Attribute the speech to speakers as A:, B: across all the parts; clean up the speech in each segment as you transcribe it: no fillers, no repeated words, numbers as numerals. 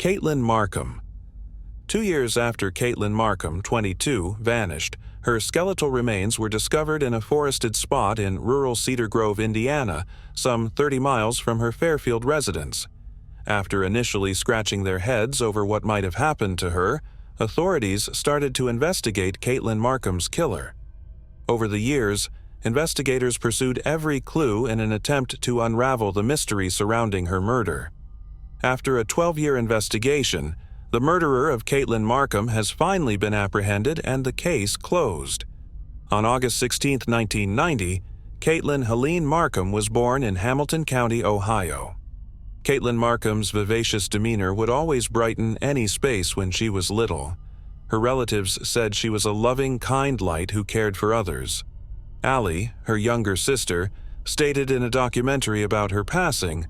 A: Caitlin Markham. 2 years after Caitlin Markham, 22, vanished, her skeletal remains were discovered in a forested spot in rural Cedar Grove, Indiana, some 30 miles from her Fairfield residence. After initially scratching their heads over what might have happened to her, authorities started to investigate Caitlin Markham's killer. Over the years, investigators pursued every clue in an attempt to unravel the mystery surrounding her murder. After a 12-year investigation, the murderer of Caitlin Markham has finally been apprehended and the case closed. On August 16, 1990, Caitlin Helene Markham was born in Hamilton County, Ohio. Caitlin Markham's vivacious demeanor would always brighten any space when she was little. Her relatives said she was a loving, kind light who cared for others. Allie, her younger sister, stated in a documentary about her passing,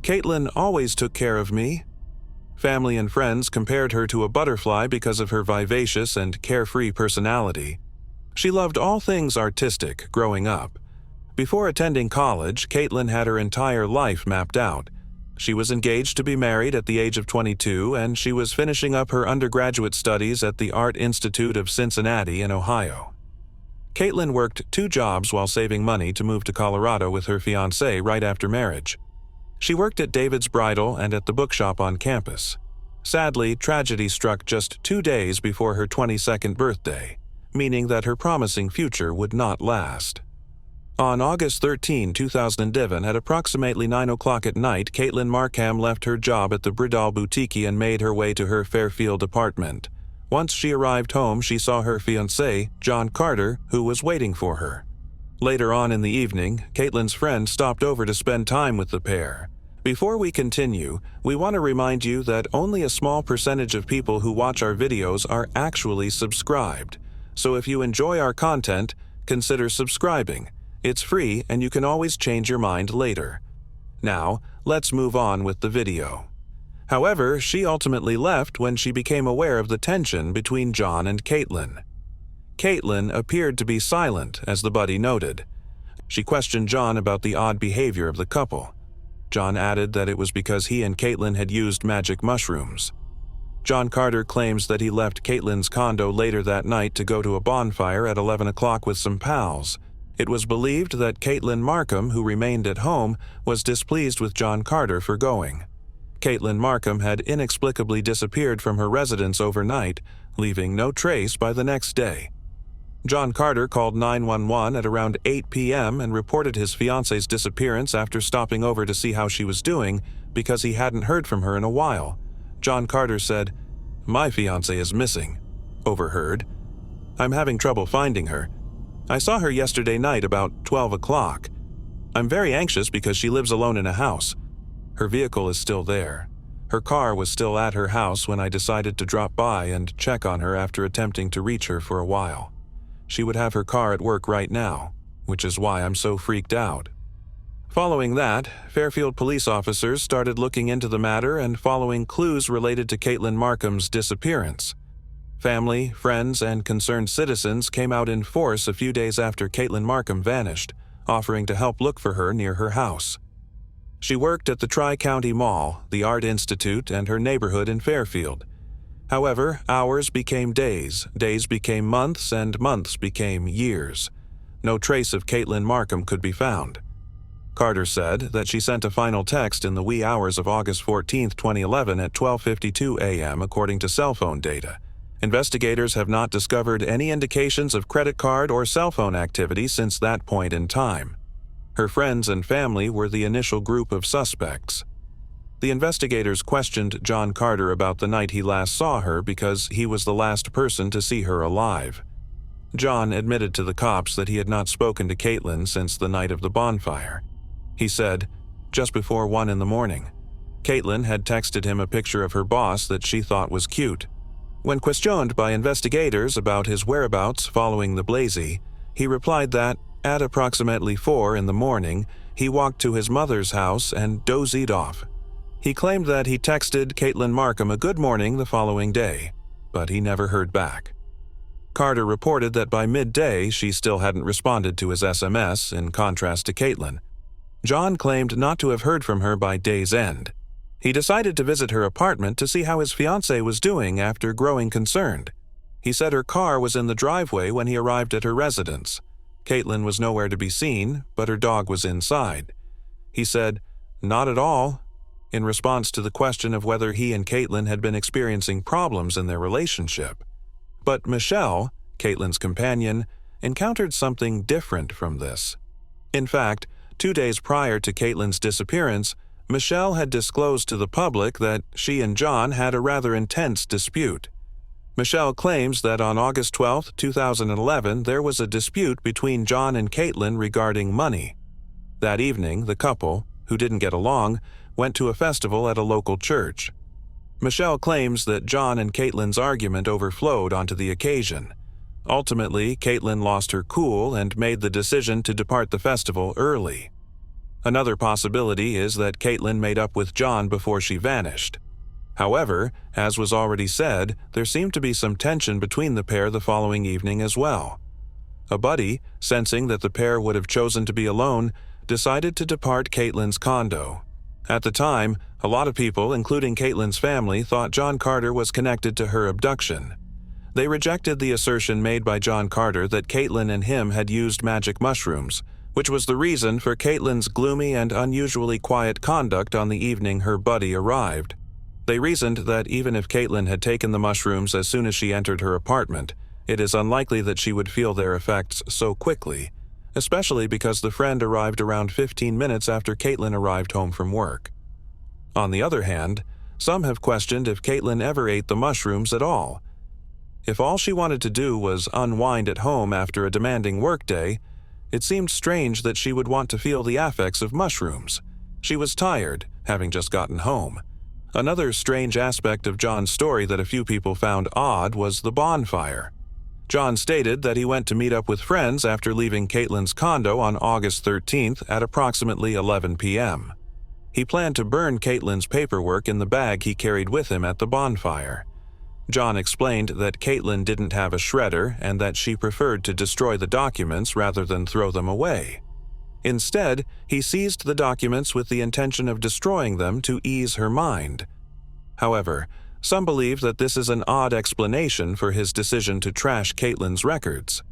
A: "Caitlin always took care of me." Family and friends compared her to a butterfly because of her vivacious and carefree personality. She loved all things artistic growing up. Before attending college, Caitlin had her entire life mapped out. She was engaged to be married at the age of 22, and she was finishing up her undergraduate studies at the Art Institute of Cincinnati in Ohio. Caitlin worked 2 jobs while saving money to move to Colorado with her fiancé right after marriage. She worked at David's Bridal and at the bookshop on campus. Sadly, tragedy struck just 2 days before her 22nd birthday, meaning that her promising future would not last. On August 13, 2011, at approximately 9 o'clock at night, Caitlin Markham left her job at the Bridal Boutique and made her way to her Fairfield apartment. Once she arrived home, she saw her fiancé, John Carter, who was waiting for her. Later on in the evening, Caitlin's friend stopped over to spend time with the pair. Before we continue, we want to remind you that only a small percentage of people who watch our videos are actually subscribed. So if you enjoy our content, consider subscribing. It's free and you can always change your mind later. Now, let's move on with the video. However, she ultimately left when she became aware of the tension between John and Caitlin. Caitlin appeared to be silent, as the buddy noted. She questioned John about the odd behavior of the couple. John added that it was because he and Caitlin had used magic mushrooms. John Carter claims that he left Caitlin's condo later that night to go to a bonfire at 11 o'clock with some pals. It was believed that Caitlin Markham, who remained at home, was displeased with John Carter for going. Caitlin Markham had inexplicably disappeared from her residence overnight, leaving no trace by the next day. John Carter called 911 at around 8 p.m. and reported his fiancée's disappearance after stopping over to see how she was doing because he hadn't heard from her in a while. John Carter said, "My fiancée is missing." Overheard, "I'm having trouble finding her. I saw her yesterday night about 12 o'clock. I'm very anxious because she lives alone in a house. Her vehicle is still there. Her car was still at her house when I decided to drop by and check on her after attempting to reach her for a while. She would have her car at work right now, which is why I'm so freaked out." Following that, Fairfield police officers started looking into the matter and following clues related to Caitlin Markham's disappearance. Family, friends, and concerned citizens came out in force a few days after Caitlin Markham vanished, offering to help look for her near her house. She worked at the Tri-County Mall, the Art Institute, and her neighborhood in Fairfield. However, hours became days, days became months, and months became years. No trace of Caitlin Markham could be found. Carter said that she sent a final text in the wee hours of August 14, 2011 at 12:52 a.m. according to cell phone data. Investigators have not discovered any indications of credit card or cell phone activity since that point in time. Her friends and family were the initial group of suspects. The investigators questioned John Carter about the night he last saw her because he was the last person to see her alive. John admitted to the cops that he had not spoken to Caitlin since the night of the bonfire. He said, just before 1 in the morning, Caitlin had texted him a picture of her boss that she thought was cute. When questioned by investigators about his whereabouts following the Blazy, he replied that, at approximately 4 in the morning, he walked to his mother's house and dozed off. He claimed that he texted Caitlin Markham a good morning the following day, but he never heard back. Carter reported that by midday she still hadn't responded to his SMS, in contrast to Caitlin. John claimed not to have heard from her by day's end. He decided to visit her apartment to see how his fiancée was doing after growing concerned. He said her car was in the driveway when he arrived at her residence. Caitlin was nowhere to be seen, but her dog was inside. He said, "Not at all," in response to the question of whether he and Caitlin had been experiencing problems in their relationship. But Michelle, Caitlin's companion, encountered something different from this. In fact, 2 days prior to Caitlin's disappearance, Michelle had disclosed to the public that she and John had a rather intense dispute. Michelle claims that on August 12, 2011, there was a dispute between John and Caitlin regarding money. That evening, the couple, who didn't get along, went to a festival at a local church. Michelle claims that John and Caitlin's argument overflowed onto the occasion. Ultimately, Caitlin lost her cool and made the decision to depart the festival early. Another possibility is that Caitlin made up with John before she vanished. However, as was already said, there seemed to be some tension between the pair the following evening as well. A buddy, sensing that the pair would have chosen to be alone, decided to depart Caitlin's condo. At the time, a lot of people, including Caitlin's family, thought John Carter was connected to her abduction. They rejected the assertion made by John Carter that Caitlin and him had used magic mushrooms, which was the reason for Caitlin's gloomy and unusually quiet conduct on the evening her buddy arrived. They reasoned that even if Caitlin had taken the mushrooms as soon as she entered her apartment, it is unlikely that she would feel their effects so quickly, especially because the friend arrived around 15 minutes after Caitlin arrived home from work. On the other hand, some have questioned if Caitlin ever ate the mushrooms at all. If all she wanted to do was unwind at home after a demanding workday, it seemed strange that she would want to feel the effects of mushrooms. She was tired, having just gotten home. Another strange aspect of John's story that a few people found odd was the bonfire. John stated that he went to meet up with friends after leaving Caitlin's condo on August 13th at approximately 11 p.m. He planned to burn Caitlin's paperwork in the bag he carried with him at the bonfire. John explained that Caitlin didn't have a shredder and that she preferred to destroy the documents rather than throw them away. Instead, he seized the documents with the intention of destroying them to ease her mind. However, some believe that this is an odd explanation for his decision to trash Caitlin's records.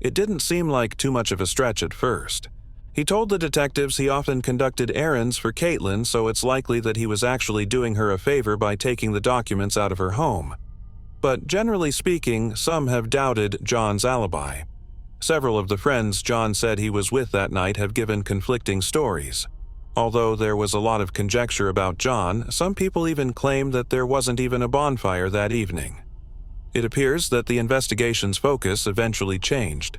A: It didn't seem like too much of a stretch at first. He told the detectives he often conducted errands for Caitlin, so it's likely that he was actually doing her a favor by taking the documents out of her home. But generally speaking, some have doubted John's alibi. Several of the friends John said he was with that night have given conflicting stories. Although there was a lot of conjecture about John, some people even claim that there wasn't even a bonfire that evening. It appears that the investigation's focus eventually changed.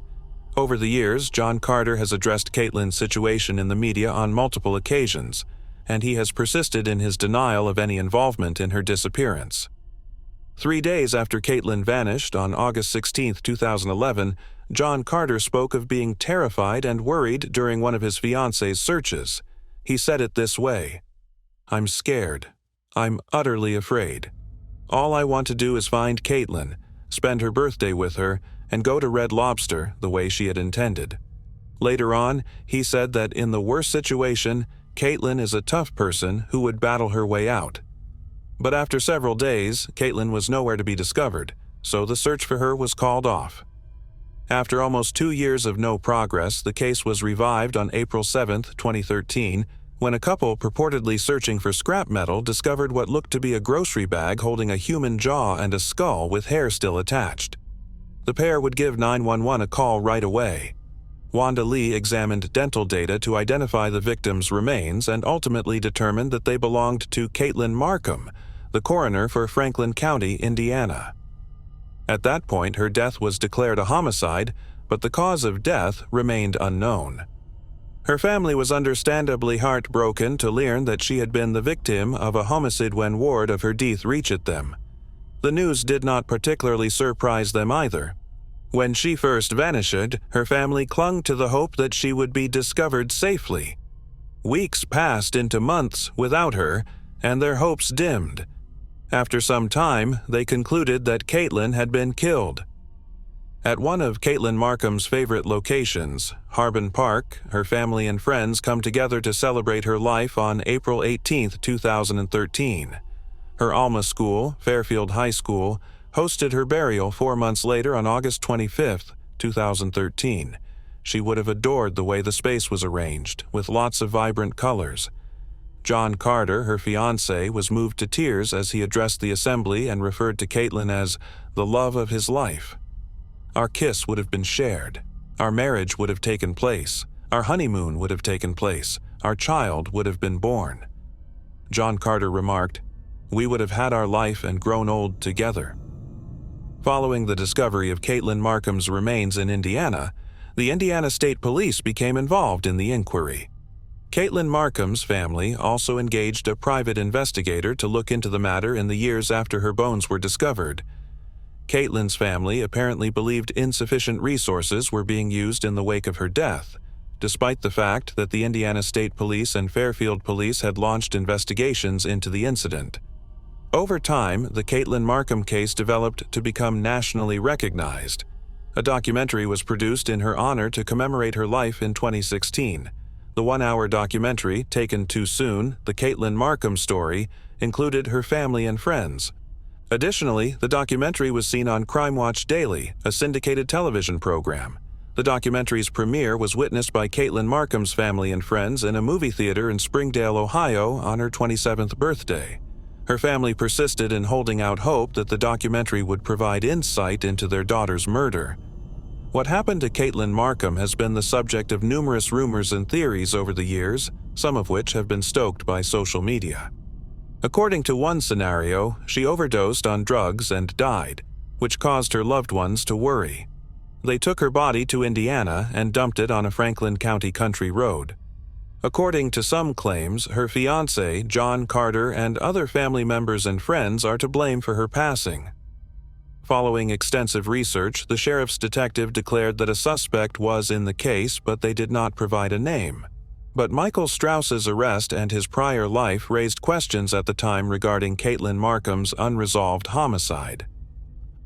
A: Over the years, John Carter has addressed Caitlin's situation in the media on multiple occasions, and he has persisted in his denial of any involvement in her disappearance. 3 days after Caitlin vanished on August 16, 2011, John Carter spoke of being terrified and worried during one of his fiancée's searches. He said it this way, "I'm scared. I'm utterly afraid. All I want to do is find Caitlin, spend her birthday with her, and go to Red Lobster the way she had intended." Later on, he said that in the worst situation, Caitlin is a tough person who would battle her way out. But after several days, Caitlin was nowhere to be discovered, so the search for her was called off. After almost 2 years of no progress, the case was revived on April 7, 2013, when a couple purportedly searching for scrap metal discovered what looked to be a grocery bag holding a human jaw and a skull with hair still attached. The pair would give 911 a call right away. Wanda Lee examined dental data to identify the victim's remains and ultimately determined that they belonged to Caitlin Markham, the coroner for Franklin County, Indiana. At that point, her death was declared a homicide, but the cause of death remained unknown. Her family was understandably heartbroken to learn that she had been the victim of a homicide when word of her death reached them. The news did not particularly surprise them either. When she first vanished, her family clung to the hope that she would be discovered safely. Weeks passed into months without her, and their hopes dimmed. After some time, they concluded that Caitlin had been killed. At one of Caitlin Markham's favorite locations, Harbin Park, her family and friends come together to celebrate her life on April 18, 2013. Her alma school, Fairfield High School, hosted her burial 4 months later on August 25, 2013. She would have adored the way the space was arranged, with lots of vibrant colors. John Carter, her fiancé, was moved to tears as he addressed the assembly and referred to Caitlin as the love of his life. Our kiss would have been shared. Our marriage would have taken place. Our honeymoon would have taken place. Our child would have been born. John Carter remarked, "We would have had our life and grown old together." Following the discovery of Caitlin Markham's remains in Indiana, the Indiana State Police became involved in the inquiry. Caitlin Markham's family also engaged a private investigator to look into the matter in the years after her bones were discovered. Caitlin's family apparently believed insufficient resources were being used in the wake of her death, despite the fact that the Indiana State Police and Fairfield Police had launched investigations into the incident. Over time, the Caitlin Markham case developed to become nationally recognized. A documentary was produced in her honor to commemorate her life in 2016. The 1-hour documentary, taken too soon, The Caitlin Markham Story, included her family and friends. Additionally, the documentary was seen on Crime Watch Daily, a syndicated television program. The documentary's premiere was witnessed by Caitlin Markham's family and friends in a movie theater in Springdale, Ohio, on her 27th birthday. Her family persisted in holding out hope that the documentary would provide insight into their daughter's murder. What happened to Caitlin Markham has been the subject of numerous rumors and theories over the years, some of which have been stoked by social media. According to one scenario, she overdosed on drugs and died, which caused her loved ones to worry. They took her body to Indiana and dumped it on a Franklin County country road. According to some claims, her fiancé, John Carter, and other family members and friends are to blame for her passing. Following extensive research, the sheriff's detective declared that a suspect was in the case, but they did not provide a name. But Michael Strauss's arrest and his prior life raised questions at the time regarding Caitlin Markham's unresolved homicide.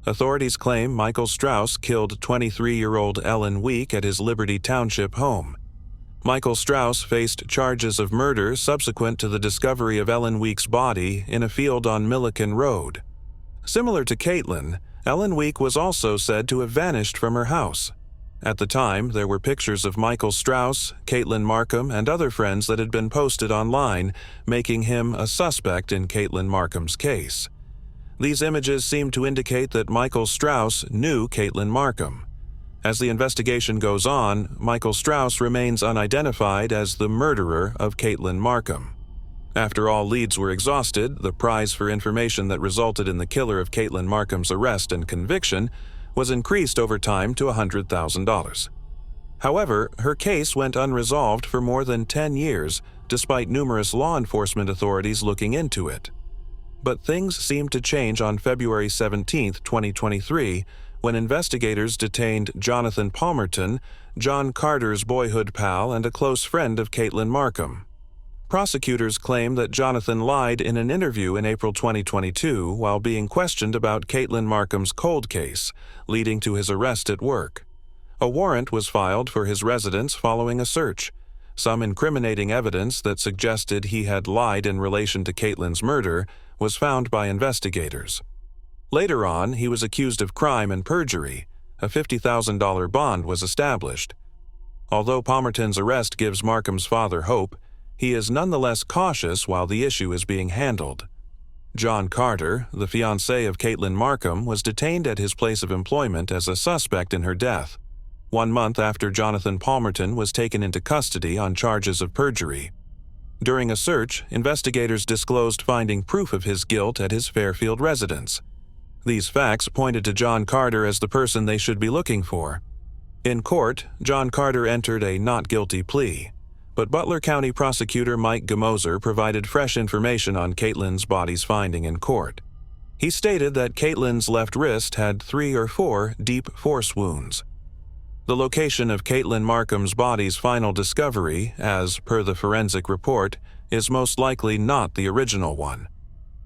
A: Authorities claim Michael Strauss killed 23-year-old Ellen Week at his Liberty Township home. Michael Strauss faced charges of murder subsequent to the discovery of Ellen Week's body in a field on Milliken Road. Similar to Caitlin, Ellen Week was also said to have vanished from her house. At the time, there were pictures of Michael Strauss, Caitlin Markham, and other friends that had been posted online, making him a suspect in Caitlin Markham's case. These images seem to indicate that Michael Strauss knew Caitlin Markham. As the investigation goes on, Michael Strauss remains unidentified as the murderer of Caitlin Markham. After all leads were exhausted, the prize for information that resulted in the killer of Caitlin Markham's arrest and conviction was increased over time to $100,000. However, her case went unresolved for more than 10 years, despite numerous law enforcement authorities looking into it. But things seemed to change on February 17, 2023, when investigators detained Jonathan Palmerton, John Carter's boyhood pal and a close friend of Caitlin Markham. Prosecutors claim that Jonathan lied in an interview in April 2022 while being questioned about Caitlin Markham's cold case, leading to his arrest at work. A warrant was filed for his residence following a search. Some incriminating evidence that suggested he had lied in relation to Caitlin's murder was found by investigators. Later on, he was accused of crime and perjury. A $50,000 bond was established. Although Palmerton's arrest gives Markham's father hope, he is nonetheless cautious while the issue is being handled. John Carter, the fiancé of Caitlin Markham, was detained at his place of employment as a suspect in her death, 1 month after Jonathan Palmerton was taken into custody on charges of perjury. During a search, investigators disclosed finding proof of his guilt at his Fairfield residence. These facts pointed to John Carter as the person they should be looking for. In court, John Carter entered a not guilty plea, but Butler County Prosecutor Mike Gamoser provided fresh information on Caitlin's body's finding in court. He stated that Caitlin's left wrist had 3 or 4 deep force wounds. The location of Caitlin Markham's body's final discovery, as per the forensic report, is most likely not the original one.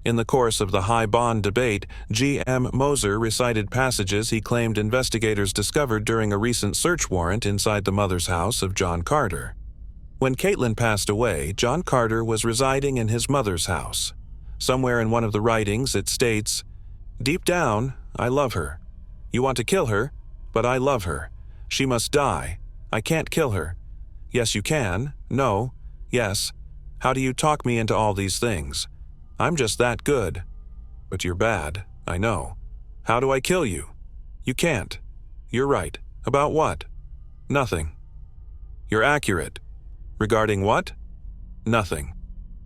A: In the course of the high bond debate, G.M. Moser recited passages he claimed investigators discovered during a recent search warrant inside the mother's house of John Carter. When Caitlin passed away, John Carter was residing in his mother's house. Somewhere in one of the writings it states, "Deep down, I love her. You want to kill her, but I love her. She must die. I can't kill her. Yes, you can. No. Yes. How do you talk me into all these things? I'm just that good. But you're bad, I know. How do I kill you? You can't. You're right. About what? Nothing. You're accurate. Regarding what? Nothing."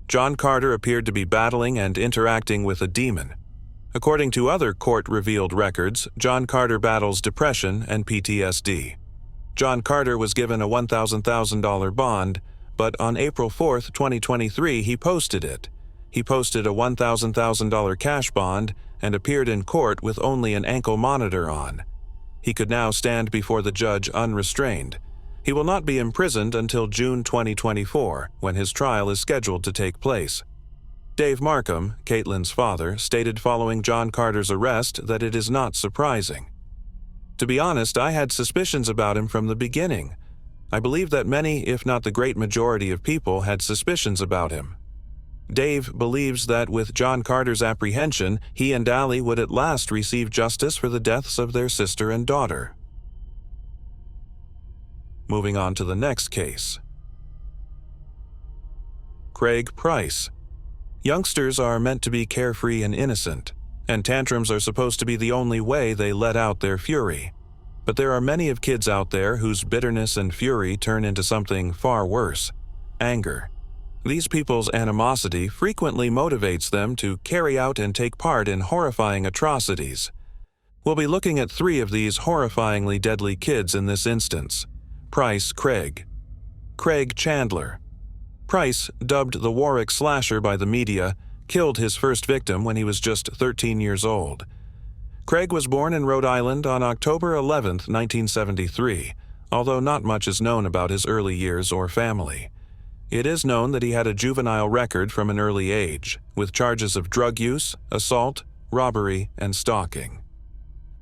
A: John Carter appeared to be battling and interacting with a demon. According to other court-revealed records, John Carter battles depression and PTSD. John Carter was given a $1,000 bond, but on April 4, 2023, he posted it. He posted a $1,000 cash bond and appeared in court with only an ankle monitor on. He could now stand before the judge unrestrained. He will not be imprisoned until June 2024, when his trial is scheduled to take place. Dave Markham, Caitlin's father, stated following John Carter's arrest that it is not surprising. "To be honest, I had suspicions about him from the beginning. I believe that many, if not the great majority of people, had suspicions about him." Dave believes that with John Carter's apprehension, he and Allie would at last receive justice for the deaths of their sister and daughter. Moving on to the next case. Craig Price. Youngsters are meant to be carefree and innocent, and tantrums are supposed to be the only way they let out their fury. But there are many of kids out there whose bitterness and fury turn into something far worse: anger. These people's animosity frequently motivates them to carry out and take part in horrifying atrocities. We'll be looking at 3 of these horrifyingly deadly kids in this instance. Price Craig. Craig Chandler. Price, dubbed the Warwick Slasher by the media, killed his first victim when he was just 13 years old. Craig was born in Rhode Island on October 11, 1973, although not much is known about his early years or family. It is known that he had a juvenile record from an early age, with charges of drug use, assault, robbery, and stalking.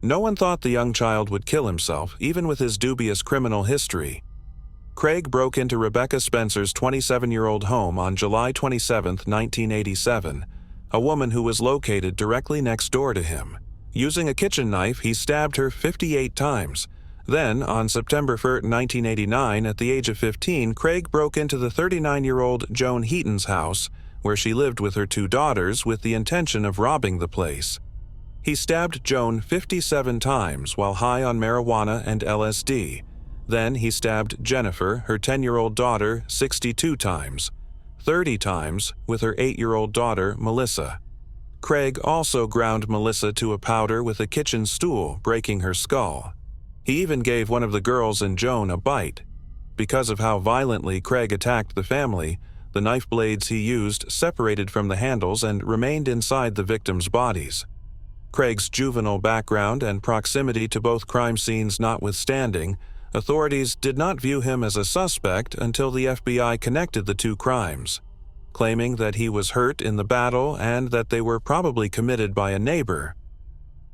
A: No one thought the young child would kill himself, even with his dubious criminal history. Craig broke into Rebecca Spencer's 27-year-old home on July 27, 1987, a woman who was located directly next door to him. Using a kitchen knife, he stabbed her 58 times. Then, on September 1, 1989, at the age of 15, Craig broke into the 39-year-old Joan Heaton's house, where she lived with her 2 daughters, with the intention of robbing the place. He stabbed Joan 57 times while high on marijuana and LSD. Then he stabbed Jennifer, her 10-year-old daughter, 62 times, 30 times with her 8-year-old daughter, Melissa. Craig also ground Melissa to a powder with a kitchen stool, breaking her skull. He even gave one of the girls and Joan a bite. Because of how violently Craig attacked the family, the knife blades he used separated from the handles and remained inside the victims' bodies. Craig's juvenile background and proximity to both crime scenes notwithstanding, authorities did not view him as a suspect until the FBI connected the 2 crimes, claiming that he was hurt in the battle and that they were probably committed by a neighbor.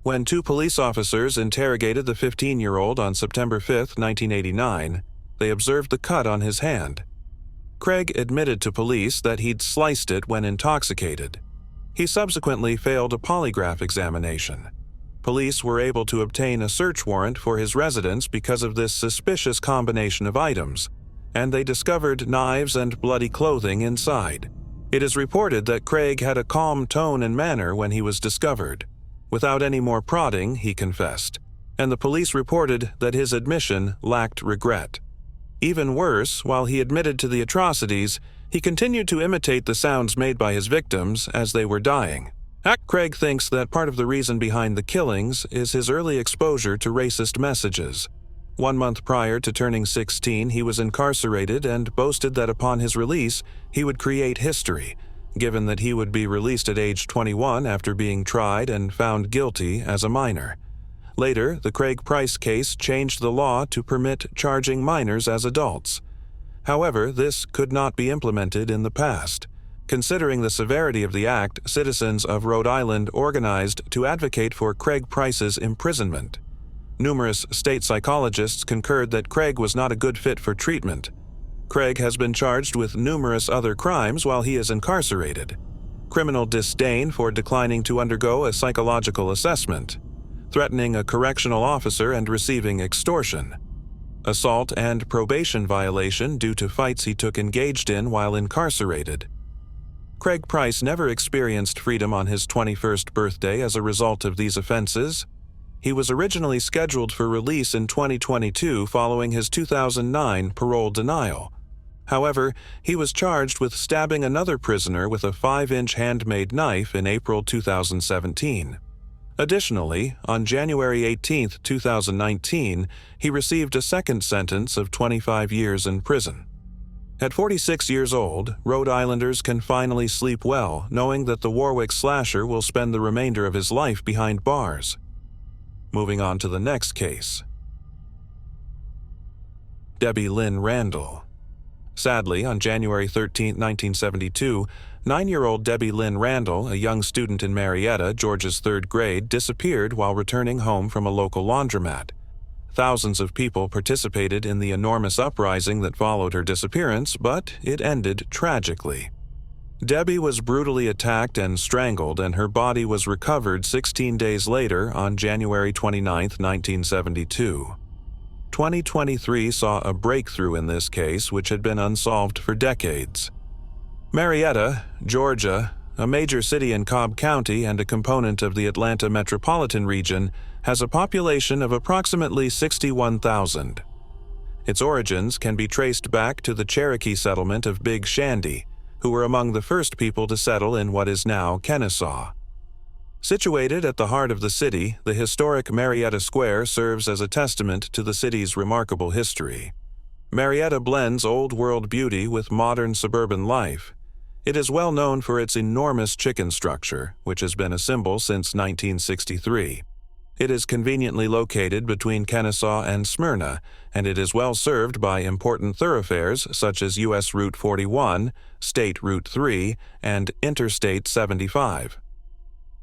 A: When 2 police officers interrogated the 15-year-old on September 5, 1989, they observed the cut on his hand. Craig admitted to police that he'd sliced it when intoxicated. He subsequently failed a polygraph examination. Police were able to obtain a search warrant for his residence because of this suspicious combination of items, and they discovered knives and bloody clothing inside. It is reported that Craig had a calm tone and manner when he was discovered. Without any more prodding, he confessed, and the police reported that his admission lacked regret. Even worse, while he admitted to the atrocities, he continued to imitate the sounds made by his victims as they were dying. Craig thinks that part of the reason behind the killings is his early exposure to racist messages. 1 month prior to turning 16, he was incarcerated and boasted that upon his release, he would create history, given that he would be released at age 21 after being tried and found guilty as a minor. Later, the Craig Price case changed the law to permit charging minors as adults. However, this could not be implemented in the past. Considering the severity of the act, citizens of Rhode Island organized to advocate for Craig Price's imprisonment. Numerous state psychologists concurred that Craig was not a good fit for treatment. Craig has been charged with numerous other crimes while he is incarcerated. Criminal disdain for declining to undergo a psychological assessment, threatening a correctional officer and receiving extortion, assault and probation violation due to fights he took engaged in while incarcerated. Craig Price never experienced freedom on his 21st birthday as a result of these offenses. He was originally scheduled for release in 2022 following his 2009 parole denial. However, he was charged with stabbing another prisoner with a 5-inch handmade knife in April 2017. Additionally, on January 18, 2019, he received a second sentence of 25 years in prison. At 46 years old, Rhode Islanders can finally sleep well, knowing that the Warwick slasher will spend the remainder of his life behind bars. Moving on to the next case. Debbie Lynn Randall. Sadly, on January 13, 1972, 9-year-old Debbie Lynn Randall, a young student in Marietta, Georgia's 3rd grade, disappeared while returning home from a local laundromat. Thousands of people participated in the enormous uprising that followed her disappearance, but it ended tragically. Debbie was brutally attacked and strangled, and her body was recovered 16 days later on January 29, 1972. 2023 saw a breakthrough in this case, which had been unsolved for decades. Marietta, Georgia, a major city in Cobb County and a component of the Atlanta metropolitan region, has a population of approximately 61,000. Its origins can be traced back to the Cherokee settlement of Big Shandy, who were among the first people to settle in what is now Kennesaw. Situated at the heart of the city, the historic Marietta Square serves as a testament to the city's remarkable history. Marietta blends old-world beauty with modern suburban life. It is well known for its enormous chicken structure, which has been a symbol since 1963. It is conveniently located between Kennesaw and Smyrna, and it is well served by important thoroughfares such as U.S. Route 41, State Route 3, and Interstate 75.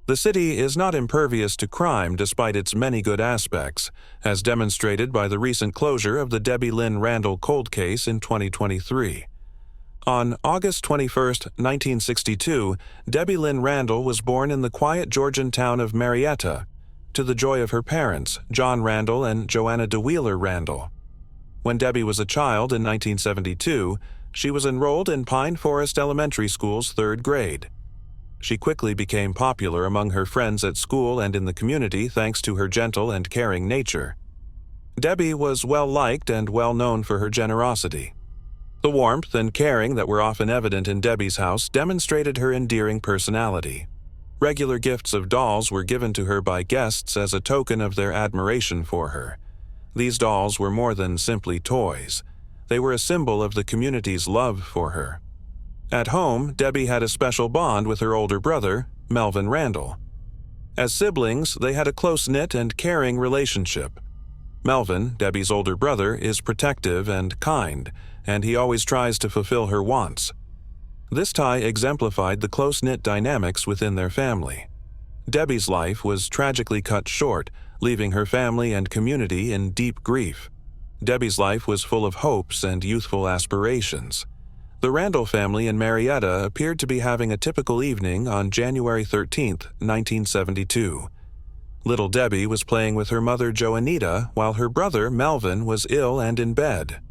A: The city is not impervious to crime despite its many good aspects, as demonstrated by the recent closure of the Debbie Lynn Randall cold case in 2023. On August 21, 1962, Debbie Lynn Randall was born in the quiet Georgian town of Marietta, to the joy of her parents, John Randall and Joanna DeWheeler Randall. When Debbie was a child in 1972, she was enrolled in Pine Forest Elementary School's 3rd grade. She quickly became popular among her friends at school and in the community thanks to her gentle and caring nature. Debbie was well-liked and well-known for her generosity. The warmth and caring that were often evident in Debbie's house demonstrated her endearing personality. Regular gifts of dolls were given to her by guests as a token of their admiration for her. These dolls were more than simply toys. They were a symbol of the community's love for her. At home, Debbie had a special bond with her older brother, Melvin Randall. As siblings, they had a close-knit and caring relationship. Melvin, Debbie's older brother, is protective and kind, and he always tries to fulfill her wants. This tie exemplified the close-knit dynamics within their family. Debbie's life was tragically cut short, leaving her family and community in deep grief. Debbie's life was full of hopes and youthful aspirations. The Randall family in Marietta appeared to be having a typical evening on January 13, 1972. Little Debbie was playing with her mother Joanita while her brother Melvin was ill and in bed.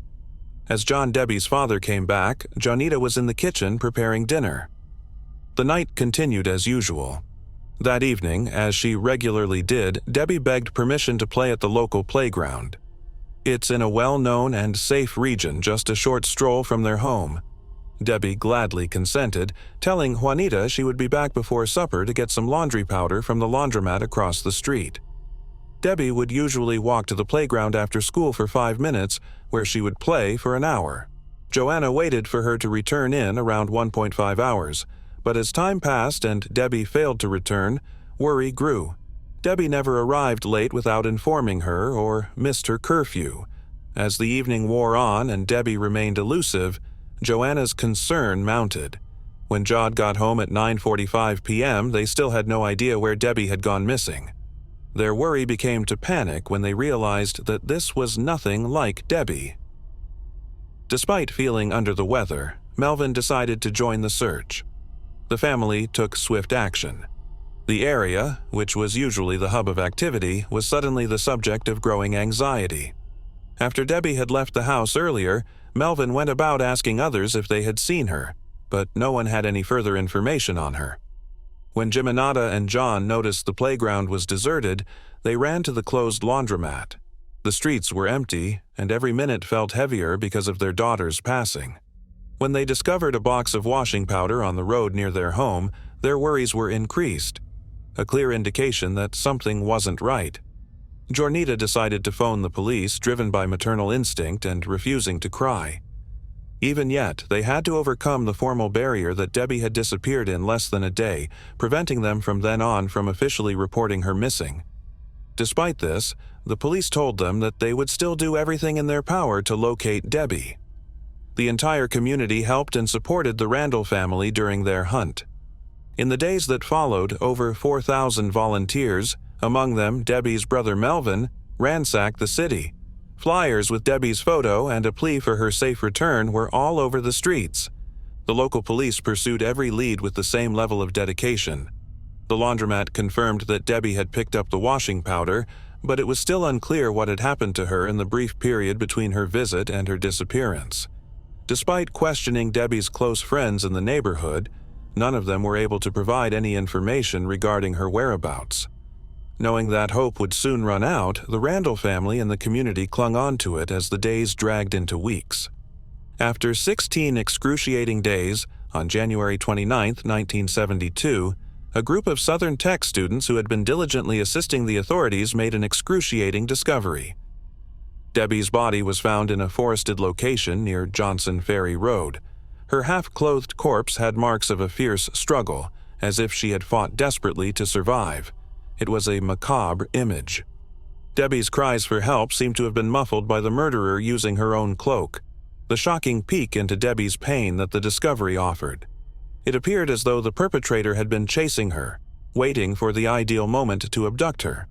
A: As John Debbie's father came back, Joanita was in the kitchen preparing dinner. The night continued as usual. That evening, as she regularly did, Debbie begged permission to play at the local playground. It's in a well-known and safe region just a short stroll from their home. Debbie gladly consented, telling Juanita she would be back before supper to get some laundry powder from the laundromat across the street. Debbie would usually walk to the playground after school for 5 minutes, where she would play for an hour. Joanna waited for her to return in around 1.5 hours, but as time passed and Debbie failed to return, worry grew. Debbie never arrived late without informing her or missed her curfew. As the evening wore on and Debbie remained elusive, Joanna's concern mounted. When Jod got home at 9:45 p.m., they still had no idea where Debbie had gone missing. Their worry became to panic when they realized that this was nothing like Debbie. Despite feeling under the weather, Melvin decided to join the search. The family took swift action. The area, which was usually the hub of activity, was suddenly the subject of growing anxiety. After Debbie had left the house earlier, Melvin went about asking others if they had seen her, but no one had any further information on her. When Jimenada and John noticed the playground was deserted, they ran to the closed laundromat. The streets were empty, and every minute felt heavier because of their daughter's passing. When they discovered a box of washing powder on the road near their home, their worries were increased, a clear indication that something wasn't right. Jornita decided to phone the police, driven by maternal instinct and refusing to cry. Even yet, they had to overcome the formal barrier that Debbie had disappeared in less than a day, preventing them from then on from officially reporting her missing. Despite this, the police told them that they would still do everything in their power to locate Debbie. The entire community helped and supported the Randall family during their hunt. In the days that followed, over 4,000 volunteers, among them Debbie's brother Melvin, ransacked the city. Flyers with Debbie's photo and a plea for her safe return were all over the streets. The local police pursued every lead with the same level of dedication. The laundromat confirmed that Debbie had picked up the washing powder, but it was still unclear what had happened to her in the brief period between her visit and her disappearance. Despite questioning Debbie's close friends in the neighborhood, none of them were able to provide any information regarding her whereabouts. Knowing that hope would soon run out, the Randall family and the community clung on to it as the days dragged into weeks. After 16 excruciating days, on January 29, 1972, a group of Southern Tech students who had been diligently assisting the authorities made an excruciating discovery. Debbie's body was found in a forested location near Johnson Ferry Road. Her half-clothed corpse had marks of a fierce struggle, as if she had fought desperately to survive. It was a macabre image. Debbie's cries for help seemed to have been muffled by the murderer using her own cloak, the shocking peek into Debbie's pain that the discovery offered. It appeared as though the perpetrator had been chasing her, waiting for the ideal moment to abduct her.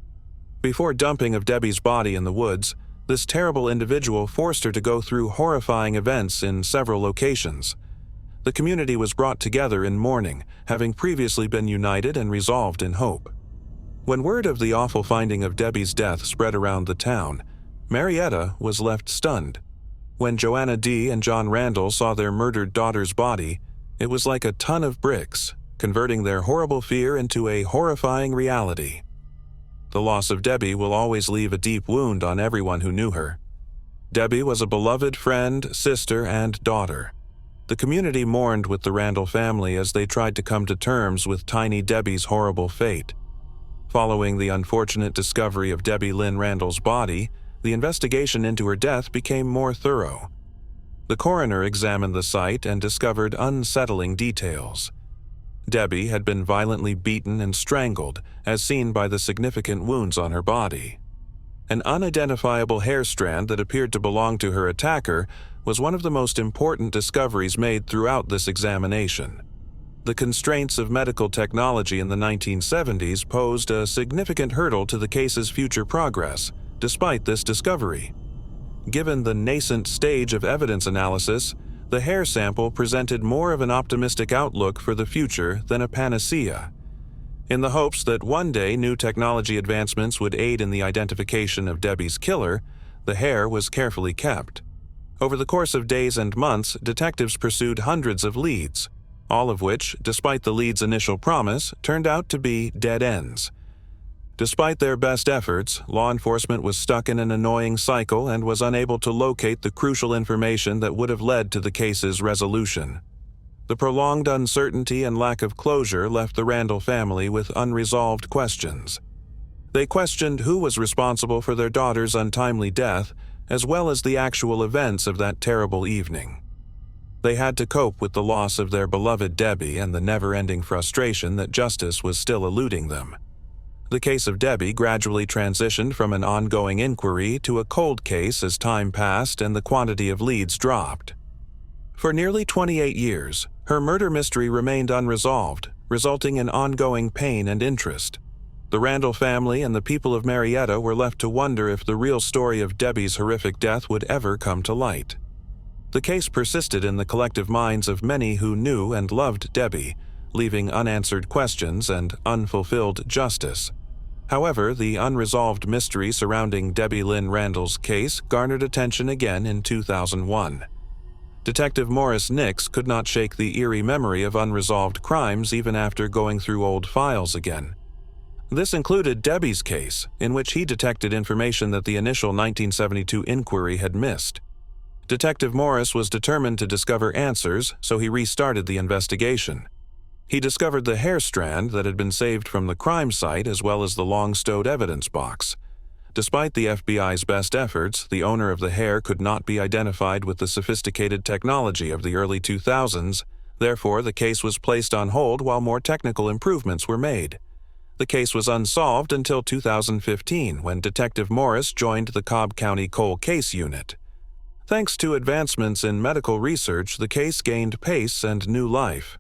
A: Before dumping of Debbie's body in the woods, this terrible individual forced her to go through horrifying events in several locations. The community was brought together in mourning, having previously been united and resolved in hope. When word of the awful finding of Debbie's death spread around the town, Marietta was left stunned. When Joanna D. and John Randall saw their murdered daughter's body, it was like a ton of bricks, converting their horrible fear into a horrifying reality. The loss of Debbie will always leave a deep wound on everyone who knew her. Debbie was a beloved friend, sister, and daughter. The community mourned with the Randall family as they tried to come to terms with tiny Debbie's horrible fate. Following the unfortunate discovery of Debbie Lynn Randall's body, the investigation into her death became more thorough. The coroner examined the site and discovered unsettling details. Debbie had been violently beaten and strangled, as seen by the significant wounds on her body. An unidentifiable hair strand that appeared to belong to her attacker was one of the most important discoveries made throughout this examination. The constraints of medical technology in the 1970s posed a significant hurdle to the case's future progress, despite this discovery. Given the nascent stage of evidence analysis, the hair sample presented more of an optimistic outlook for the future than a panacea. In the hopes that one day new technology advancements would aid in the identification of Debbie's killer, the hair was carefully kept. Over the course of days and months, detectives pursued hundreds of leads, all of which, despite the lead's initial promise, turned out to be dead ends. Despite their best efforts, law enforcement was stuck in an annoying cycle and was unable to locate the crucial information that would have led to the case's resolution. The prolonged uncertainty and lack of closure left the Randall family with unresolved questions. They questioned who was responsible for their daughter's untimely death, as well as the actual events of that terrible evening. They had to cope with the loss of their beloved Debbie and the never-ending frustration that justice was still eluding them. The case of Debbie gradually transitioned from an ongoing inquiry to a cold case as time passed and the quantity of leads dropped. For nearly 28 years, her murder mystery remained unresolved, resulting in ongoing pain and interest. The Randall family and the people of Marietta were left to wonder if the real story of Debbie's horrific death would ever come to light. The case persisted in the collective minds of many who knew and loved Debbie, leaving unanswered questions and unfulfilled justice. However, the unresolved mystery surrounding Debbie Lynn Randall's case garnered attention again in 2001. Detective Morris Nix could not shake the eerie memory of unresolved crimes even after going through old files again. This included Debbie's case, in which he detected information that the initial 1972 inquiry had missed. Detective Morris was determined to discover answers, so he restarted the investigation. He discovered the hair strand that had been saved from the crime site as well as the long-stowed evidence box. Despite the FBI's best efforts, the owner of the hair could not be identified with the sophisticated technology of the early 2000s. Therefore, the case was placed on hold while more technical improvements were made. The case was unsolved until 2015, when Detective Morris joined the Cobb County Cold Case Unit. Thanks to advancements in medical research, the case gained pace and new life.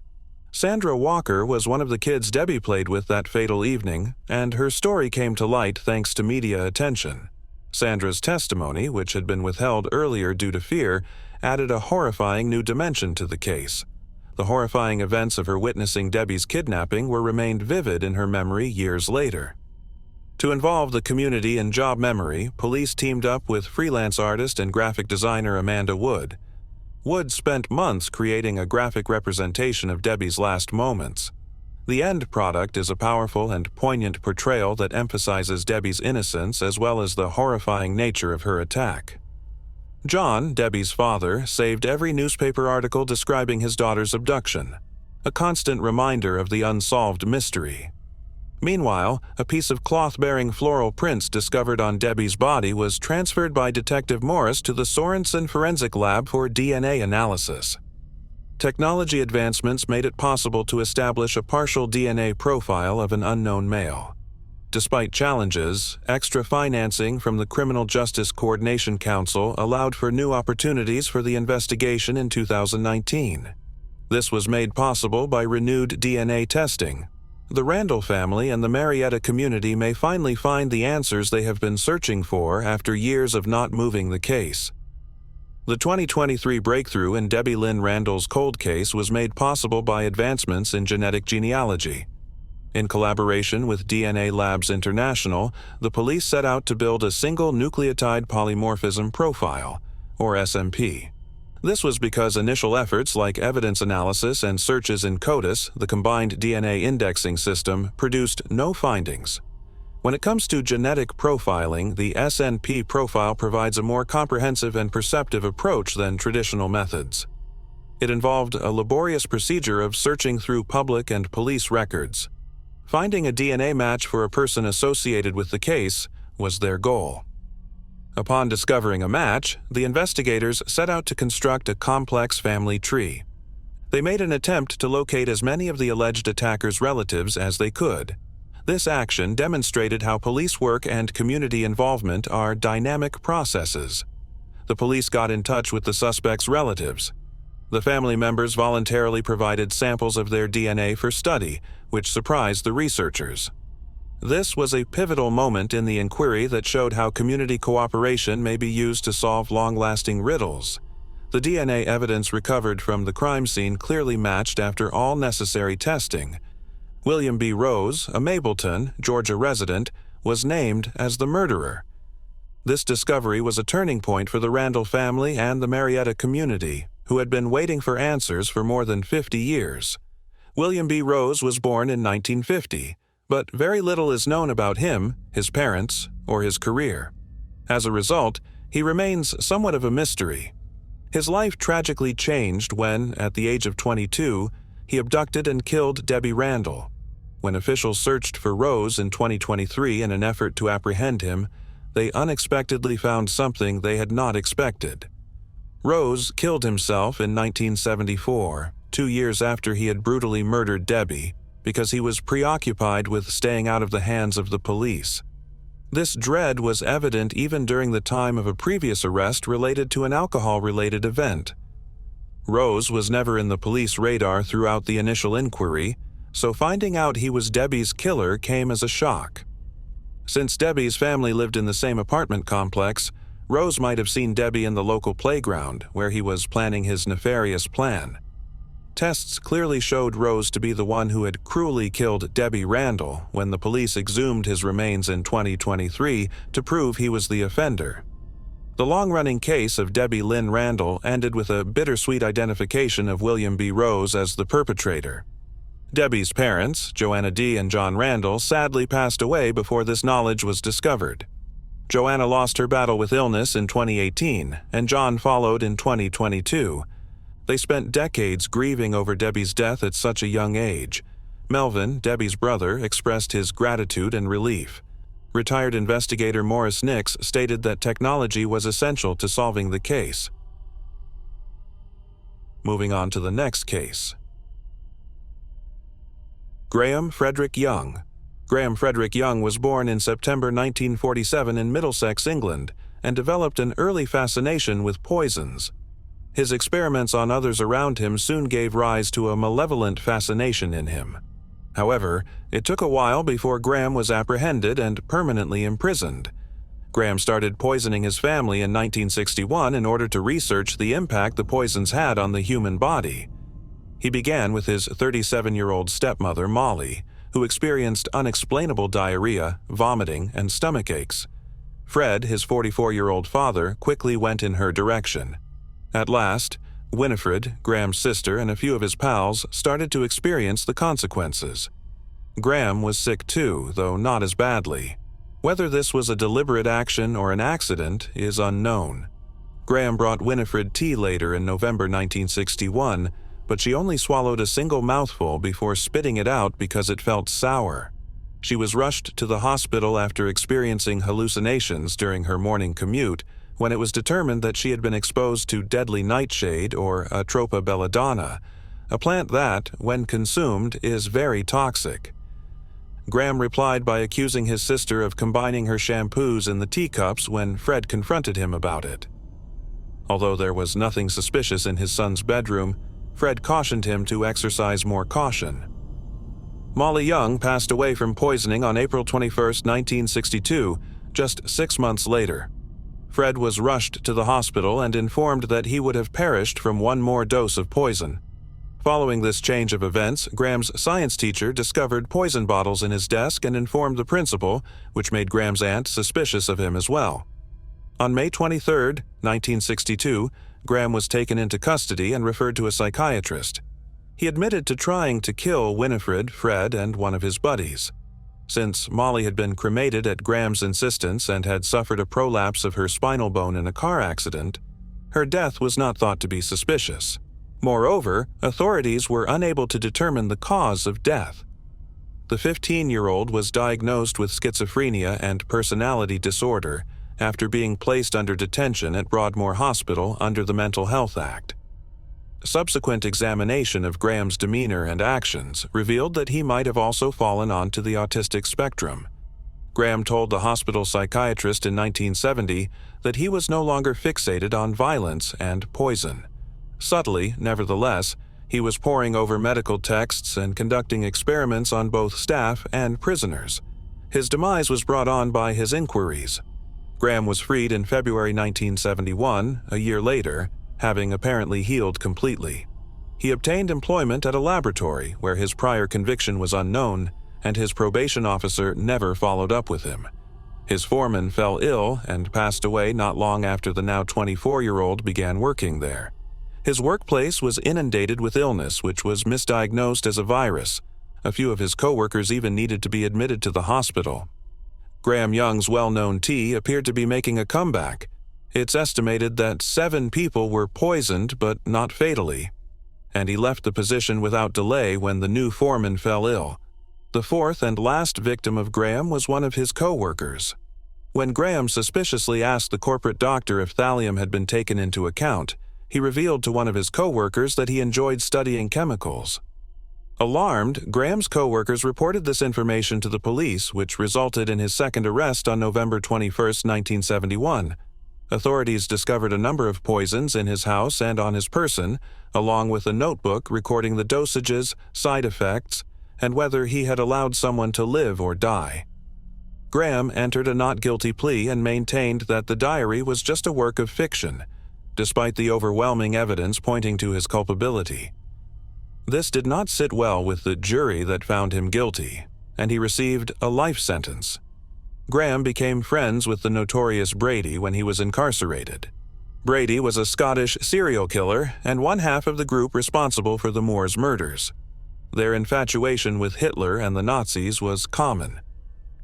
A: Sandra Walker was one of the kids Debbie played with that fatal evening, and her story came to light thanks to media attention. Sandra's testimony, which had been withheld earlier due to fear, added a horrifying new dimension to the case. The horrifying events of her witnessing Debbie's kidnapping remained vivid in her memory years later. To involve the community in job memory, police teamed up with freelance artist and graphic designer Amanda Wood. Wood spent months creating a graphic representation of Debbie's last moments. The end product is a powerful and poignant portrayal that emphasizes Debbie's innocence as well as the horrifying nature of her attack. John, Debbie's father, saved every newspaper article describing his daughter's abduction, a constant reminder of the unsolved mystery. Meanwhile, a piece of cloth bearing floral prints discovered on Debbie's body was transferred by Detective Morris to the Sorensen Forensic Lab for DNA analysis. Technology advancements made it possible to establish a partial DNA profile of an unknown male. Despite challenges, extra financing from the Criminal Justice Coordination Council allowed for new opportunities for the investigation in 2019. This was made possible by renewed DNA testing. The Randall family and the Marietta community may finally find the answers they have been searching for after years of not moving the case. The 2023 breakthrough in Debbie Lynn Randall's cold case was made possible by advancements in genetic genealogy. In collaboration with DNA Labs International, the police set out to build a single nucleotide polymorphism profile, or SMP. This was because initial efforts like evidence analysis and searches in CODIS, the combined DNA indexing system, produced no findings. When it comes to genetic profiling, the SNP profile provides a more comprehensive and perceptive approach than traditional methods. It involved a laborious procedure of searching through public and police records. Finding a DNA match for a person associated with the case was their goal. Upon discovering a match, the investigators set out to construct a complex family tree. They made an attempt to locate as many of the alleged attacker's relatives as they could. This action demonstrated how police work and community involvement are dynamic processes. The police got in touch with the suspect's relatives. The family members voluntarily provided samples of their DNA for study, which surprised the researchers. This was a pivotal moment in the inquiry that showed how community cooperation may be used to solve long-lasting riddles. The DNA evidence recovered from the crime scene clearly matched after all necessary testing. William B. Rose, a Mableton, Georgia resident, was named as the murderer. This discovery was a turning point for the Randall family and the Marietta community, who had been waiting for answers for more than 50 years. William B. Rose was born in 1950. But very little is known about him, his parents, or his career. As a result, he remains somewhat of a mystery. His life tragically changed when, at the age of 22, he abducted and killed Debbie Randall. When officials searched for Rose in 2023 in an effort to apprehend him, they unexpectedly found something they had not expected. Rose killed himself in 1974, 2 years after he had brutally murdered Debbie, because he was preoccupied with staying out of the hands of the police. This dread was evident even during the time of a previous arrest related to an alcohol-related event. Rose was never in the police radar throughout the initial inquiry, so finding out he was Debbie's killer came as a shock. Since Debbie's family lived in the same apartment complex, Rose might have seen Debbie in the local playground where he was planning his nefarious plan. Tests clearly showed Rose to be the one who had cruelly killed Debbie Randall when the police exhumed his remains in 2023 to prove he was the offender. The long-running case of Debbie Lynn Randall ended with a bittersweet identification of William B. Rose as the perpetrator. Debbie's parents, Joanna D. and John Randall, sadly passed away before this knowledge was discovered. Joanna lost her battle with illness in 2018, and John followed in 2022. They spent decades grieving over Debbie's death at such a young age. Melvin, Debbie's brother, expressed his gratitude and relief. Retired investigator Morris Nix stated that technology was essential to solving the case. Moving on to the next case. Graham Frederick Young. Graham Frederick Young was born in September 1947 in Middlesex, England, and developed an early fascination with poisons. His experiments on others around him soon gave rise to a malevolent fascination in him. However, it took a while before Graham was apprehended and permanently imprisoned. Graham started poisoning his family in 1961 in order to research the impact the poisons had on the human body. He began with his 37-year-old stepmother, Molly, who experienced unexplainable diarrhea, vomiting, and stomach aches. Fred, his 44-year-old father, quickly went in her direction. At last, Winifred, Graham's sister, and a few of his pals started to experience the consequences. Graham was sick too, though not as badly. Whether this was a deliberate action or an accident is unknown. Graham brought Winifred tea later in November 1961, but she only swallowed a single mouthful before spitting it out because it felt sour. She was rushed to the hospital after experiencing hallucinations during her morning commute, when it was determined that she had been exposed to deadly nightshade or Atropa belladonna, a plant that, when consumed, is very toxic. Graham replied by accusing his sister of combining her shampoos in the teacups when Fred confronted him about it. Although there was nothing suspicious in his son's bedroom, Fred cautioned him to exercise more caution. Molly Young passed away from poisoning on April 21, 1962, just 6 months later. Fred was rushed to the hospital and informed that he would have perished from one more dose of poison. Following this change of events, Graham's science teacher discovered poison bottles in his desk and informed the principal, which made Graham's aunt suspicious of him as well. On May 23, 1962, Graham was taken into custody and referred to a psychiatrist. He admitted to trying to kill Winifred, Fred, and one of his buddies. Since Molly had been cremated at Graham's insistence and had suffered a prolapse of her spinal bone in a car accident, her death was not thought to be suspicious. Moreover, authorities were unable to determine the cause of death. The 15-year-old was diagnosed with schizophrenia and personality disorder after being placed under detention at Broadmoor Hospital under the Mental Health Act. Subsequent examination of Graham's demeanor and actions revealed that he might have also fallen onto the autistic spectrum. Graham told the hospital psychiatrist in 1970 that he was no longer fixated on violence and poison. Subtly, nevertheless, he was poring over medical texts and conducting experiments on both staff and prisoners. His demise was brought on by his inquiries. Graham was freed in February 1971, a year later, having apparently healed completely. He obtained employment at a laboratory where his prior conviction was unknown, and his probation officer never followed up with him. His foreman fell ill and passed away not long after the now 24-year-old began working there. His workplace was inundated with illness, which was misdiagnosed as a virus. A few of his coworkers even needed to be admitted to the hospital. Graham Young's well-known tea appeared to be making a comeback. It's estimated that 7 people were poisoned, but not fatally. And he left the position without delay when the new foreman fell ill. The 4th and last victim of Graham was one of his co-workers. When Graham suspiciously asked the corporate doctor if thallium had been taken into account, he revealed to one of his co-workers that he enjoyed studying chemicals. Alarmed, Graham's co-workers reported this information to the police, which resulted in his second arrest on November 21, 1971. Authorities discovered a number of poisons in his house and on his person, along with a notebook recording the dosages, side effects, and whether he had allowed someone to live or die. Graham entered a not guilty plea and maintained that the diary was just a work of fiction, despite the overwhelming evidence pointing to his culpability. This did not sit well with the jury that found him guilty, and he received a life sentence. Graham became friends with the notorious Brady when he was incarcerated. Brady was a Scottish serial killer and one half of the group responsible for the Moors murders. Their infatuation with Hitler and the Nazis was common.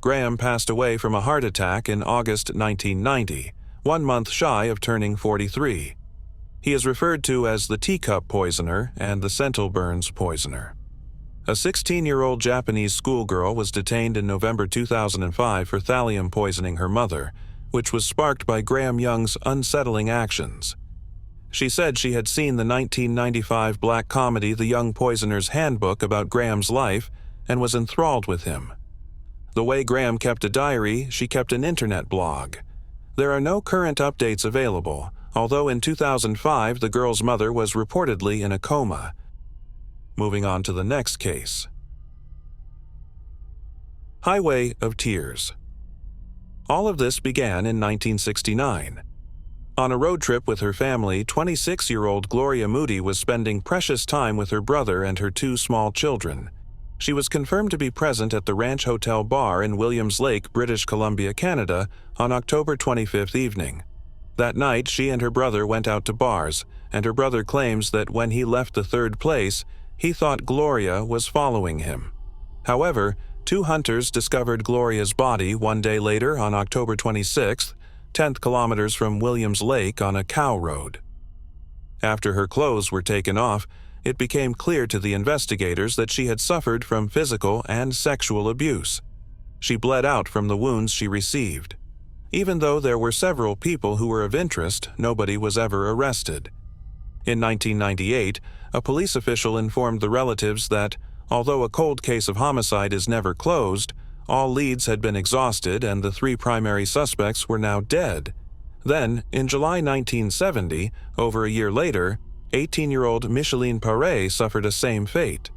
A: Graham passed away from a heart attack in August 1990, 1 month shy of turning 43. He is referred to as the teacup poisoner and the Sentinel Burns poisoner. A 16-year-old Japanese schoolgirl was detained in November 2005 for thallium poisoning her mother, which was sparked by Graham Young's unsettling actions. She said she had seen the 1995 black comedy The Young Poisoner's Handbook about Graham's life and was enthralled with him. The way Graham kept a diary, she kept an internet blog. There are no current updates available, although in 2005 the girl's mother was reportedly in a coma. Moving on to the next case. Highway of Tears. All of this began in 1969. On a road trip with her family, 26-year-old Gloria Moody was spending precious time with her brother and her 2 small children. She was confirmed to be present at the Ranch Hotel Bar in Williams Lake, British Columbia, Canada, on October 25th evening. That night, she and her brother went out to bars, and her brother claims that when he left the third place, he thought Gloria was following him. However, 2 hunters discovered Gloria's body 1 day later on October 26th, 10 kilometers from Williams Lake on a cow road. After her clothes were taken off, it became clear to the investigators that she had suffered from physical and sexual abuse. She bled out from the wounds she received. Even though there were several people who were of interest, nobody was ever arrested. In 1998, a police official informed the relatives that, although a cold case of homicide is never closed, all leads had been exhausted and the 3 primary suspects were now dead. Then, in July 1970, over a year later, 18-year-old Micheline Paré suffered a same fate.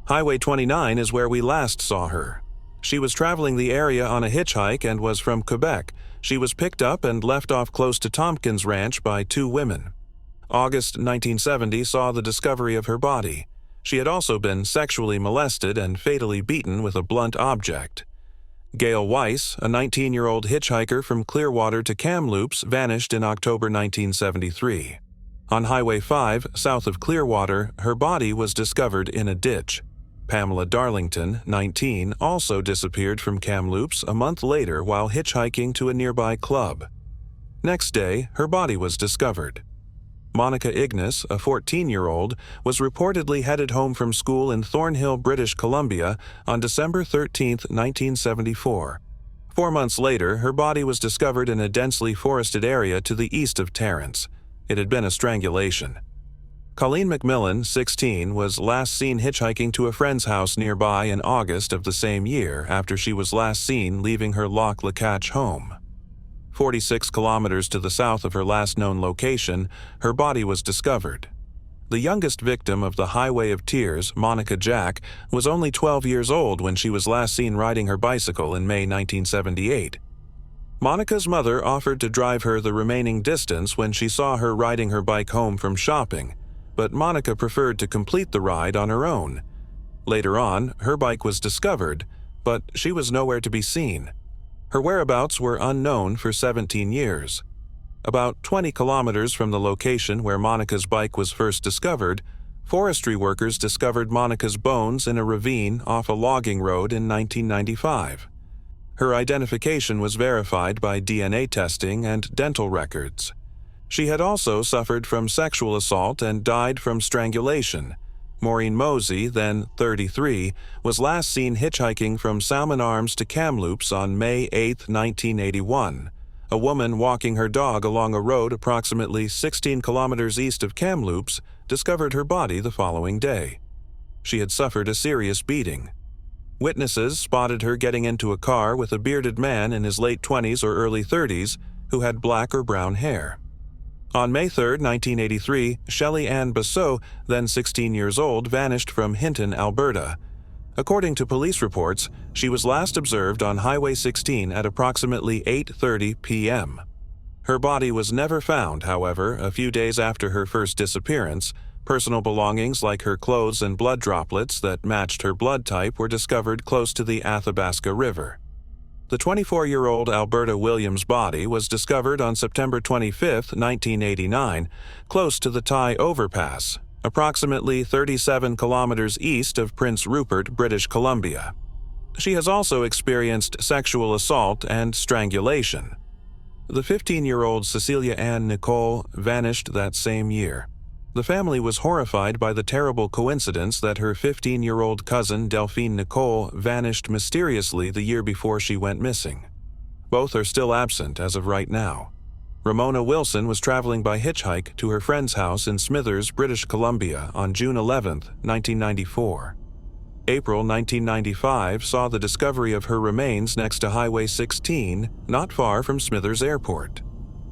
A: Highway 29 is where we last saw her. She was traveling the area on a hitchhike and was from Quebec. She was picked up and left off close to Tompkins Ranch by 2 women. August 1970 saw the discovery of her body. She had also been sexually molested and fatally beaten with a blunt object. Gail Weiss, a 19-year-old hitchhiker from Clearwater to Kamloops, vanished in October 1973. On Highway 5, south of Clearwater, her body was discovered in a ditch. Pamela Darlington, 19, also disappeared from Kamloops a month later while hitchhiking to a nearby club. Next day, her body was discovered. Monica Ignis, a 14-year-old, was reportedly headed home from school in Thornhill, British Columbia on December 13, 1974. 4 months later, her body was discovered in a densely forested area to the east of Terrence. It had been a strangulation. Colleen McMillan, 16, was last seen hitchhiking to a friend's house nearby in August of the same year after she was last seen leaving her Loch Lacatch home. 46 kilometers to the south of her last known location, her body was discovered. The youngest victim of the Highway of Tears, Monica Jack, was only 12 years old when she was last seen riding her bicycle in May 1978. Monica's mother offered to drive her the remaining distance when she saw her riding her bike home from shopping, but Monica preferred to complete the ride on her own. Later on, her bike was discovered, but she was nowhere to be seen. Her whereabouts were unknown for 17 years. About 20 kilometers from the location where Monica's bike was first discovered, forestry workers discovered Monica's bones in a ravine off a logging road in 1995. Her identification was verified by DNA testing and dental records. She had also suffered from sexual assault and died from strangulation. Maureen Mosey, then 33, was last seen hitchhiking from Salmon Arms to Kamloops on May 8, 1981. A woman walking her dog along a road approximately 16 kilometers east of Kamloops discovered her body the following day. She had suffered a serious beating. Witnesses spotted her getting into a car with a bearded man in his late 20s or early 30s who had black or brown hair. On May 3, 1983, Shelley Ann Basso, then 16 years old, vanished from Hinton, Alberta. According to police reports, she was last observed on Highway 16 at approximately 8:30 p.m. Her body was never found, however. A few days after her first disappearance, personal belongings like her clothes and blood droplets that matched her blood type were discovered close to the Athabasca River. The 24-year-old Alberta Williams' body was discovered on September 25, 1989, close to the Thai Overpass, approximately 37 kilometers east of Prince Rupert, British Columbia. She has also experienced sexual assault and strangulation. The 15-year-old Cecilia Ann Nicole vanished that same year. The family was horrified by the terrible coincidence that her 15-year-old cousin Delphine Nicole vanished mysteriously the year before she went missing. Both are still absent as of right now. Ramona Wilson was traveling by hitchhike to her friend's house in Smithers, British Columbia on June 11, 1994. April 1995 saw the discovery of her remains next to Highway 16, not far from Smithers Airport.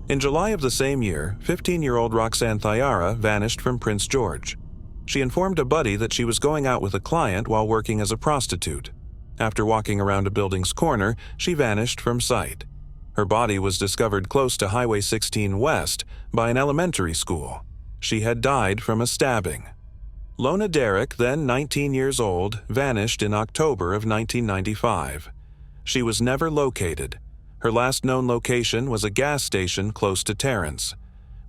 A: In July of the same year, 15-year-old Roxanne Thyara vanished from Prince George. She informed a buddy that she was going out with a client while working as a prostitute. After walking around a building's corner, she vanished from sight. Her body was discovered close to Highway 16 West by an elementary school. She had died from a stabbing. Lona Derrick, then 19 years old, vanished in October of 1995. She was never located. Her last known location was a gas station close to Terrence.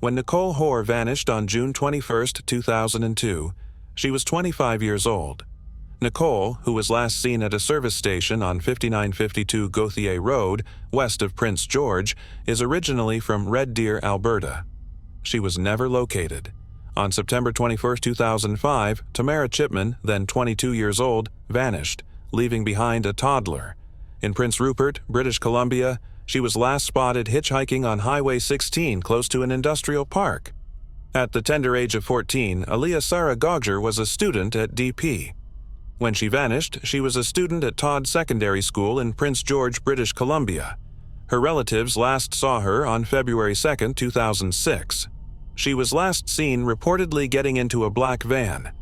A: When Nicole Hoare vanished on June 21, 2002, she was 25 years old. Nicole, who was last seen at a service station on 5952 Gauthier Road, west of Prince George, is originally from Red Deer, Alberta. She was never located. On September 21, 2005, Tamara Chipman, then 22 years old, vanished, leaving behind a toddler. In Prince Rupert, British Columbia, she was last spotted hitchhiking on Highway 16 close to an industrial park. At the tender age of 14, Aliyah Sarah Gogger was a student at DP. When she vanished, she was a student at Todd Secondary School in Prince George, British Columbia. Her relatives last saw her on February 2, 2006. She was last seen reportedly getting into a black van.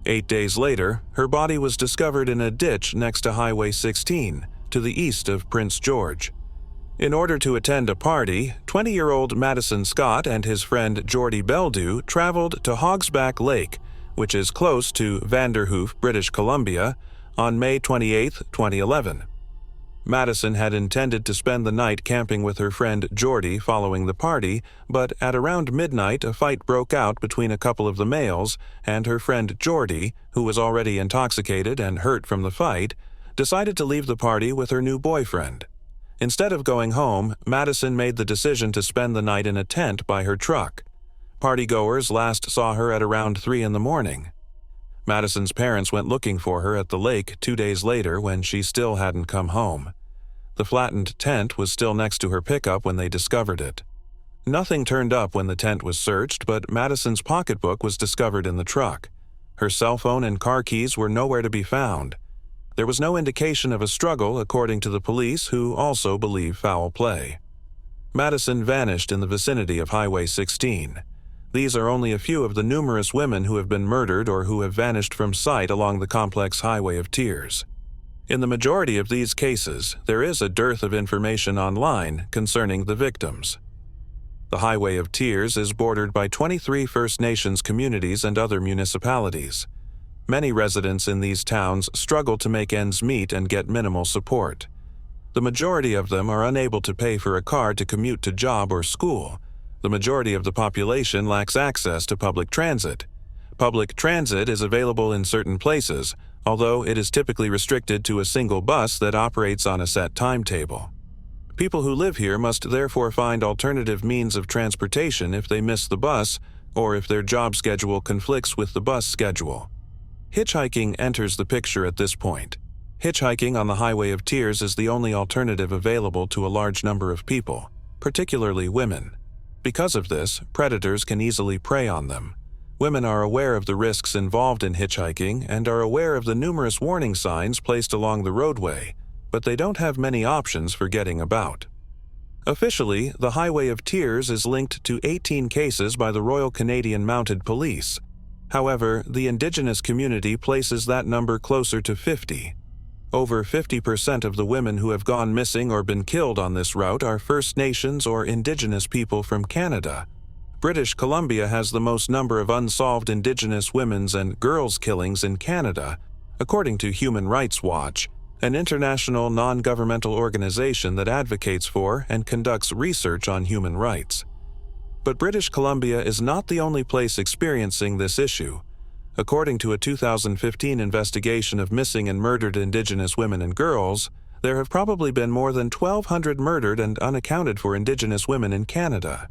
A: 8 days later, her body was discovered in a ditch next to Highway 16, to the east of Prince George. In order to attend a party, 20-year-old Madison Scott and his friend Jordy Beldew traveled to Hogsback Lake, which is close to Vanderhoof, British Columbia, on May 28, 2011. Madison had intended to spend the night camping with her friend Jordy following the party, but at around midnight a fight broke out between a couple of the males, and her friend Jordy, who was already intoxicated and hurt from the fight, decided to leave the party with her new boyfriend. Instead of going home, Madison made the decision to spend the night in a tent by her truck. Partygoers last saw her at around 3 in the morning. Madison's parents went looking for her at the lake 2 days later when she still hadn't come home. The flattened tent was still next to her pickup when they discovered it. Nothing turned up when the tent was searched, but Madison's pocketbook was discovered in the truck. Her cell phone and car keys were nowhere to be found. There was no indication of a struggle, according to the police, who also believe foul play. Madison vanished in the vicinity of Highway 16. These are only a few of the numerous women who have been murdered or who have vanished from sight along the complex Highway of Tears. In the majority of these cases, there is a dearth of information online concerning the victims. The Highway of Tears is bordered by 23 First Nations communities and other municipalities. Many residents in these towns struggle to make ends meet and get minimal support. The majority of them are unable to pay for a car to commute to job or school. The majority of the population lacks access to public transit. Public transit is available in certain places, although it is typically restricted to a single bus that operates on a set timetable. People who live here must therefore find alternative means of transportation if they miss the bus or if their job schedule conflicts with the bus schedule. Hitchhiking enters the picture at this point. Hitchhiking on the Highway of Tears is the only alternative available to a large number of people, particularly women. Because of this, predators can easily prey on them. Women are aware of the risks involved in hitchhiking and are aware of the numerous warning signs placed along the roadway, but they don't have many options for getting about. Officially, the Highway of Tears is linked to 18 cases by the Royal Canadian Mounted Police. However, the Indigenous community places that number closer to 50. Over 50% of the women who have gone missing or been killed on this route are First Nations or Indigenous people from Canada. British Columbia has the most number of unsolved Indigenous women's and girls' killings in Canada, according to Human Rights Watch, an international non-governmental organization that advocates for and conducts research on human rights. But British Columbia is not the only place experiencing this issue. According to a 2015 investigation of missing and murdered Indigenous women and girls, there have probably been more than 1,200 murdered and unaccounted for Indigenous women in Canada.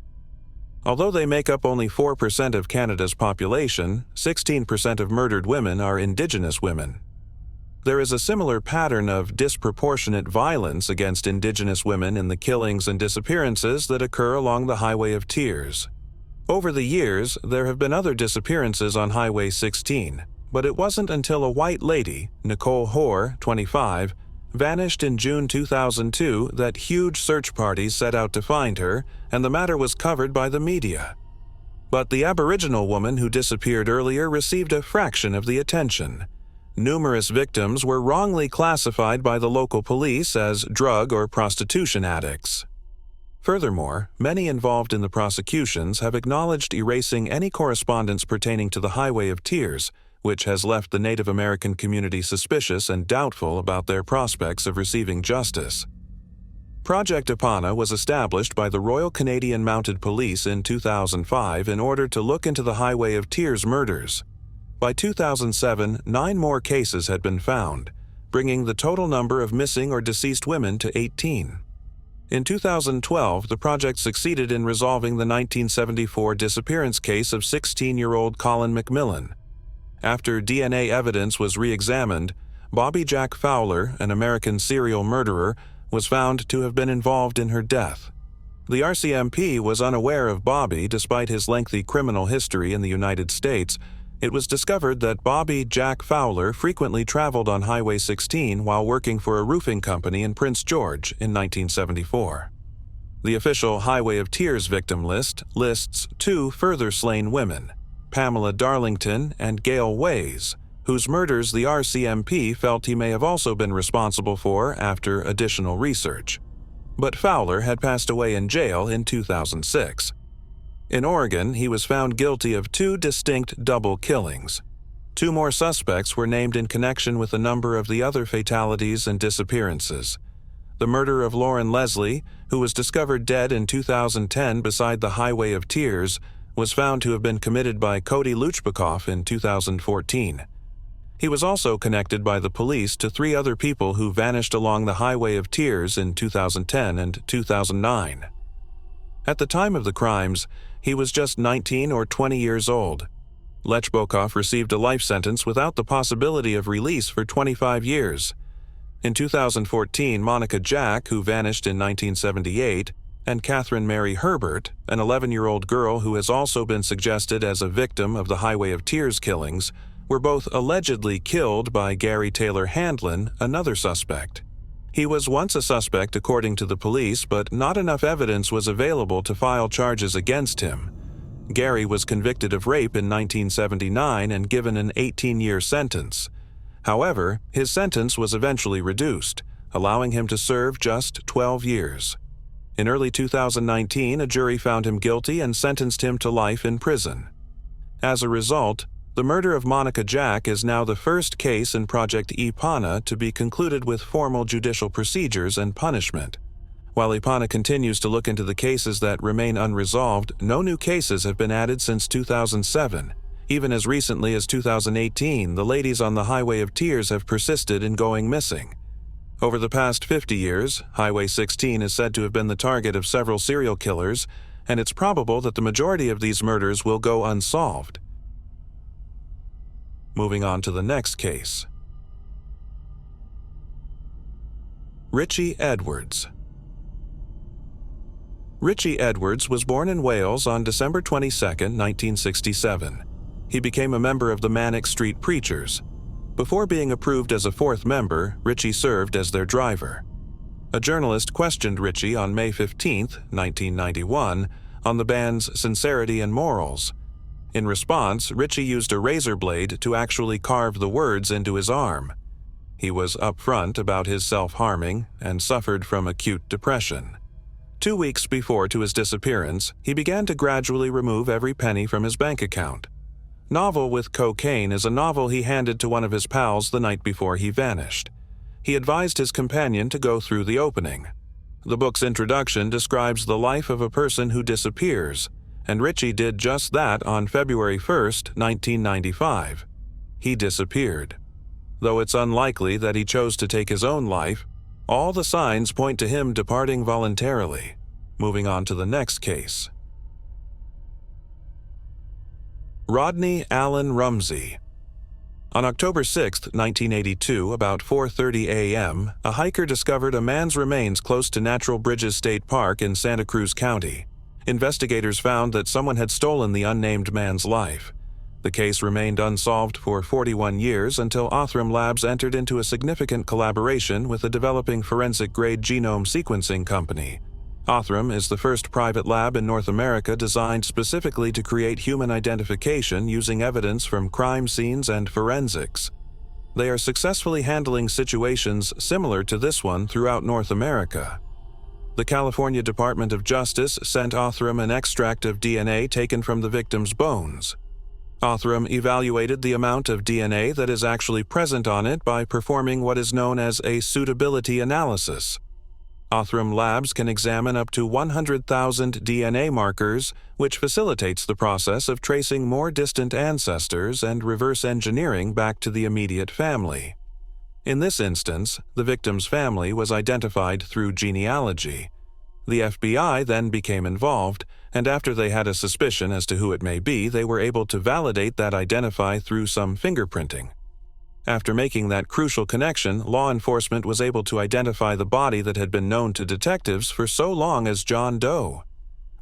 A: Although they make up only 4% of Canada's population, 16% of murdered women are Indigenous women. There is a similar pattern of disproportionate violence against Indigenous women in the killings and disappearances that occur along the Highway of Tears. Over the years, there have been other disappearances on Highway 16, but it wasn't until a white lady, Nicole Hoare, 25, vanished in June 2002 that huge search parties set out to find her, and the matter was covered by the media. But the Aboriginal woman who disappeared earlier received a fraction of the attention. Numerous victims were wrongly classified by the local police as drug or prostitution addicts. Furthermore, many involved in the prosecutions have acknowledged erasing any correspondence pertaining to the Highway of Tears, which has left the Native American community suspicious and doubtful about their prospects of receiving justice. Project Ipana was established by the Royal Canadian Mounted Police in 2005 in order to look into the Highway of Tears murders. By 2007, 9 more cases had been found, bringing the total number of missing or deceased women to 18. In 2012, the project succeeded in resolving the 1974 disappearance case of 16-year-old Colin McMillan. After DNA evidence was re-examined, Bobby Jack Fowler, an American serial murderer, was found to have been involved in her death. The RCMP was unaware of Bobby despite his lengthy criminal history in the United States. It was discovered that Bobby Jack Fowler frequently traveled on Highway 16 while working for a roofing company in Prince George in 1974. The official Highway of Tears victim list lists 2 further slain women, Pamela Darlington and Gail Ways, whose murders the RCMP felt he may have also been responsible for after additional research. But Fowler had passed away in jail in 2006. In Oregon, he was found guilty of 2 distinct double killings. 2 more suspects were named in connection with a number of the other fatalities and disappearances. The murder of Lauren Leslie, who was discovered dead in 2010 beside the Highway of Tears, was found to have been committed by Cody Luchbikoff in 2014. He was also connected by the police to 3 other people who vanished along the Highway of Tears in 2010 and 2009. At the time of the crimes, he was just 19 or 20 years old. Lechbokov received a life sentence without the possibility of release for 25 years. In 2014, Monica Jack, who vanished in 1978, and Catherine Mary Herbert, an 11-year-old girl who has also been suggested as a victim of the Highway of Tears killings, were both allegedly killed by Gary Taylor Handlin, another suspect. He was once a suspect according to the police, but not enough evidence was available to file charges against him. Gary was convicted of rape in 1979 and given an 18-year sentence. However, his sentence was eventually reduced, allowing him to serve just 12 years. In early 2019, a jury found him guilty and sentenced him to life in prison. As a result, the murder of Monica Jack is now the first case in Project Ipana to be concluded with formal judicial procedures and punishment. While Ipana continues to look into the cases that remain unresolved, no new cases have been added since 2007. Even as recently as 2018, the ladies on the Highway of Tears have persisted in going missing. Over the past 50 years, Highway 16 is said to have been the target of several serial killers, and it's probable that the majority of these murders will go unsolved. Moving on to the next case. Richie Edwards. Richie Edwards was born in Wales on December 22, 1967. He became a member of the Manic Street Preachers. Before being approved as a 4th member, Richie served as their driver. A journalist questioned Ritchie on May 15, 1991, on the band's sincerity and morals. In response, Ritchie used a razor blade to actually carve the words into his arm. He was upfront about his self-harming and suffered from acute depression. 2 weeks before his disappearance, he began to gradually remove every penny from his bank account. Novel with Cocaine is a novel he handed to one of his pals the night before he vanished. He advised his companion to go through the opening. The book's introduction describes the life of a person who disappears, and Ritchie did just that on February 1, 1995. He disappeared. Though it's unlikely that he chose to take his own life, all the signs point to him departing voluntarily. Moving on to the next case. Rodney Allen Rumsey. On October 6, 1982, about 4:30 a.m., a hiker discovered a man's remains close to Natural Bridges State Park in Santa Cruz County. Investigators found that someone had stolen the unnamed man's life. The case remained unsolved for 41 years until Othram Labs entered into a significant collaboration with a developing forensic-grade genome sequencing company. Othram is the first private lab in North America designed specifically to create human identification using evidence from crime scenes and forensics. They are successfully handling situations similar to this one throughout North America. The California Department of Justice sent Othram an extract of DNA taken from the victim's bones. Othram evaluated the amount of DNA that is actually present on it by performing what is known as a suitability analysis. Othram Labs can examine up to 100,000 DNA markers, which facilitates the process of tracing more distant ancestors and reverse engineering back to the immediate family. In this instance, the victim's family was identified through genealogy. The FBI then became involved, and after they had a suspicion as to who it may be, they were able to validate that identity through some fingerprinting. After making that crucial connection, law enforcement was able to identify the body that had been known to detectives for so long as John Doe.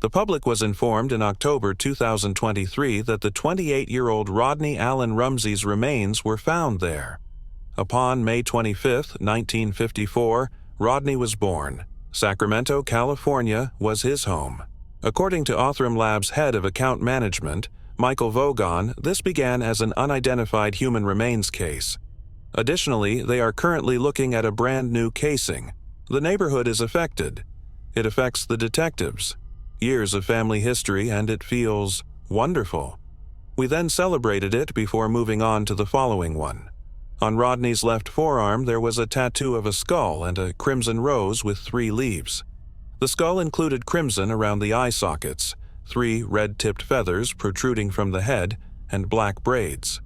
A: The public was informed in October 2023 that the 28-year-old Rodney Allen Rumsey's remains were found there. Upon May 25, 1954, Rodney was born. Sacramento, California was his home. According to Othram Labs' head of account management, Michael Vogon, this began as an unidentified human remains case. Additionally, they are currently looking at a brand new casing. The neighborhood is affected. It affects the detectives. Years of family history, and it feels wonderful. We then celebrated it before moving on to the following one. On Rodney's left forearm, there was a tattoo of a skull and a crimson rose with 3 leaves. The skull included crimson around the eye sockets, 3 red-tipped feathers protruding from the head, and black braids.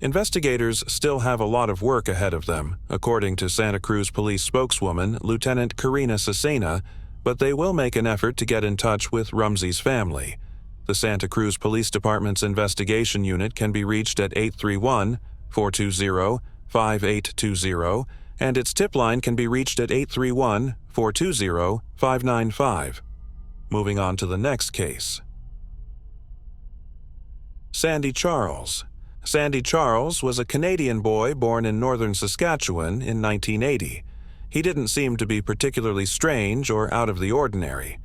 A: Investigators still have a lot of work ahead of them, according to Santa Cruz Police spokeswoman Lieutenant Karina Cesena, but they will make an effort to get in touch with Rumsey's family. The Santa Cruz Police Department's investigation unit can be reached at 831-420-5820, and its tip line can be reached at 831-420-595. Moving on to the next case. Sandy Charles. Sandy Charles was a Canadian boy born in northern Saskatchewan in 1980. He didn't seem to be particularly strange or out of the ordinary.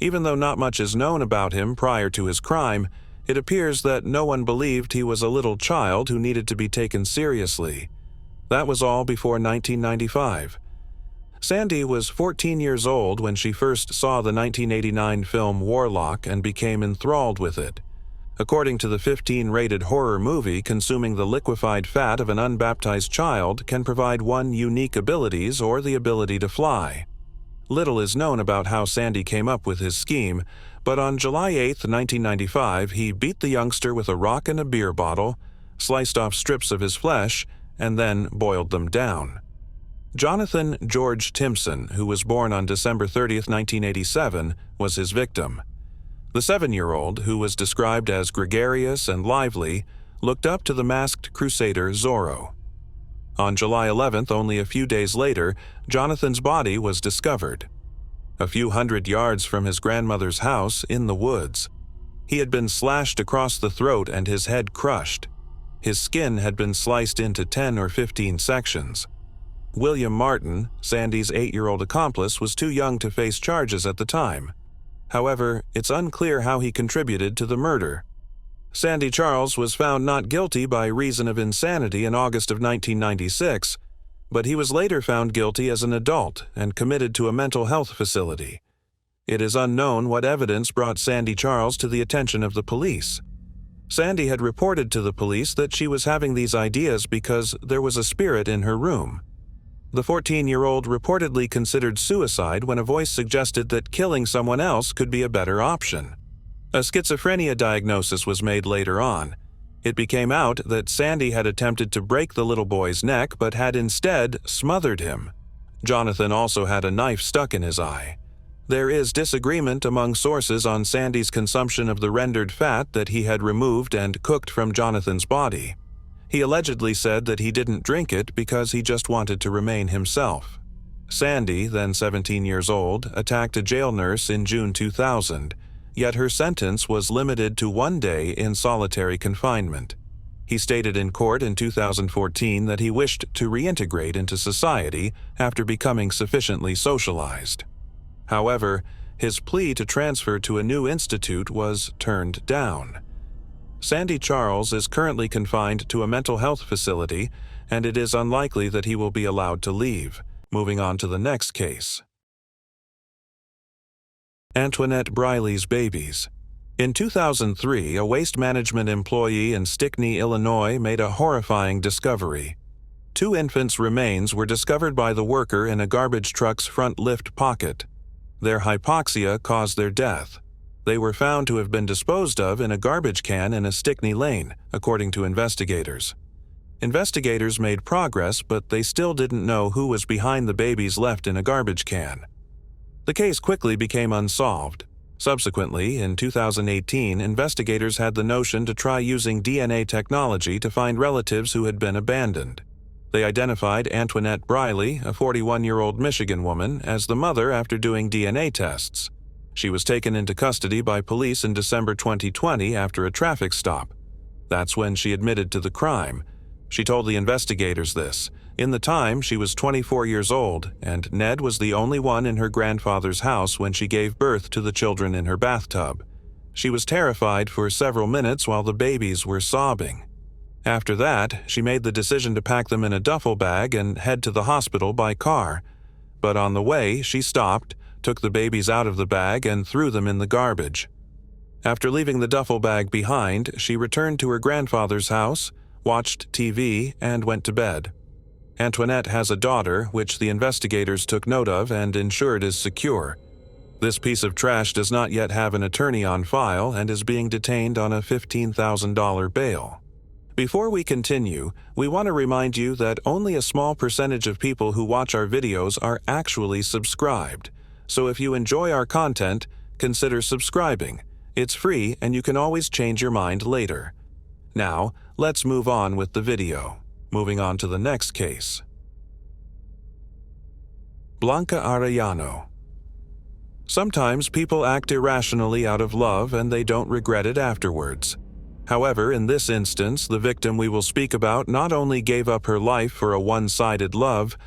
A: Even though not much is known about him prior to his crime, it appears that no one believed he was a little child who needed to be taken seriously. That was all before 1995. Sandy was 14 years old when she first saw the 1989 film Warlock and became enthralled with it. According to the 15-rated horror movie, consuming the liquefied fat of an unbaptized child can provide one unique abilities or the ability to fly. Little is known about how Sandy came up with his scheme, but on July 8, 1995, he beat the youngster with a rock and a beer bottle, sliced off strips of his flesh, and then boiled them down. Jonathan George Timpson, who was born on December 30, 1987, was his victim. The 7-year-old, who was described as gregarious and lively, looked up to the masked crusader Zorro. On July 11th, only a few days later, Jonathan's body was discovered. A few hundred yards from his grandmother's house in the woods. He had been slashed across the throat and his head crushed. His skin had been sliced into 10 or 15 sections. William Martin, Sandy's 8-year-old accomplice, was too young to face charges at the time. However, it's unclear how he contributed to the murder. Sandy Charles was found not guilty by reason of insanity in August of 1996, but he was later found guilty as an adult and committed to a mental health facility. It is unknown what evidence brought Sandy Charles to the attention of the police. Sandy had reported to the police that she was having these ideas because there was a spirit in her room. The 14-year-old reportedly considered suicide when a voice suggested that killing someone else could be a better option. A schizophrenia diagnosis was made later on. It became out that Sandy had attempted to break the little boy's neck but had instead smothered him. Jonathan also had a knife stuck in his eye. There is disagreement among sources on Sandy's consumption of the rendered fat that he had removed and cooked from Jonathan's body. He allegedly said that he didn't drink it because he just wanted to remain himself. Sandy, then 17 years old, attacked a jail nurse in June 2000, yet her sentence was limited to 1 day in solitary confinement. He stated in court in 2014 that he wished to reintegrate into society after becoming sufficiently socialized. However, his plea to transfer to a new institute was turned down. Sandy Charles is currently confined to a mental health facility, and it is unlikely that he will be allowed to leave. Moving on to the next case. Antoinette Briley's babies. In 2003, a waste management employee in Stickney, Illinois, made a horrifying discovery. 2 infants' remains were discovered by the worker in a garbage truck's front lift pocket. Their hypoxia caused their death. They were found to have been disposed of in a garbage can in a Stickney lane, according to investigators. Investigators made progress, but they still didn't know who was behind the babies left in a garbage can. The case quickly became unsolved. Subsequently, in 2018, investigators had the notion to try using DNA technology to find relatives who had been abandoned. They identified Antoinette Briley, a 41-year-old Michigan woman, as the mother after doing DNA tests. She was taken into custody by police in December 2020 after a traffic stop. That's when she admitted to the crime. She told the investigators this. In the time, she was 24 years old, and Ned was the only one in her grandfather's house when she gave birth to the children in her bathtub. She was terrified for several minutes while the babies were sobbing. After that, she made the decision to pack them in a duffel bag and head to the hospital by car. But on the way, she stopped, took the babies out of the bag, and threw them in the garbage. After leaving the duffel bag behind, she returned to her grandfather's house, watched TV, and went to bed. Antoinette has a daughter, which the investigators took note of and ensured is secure. This piece of trash does not yet have an attorney on file and is being detained on a $15,000 bail. Before we continue, we want to remind you that only a small percentage of people who watch our videos are actually subscribed. So if you enjoy our content, consider subscribing. It's free and you can always change your mind later. Now, let's move on with the video. Moving on to the next case. Blanca Arellano. Sometimes people act irrationally out of love and they don't regret it afterwards. However, in this instance, the victim we will speak about not only gave up her life for a one-sided love,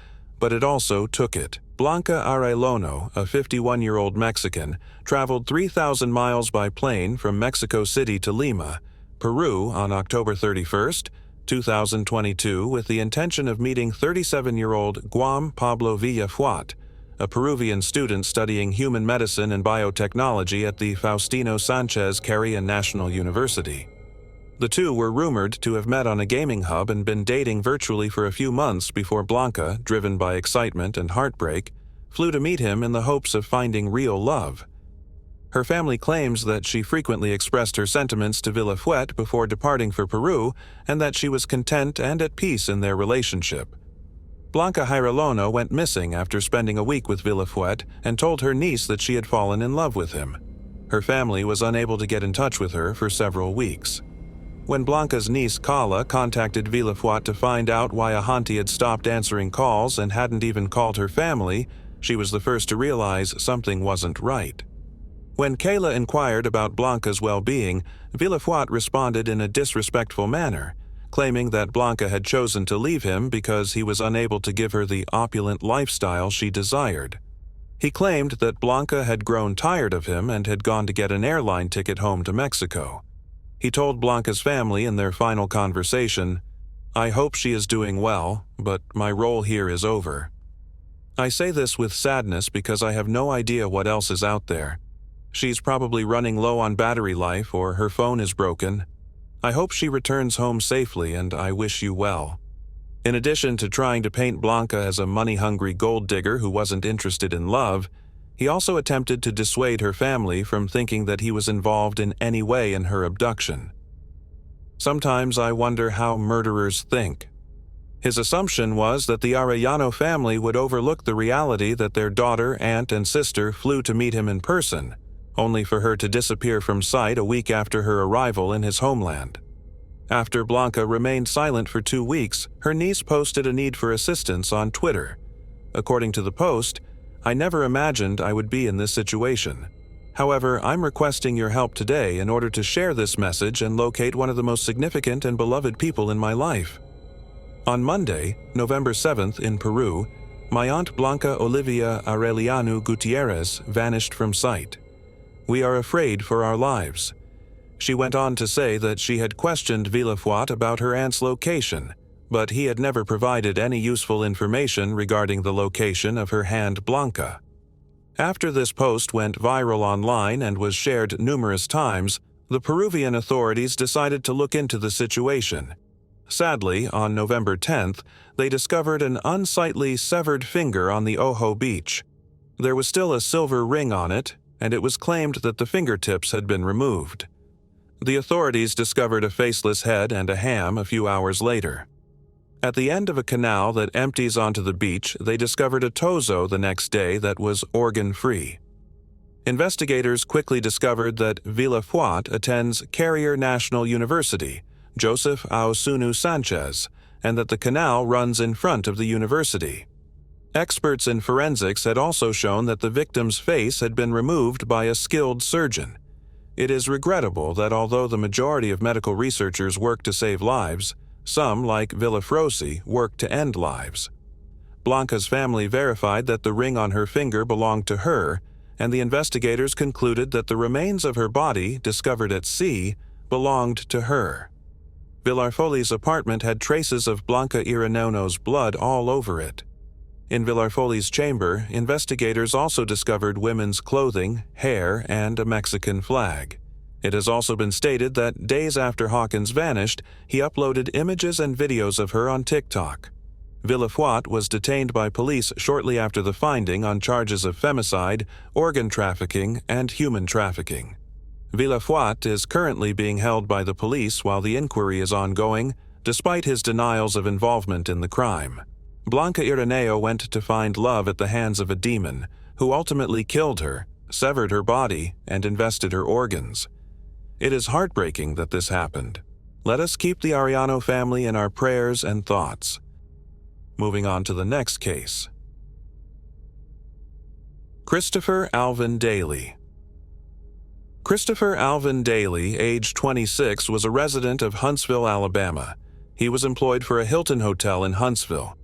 A: but it also took it. Blanca Arellano, a 51-year-old Mexican, traveled 3,000 miles by plane from Mexico City to Lima, Peru on October 31st, 2022 with the intention of meeting 37-year-old Guam Pablo Villafuat, a Peruvian student studying human medicine and biotechnology at the Faustino Sanchez Carrion National University. The two were rumored to have met on a gaming hub and been dating virtually for a few months before Blanca, driven by excitement and heartbreak, flew to meet him in the hopes of finding real love. Her family claims that she frequently expressed her sentiments to Villafuat before departing for Peru and that she was content and at peace in their relationship. Blanca Arellano went missing after spending a week with Villafuat and told her niece that she had fallen in love with him. Her family was unable to get in touch with her for several weeks. When Blanca's niece Carla contacted Villafuat to find out why Ahanti had stopped answering calls and hadn't even called her family, she was the first to realize something wasn't right. When Kayla inquired about Blanca's well-being, Villafuat responded in a disrespectful manner, claiming that Blanca had chosen to leave him because he was unable to give her the opulent lifestyle she desired. He claimed that Blanca had grown tired of him and had gone to get an airline ticket home to Mexico. He told Blanca's family in their final conversation, "I hope she is doing well, but my role here is over. I say this with sadness because I have no idea what else is out there. She's probably running low on battery life or her phone is broken. I hope she returns home safely and I wish you well." In addition to trying to paint Blanca as a money-hungry gold digger who wasn't interested in love, he also attempted to dissuade her family from thinking that he was involved in any way in her abduction. Sometimes I wonder how murderers think. His assumption was that the Arellano family would overlook the reality that their daughter, aunt, and sister flew to meet him in person, only for her to disappear from sight a week after her arrival in his homeland. After Blanca remained silent for 2 weeks, her niece posted a need for assistance on Twitter. According to the post, "I never imagined I would be in this situation. However, I'm requesting your help today in order to share this message and locate one of the most significant and beloved people in my life. On Monday, November 7th in Peru, my aunt Blanca Olivia Arellano Gutierrez vanished from sight. We are afraid for our lives." She went on to say that she had questioned Villafuat about her aunt's location, but he had never provided any useful information regarding the location of her hand Blanca. After this post went viral online and was shared numerous times, the Peruvian authorities decided to look into the situation. Sadly, on November 10th, they discovered an unsightly severed finger on the Ojo beach. There was still a silver ring on it, and it was claimed that the fingertips had been removed. The authorities discovered a faceless head and a ham a few hours later. At the end of a canal that empties onto the beach, they discovered a tozo the next day that was organ-free. Investigators quickly discovered that Villafuat attends Carrier National University, Joseph Aosunu Sanchez, and that the canal runs in front of the university. Experts in forensics had also shown that the victim's face had been removed by a skilled surgeon. It is regrettable that although the majority of medical researchers work to save lives, some, like Villafrosi, work to end lives. Blanca's family verified that the ring on her finger belonged to her, and the investigators concluded that the remains of her body, discovered at sea, belonged to her. Villarfoli's apartment had traces of Blanca Iranono's blood all over it. In Villarfoli's chamber, investigators also discovered women's clothing, hair, and a Mexican flag. It has also been stated that days after Hawkins vanished, he uploaded images and videos of her on TikTok. Villafuat was detained by police shortly after the finding on charges of femicide, organ trafficking, and human trafficking. Villafuat is currently being held by the police while the inquiry is ongoing, despite his denials of involvement in the crime. Blanca Iraneo went to find love at the hands of a demon, who ultimately killed her, severed her body, and invested her organs. It is heartbreaking that this happened. Let us keep the Arellano family in our prayers and thoughts. Moving on to the next case. Christopher Alvin Daly. Christopher Alvin Daly, age 26, was a resident of Huntsville, Alabama. He was employed for a Hilton hotel in Huntsville.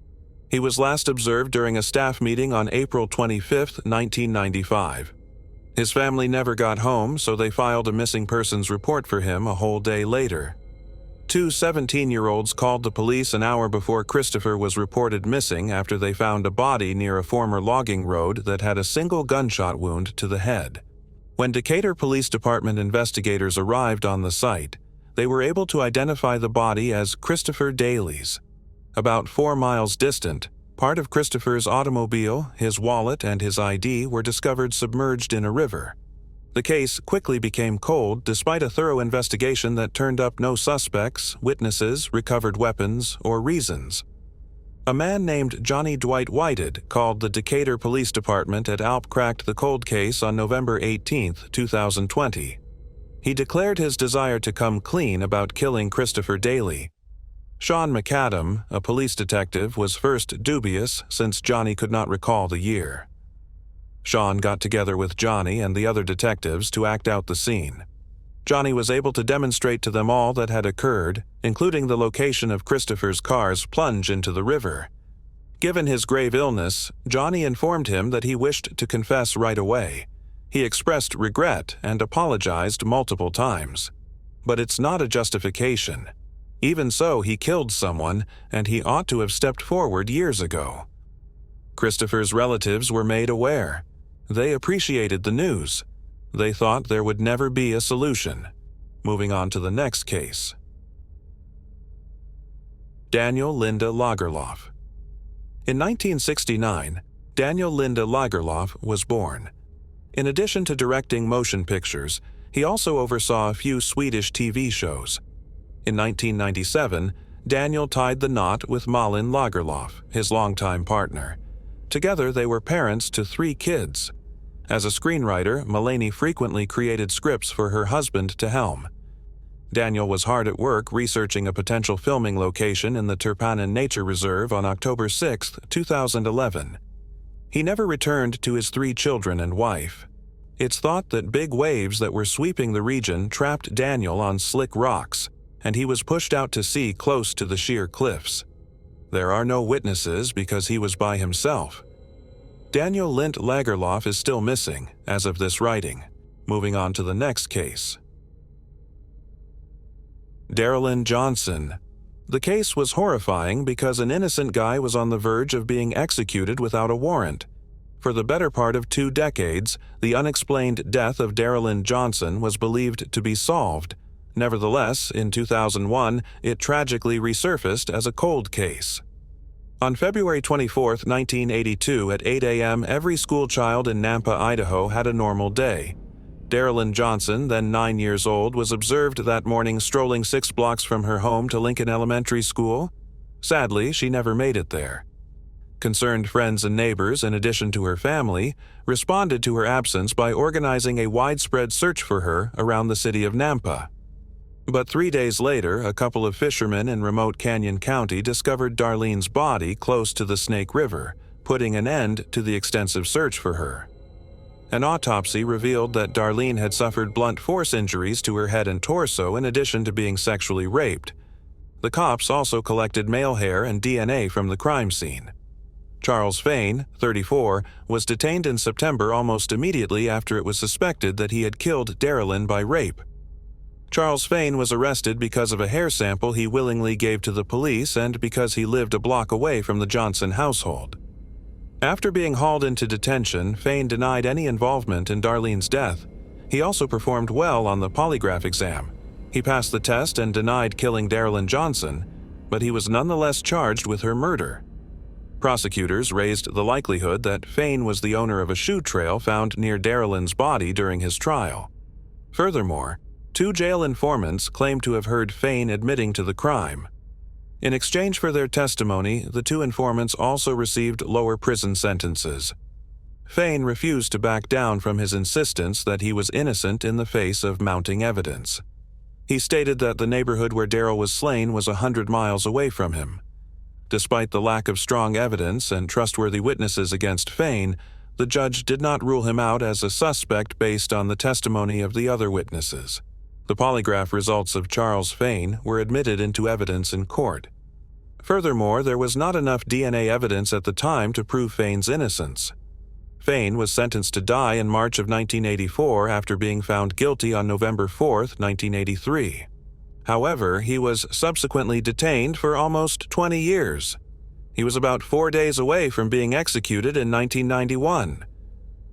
A: He was last observed during a staff meeting on April 25, 1995. His family never got home, so they filed a missing persons report for him a whole day later. 2 17-year-olds called the police an hour before Christopher was reported missing after they found a body near a former logging road that had a single gunshot wound to the head. When Decatur Police Department investigators arrived on the site, they were able to identify the body as Christopher Daly's. About 4 miles distant, part of Christopher's automobile, his wallet, and his ID were discovered submerged in a river. The case quickly became cold despite a thorough investigation that turned up no suspects, witnesses, recovered weapons, or reasons. A man named Johnny Dwight Whited called the Decatur Police Department at Alp cracked the cold case on November 18, 2020. He declared his desire to come clean about killing Christopher Daly. Sean McAdam, a police detective, was first dubious since Johnny could not recall the year. Sean got together with Johnny and the other detectives to act out the scene. Johnny was able to demonstrate to them all that had occurred, including the location of Christopher's car's plunge into the river. Given his grave illness, Johnny informed him that he wished to confess right away. He expressed regret and apologized multiple times. But it's not a justification. Even so, he killed someone, and he ought to have stepped forward years ago. Christopher's relatives were made aware. They appreciated the news. They thought there would never be a solution. Moving on to the next case. Daniel Linda Lagerlof. In 1969, Daniel Linda Lagerlof was born. In addition to directing motion pictures, he also oversaw a few Swedish TV shows. In 1997, Daniel tied the knot with Malin Lagerlof, his longtime partner. Together, they were parents to 3 kids. As a screenwriter, Malene frequently created scripts for her husband to helm. Daniel was hard at work researching a potential filming location in the Turpanen Nature Reserve on October 6, 2011. He never returned to his 3 children and wife. It's thought that big waves that were sweeping the region trapped Daniel on slick rocks, and he was pushed out to sea close to the sheer cliffs. There are no witnesses because he was by himself. Daniel Lint Lagerlof is still missing, as of this writing. Moving on to the next case. Darylyn Johnson. The case was horrifying because an innocent guy was on the verge of being executed without a warrant. For the better part of 2 decades, the unexplained death of Darylyn Johnson was believed to be solved. Nevertheless, in 2001, it tragically resurfaced as a cold case. On February 24, 1982, at 8 a.m., every schoolchild in Nampa, Idaho had a normal day. Darylyn Johnson, then 9 years old, was observed that morning strolling 6 blocks from her home to Lincoln Elementary School. Sadly, she never made it there. Concerned friends and neighbors, in addition to her family, responded to her absence by organizing a widespread search for her around the city of Nampa. But 3 days later, a couple of fishermen in remote Canyon County discovered Darlene's body close to the Snake River, putting an end to the extensive search for her. An autopsy revealed that Darlene had suffered blunt force injuries to her head and torso in addition to being sexually raped. The cops also collected male hair and DNA from the crime scene. Charles Fain, 34, was detained in September almost immediately after it was suspected that he had killed Darylyn by rape. Charles Fain was arrested because of a hair sample he willingly gave to the police and because he lived a block away from the Johnson household. After being hauled into detention, Fain denied any involvement in Darlene's death. He also performed well on the polygraph exam. He passed the test and denied killing Darylyn Johnson, but he was nonetheless charged with her murder. Prosecutors raised the likelihood that Fain was the owner of a shoe trail found near Darylyn's body during his trial. Furthermore, 2 jail informants claimed to have heard Fain admitting to the crime. In exchange for their testimony, the 2 informants also received lower prison sentences. Fain refused to back down from his insistence that he was innocent in the face of mounting evidence. He stated that the neighborhood where Daryl was slain was 100 miles away from him. Despite the lack of strong evidence and trustworthy witnesses against Fain, the judge did not rule him out as a suspect based on the testimony of the other witnesses. The polygraph results of Charles Fain were admitted into evidence in court. Furthermore, there was not enough DNA evidence at the time to prove Fain's innocence. Fain was sentenced to die in March of 1984 after being found guilty on November 4, 1983. However, he was subsequently detained for almost 20 years. He was about 4 days away from being executed in 1991.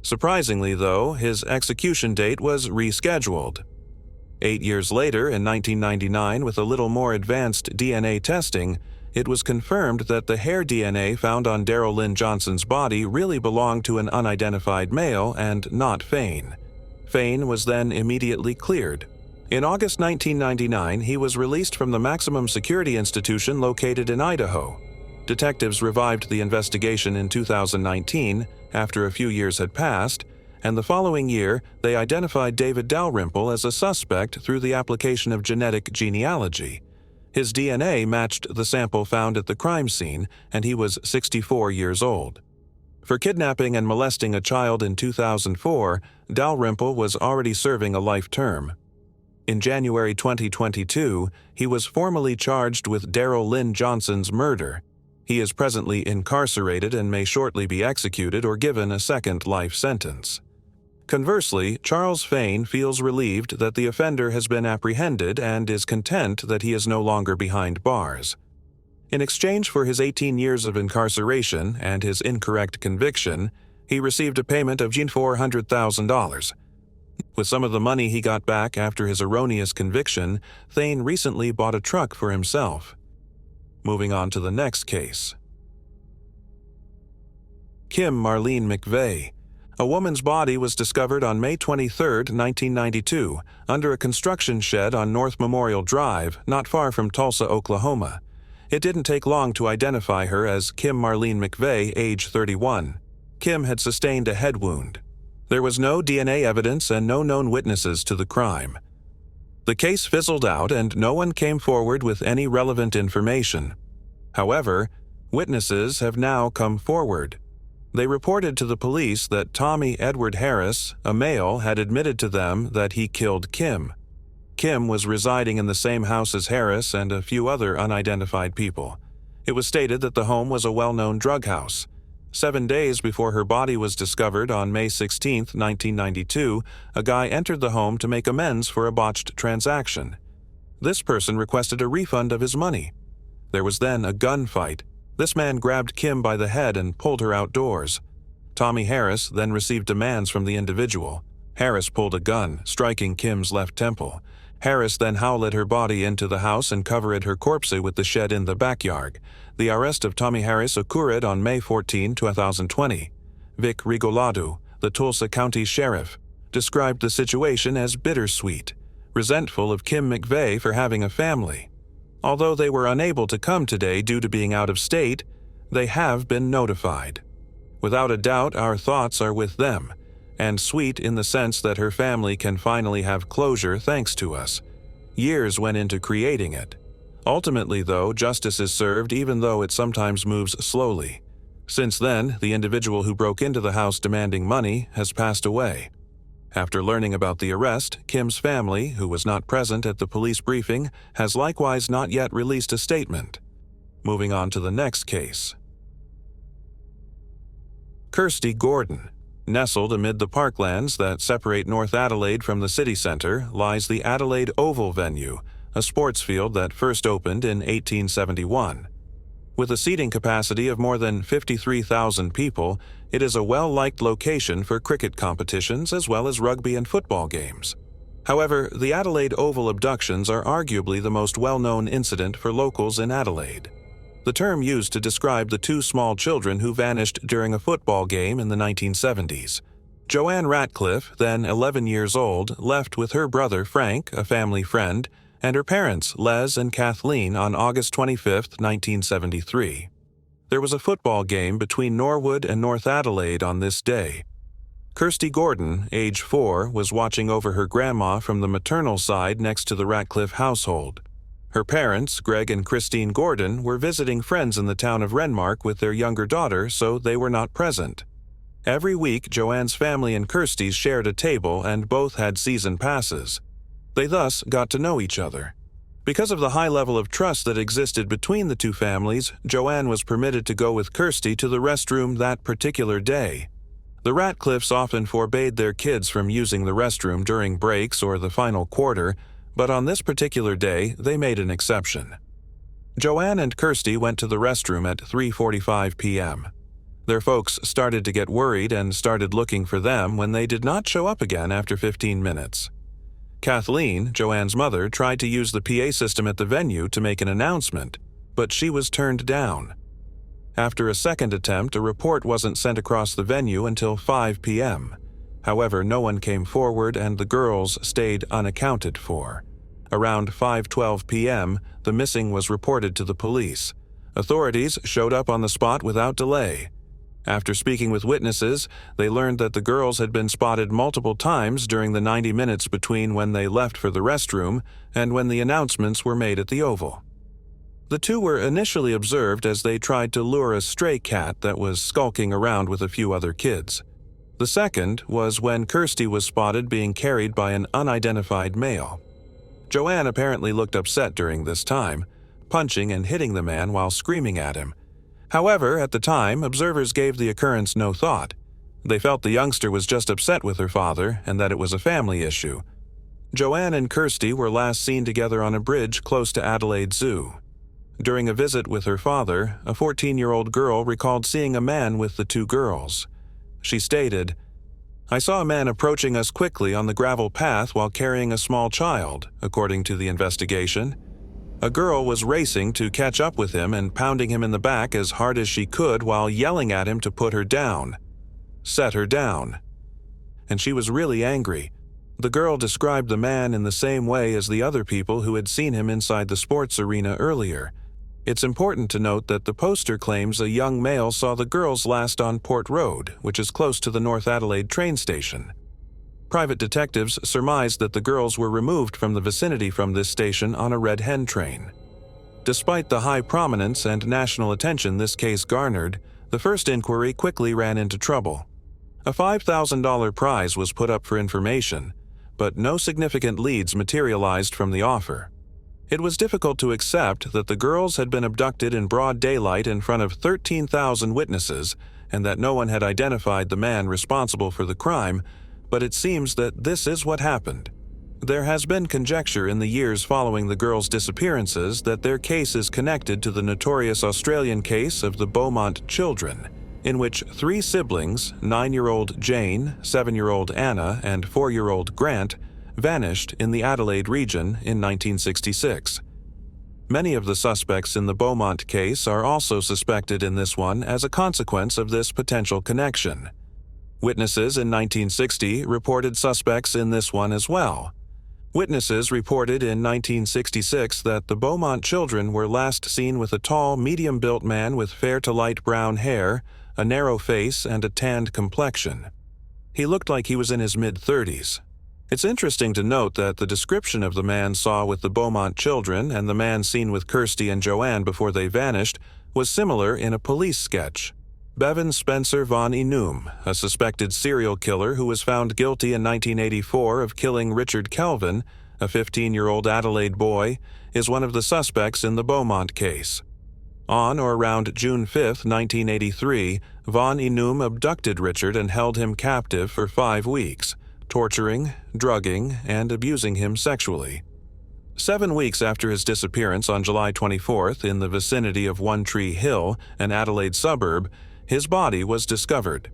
A: Surprisingly, though, his execution date was rescheduled. 8 years later, in 1999, with a little more advanced DNA testing, it was confirmed that the hair DNA found on Darylyn Johnson's body really belonged to an unidentified male and not Fain. Fain was then immediately cleared. In August 1999, he was released from the maximum security institution located in Idaho. Detectives revived the investigation in 2019, after a few years had passed, and the following year, they identified David Dalrymple as a suspect through the application of genetic genealogy. His DNA matched the sample found at the crime scene, and he was 64 years old. For kidnapping and molesting a child in 2004, Dalrymple was already serving a life term. In January 2022, he was formally charged with Daryl Lynn Johnson's murder. He is presently incarcerated and may shortly be executed or given a second life sentence. Conversely, Charles Fain feels relieved that the offender has been apprehended and is content that he is no longer behind bars. In exchange for his 18 years of incarceration and his incorrect conviction, he received a payment of $400,000. With some of the money he got back after his erroneous conviction, Thane recently bought a truck for himself. Moving on to the next case. Kim Marlene McVeigh. A woman's body was discovered on May 23, 1992, under a construction shed on North Memorial Drive, not far from Tulsa, Oklahoma. It didn't take long to identify her as Kim Marlene McVeigh, age 31. Kim had sustained a head wound. There was no DNA evidence and no known witnesses to the crime. The case fizzled out and no one came forward with any relevant information. However, witnesses have now come forward. They reported to the police that Tommy Edward Harris, a male, had admitted to them that he killed Kim. Kim was residing in the same house as Harris and a few other unidentified people. It was stated that the home was a well-known drug house. 7 days before her body was discovered on May 16, 1992, a guy entered the home to make amends for a botched transaction. This person requested a refund of his money. There was then a gunfight. This man grabbed Kim by the head and pulled her outdoors. Tommy Harris then received demands from the individual. Harris pulled a gun, striking Kim's left temple. Harris then howled her body into the house and covered her corpse with the shed in the backyard. The arrest of Tommy Harris occurred on May 14, 2020. Vic Rigolado, the Tulsa County Sheriff, described the situation as bittersweet, resentful of Kim McVeigh for having a family. Although they were unable to come today due to being out of state, they have been notified. Without a doubt, our thoughts are with them, and sweet in the sense that her family can finally have closure thanks to us. Years went into creating it. Ultimately, though, justice is served even though it sometimes moves slowly. Since then, the individual who broke into the house demanding money has passed away. After learning about the arrest, Kim's family, who was not present at the police briefing, has likewise not yet released a statement. Moving on to the next case. Kirsty Gordon. Nestled amid the parklands that separate North Adelaide from the city centre lies the Adelaide Oval venue, a sports field that first opened in 1871. With a seating capacity of more than 53,000 people, it is a well-liked location for cricket competitions as well as rugby and football games. However, the Adelaide Oval abductions are arguably the most well-known incident for locals in Adelaide. The term used to describe the two small children who vanished during a football game in the 1970s. Joanne Ratcliffe, then 11 years old, left with her brother Frank, a family friend, and her parents, Les and Kathleen, on August 25, 1973. There was a football game between Norwood and North Adelaide on this day. Kirsty Gordon, age 4, was watching over her grandma from the maternal side next to the Ratcliffe household. Her parents, Greg and Christine Gordon, were visiting friends in the town of Renmark with their younger daughter, so they were not present. Every week, Joanne's family and Kirsty's shared a table and both had season passes. They thus got to know each other. Because of the high level of trust that existed between the two families, Joanne was permitted to go with Kirsty to the restroom that particular day. The Ratcliffes often forbade their kids from using the restroom during breaks or the final quarter, but on this particular day, they made an exception. Joanne and Kirsty went to the restroom at 3:45 p.m. Their folks started to get worried and started looking for them when they did not show up again after 15 minutes. Kathleen, Joanne's mother, tried to use the PA system at the venue to make an announcement, but she was turned down. After a second attempt, a report wasn't sent across the venue until 5 p.m. However, no one came forward and the girls stayed unaccounted for. Around 5:12 p.m., the missing was reported to the police. Authorities showed up on the spot without delay. After speaking with witnesses, they learned that the girls had been spotted multiple times during the 90 minutes between when they left for the restroom and when the announcements were made at the Oval. The two were initially observed as they tried to lure a stray cat that was skulking around with a few other kids. The second was when Kirsty was spotted being carried by an unidentified male. Joanne apparently looked upset during this time, punching and hitting the man while screaming at him. However, at the time, observers gave the occurrence no thought. They felt the youngster was just upset with her father and that it was a family issue. Joanne and Kirsty were last seen together on a bridge close to Adelaide Zoo. During a visit with her father, a 14-year-old girl recalled seeing a man with the two girls. She stated, "I saw a man approaching us quickly on the gravel path while carrying a small child," according to the investigation. A girl was racing to catch up with him and pounding him in the back as hard as she could while yelling at him to put her down. Set her down. And she was really angry. The girl described the man in the same way as the other people who had seen him inside the sports arena earlier. It's important to note that the poster claims a young male saw the girls last on Port Road, which is close to the North Adelaide train station. Private detectives surmised that the girls were removed from the vicinity from this station on a red hen train. Despite the high prominence and national attention this case garnered, the first inquiry quickly ran into trouble. A $5,000 prize was put up for information, but no significant leads materialized from the offer. It was difficult to accept that the girls had been abducted in broad daylight in front of 13,000 witnesses and that no one had identified the man responsible for the crime, but it seems that this is what happened. There has been conjecture in the years following the girls' disappearances that their case is connected to the notorious Australian case of the Beaumont children, in which 3 siblings, 9-year-old Jane, 7-year-old Anna, and 4-year-old Grant, vanished in the Adelaide region in 1966. Many of the suspects in the Beaumont case are also suspected in this one as a consequence of this potential connection. Witnesses in 1960 reported suspects in this one as well. Witnesses reported in 1966 that the Beaumont children were last seen with a tall, medium-built man with fair to light brown hair, a narrow face, and a tanned complexion. He looked like he was in his mid-30s. It's interesting to note that the description of the man saw with the Beaumont children and the man seen with Kirsty and Joanne before they vanished was similar in a police sketch. Bevan Spencer Von Enum, a suspected serial killer who was found guilty in 1984 of killing Richard Kelvin, a 15-year-old Adelaide boy, is one of the suspects in the Beaumont case. On or around June 5, 1983, Von Enum abducted Richard and held him captive for 5 weeks, torturing, drugging, and abusing him sexually. 7 weeks after his disappearance on July 24th in the vicinity of One Tree Hill, an Adelaide suburb, his body was discovered.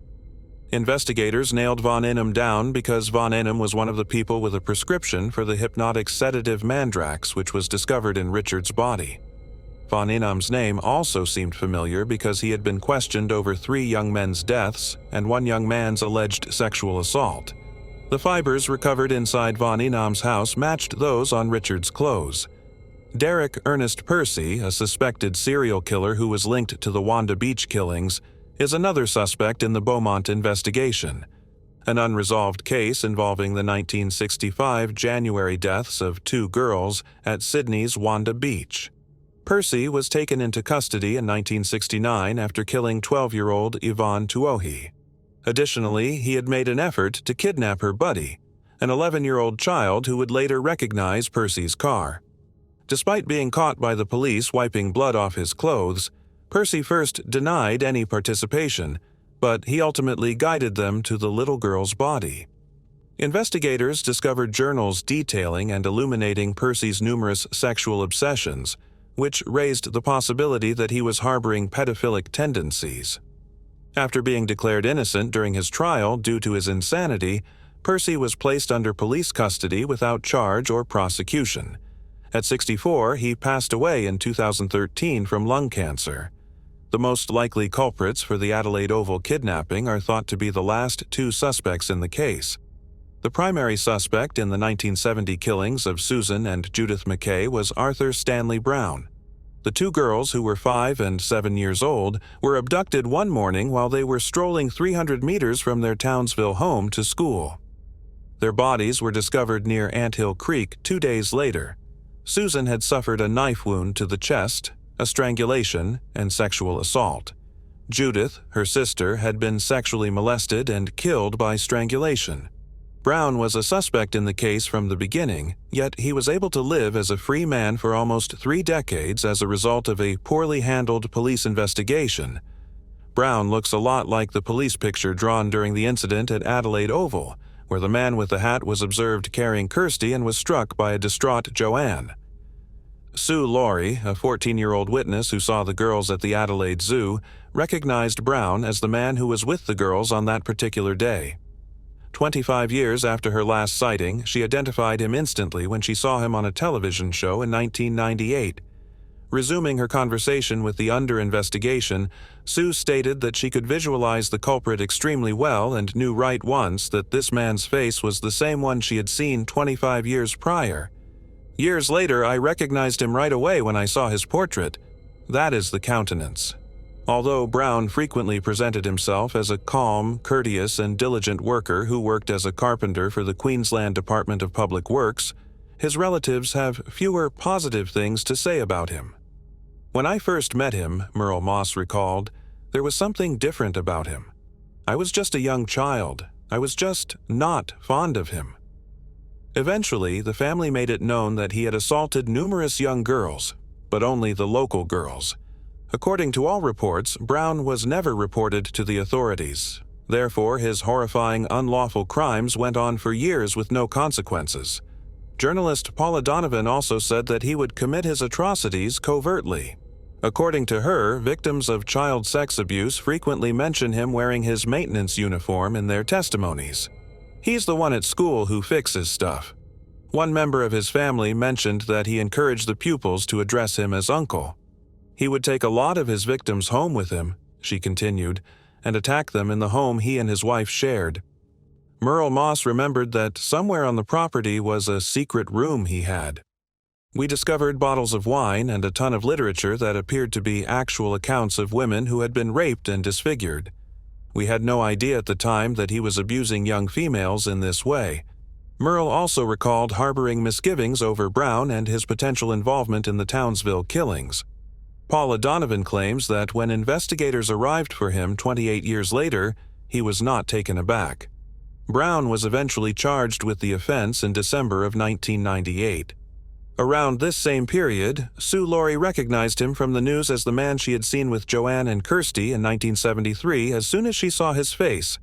A: Investigators nailed Von Enum down because Von Enum was one of the people with a prescription for the hypnotic sedative Mandrax, which was discovered in Richard's body. Von Enum's name also seemed familiar because he had been questioned over 3 young men's deaths and 1 young man's alleged sexual assault. The fibers recovered inside Von Enum's house matched those on Richard's clothes. Derek Ernest Percy, a suspected serial killer who was linked to the Wanda Beach killings, is another suspect in the Beaumont investigation, an unresolved case involving the 1965 January deaths of 2 girls at Sydney's Wanda Beach. Percy was taken into custody in 1969 after killing 12-year-old Yvonne Tuohy. Additionally, he had made an effort to kidnap her buddy, an 11-year-old child who would later recognize Percy's car. Despite being caught by the police wiping blood off his clothes, Percy first denied any participation, but he ultimately guided them to the little girl's body. Investigators discovered journals detailing and illuminating Percy's numerous sexual obsessions, which raised the possibility that he was harboring pedophilic tendencies. After being declared innocent during his trial due to his insanity, Percy was placed under police custody without charge or prosecution. At 64, he passed away in 2013 from lung cancer. The most likely culprits for the Adelaide Oval kidnapping are thought to be the last 2 suspects in the case. The primary suspect in the 1970 killings of Susan and Judith McKay was Arthur Stanley Brown. The 2 girls, who were 5 and 7 years old, were abducted one morning while they were strolling 300 meters from their Townsville home to school. Their bodies were discovered near Anthill Creek 2 days later. Susan had suffered a knife wound to the chest, a strangulation, and sexual assault. Judith, her sister, had been sexually molested and killed by strangulation. Brown was a suspect in the case from the beginning, yet he was able to live as a free man for almost 3 decades as a result of a poorly handled police investigation. Brown looks a lot like the police picture drawn during the incident at Adelaide Oval, where the man with the hat was observed carrying Kirsty and was struck by a distraught Joanne. Sue Laurie, a 14-year-old witness who saw the girls at the Adelaide Zoo, recognized Brown as the man who was with the girls on that particular day. 25 years after her last sighting, she identified him instantly when she saw him on a television show in 1998. Resuming her conversation with the under-investigation, Sue stated that she could visualize the culprit extremely well and knew right once that this man's face was the same one she had seen 25 years prior. Years later, I recognized him right away when I saw his portrait. That is the countenance. Although Brown frequently presented himself as a calm, courteous, and diligent worker who worked as a carpenter for the Queensland Department of Public Works, his relatives have fewer positive things to say about him. When I first met him, Merle Moss recalled, there was something different about him. I was just a young child. I was just not fond of him. Eventually, the family made it known that he had assaulted numerous young girls, but only the local girls. According to all reports, Brown was never reported to the authorities. Therefore, his horrifying, unlawful crimes went on for years with no consequences. Journalist Paula Donovan also said that he would commit his atrocities covertly. According to her, victims of child sex abuse frequently mention him wearing his maintenance uniform in their testimonies. He's the one at school who fixes stuff. One member of his family mentioned that he encouraged the pupils to address him as uncle. He would take a lot of his victims home with him, she continued, and attack them in the home he and his wife shared. Merle Moss remembered that somewhere on the property was a secret room he had. We discovered bottles of wine and a ton of literature that appeared to be actual accounts of women who had been raped and disfigured. We had no idea at the time that he was abusing young females in this way. Merle also recalled harboring misgivings over Brown and his potential involvement in the Townsville killings. Paula Donovan claims that when investigators arrived for him 28 years later, he was not taken aback. Brown was eventually charged with the offense in December of 1998. Around this same period, Sue Laurie recognized him from the news as the man she had seen with Joanne and Kirsty in 1973 as soon as she saw his face.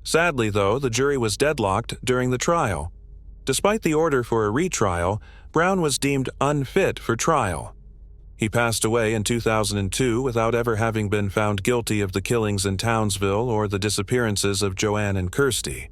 A: Sadly, though, the jury was deadlocked during the trial. Despite the order for a retrial, Brown was deemed unfit for trial. He passed away in 2002 without ever having been found guilty of the killings in Townsville or the disappearances of Joanne and Kirsty.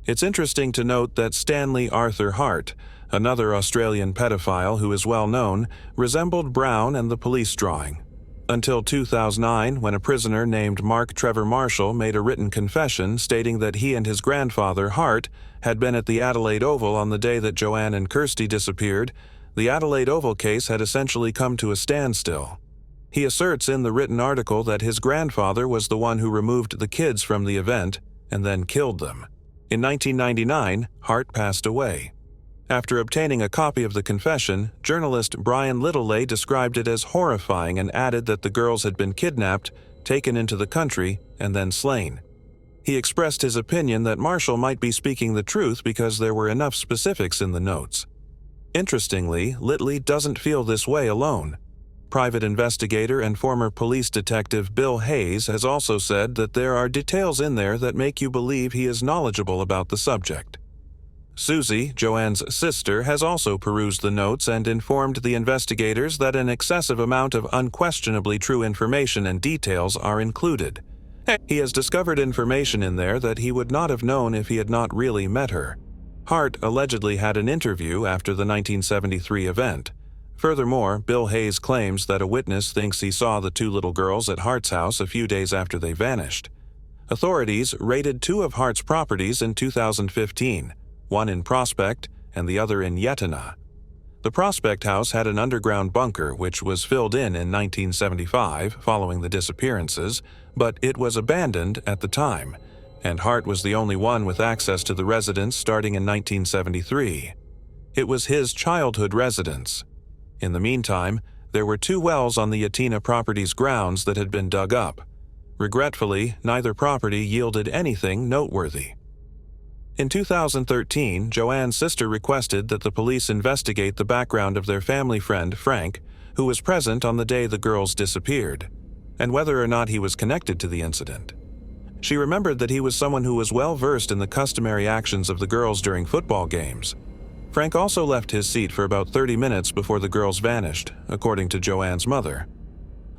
A: It's interesting to note that Stanley Arthur Hart, another Australian pedophile who is well known, resembled Brown and the police drawing. Until 2009, when a prisoner named Mark Trevor Marshall made a written confession stating that he and his grandfather, Hart, had been at the Adelaide Oval on the day that Joanne and Kirsty disappeared, the Adelaide Oval case had essentially come to a standstill. He asserts in the written article that his grandfather was the one who removed the kids from the event and then killed them. In 1999, Hart passed away. After obtaining a copy of the confession, journalist Brian Littlelay described it as horrifying and added that the girls had been kidnapped, taken into the country, and then slain. He expressed his opinion that Marshall might be speaking the truth because there were enough specifics in the notes. Interestingly, Littley doesn't feel this way alone. Private investigator and former police detective Bill Hayes has also said that there are details in there that make you believe he is knowledgeable about the subject. Susie, Joanne's sister, has also perused the notes and informed the investigators that an excessive amount of unquestionably true information and details are included. He has discovered information in there that he would not have known if he had not really met her. Hart allegedly had an interview after the 1973 event. Furthermore, Bill Hayes claims that a witness thinks he saw the 2 little girls at Hart's house a few days after they vanished. Authorities raided 2 of Hart's properties in 2015, one in Prospect and the other in Yetana. The Prospect house had an underground bunker which was filled in 1975 following the disappearances, but it was abandoned at the time, and Hart was the only one with access to the residence starting in 1973. It was his childhood residence. In the meantime, there were 2 wells on the Yatina property's grounds that had been dug up. Regretfully, neither property yielded anything noteworthy. In 2013, Joanne's sister requested that the police investigate the background of their family friend, Frank, who was present on the day the girls disappeared, and whether or not he was connected to the incident. She remembered that he was someone who was well versed in the customary actions of the girls during football games. Frank also left his seat for about 30 minutes before the girls vanished, according to Joanne's mother.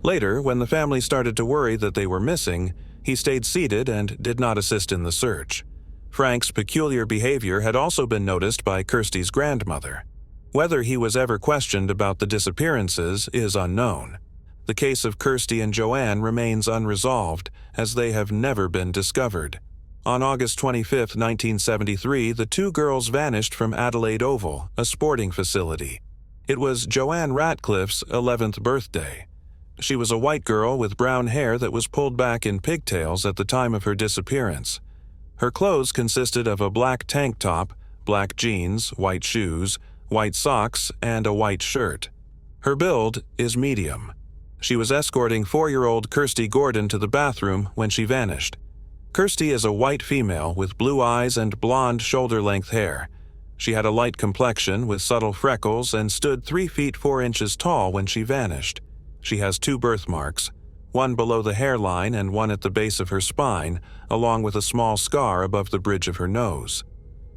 A: Later, when the family started to worry that they were missing, he stayed seated and did not assist in the search. Frank's peculiar behavior had also been noticed by Kirsty's grandmother. Whether he was ever questioned about the disappearances is unknown. The case of Kirsty and Joanne remains unresolved, as they have never been discovered. On August 25, 1973, the two girls vanished from Adelaide Oval, a sporting facility. It was Joanne Ratcliffe's 11th birthday. She was a white girl with brown hair that was pulled back in pigtails at the time of her disappearance. Her clothes consisted of a black tank top, black jeans, white shoes, white socks, and a white shirt. Her build is medium. She was escorting 4-year-old Kirsty Gordon to the bathroom when she vanished. Kirsty is a white female with blue eyes and blonde shoulder-length hair. She had a light complexion with subtle freckles and stood 3 feet 4 inches tall when she vanished. She has 2 birthmarks, one below the hairline and one at the base of her spine, along with a small scar above the bridge of her nose.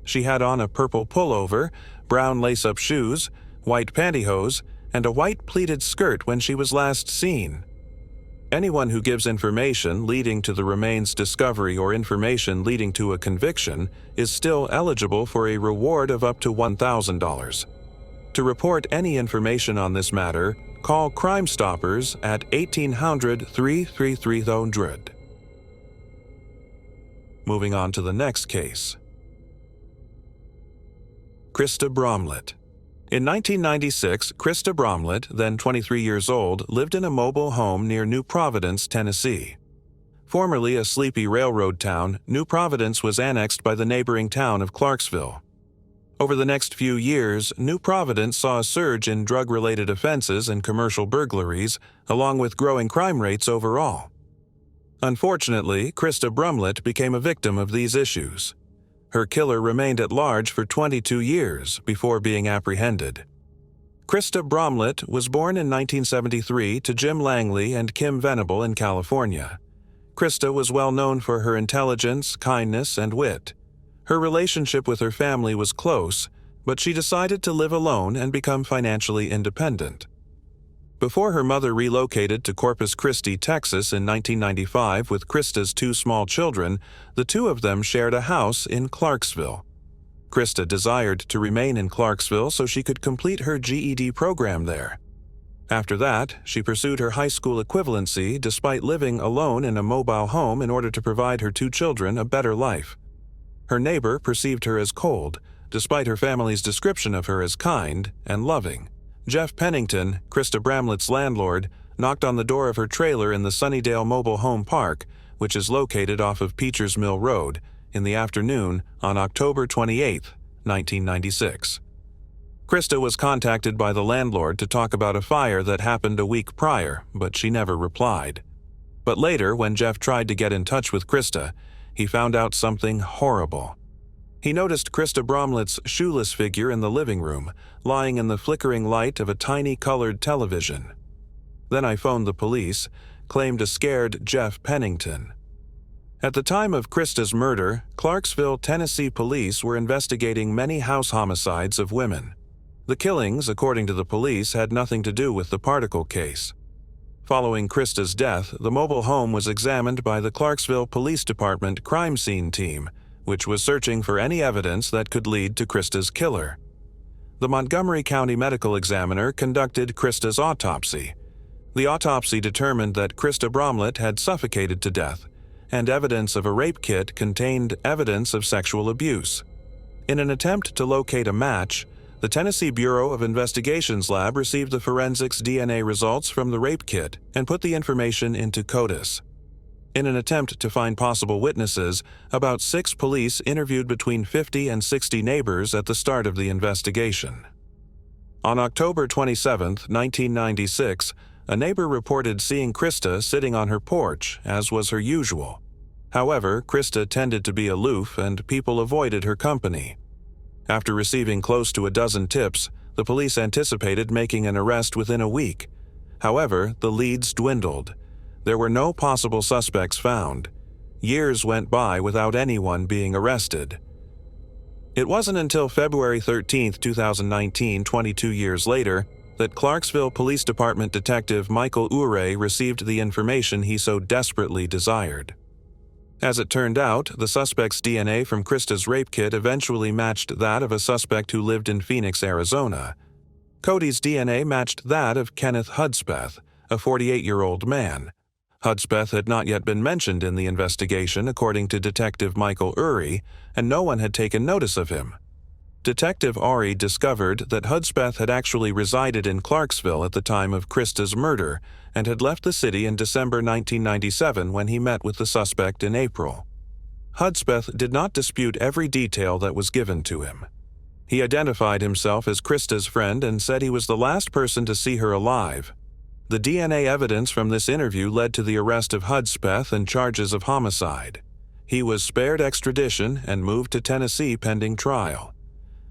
A: She had on a purple pullover, brown lace-up shoes, white pantyhose, and a white pleated skirt when she was last seen. Anyone who gives information leading to the remains discovery or information leading to a conviction is still eligible for a reward of up to $1,000. To report any information on this matter, call Crime Stoppers at 1800-333-00. Moving on to the next case. Christa Bromlett. In 1996, Christa Bromlett, then 23 years old, lived in a mobile home near New Providence, Tennessee. Formerly a sleepy railroad town, New Providence was annexed by the neighboring town of Clarksville. Over the next few years, New Providence saw a surge in drug-related offenses and commercial burglaries, along with growing crime rates overall. Unfortunately, Christa Bromlett became a victim of these issues. Her killer remained at large for 22 years before being apprehended. Christa Bromlett was born in 1973 to Jim Langley and Kim Venable in California. Christa was well known for her intelligence, kindness, and wit. Her relationship with her family was close, but she decided to live alone and become financially independent. Before her mother relocated to Corpus Christi, Texas in 1995 with Christa's 2 small children, the 2 of them shared a house in Clarksville. Christa desired to remain in Clarksville so she could complete her GED program there. After that, she pursued her high school equivalency despite living alone in a mobile home in order to provide her 2 children a better life. Her neighbor perceived her as cold, despite her family's description of her as kind and loving. Jeff Pennington, Christa Bromlett's landlord, knocked on the door of her trailer in the Sunnydale Mobile Home Park, which is located off of Peachers Mill Road, in the afternoon on October 28, 1996. Christa was contacted by the landlord to talk about a fire that happened a week prior, but she never replied. But later, when Jeff tried to get in touch with Christa, he found out something horrible. He noticed Christa Bromlett's shoeless figure in the living room, lying in the flickering light of a tiny colored television. Then I phoned the police, claimed a scared Jeff Pennington. At the time of Christa's murder, Clarksville, Tennessee police were investigating many house homicides of women. The killings, according to the police, had nothing to do with the particle case. Following Christa's death, the mobile home was examined by the Clarksville Police Department crime scene team, which was searching for any evidence that could lead to Christa's killer. The Montgomery County Medical Examiner conducted Christa's autopsy. The autopsy determined that Christa Bromlett had suffocated to death, and evidence of a rape kit contained evidence of sexual abuse. In an attempt to locate a match, the Tennessee Bureau of Investigation's lab received the forensics DNA results from the rape kit and put the information into CODIS. In an attempt to find possible witnesses, about 6 police interviewed between 50 and 60 neighbors at the start of the investigation. On October 27, 1996, a neighbor reported seeing Christa sitting on her porch, as was her usual. However, Krista tended to be aloof and people avoided her company. After receiving close to a dozen tips, the police anticipated making an arrest within a week. However, the leads dwindled. There were no possible suspects found. Years went by without anyone being arrested. It wasn't until February 13, 2019, 22 years later, that Clarksville Police Department Detective Michael Urey received the information he so desperately desired. As it turned out, the suspect's DNA from Krista's rape kit eventually matched that of a suspect who lived in Phoenix, Arizona. Cody's DNA matched that of Kenneth Hudspeth, a 48-year-old man. Hudspeth had not yet been mentioned in the investigation, according to Detective Michael Urey, and no one had taken notice of him. Detective Urey discovered that Hudspeth had actually resided in Clarksville at the time of Krista's murder and had left the city in December 1997 when he met with the suspect in April. Hudspeth did not dispute every detail that was given to him. He identified himself as Krista's friend and said he was the last person to see her alive. The DNA evidence from this interview led to the arrest of Hudspeth and charges of homicide. He was spared extradition and moved to Tennessee pending trial.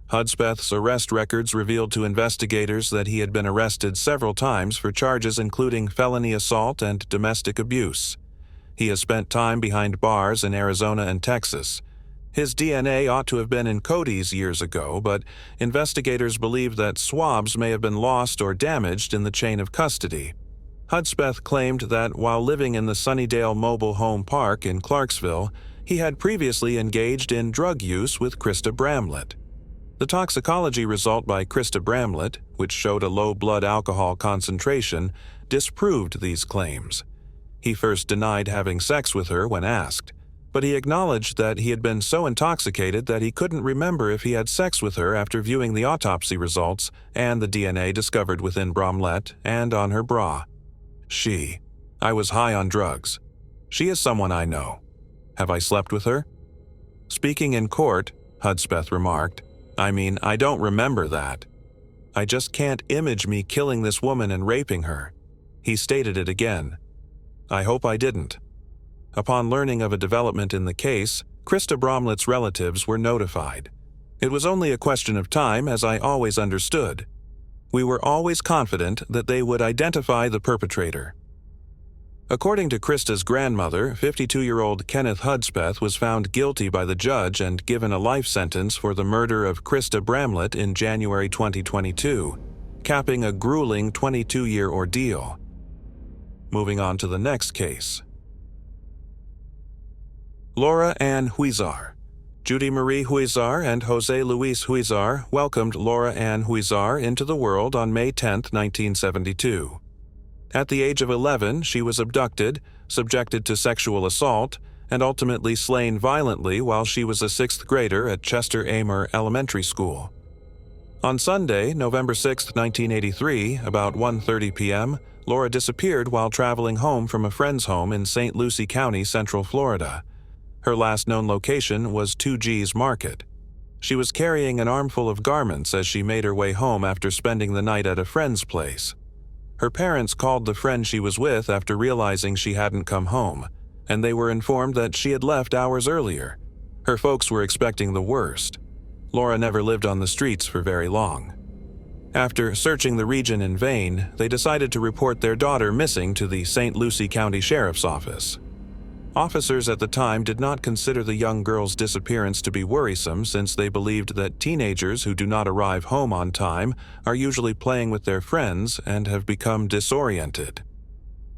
A: Hudspeth's arrest records revealed to investigators that he had been arrested several times for charges including felony assault and domestic abuse. He has spent time behind bars in Arizona and Texas. His DNA ought to have been in Cody's years ago, but investigators believe that swabs may have been lost or damaged in the chain of custody. Hudspeth claimed that while living in the Sunnydale Mobile Home Park in Clarksville, he had previously engaged in drug use with Krista Bramlett. The toxicology result by Krista Bramlett, which showed a low blood alcohol concentration, disproved these claims. He first denied having sex with her when asked, but he acknowledged that he had been so intoxicated that he couldn't remember if he had sex with her after viewing the autopsy results and the DNA discovered within Bramlett and on her bra. I was high on drugs. She is someone I know. Have I slept with her? Speaking in court, Hudspeth remarked, I don't remember that. I just can't image me killing this woman and raping her. He stated it again. I hope I didn't. Upon learning of a development in the case, Krista Bramlett's relatives were notified. It was only a question of time, as I always understood. We were always confident that they would identify the perpetrator. According to Krista's grandmother, 52-year-old Kenneth Hudspeth was found guilty by the judge and given a life sentence for the murder of Krista Bramlett in January 2022, capping a grueling 22-year ordeal. Moving on to the next case. Laura Ann Huizar. Judy Marie Huizar and Jose Luis Huizar welcomed Laura Ann Huizar into the world on May 10, 1972. At the age of 11, she was abducted, subjected to sexual assault, and ultimately slain violently while she was a sixth grader at Chester Amer Elementary School. On Sunday, November 6, 1983, about 1:30 p.m., Laura disappeared while traveling home from a friend's home in St. Lucie County, Central Florida. Her last known location was 2G's Market. She was carrying an armful of garments as she made her way home after spending the night at a friend's place. Her parents called the friend she was with after realizing she hadn't come home, and they were informed that she had left hours earlier. Her folks were expecting the worst. Laura never lived on the streets for very long. After searching the region in vain, they decided to report their daughter missing to the St. Lucie County Sheriff's Office. Officers at the time did not consider the young girl's disappearance to be worrisome since they believed that teenagers who do not arrive home on time are usually playing with their friends and have become disoriented.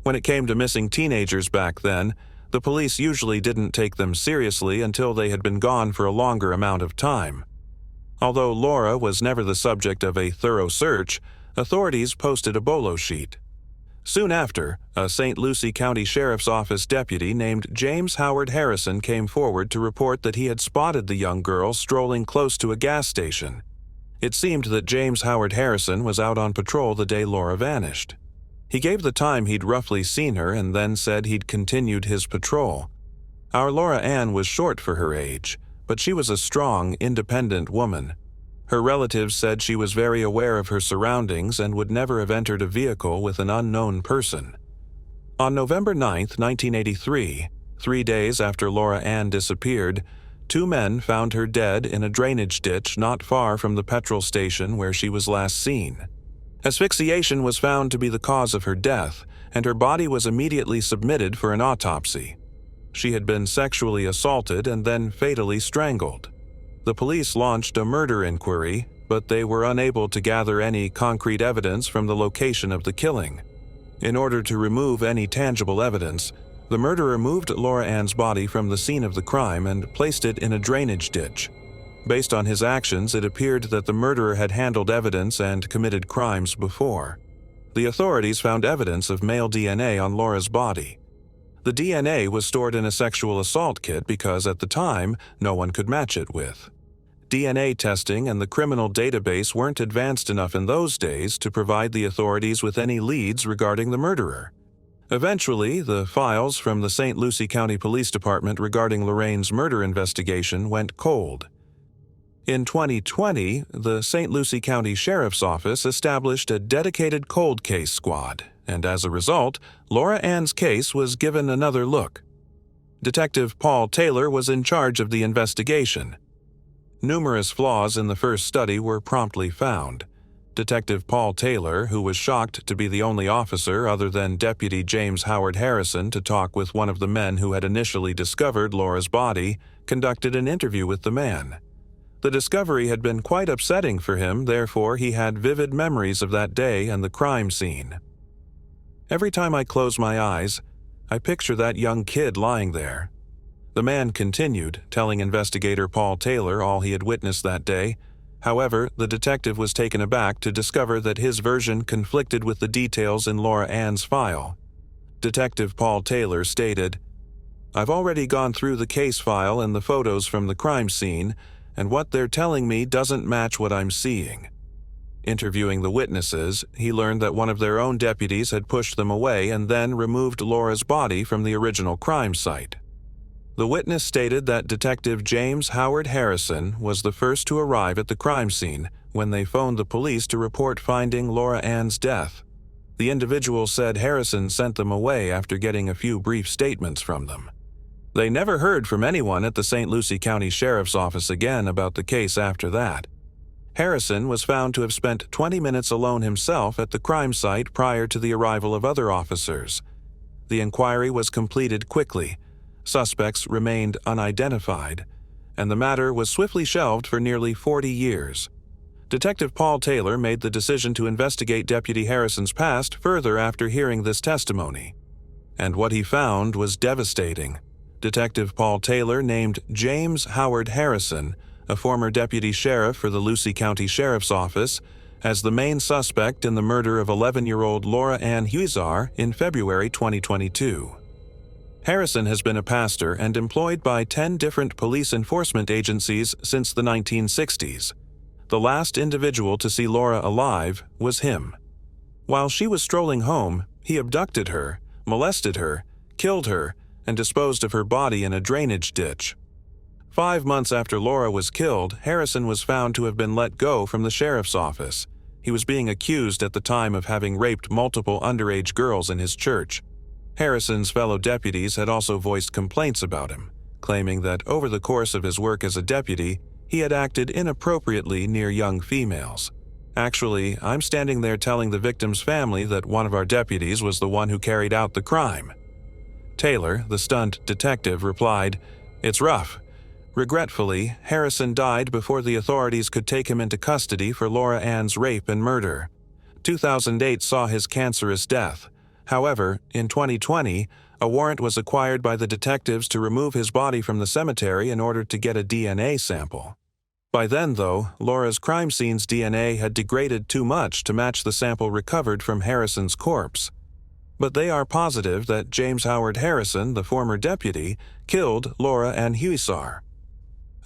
A: When it came to missing teenagers back then, the police usually didn't take them seriously until they had been gone for a longer amount of time. Although Laura was never the subject of a thorough search, authorities posted a bolo sheet. Soon after, a St. Lucie County Sheriff's Office deputy named James Howard Harrison came forward to report that he had spotted the young girl strolling close to a gas station. It seemed that James Howard Harrison was out on patrol the day Laura vanished. He gave the time he'd roughly seen her and then said he'd continued his patrol. Our Laura Ann was short for her age, but she was a strong, independent woman. Her relatives said she was very aware of her surroundings and would never have entered a vehicle with an unknown person. On November 9, 1983, 3 days after Laura Ann disappeared, 2 men found her dead in a drainage ditch not far from the petrol station where she was last seen. Asphyxiation was found to be the cause of her death, and her body was immediately submitted for an autopsy. She had been sexually assaulted and then fatally strangled. The police launched a murder inquiry, but they were unable to gather any concrete evidence from the location of the killing. In order to remove any tangible evidence, the murderer moved Laura Ann's body from the scene of the crime and placed it in a drainage ditch. Based on his actions, it appeared that the murderer had handled evidence and committed crimes before. The authorities found evidence of male DNA on Laura's body. The DNA was stored in a sexual assault kit because, at the time, no one could match it with. DNA testing and the criminal database weren't advanced enough in those days to provide the authorities with any leads regarding the murderer. Eventually, the files from the St. Lucie County Police Department regarding Lorraine's murder investigation went cold. In 2020, the St. Lucie County Sheriff's Office established a dedicated cold case squad, and as a result, Laura Ann's case was given another look. Detective Paul Taylor was in charge of the investigation. Numerous flaws in the first study were promptly found. Detective Paul Taylor, who was shocked to be the only officer other than Deputy James Howard Harrison to talk with one of the men who had initially discovered Laura's body, conducted an interview with the man. The discovery had been quite upsetting for him, therefore he had vivid memories of that day and the crime scene. "Every time I close my eyes, I picture that young kid lying there." The man continued, telling investigator Paul Taylor all he had witnessed that day. However, the detective was taken aback to discover that his version conflicted with the details in Laura Ann's file. Detective Paul Taylor stated, "I've already gone through the case file and the photos from the crime scene, and what they're telling me doesn't match what I'm seeing." Interviewing the witnesses, he learned that one of their own deputies had pushed them away and then removed Laura's body from the original crime site. The witness stated that Detective James Howard Harrison was the first to arrive at the crime scene when they phoned the police to report finding Laura Ann's death. The individual said Harrison sent them away after getting a few brief statements from them. They never heard from anyone at the St. Lucie County Sheriff's Office again about the case after that. Harrison was found to have spent 20 minutes alone himself at the crime site prior to the arrival of other officers. The inquiry was completed quickly. Suspects remained unidentified, and the matter was swiftly shelved for nearly 40 years. Detective Paul Taylor made the decision to investigate Deputy Harrison's past further after hearing this testimony. And what he found was devastating. Detective Paul Taylor named James Howard Harrison, a former deputy sheriff for the Lucie County Sheriff's Office, as the main suspect in the murder of 11-year-old Laura Ann Huizar in February 2022. Harrison has been a pastor and employed by 10 different police enforcement agencies since the 1960s. The last individual to see Laura alive was him. While she was strolling home, he abducted her, molested her, killed her, and disposed of her body in a drainage ditch. 5 months after Laura was killed, Harrison was found to have been let go from the sheriff's office. He was being accused at the time of having raped multiple underage girls in his church. Harrison's fellow deputies had also voiced complaints about him, claiming that over the course of his work as a deputy, he had acted inappropriately near young females. "Actually, I'm standing there telling the victim's family that one of our deputies was the one who carried out the crime." Taylor, the stunned detective, replied, "It's rough." Regretfully, Harrison died before the authorities could take him into custody for Laura Ann's rape and murder. 2008 saw his cancerous death. However, in 2020, a warrant was acquired by the detectives to remove his body from the cemetery in order to get a DNA sample. By then, though, Laura's crime scene's DNA had degraded too much to match the sample recovered from Harrison's corpse. But they are positive that James Howard Harrison, the former deputy, killed Laura Ann Huizar.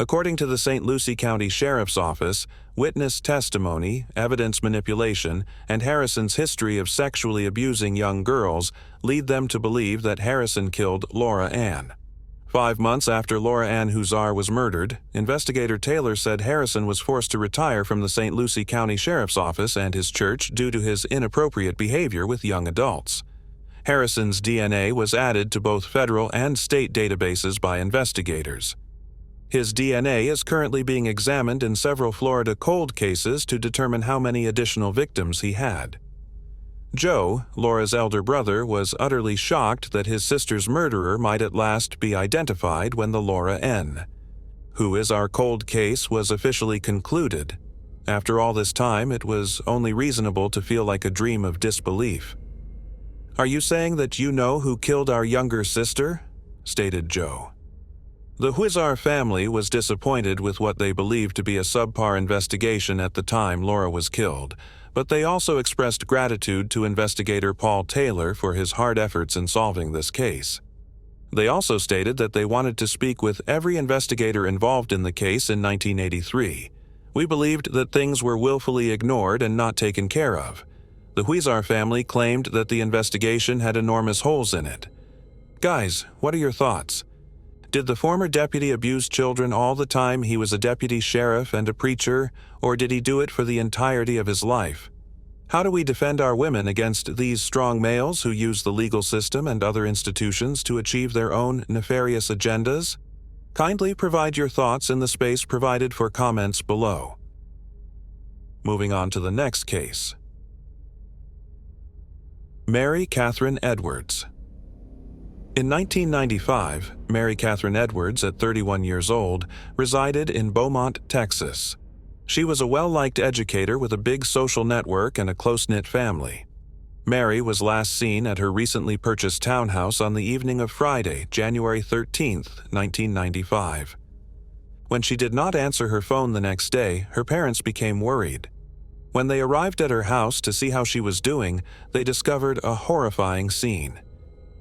A: According to the St. Lucie County Sheriff's Office, witness testimony, evidence manipulation, and Harrison's history of sexually abusing young girls lead them to believe that Harrison killed Laura Ann. 5 months after Laura Ann Huizar was murdered, investigator Taylor said Harrison was forced to retire from the St. Lucie County Sheriff's Office and his church due to his inappropriate behavior with young adults. Harrison's DNA was added to both federal and state databases by investigators. His DNA is currently being examined in several Florida cold cases to determine how many additional victims he had. Joe, Laura's elder brother, was utterly shocked that his sister's murderer might at last be identified when the Laura N. Who is Our Cold case was officially concluded. After all this time, it was only reasonable to feel like a dream of disbelief. "Are you saying that you know who killed our younger sister?" stated Joe. The Huizar family was disappointed with what they believed to be a subpar investigation at the time Laura was killed, but they also expressed gratitude to investigator Paul Taylor for his hard efforts in solving this case. They also stated that they wanted to speak with every investigator involved in the case in 1983. "We believed that things were willfully ignored and not taken care of." The Huizar family claimed that the investigation had enormous holes in it. Guys, what are your thoughts? Did the former deputy abuse children all the time he was a deputy sheriff and a preacher, or did he do it for the entirety of his life? How do we defend our women against these strong males who use the legal system and other institutions to achieve their own nefarious agendas? Kindly provide your thoughts in the space provided for comments below. Moving on to the next case. Mary Catherine Edwards. In 1995, Mary Catherine Edwards, at 31 years old, resided in Beaumont, Texas. She was a well-liked educator with a big social network and a close-knit family. Mary was last seen at her recently purchased townhouse on the evening of Friday, January 13, 1995. When she did not answer her phone the next day, her parents became worried. When they arrived at her house to see how she was doing, they discovered a horrifying scene.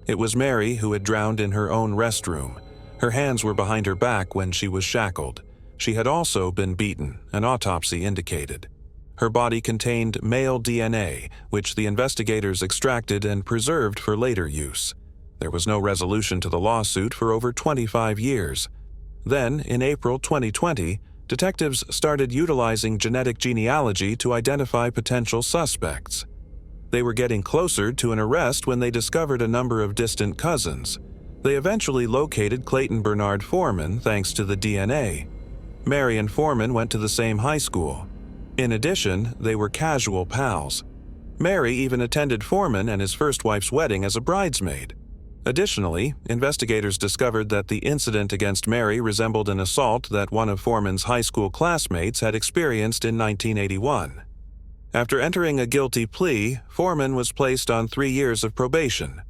A: It was Mary who had drowned in her own restroom. Her hands were behind her back when she was shackled. She had also been beaten, an autopsy indicated. Her body contained male DNA, which the investigators extracted and preserved for later use. There was no resolution to the lawsuit for over 25 years. Then, in April 2020, detectives started utilizing genetic genealogy to identify potential suspects. They were getting closer to an arrest when they discovered a number of distant cousins. They eventually located Clayton Bernard Foreman thanks to the DNA. Mary and Foreman went to the same high school. In addition, they were casual pals. Mary even attended Foreman and his first wife's wedding as a bridesmaid. Additionally, investigators discovered that the incident against Mary resembled an assault that one of Foreman's high school classmates had experienced in 1981. After entering a guilty plea, Foreman was placed on 3 years of probation.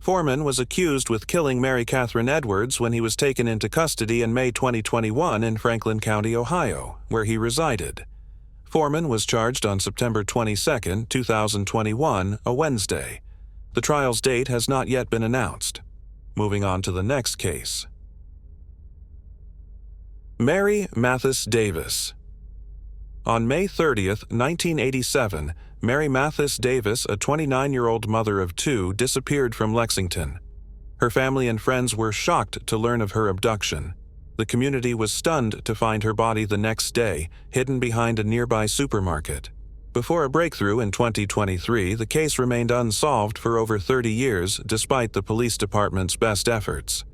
A: Foreman was accused with killing Mary Catherine Edwards when he was taken into custody in May 2021 in Franklin County, Ohio, where he resided. Foreman was charged on September 22, 2021, a Wednesday. The trial's date has not yet been announced. Moving on to the next case. Mary Mathis Davis. On May 30, 1987, Mary Mathis Davis, a 29-year-old mother of 2, disappeared from Lexington. Her family and friends were shocked to learn of her abduction. The community was stunned to find her body the next day, hidden behind a nearby supermarket. Before a breakthrough in 2023, the case remained unsolved for over 30 years, despite the police department's best efforts.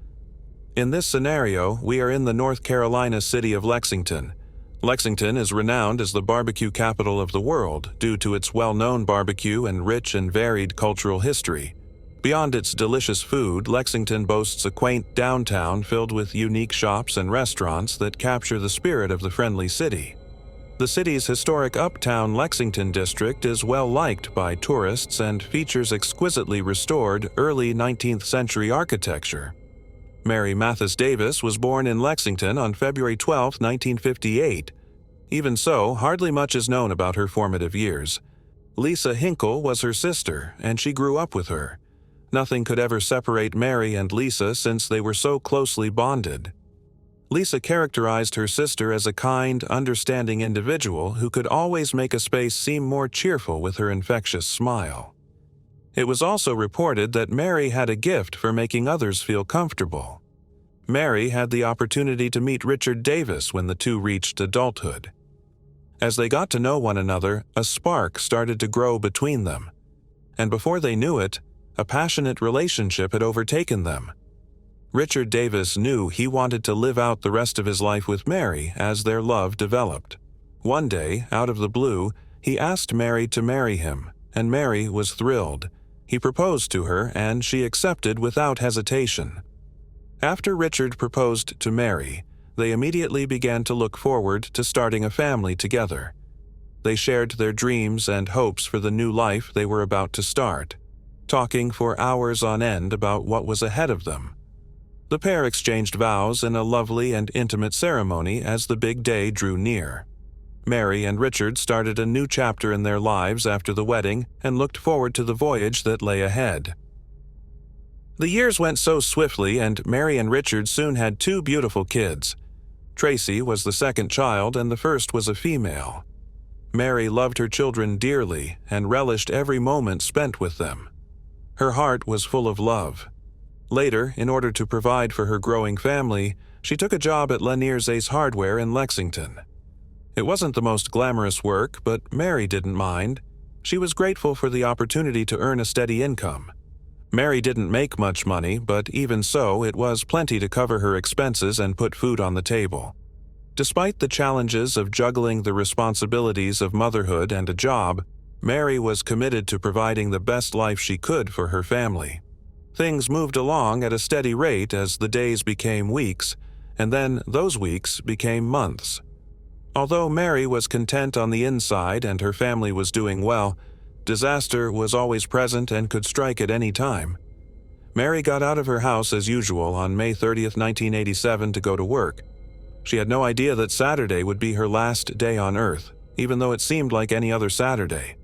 A: In this scenario, we are in the North Carolina city of Lexington. Lexington is renowned as the barbecue capital of the world due to its well-known barbecue and rich and varied cultural history. Beyond its delicious food, Lexington boasts a quaint downtown filled with unique shops and restaurants that capture the spirit of the friendly city. The city's historic Uptown Lexington district is well-liked by tourists and features exquisitely restored early 19th century architecture. Mary Mathis Davis was born in Lexington on February 12, 1958. Even so, hardly much is known about her formative years. Lisa Hinkle was her sister, and she grew up with her. Nothing could ever separate Mary and Lisa since they were so closely bonded. Lisa characterized her sister as a kind, understanding individual who could always make a space seem more cheerful with her infectious smile. It was also reported that Mary had a gift for making others feel comfortable. Mary had the opportunity to meet Richard Davis when the two reached adulthood. As they got to know one another, a spark started to grow between them. And before they knew it, A passionate relationship had overtaken them. Richard Davis knew he wanted to live out the rest of his life with Mary as their love developed. One day, out of the blue, he asked Mary to marry him, and Mary was thrilled. He proposed to her, and she accepted without hesitation. After Richard proposed to Mary, they immediately began to look forward to starting a family together. They shared their dreams and hopes for the new life they were about to start, talking for hours on end about what was ahead of them. The pair exchanged vows in a lovely and intimate ceremony as the big day drew near. Mary and Richard started a new chapter in their lives after the wedding and looked forward to the voyage that lay ahead. The years went so swiftly, and Mary and Richard soon had two beautiful kids. Tracy was the second child, and the first was a female. Mary loved her children dearly and relished every moment spent with them. Her heart was full of love. Later, in order to provide for her growing family, she took a job at Lanier's Ace Hardware in Lexington. It wasn't the most glamorous work, but Mary didn't mind. She was grateful for the opportunity to earn a steady income. Mary didn't make much money, but even so, it was plenty to cover her expenses and put food on the table. Despite the challenges of juggling the responsibilities of motherhood and a job, Mary was committed to providing the best life she could for her family. Things moved along at a steady rate as the days became weeks, and then those weeks became months. Although Mary was content on the inside and her family was doing well, disaster was always present and could strike at any time. Mary got out of her house as usual on May 30th, 1987 to go to work. She had no idea that Saturday would be her last day on Earth, even though it seemed like any other Saturday.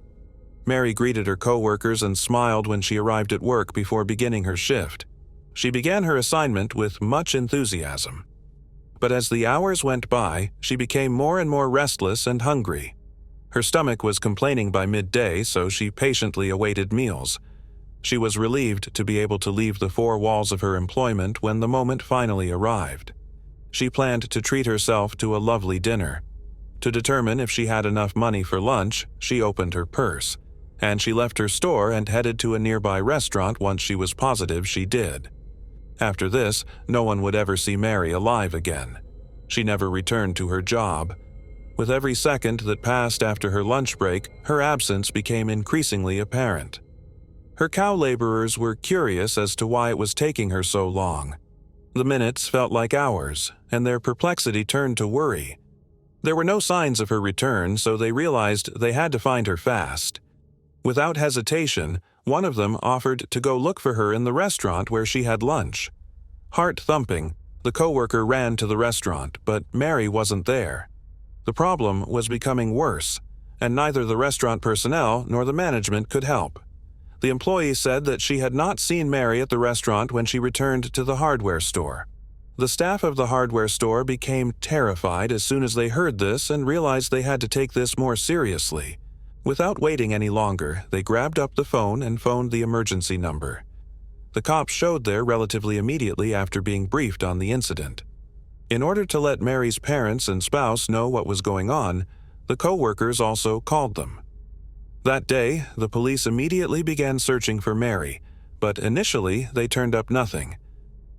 A: Mary greeted her co-workers and smiled when she arrived at work before beginning her shift. She began her assignment with much enthusiasm. But as the hours went by, she became more and more restless and hungry. Her stomach was complaining by midday, so she patiently awaited meals. She was relieved to be able to leave the four walls of her employment when the moment finally arrived. She planned to treat herself to a lovely dinner. To determine if she had enough money for lunch, she opened her purse, and she left her store and headed to a nearby restaurant once she was positive she did. After this, no one would ever see Mary alive again. She never returned to her job. With every second that passed after her lunch break, her absence became increasingly apparent. Her cow laborers were curious as to why it was taking her so long. The minutes felt like hours, and their perplexity turned to worry. There were no signs of her return, so they realized they had to find her fast. Without hesitation, one of them offered to go look for her in the restaurant where she had lunch. Heart-thumping, the coworker ran to the restaurant, but Mary wasn't there. The problem was becoming worse, and neither the restaurant personnel nor the management could help. The employee said that she had not seen Mary at the restaurant when she returned to the hardware store. The staff of the hardware store became terrified as soon as they heard this and realized they had to take this more seriously. Without waiting any longer, they grabbed up the phone and phoned the emergency number. The cops showed there relatively immediately after being briefed on the incident. In order to let Mary's parents and spouse know what was going on, the co-workers also called them. That day, the police immediately began searching for Mary, but initially they turned up nothing.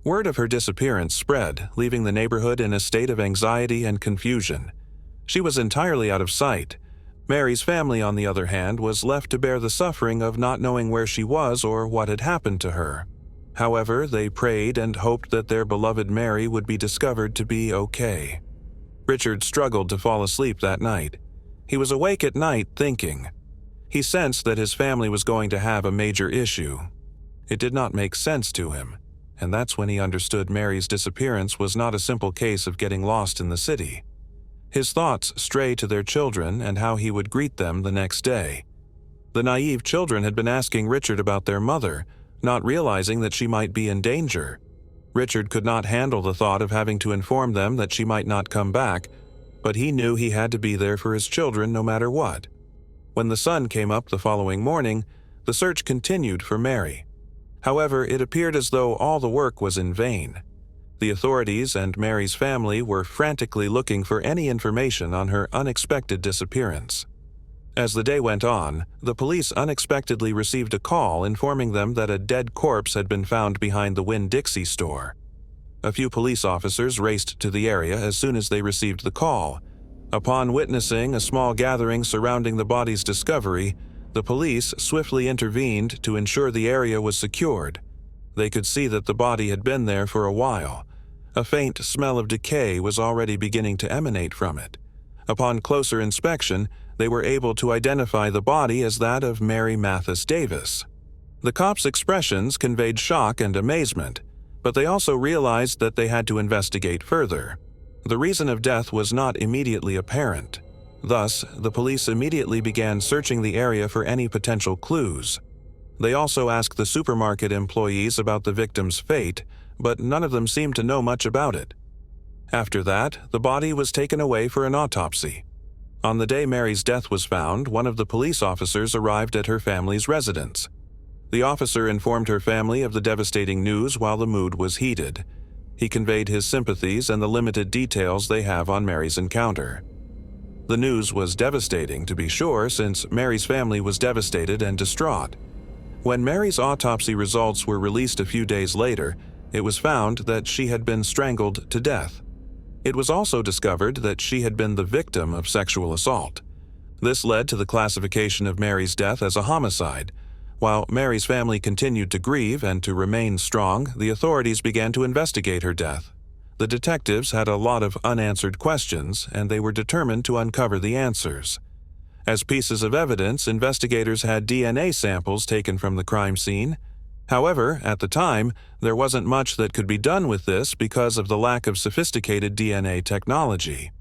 A: Word of her disappearance spread, leaving the neighborhood in a state of anxiety and confusion. She was entirely out of sight. Mary's family, on the other hand, was left to bear the suffering of not knowing where she was or what had happened to her. However, they prayed and hoped that their beloved Mary would be discovered to be okay. Richard struggled to fall asleep that night. He was awake at night thinking. He sensed that his family was going to have a major issue. It did not make sense to him, and that's when he understood Mary's disappearance was not a simple case of getting lost in the city. His thoughts strayed to their children and how he would greet them the next day. The naive children had been asking Richard about their mother, not realizing that she might be in danger. Richard could not handle the thought of having to inform them that she might not come back, but he knew he had to be there for his children no matter what. When the sun came up the following morning, the search continued for Mary. However, it appeared as though all the work was in vain. The authorities and Mary's family were frantically looking for any information on her unexpected disappearance. As the day went on, the police unexpectedly received a call informing them that a dead corpse had been found behind the Winn-Dixie store. A few police officers raced to the area as soon as they received the call. Upon witnessing a small gathering surrounding the body's discovery, the police swiftly intervened to ensure the area was secured. They could see that the body had been there for a while. A faint smell of decay was already beginning to emanate from it. Upon closer inspection, they were able to identify the body as that of Mary Mathis Davis. The cops' expressions conveyed shock and amazement, but they also realized that they had to investigate further. The reason of death was not immediately apparent. Thus, the police immediately began searching the area for any potential clues. They also asked the supermarket employees about the victim's fate, but none of them seemed to know much about it. After that, the body was taken away for an autopsy. On the day Mary's death was found, one of the police officers arrived at her family's residence. The officer informed her family of the devastating news while the mood was heated. He conveyed his sympathies and the limited details they have on Mary's encounter. The news was devastating, to be sure, since Mary's family was devastated and distraught. When Mary's autopsy results were released a few days later, it was found that she had been strangled to death. It was also discovered that she had been the victim of sexual assault. This led to the classification of Mary's death as a homicide. While Mary's family continued to grieve and to remain strong, the authorities began to investigate her death. The detectives had a lot of unanswered questions, and they were determined to uncover the answers. As pieces of evidence, investigators had DNA samples taken from the crime scene. However, at the time, there wasn't much that could be done with this because of the lack of sophisticated DNA technology.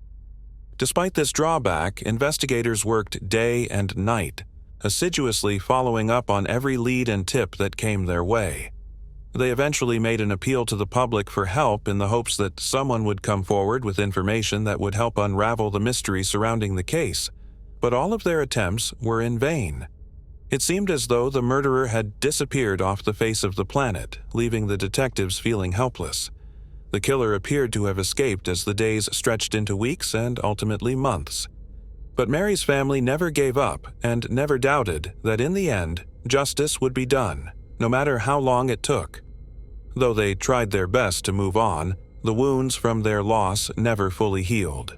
A: Despite this drawback, investigators worked day and night, assiduously following up on every lead and tip that came their way. They eventually made an appeal to the public for help in the hopes that someone would come forward with information that would help unravel the mystery surrounding the case, but all of their attempts were in vain. It seemed as though the murderer had disappeared off the face of the planet, leaving the detectives feeling helpless. The killer appeared to have escaped as the days stretched into weeks and ultimately months. But Mary's family never gave up and never doubted that in the end, justice would be done, no matter how long it took. Though they tried their best to move on, the wounds from their loss never fully healed.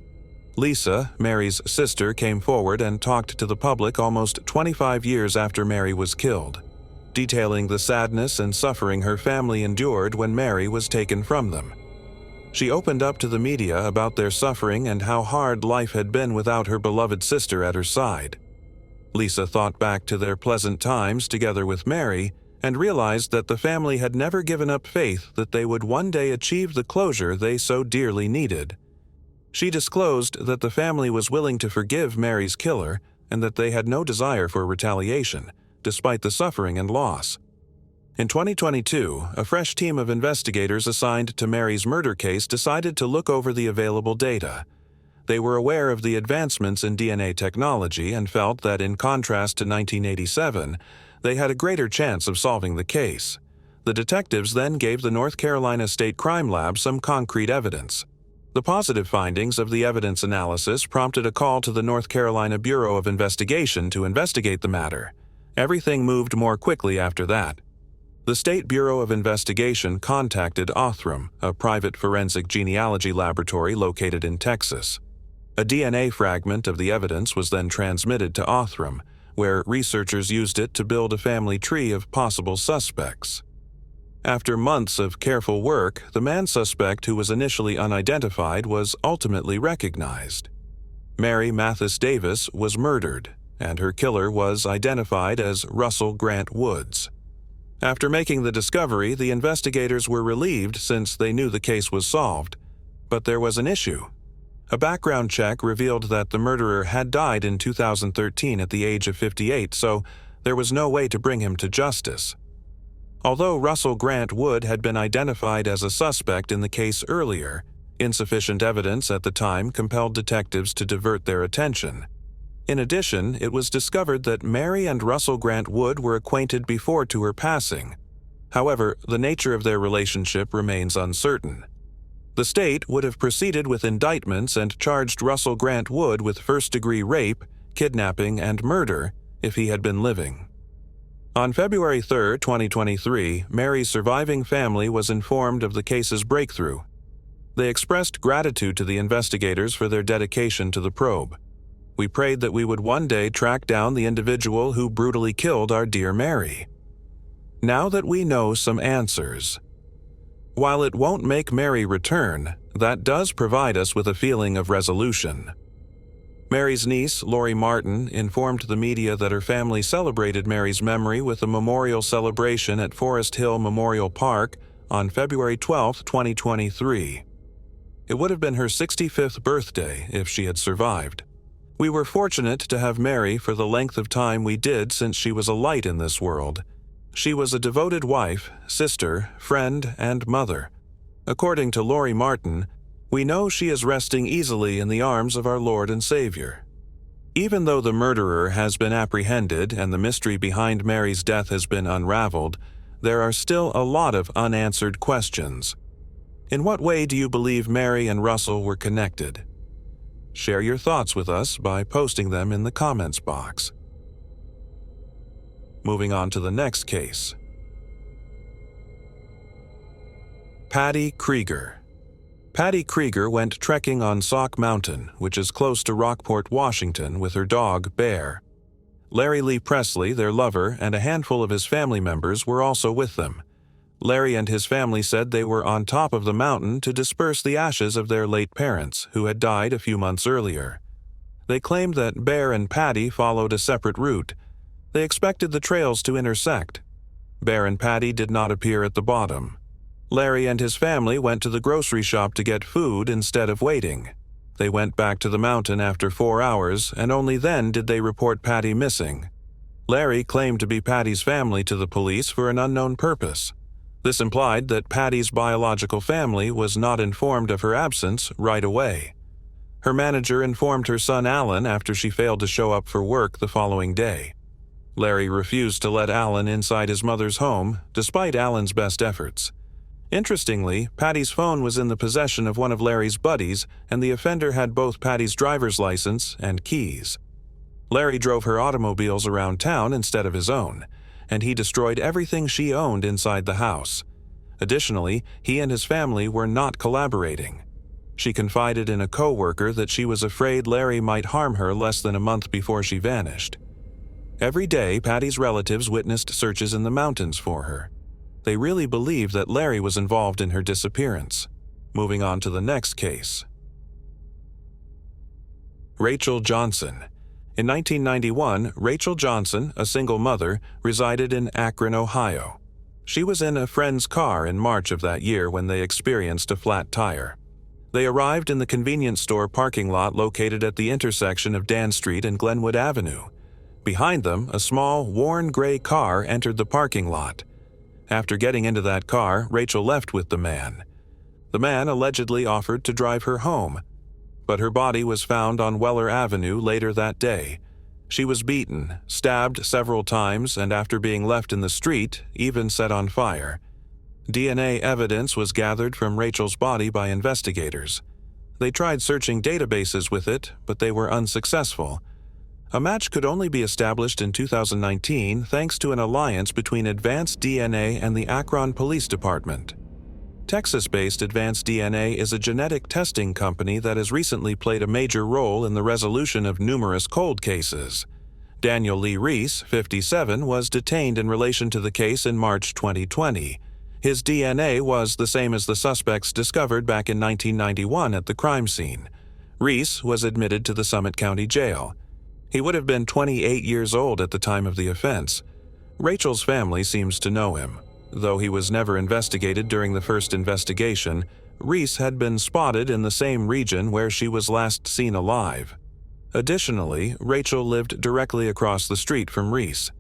A: Lisa, Mary's sister, came forward and talked to the public almost 25 years after Mary was killed, detailing the sadness and suffering her family endured when Mary was taken from them. She opened up to the media about their suffering and how hard life had been without her beloved sister at her side. Lisa thought back to their pleasant times together with Mary and realized that the family had never given up faith that they would one day achieve the closure they so dearly needed. She disclosed that the family was willing to forgive Mary's killer and that they had no desire for retaliation, despite the suffering and loss. In 2022, a fresh team of investigators assigned to Mary's murder case decided to look over the available data. They were aware of the advancements in DNA technology and felt that in contrast to 1987, they had a greater chance of solving the case. The detectives then gave the North Carolina State Crime Lab some concrete evidence. The positive findings of the evidence analysis prompted a call to the North Carolina Bureau of Investigation to investigate the matter. Everything moved more quickly after that. The State Bureau of Investigation contacted Othram, a private forensic genealogy laboratory located in Texas. A DNA fragment of the evidence was then transmitted to Othram, where researchers used it to build a family tree of possible suspects. After months of careful work, the man suspect who was initially unidentified was ultimately recognized. Mary Mathis Davis was murdered, and her killer was identified as Russell Grant Woods. After making the discovery, the investigators were relieved since they knew the case was solved. But there was an issue. A background check revealed that the murderer had died in 2013 at the age of 58, so there was no way to bring him to justice. Although Russell Grant Wood had been identified as a suspect in the case earlier, insufficient evidence at the time compelled detectives to divert their attention. In addition, it was discovered that Mary and Russell Grant Wood were acquainted before to her passing. However, the nature of their relationship remains uncertain. The state would have proceeded with indictments and charged Russell Grant Wood with first-degree rape, kidnapping, and murder if he had been living. On February 3, 2023, Mary's surviving family was informed of the case's breakthrough. They expressed gratitude to the investigators for their dedication to the probe. We prayed that we would one day track down the individual who brutally killed our dear Mary. Now that we know some answers. While it won't make Mary return, that does provide us with a feeling of resolution. Mary's niece, Lori Martin, informed the media that her family celebrated Mary's memory with a memorial celebration at Forest Hill Memorial Park on February 12, 2023. It would have been her 65th birthday if she had survived. We were fortunate to have Mary for the length of time we did since she was a light in this world. She was a devoted wife, sister, friend, and mother. According to Lori Martin, we know she is resting easily in the arms of our Lord and Savior. Even though the murderer has been apprehended and the mystery behind Mary's death has been unraveled, there are still a lot of unanswered questions. In what way do you believe Mary and Russell were connected? Share your thoughts with us by posting them in the comments box. Moving on to the next case. Patty Krieger. Patty Krieger went trekking on Sauk Mountain, which is close to Rockport, Washington, with her dog, Bear. Larry Lee Presley, their lover, and a handful of his family members were also with them. Larry and his family said they were on top of the mountain to disperse the ashes of their late parents, who had died a few months earlier. They claimed that Bear and Patty followed a separate route. They expected the trails to intersect. Bear and Patty did not appear at the bottom. Larry and his family went to the grocery shop to get food instead of waiting. They went back to the mountain after 4 hours, and only then did they report Patty missing. Larry claimed to be Patty's family to the police for an unknown purpose. This implied that Patty's biological family was not informed of her absence right away. Her manager informed her son Alan after she failed to show up for work the following day. Larry refused to let Alan inside his mother's home, despite Alan's best efforts. Interestingly, Patty's phone was in the possession of one of Larry's buddies, and the offender had both Patty's driver's license and keys. Larry drove her automobiles around town instead of his own, and he destroyed everything she owned inside the house. Additionally, he and his family were not collaborating. She confided in a co-worker that she was afraid Larry might harm her less than a month before she vanished. Every day, Patty's relatives witnessed searches in the mountains for her. They really believed that Larry was involved in her disappearance. Moving on to the next case. Rachel Johnson. In 1991, Rachel Johnson, a single mother, resided in Akron, Ohio. She was in a friend's car in March of that year when they experienced a flat tire. They arrived in the convenience store parking lot located at the intersection of Dan Street and Glenwood Avenue. Behind them, a small, worn gray car entered the parking lot. After getting into that car, Rachel left with the man. The man allegedly offered to drive her home, but her body was found on Weller Avenue later that day. She was beaten, stabbed several times, and after being left in the street, even set on fire. DNA evidence was gathered from Rachel's body by investigators. They tried searching databases with it, but they were unsuccessful. A match could only be established in 2019 thanks to an alliance between Advanced DNA and the Akron Police Department. Texas-based Advanced DNA is a genetic testing company that has recently played a major role in the resolution of numerous cold cases. Daniel Lee Reese, 57, was detained in relation to the case in March 2020. His DNA was the same as the suspects discovered back in 1991 at the crime scene. Reese was admitted to the Summit County Jail. He would have been 28 years old at the time of the offense. Rachel's family seems to know him. Though he was never investigated during the first investigation, Reese had been spotted in the same region where she was last seen alive. Additionally, Rachel lived directly across the street from Reese.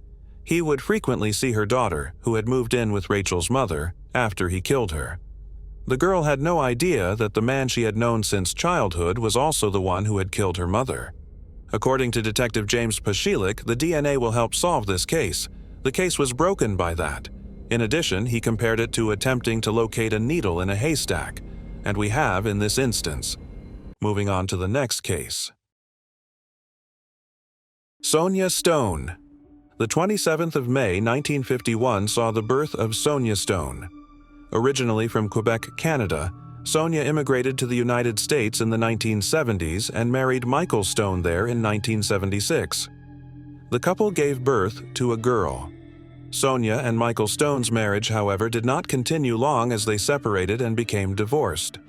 A: He would frequently see her daughter, who had moved in with Rachel's mother, after he killed her. The girl had no idea that the man she had known since childhood was also the one who had killed her mother. According to Detective James Pashilik, the DNA will help solve this case. The case was broken by that. In addition, he compared it to attempting to locate a needle in a haystack, and we have in this instance. Moving on to the next case. Sonia Stone. The 27th of May, 1951 saw the birth of Sonia Stone. Originally from Quebec, Canada, Sonia immigrated to the United States in the 1970s and married Michael Stone there in 1976. The couple gave birth to a girl. Sonia and Michael Stone's marriage, however, did not continue long as they separated and became divorced.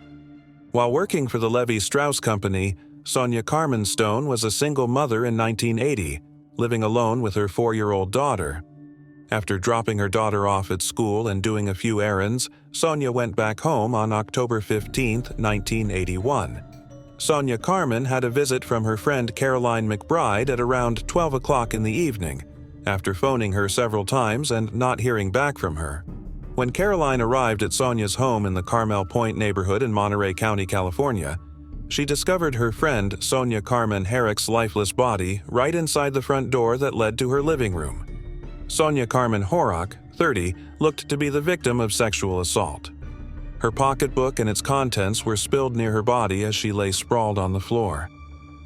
A: While working for the Levi-Strauss Company, Sonia Carmen Stone was a single mother in 1980, living alone with her 4-year-old daughter. After dropping her daughter off at school and doing a few errands, Sonia went back home on October 15, 1981. Sonia Carmen had a visit from her friend Caroline McBride at around 12 o'clock in the evening, after phoning her several times and not hearing back from her. When Caroline arrived at Sonia's home in the Carmel Point neighborhood in Monterey County, California, she discovered her friend Sonia Carmen Herrick's lifeless body right inside the front door that led to her living room. Sonia Carmen Horrock, 30, looked to be the victim of sexual assault. Her pocketbook and its contents were spilled near her body as she lay sprawled on the floor.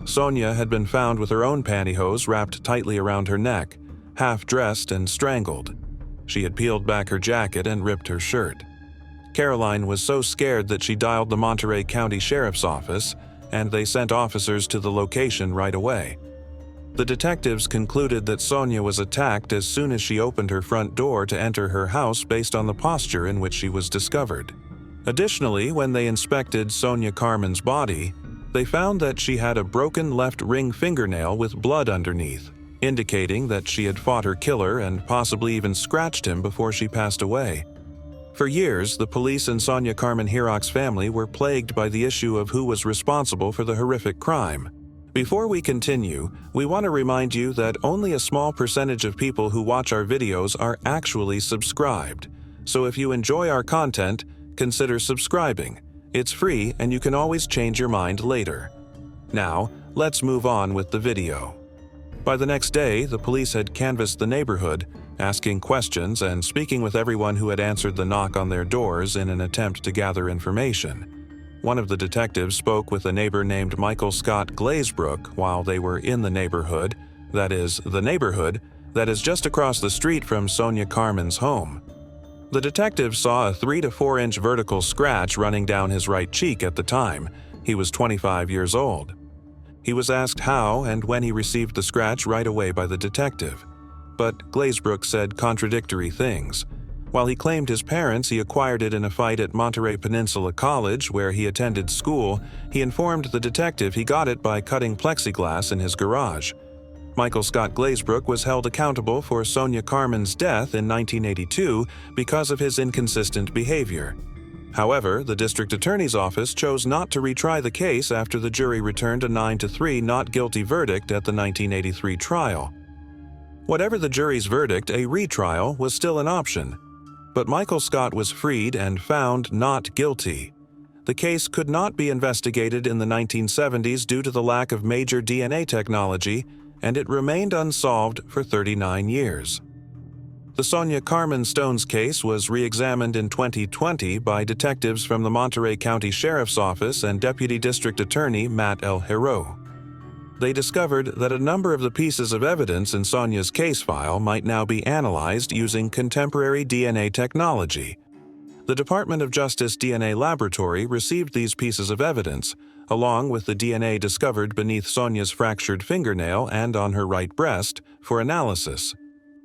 A: Sonia had been found with her own pantyhose wrapped tightly around her neck, half-dressed and strangled. She had peeled back her jacket and ripped her shirt. Caroline was so scared that she dialed the Monterey County Sheriff's Office, and they sent officers to the location right away. The detectives concluded that Sonia was attacked as soon as she opened her front door to enter her house based on the posture in which she was discovered. Additionally, when they inspected Sonia Carmen's body, they found that she had a broken left ring fingernail with blood underneath, indicating that she had fought her killer and possibly even scratched him before she passed away. For years, the police and Sonia Carmen Herrock's family were plagued by the issue of who was responsible for the horrific crime. Before we continue, we want to remind you that only a small percentage of people who watch our videos are actually subscribed. So if you enjoy our content, consider subscribing. It's free and you can always change your mind later. Now, let's move on with the video. By the next day, the police had canvassed the neighborhood, asking questions and speaking with everyone who had answered the knock on their doors in an attempt to gather information. One of the detectives spoke with a neighbor named Michael Scott Glazebrook while they were in the neighborhood that is just across the street from Sonia Carmen's home. The detective saw a 3 to 4 inch vertical scratch running down his right cheek at the time. He was 25 years old. He was asked how and when he received the scratch right away by the detective. But Glazebrook said contradictory things. While he claimed his parents he acquired it in a fight at Monterey Peninsula College where he attended school, he informed the detective he got it by cutting plexiglass in his garage. Michael Scott Glazebrook was held accountable for Sonia Carmen's death in 1982 because of his inconsistent behavior. However, the district attorney's office chose not to retry the case after the jury returned a 9-3 not guilty verdict at the 1983 trial. Whatever the jury's verdict, a retrial was still an option. But Michael Scott was freed and found not guilty. The case could not be investigated in the 1970s due to the lack of major DNA technology, and it remained unsolved for 39 years. The Sonia Carmen Stone's case was re-examined in 2020 by detectives from the Monterey County Sheriff's Office and Deputy District Attorney Matt L. Hero. They discovered that a number of the pieces of evidence in Sonia's case file might now be analyzed using contemporary DNA technology. The Department of Justice DNA Laboratory received these pieces of evidence, along with the DNA discovered beneath Sonia's fractured fingernail and on her right breast, for analysis.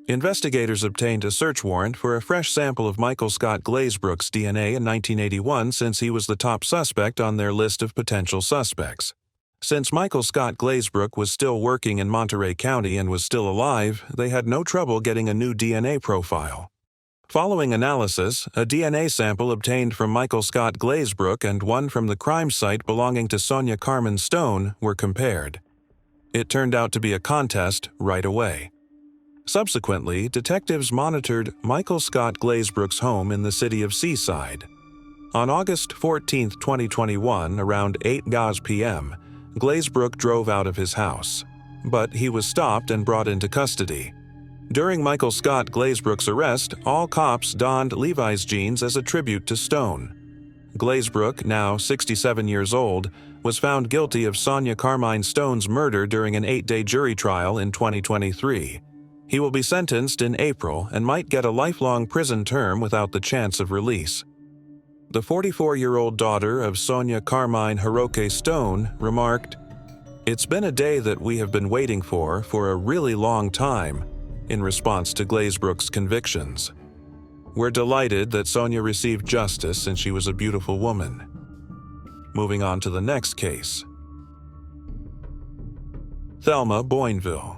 A: Investigators obtained a search warrant for a fresh sample of Michael Scott Glazebrook's DNA in 1981 since he was the top suspect on their list of potential suspects. Since Michael Scott Glazebrook was still working in Monterey County and was still alive, they had no trouble getting a new DNA profile. Following analysis, a DNA sample obtained from Michael Scott Glazebrook and one from the crime site belonging to Sonia Carmen Stone were compared. It turned out to be a contest right away. Subsequently, detectives monitored Michael Scott Glazebrook's home in the city of Seaside. On August 14, 2021, around 8 p.m., Glazebrook drove out of his house, but he was stopped and brought into custody. During Michael Scott Glazebrook's arrest, all cops donned Levi's jeans as a tribute to Stone. Glazebrook, now 67 years old, was found guilty of Sonia Carmine Stone's murder during an 8-day jury trial in 2023. He will be sentenced in April and might get a lifelong prison term without the chance of release. The 44-year-old daughter of Sonia Carmine Hiroke Stone remarked, "It's been a day that we have been waiting for a really long time," in response to Glazebrook's convictions. "We're delighted that Sonia received justice and she was a beautiful woman." Moving on to the next case. Thelma Boinville.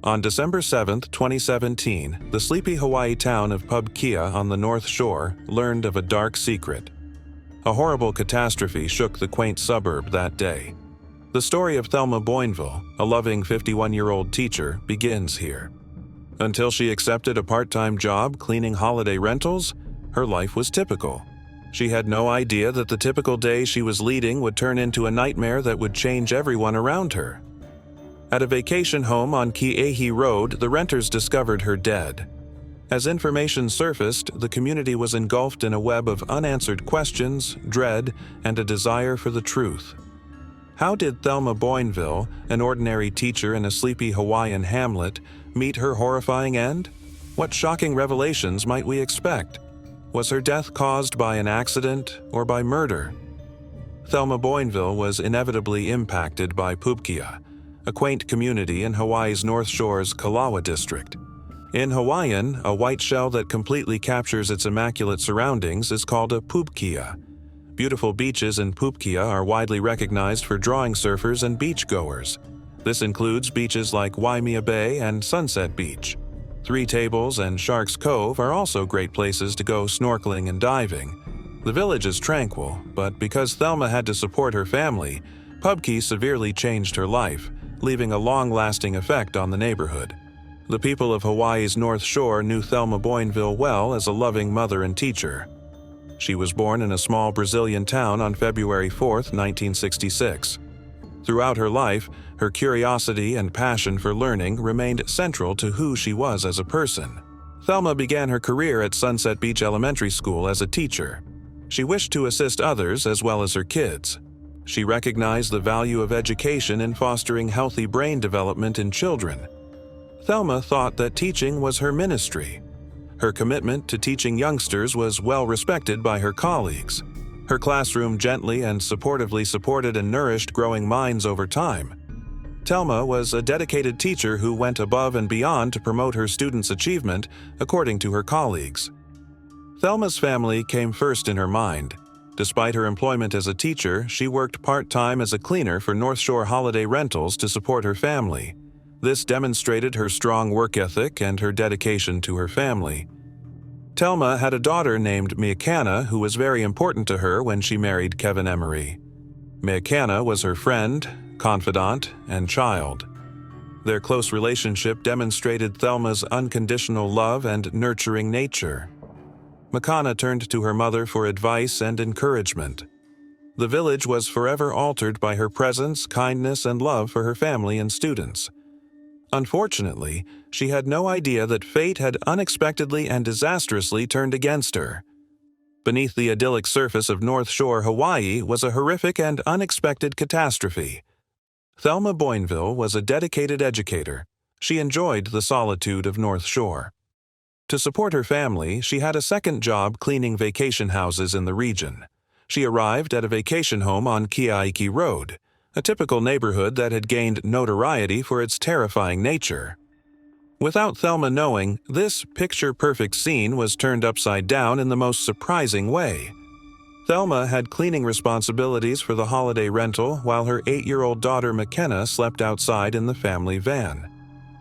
A: On December 7, 2017, the sleepy Hawaii town of Pubkea on the North Shore learned of a dark secret. A horrible catastrophe shook the quaint suburb that day. The story of Thelma Boinville, a loving 51-year-old teacher, begins here. Until she accepted a part-time job cleaning holiday rentals, her life was typical. She had no idea that the typical day she was leading would turn into a nightmare that would change everyone around her. At a vacation home on Ke'ehi Road, the renters discovered her dead. As information surfaced, the community was engulfed in a web of unanswered questions, dread, and a desire for the truth. How did Thelma Boinville, an ordinary teacher in a sleepy Hawaiian hamlet, meet her horrifying end? What shocking revelations might we expect? Was her death caused by an accident or by murder? Thelma Boinville was inevitably impacted by Pubkea, a quaint community in Hawaii's North Shore's Kalawa district. In Hawaiian, a white shell that completely captures its immaculate surroundings is called a pubkea. Beautiful beaches in Pubkea are widely recognized for drawing surfers and beachgoers. This includes beaches like Waimea Bay and Sunset Beach. Three Tables and Sharks Cove are also great places to go snorkeling and diving. The village is tranquil, but because Thelma had to support her family, Pubkea severely changed her life, leaving a long-lasting effect on the neighborhood. The people of Hawaii's North Shore knew Thelma Boinville well as a loving mother and teacher. She was born in a small Brazilian town on February 4, 1966. Throughout her life, her curiosity and passion for learning remained central to who she was as a person. Thelma began her career at Sunset Beach Elementary School as a teacher. She wished to assist others as well as her kids. She recognized the value of education in fostering healthy brain development in children. Thelma thought that teaching was her ministry. Her commitment to teaching youngsters was well respected by her colleagues. Her classroom gently and supportively supported and nourished growing minds over time. Thelma was a dedicated teacher who went above and beyond to promote her students' achievement, according to her colleagues. Thelma's family came first in her mind. Despite her employment as a teacher, she worked part-time as a cleaner for North Shore holiday rentals to support her family. This demonstrated her strong work ethic and her dedication to her family. Thelma had a daughter named Miakana who was very important to her when she married Kevin Emery. Miakana was her friend, confidant, and child. Their close relationship demonstrated Thelma's unconditional love and nurturing nature. Makana turned to her mother for advice and encouragement. The village was forever altered by her presence, kindness, and love for her family and students. Unfortunately, she had no idea that fate had unexpectedly and disastrously turned against her. Beneath the idyllic surface of North Shore, Hawaii, was a horrific and unexpected catastrophe. Thelma Boinville was a dedicated educator. She enjoyed the solitude of North Shore. To support her family, she had a second job cleaning vacation houses in the region. She arrived at a vacation home on Ke'ehi Road, a typical neighborhood that had gained notoriety for its terrifying nature. Without Thelma knowing, this picture-perfect scene was turned upside down in the most surprising way. Thelma had cleaning responsibilities for the holiday rental while her 8-year-old daughter McKenna slept outside in the family van.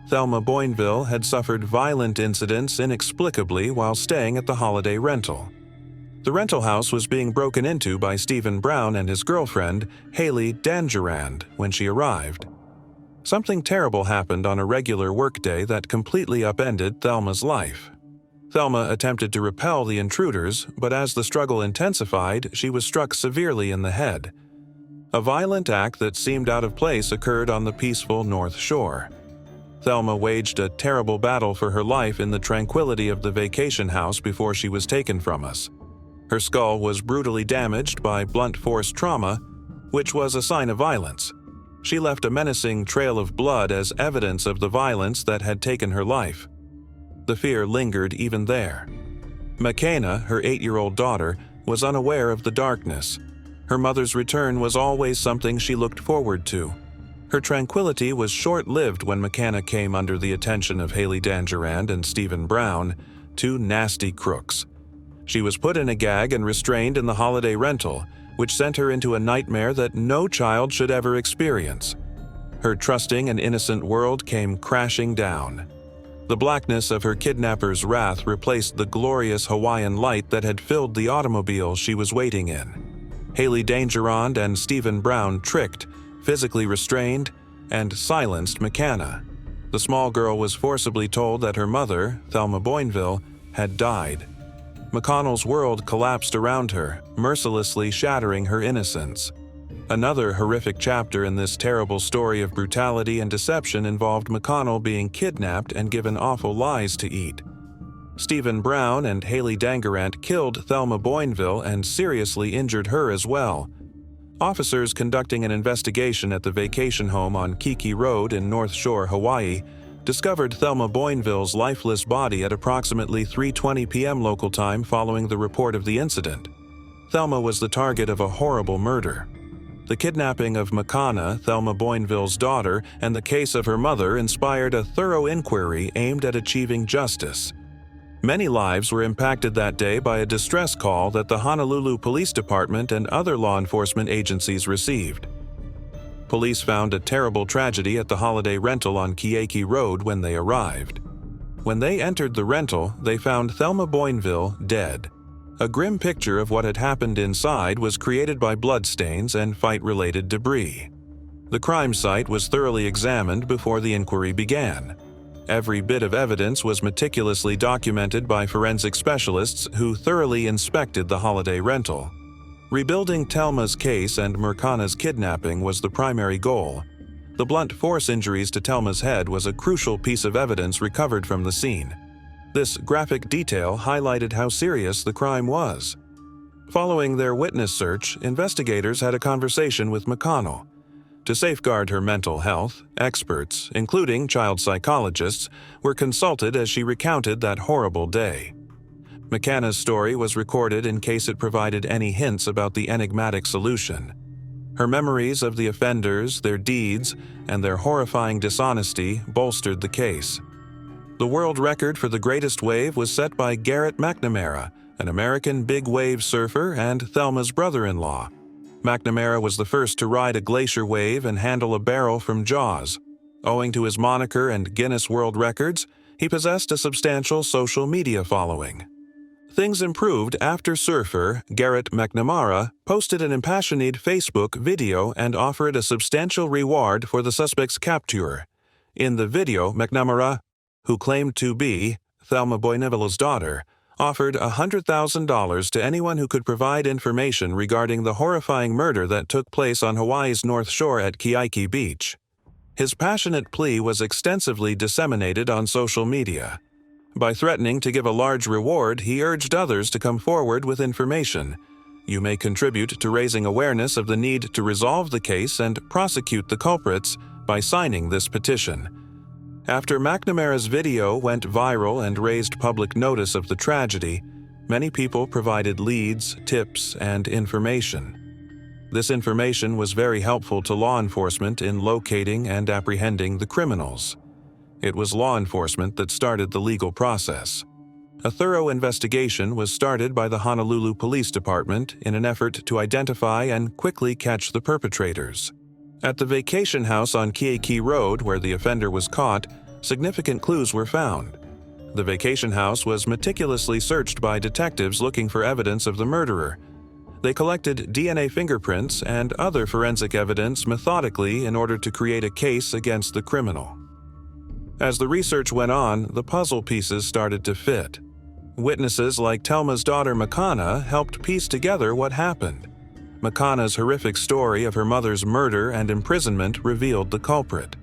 A: Thelma Boinville had suffered violent incidents inexplicably while staying at the holiday rental. The rental house was being broken into by Stephen Brown and his girlfriend, Haley Dangerand, when she arrived. Something terrible happened on a regular workday that completely upended Thelma's life. Thelma attempted to repel the intruders, but as the struggle intensified, she was struck severely in the head. A violent act that seemed out of place occurred on the peaceful North Shore. Thelma waged a terrible battle for her life in the tranquility of the vacation house before she was taken from us. Her skull was brutally damaged by blunt force trauma, which was a sign of violence. She left a menacing trail of blood as evidence of the violence that had taken her life. The fear lingered even there. McKenna, her 8-year-old daughter, was unaware of the darkness. Her mother's return was always something she looked forward to. Her tranquility was short-lived when McKenna came under the attention of Haley Dangerand and Stephen Brown, two nasty crooks. She was put in a gag and restrained in the holiday rental, which sent her into a nightmare that no child should ever experience. Her trusting and innocent world came crashing down. The blackness of her kidnapper's wrath replaced the glorious Hawaiian light that had filled the automobile she was waiting in. Haley Dangerand and Stephen Brown tricked, physically restrained, and silenced McKenna. The small girl was forcibly told that her mother, Thelma Boinville, had died. McConnell's world collapsed around her, mercilessly shattering her innocence. Another horrific chapter in this terrible story of brutality and deception involved McConnell being kidnapped and given awful lies to eat. Stephen Brown and Haley Dangerand killed Thelma Boinville and seriously injured her as well. Officers conducting an investigation at the vacation home on Kiki Road in North Shore, Hawaii, discovered Thelma Boinville's lifeless body at approximately 3:20 p.m. local time following the report of the incident. Thelma was the target of a horrible murder. The kidnapping of McKenna, Thelma Boinville's daughter, and the case of her mother inspired a thorough inquiry aimed at achieving justice. Many lives were impacted that day by a distress call that the Honolulu Police Department and other law enforcement agencies received. Police found a terrible tragedy at the holiday rental on Keiki Road when they arrived. When they entered the rental, they found Thelma Boinville dead. A grim picture of what had happened inside was created by bloodstains and fight-related debris. The crime site was thoroughly examined before the inquiry began. Every bit of evidence was meticulously documented by forensic specialists who thoroughly inspected the holiday rental. Rebuilding Thelma's case and McKenna's kidnapping was the primary goal. The blunt force injuries to Thelma's head was a crucial piece of evidence recovered from the scene. This graphic detail highlighted how serious the crime was. Following their witness search, investigators had a conversation with McConnell. To safeguard her mental health, experts, including child psychologists, were consulted as she recounted that horrible day. McKenna's story was recorded in case it provided any hints about the enigmatic solution. Her memories of the offenders, their deeds, and their horrifying dishonesty bolstered the case. The world record for the greatest wave was set by Garrett McNamara, an American big wave surfer and Thelma's brother-in-law. McNamara was the first to ride a glacier wave and handle a barrel from Jaws. Owing to his moniker and Guinness World Records, he possessed a substantial social media following. Things improved after surfer Garrett McNamara posted an impassioned Facebook video and offered a substantial reward for the suspect's capture. In the video, McNamara, who claimed to be Thelma Boinville's daughter, offered $100,000 to anyone who could provide information regarding the horrifying murder that took place on Hawaii's North Shore at Keiki Beach. His passionate plea was extensively disseminated on social media. By threatening to give a large reward, he urged others to come forward with information. You may contribute to raising awareness of the need to resolve the case and prosecute the culprits by signing this petition. After McNamara's video went viral and raised public notice of the tragedy, many people provided leads, tips, and information. This information was very helpful to law enforcement in locating and apprehending the criminals. It was law enforcement that started the legal process. A thorough investigation was started by the Honolulu Police Department in an effort to identify and quickly catch the perpetrators. At the vacation house on Keiki Road, where the offender was caught, significant clues were found. The vacation house was meticulously searched by detectives looking for evidence of the murderer. They collected DNA fingerprints and other forensic evidence methodically in order to create a case against the criminal. As the research went on, the puzzle pieces started to fit. Witnesses like Thelma's daughter McKenna helped piece together what happened. McKenna's horrific story of her mother's murder and imprisonment revealed the culprit.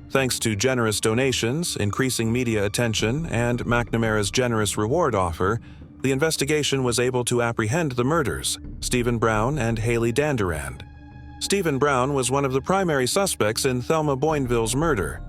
A: Thanks to generous donations, increasing media attention, and McNamara's generous reward offer, the investigation was able to apprehend the murderers, Stephen Brown and Haley Danderand. Stephen Brown was one of the primary suspects in Thelma Boinville's murder.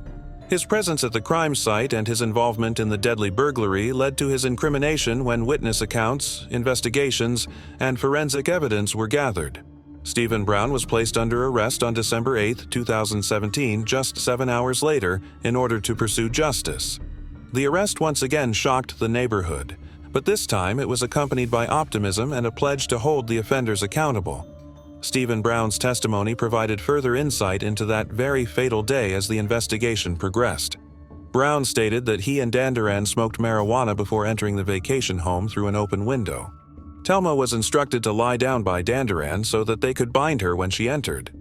A: His presence at the crime site and his involvement in the deadly burglary led to his incrimination when witness accounts, investigations, and forensic evidence were gathered. Stephen Brown was placed under arrest on December 8, 2017, just 7 hours later, in order to pursue justice. The arrest once again shocked the neighborhood, but this time it was accompanied by optimism and a pledge to hold the offenders accountable. Stephen Brown's testimony provided further insight into that very fatal day as the investigation progressed. Brown stated that he and Danderand smoked marijuana before entering the vacation home through an open window. Thelma was instructed to lie down by Danderand so that they could bind her when she entered.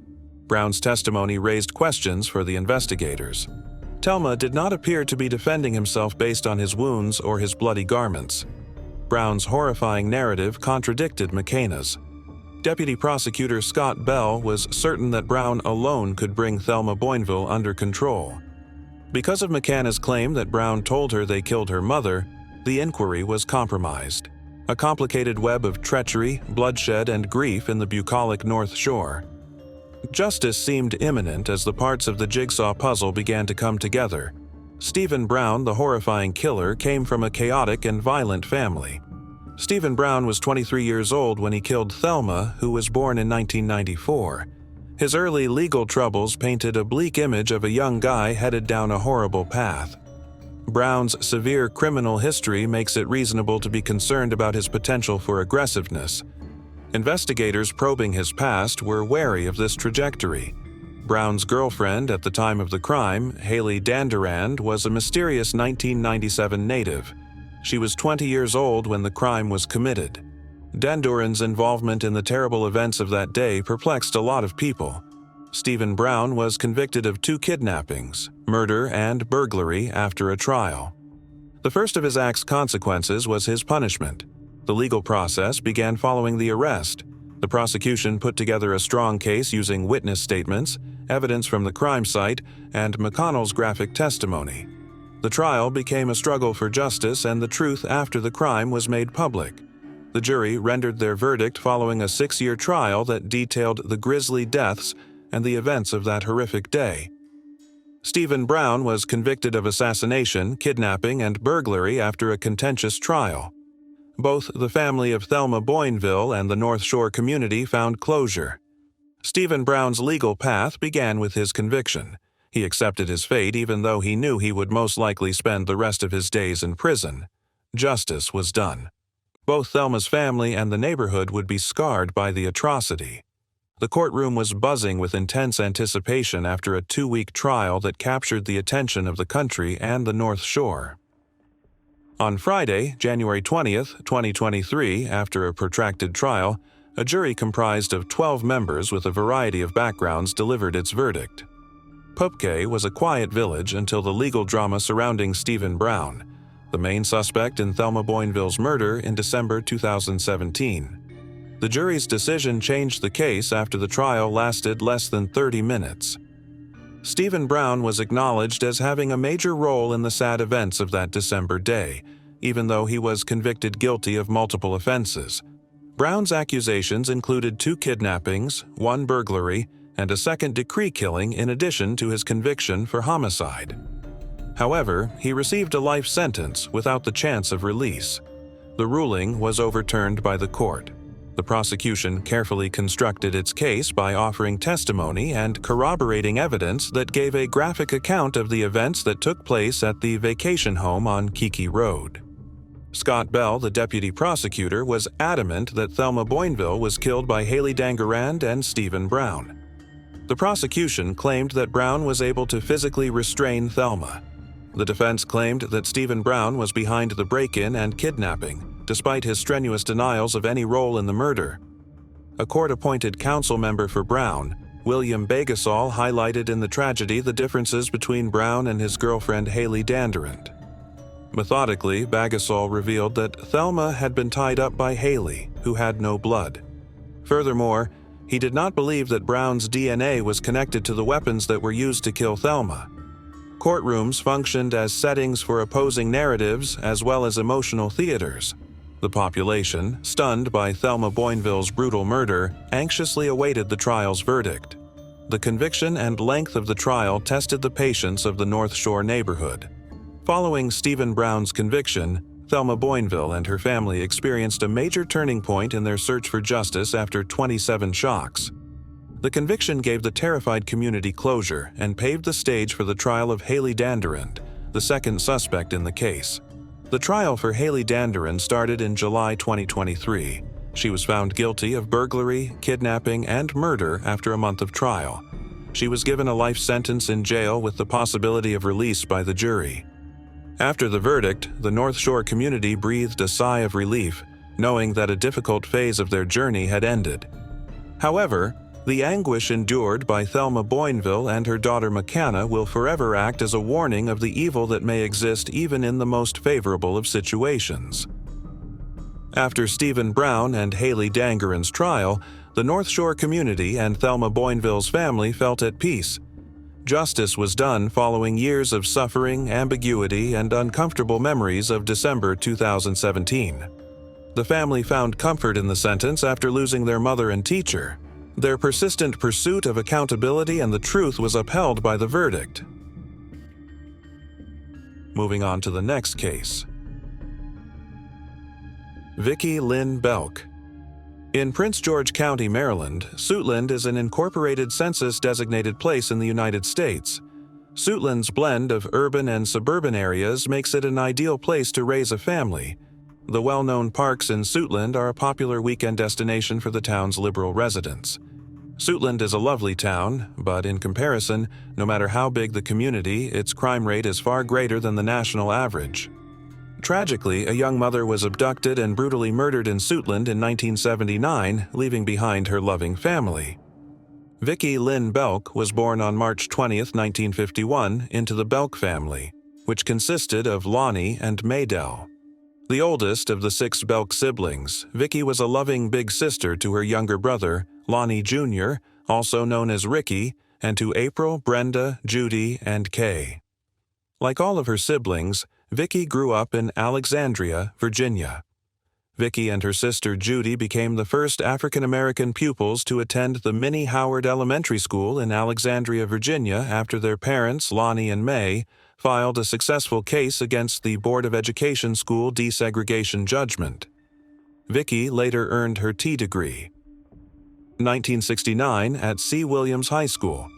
A: Brown's testimony raised questions for the investigators. Thelma did not appear to be defending himself based on his wounds or his bloody garments. Brown's horrifying narrative contradicted McKenna's. Deputy Prosecutor Scott Bell was certain that Brown alone could bring Thelma Boinville under control. Because of McKenna's claim that Brown told her they killed her mother, the inquiry was compromised. A complicated web of treachery, bloodshed, and grief in the bucolic North Shore. Justice seemed imminent as the parts of the jigsaw puzzle began to come together. Stephen Brown, the horrifying killer, came from a chaotic and violent family. Stephen Brown was 23 years old when he killed Thelma, who was born in 1994. His early legal troubles painted a bleak image of a young guy headed down a horrible path. Brown's severe criminal history makes it reasonable to be concerned about his potential for aggressiveness. Investigators probing his past were wary of this trajectory. Brown's girlfriend at the time of the crime, Haley Danderand, was a mysterious 1997 native. She was 20 years old when the crime was committed. Danderand's involvement in the terrible events of that day perplexed a lot of people. Stephen Brown was convicted of 2 kidnappings, murder, and burglary after a trial. The first of his act's consequences was his punishment. The legal process began following the arrest. The prosecution put together a strong case using witness statements, evidence from the crime site, and McConnell's graphic testimony. The trial became a struggle for justice, and the truth after the crime was made public. The jury rendered their verdict following a 6-year trial that detailed the grisly deaths and the events of that horrific day. Stephen Brown was convicted of assassination, kidnapping, and burglary after a contentious trial. Both the family of Thelma Boinville and the North Shore community found closure. Stephen Brown's legal path began with his conviction. He accepted his fate even though he knew he would most likely spend the rest of his days in prison. Justice was done. Both Thelma's family and the neighborhood would be scarred by the atrocity. The courtroom was buzzing with intense anticipation after a 2-week trial that captured the attention of the country and the North Shore. On Friday, January 20th, 2023, after a protracted trial, a jury comprised of 12 members with a variety of backgrounds delivered its verdict. Pupke was a quiet village until the legal drama surrounding Stephen Brown, the main suspect in Thelma Boinville's murder in December 2017. The jury's decision changed the case after the trial lasted less than 30 minutes. Stephen Brown was acknowledged as having a major role in the sad events of that December day, even though he was convicted guilty of multiple offenses. Brown's accusations included 2 kidnappings, 1 burglary, and a 2nd decree killing in addition to his conviction for homicide. However, he received a life sentence without the chance of release. The ruling was overturned by the court. The prosecution carefully constructed its case by offering testimony and corroborating evidence that gave a graphic account of the events that took place at the vacation home on Kiki Road. Scott Bell, the deputy prosecutor, was adamant that Thelma Boinville was killed by Haley Danderand and Stephen Brown. The prosecution claimed that Brown was able to physically restrain Thelma. The defense claimed that Stephen Brown was behind the break-in and kidnapping, despite his strenuous denials of any role in the murder. A court-appointed counsel member for Brown, William Bagasol, highlighted in the tragedy the differences between Brown and his girlfriend Haley Danderand. Methodically, Bagasol revealed that Thelma had been tied up by Haley, who had no blood. Furthermore, he did not believe that Brown's DNA was connected to the weapons that were used to kill Thelma. Courtrooms functioned as settings for opposing narratives as well as emotional theaters. The population, stunned by Thelma Boinville's brutal murder, anxiously awaited the trial's verdict. The conviction and length of the trial tested the patience of the North Shore neighborhood. Following Stephen Brown's conviction, Thelma Boinville and her family experienced a major turning point in their search for justice after 27 shocks. The conviction gave the terrified community closure and paved the stage for the trial of Haley Danderand, the second suspect in the case. The trial for Haley Danderand started in July 2023. She was found guilty of burglary, kidnapping, and murder after a month of trial. She was given a life sentence in jail with the possibility of release by the jury. After the verdict, the North Shore community breathed a sigh of relief, knowing that a difficult phase of their journey had ended. However, the anguish endured by Thelma Boinville and her daughter McCanna will forever act as a warning of the evil that may exist even in the most favorable of situations. After Stephen Brown and Haley Danderand's trial, the North Shore community and Thelma Boinville's family felt at peace. Justice was done following years of suffering, ambiguity, and uncomfortable memories of December 2017. The family found comfort in the sentence after losing their mother and teacher. Their persistent pursuit of accountability and the truth was upheld by the verdict. Moving on to the next case. Vicki Lynn Belk. In Prince George County, Maryland, Suitland is an incorporated census-designated place in the United States. Suitland's blend of urban and suburban areas makes it an ideal place to raise a family. The well-known parks in Suitland are a popular weekend destination for the town's liberal residents. Suitland is a lovely town, but in comparison, no matter how big the community, its crime rate is far greater than the national average. Tragically, a young mother was abducted and brutally murdered in Suitland in 1979, leaving behind her loving family. Vicki Lynn Belk was born on March 20, 1951, into the Belk family, which consisted of Lonnie and Maydell. The oldest of the 6 Belk siblings, Vicki was a loving big sister to her younger brother, Lonnie Jr., also known as Ricky, and to April, Brenda, Judy, and Kay. Like all of her siblings, Vicki grew up in Alexandria, Virginia. Vicki and her sister Judy became the first African-American pupils to attend the Minnie Howard Elementary School in Alexandria, Virginia after their parents, Lonnie and May, filed a successful case against the Board of Education school desegregation judgment. Vicki later earned her T degree. 1969 at C. Williams High School.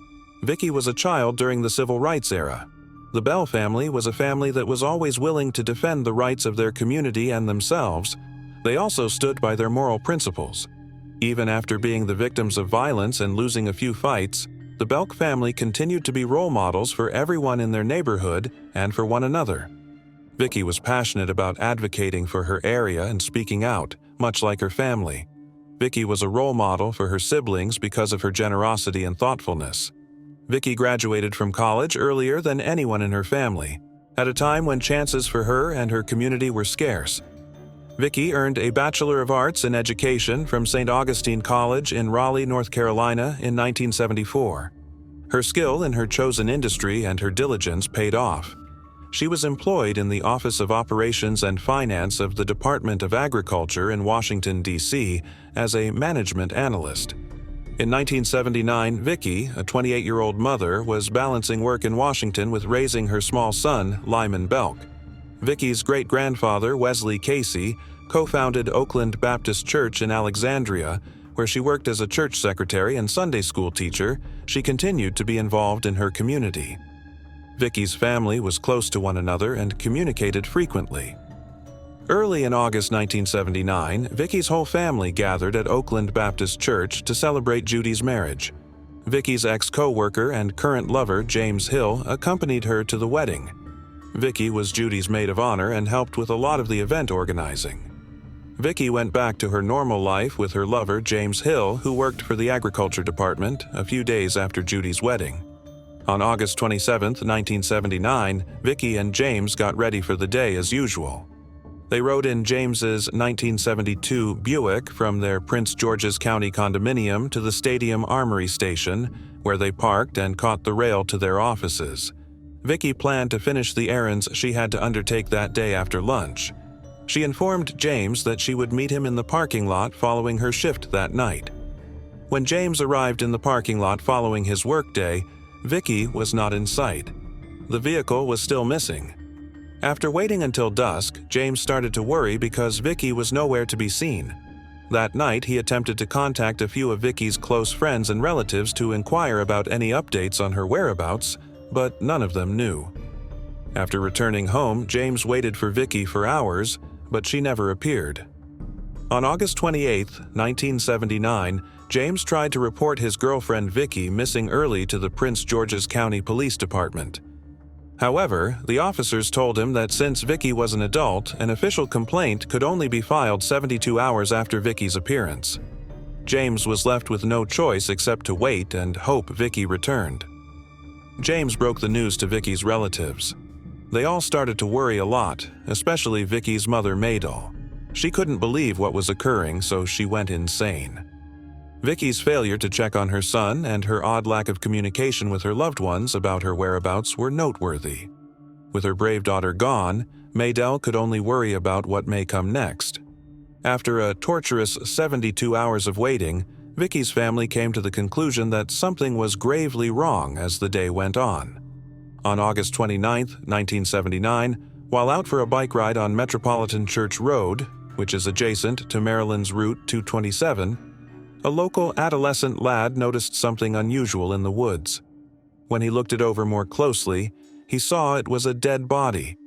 A: Vicki was a child during the Civil Rights era. The Bell family was a family that was always willing to defend the rights of their community and themselves. They also stood by their moral principles. Even after being the victims of violence and losing a few fights, the Belk family continued to be role models for everyone in their neighborhood and for one another. Vicki was passionate about advocating for her area and speaking out, much like her family. Vicki was a role model for her siblings because of her generosity and thoughtfulness. Vicki graduated from college earlier than anyone in her family, at a time when chances for her and her community were scarce. Vicki earned a Bachelor of Arts in Education from St. Augustine College in Raleigh, North Carolina in 1974. Her skill in her chosen industry and her diligence paid off. She was employed in the Office of Operations and Finance of the Department of Agriculture in Washington, D.C. as a management analyst. In 1979, Vicki, a 28-year-old mother, was balancing work in Washington with raising her small son, Lyman Belk. Vicki's great-grandfather, Wesley Casey, co-founded Oakland Baptist Church in Alexandria, where she worked as a church secretary and Sunday school teacher. She continued to be involved in her community. Vicki's family was close to one another and communicated frequently. Early in August 1979, Vicki's whole family gathered at Oakland Baptist Church to celebrate Judy's marriage. Vicki's ex-co-worker and current lover, James Hill, accompanied her to the wedding. Vicki was Judy's maid of honor and helped with a lot of the event organizing. Vicki went back to her normal life with her lover, James Hill, who worked for the agriculture department, a few days after Judy's wedding. On August 27, 1979, Vicki and James got ready for the day as usual. They rode in James's 1972 Buick from their Prince George's County condominium to the Stadium Armory station, where they parked and caught the rail to their offices. Vicki planned to finish the errands she had to undertake that day after lunch. She informed James that she would meet him in the parking lot following her shift that night. When James arrived in the parking lot following his workday, Vicky was not in sight. The vehicle was still missing. After waiting until dusk, James started to worry because Vicky was nowhere to be seen. That night, he attempted to contact a few of Vicky's close friends and relatives to inquire about any updates on her whereabouts, but none of them knew. After returning home, James waited for Vicky for hours, but she never appeared. On August 28, 1979, James tried to report his girlfriend Vicky missing early to the Prince George's County Police Department. However, the officers told him that since Vicky was an adult, an official complaint could only be filed 72 hours after Vicky's appearance. James was left with no choice except to wait and hope Vicky returned. James broke the news to Vicky's relatives. They all started to worry a lot, especially Vicky's mother Maydell. She couldn't believe what was occurring, so she went insane. Vicky's failure to check on her son and her odd lack of communication with her loved ones about her whereabouts were noteworthy. With her brave daughter gone, Maydell could only worry about what may come next. After a torturous 72 hours of waiting, Vicky's family came to the conclusion that something was gravely wrong as the day went on. On August 29, 1979, while out for a bike ride on Metropolitan Church Road, which is adjacent to Maryland's Route 227, a local adolescent lad noticed something unusual in the woods. When he looked it over more closely, he saw it was a dead body.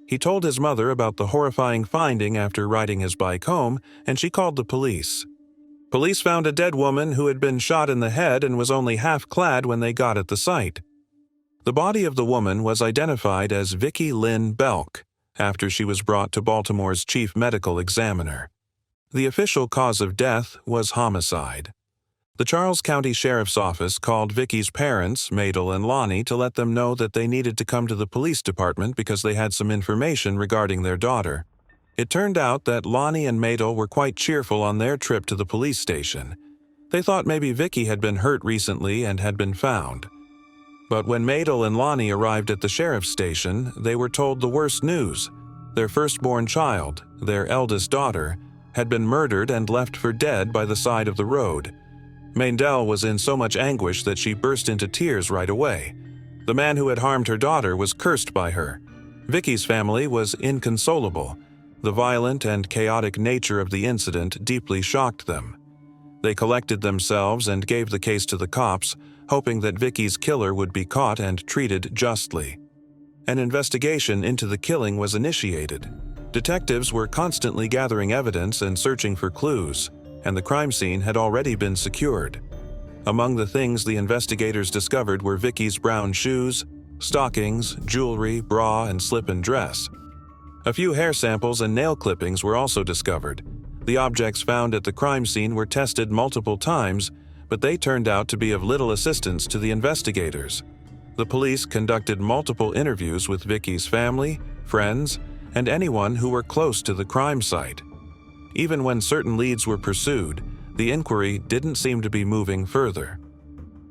A: He told his mother about the horrifying finding after riding his bike home, and she called the police. Police found a dead woman who had been shot in the head and was only half clad when they got at the site. The body of the woman was identified as Vicky Lynn Belk after she was brought to Baltimore's chief medical examiner. The official cause of death was homicide. The Charles County Sheriff's Office called Vicky's parents, Maydell and Lonnie, to let them know that they needed to come to the police department because they had some information regarding their daughter. It turned out that Lonnie and Maydell were quite cheerful on their trip to the police station. They thought maybe Vicky had been hurt recently and had been found. But when Maydell and Lonnie arrived at the sheriff's station, they were told the worst news. Their firstborn child, their eldest daughter, had been murdered and left for dead by the side of the road. Maydell was in so much anguish that she burst into tears right away. The man who had harmed her daughter was cursed by her. Vicky's family was inconsolable. The violent and chaotic nature of the incident deeply shocked them. They collected themselves and gave the case to the cops, hoping that Vicky's killer would be caught and treated justly. An investigation into the killing was initiated. Detectives were constantly gathering evidence and searching for clues, and the crime scene had already been secured. Among the things the investigators discovered were Vicky's brown shoes, stockings, jewelry, bra, and slip-and dress. A few hair samples and nail clippings were also discovered. The objects found at the crime scene were tested multiple times, but they turned out to be of little assistance to the investigators. The police conducted multiple interviews with Vicky's family, friends, and anyone who were close to the crime site. Even when certain leads were pursued, the inquiry didn't seem to be moving further.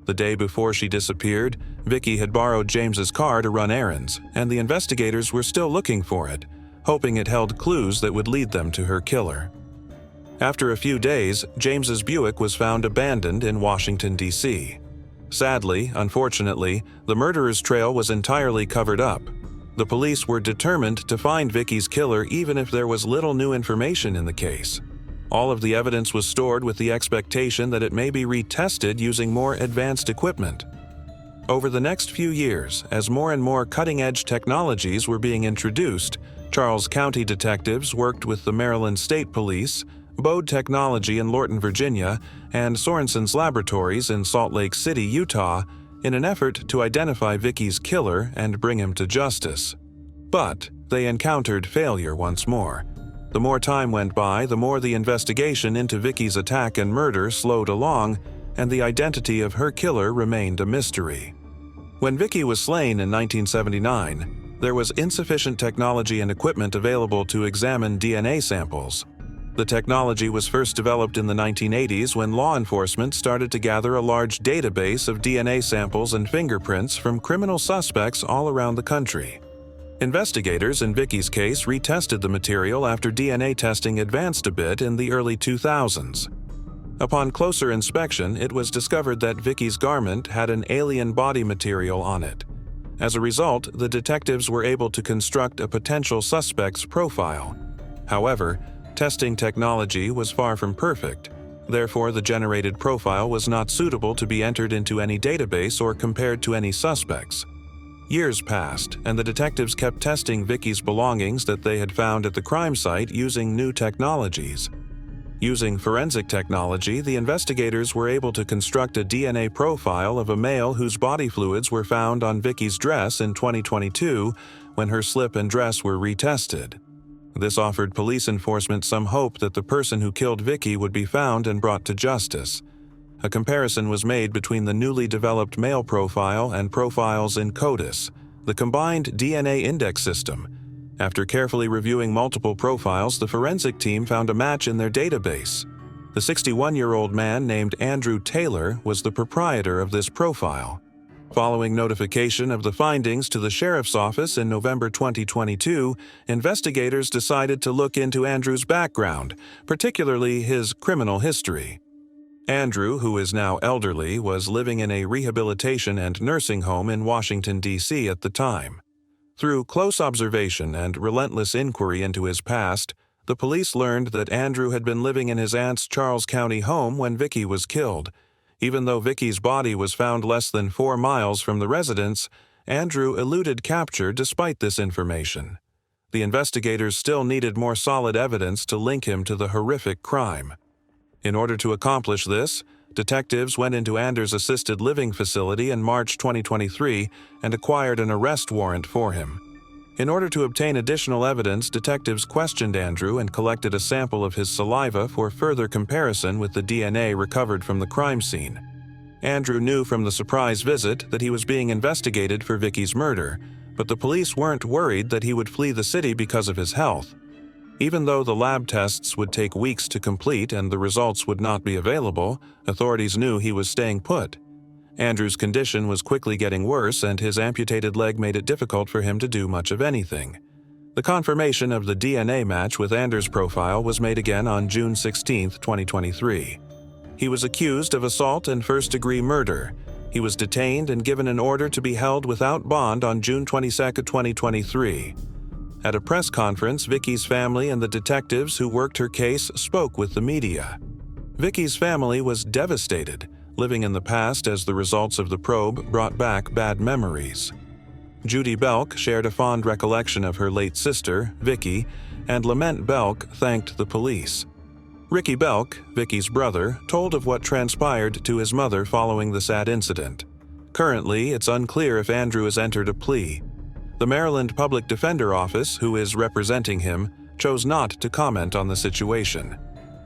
A: The day before she disappeared, Vicky had borrowed James's car to run errands, and the investigators were still looking for it, hoping it held clues that would lead them to her killer. After a few days, James's Buick was found abandoned in Washington, D.C. Sadly, unfortunately, the murderer's trail was entirely covered up. The police were determined to find Vicky's killer even if there was little new information in the case. All of the evidence was stored with the expectation that it may be retested using more advanced equipment. Over the next few years, as more and more cutting-edge technologies were being introduced, Charles County detectives worked with the Maryland State Police, Bode Technology in Lorton, Virginia, and Sorensen's Laboratories in Salt Lake City, Utah, in an effort to identify Vicky's killer and bring him to justice. But they encountered failure once more. The more time went by, the more the investigation into Vicky's attack and murder slowed along, and the identity of her killer remained a mystery. When Vicky was slain in 1979, there was insufficient technology and equipment available to examine DNA samples. The technology was first developed in the 1980s when law enforcement started to gather a large database of DNA samples and fingerprints from criminal suspects all around the country. Investigators in Vicky's case retested the material after DNA testing advanced a bit in the early 2000s. Upon closer inspection, it was discovered that Vicky's garment had an alien body material on it. As a result, the detectives were able to construct a potential suspect's profile. However, testing technology was far from perfect. Therefore, the generated profile was not suitable to be entered into any database or compared to any suspects. Years passed, and the detectives kept testing Vicky's belongings that they had found at the crime site using new technologies. Using forensic technology, the investigators were able to construct a DNA profile of a male whose body fluids were found on Vicky's dress in 2022 when her slip and dress were retested. This offered police enforcement some hope that the person who killed Vicky would be found and brought to justice. A comparison was made between the newly developed male profile and profiles in CODIS, the combined DNA index system. After carefully reviewing multiple profiles, the forensic team found a match in their database. The 61-year-old man named Andrew Taylor was the proprietor of this profile. Following notification of the findings to the sheriff's office in November 2022, investigators decided to look into Andrew's background, particularly his criminal history. Andrew, who is now elderly, was living in a rehabilitation and nursing home in Washington, D.C. at the time. Through close observation and relentless inquiry into his past, the police learned that Andrew had been living in his aunt's Charles County home when Vicky was killed. Even though Vicky's body was found less than 4 miles from the residence, Andrew eluded capture despite this information. The investigators still needed more solid evidence to link him to the horrific crime. In order to accomplish this, detectives went into Andrew's assisted living facility in March 2023 and acquired an arrest warrant for him. In order to obtain additional evidence, detectives questioned Andrew and collected a sample of his saliva for further comparison with the DNA recovered from the crime scene. Andrew knew from the surprise visit that he was being investigated for Vicky's murder, but the police weren't worried that he would flee the city because of his health. Even though the lab tests would take weeks to complete and the results would not be available, authorities knew he was staying put. Andrew's condition was quickly getting worse, and his amputated leg made it difficult for him to do much of anything. The confirmation of the DNA match with Andrew's profile was made again on June 16, 2023. He was accused of assault and first-degree murder. He was detained and given an order to be held without bond on June 22, 2023. At a press conference, Vicky's family and the detectives who worked her case spoke with the media. Vicky's family was devastated, living in the past as the results of the probe brought back bad memories. Judy Belk shared a fond recollection of her late sister, Vicky, and Lament Belk thanked the police. Ricky Belk, Vicky's brother, told of what transpired to his mother following the sad incident. Currently, it's unclear if Andrew has entered a plea. The Maryland Public Defender Office, who is representing him, chose not to comment on the situation.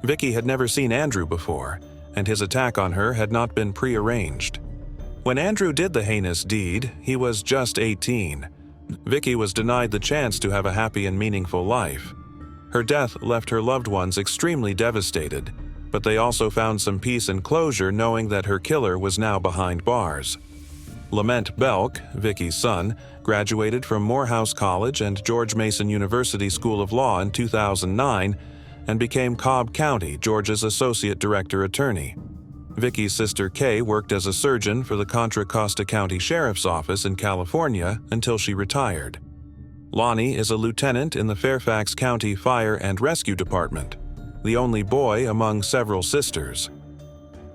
A: Vicky had never seen Andrew before, and his attack on her had not been prearranged. When Andrew did the heinous deed, he was just 18. Vicky was denied the chance to have a happy and meaningful life. Her death left her loved ones extremely devastated, but they also found some peace and closure knowing that her killer was now behind bars. Lament Belk, Vicky's son, graduated from Morehouse College and George Mason University School of Law in 2009 and became Cobb County, Georgia's Associate Director Attorney. Vicky's sister Kay worked as a surgeon for the Contra Costa County Sheriff's Office in California until she retired. Lonnie is a lieutenant in the Fairfax County Fire and Rescue Department, the only boy among several sisters.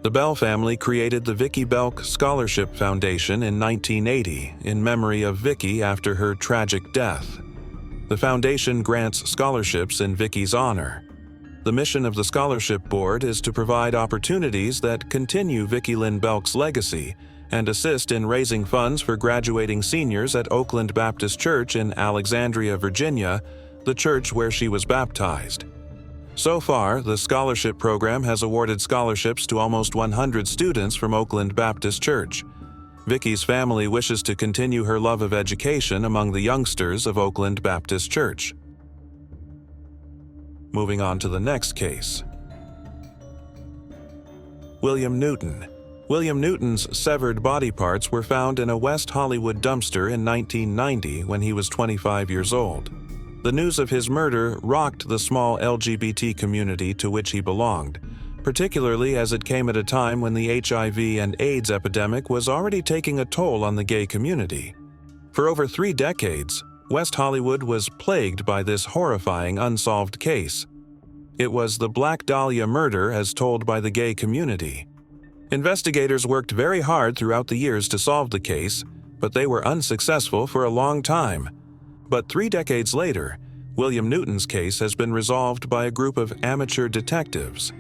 A: The Bell family created the Vicky Belk Scholarship Foundation in 1980 in memory of Vicky after her tragic death. The foundation grants scholarships in Vicky's honor. The mission of the Scholarship Board is to provide opportunities that continue Vicky Lynn Belk's legacy and assist in raising funds for graduating seniors at Oakland Baptist Church in Alexandria, Virginia, the church where she was baptized. So far, the scholarship program has awarded scholarships to almost 100 students from Oakland Baptist Church. Vicky's family wishes to continue her love of education among the youngsters of Oakland Baptist Church. Moving on to the next case. William Newton. William Newton's severed body parts were found in a West Hollywood dumpster in 1990 when he was 25 years old. The news of his murder rocked the small LGBT community to which he belonged, particularly as it came at a time when the HIV and AIDS epidemic was already taking a toll on the gay community. For over 3 decades, West Hollywood was plagued by this horrifying unsolved case. It was the Black Dahlia murder as told by the gay community. Investigators worked very hard throughout the years to solve the case, but they were unsuccessful for a long time. But 3 decades later, William Newton's case has been resolved by a group of amateur detectives.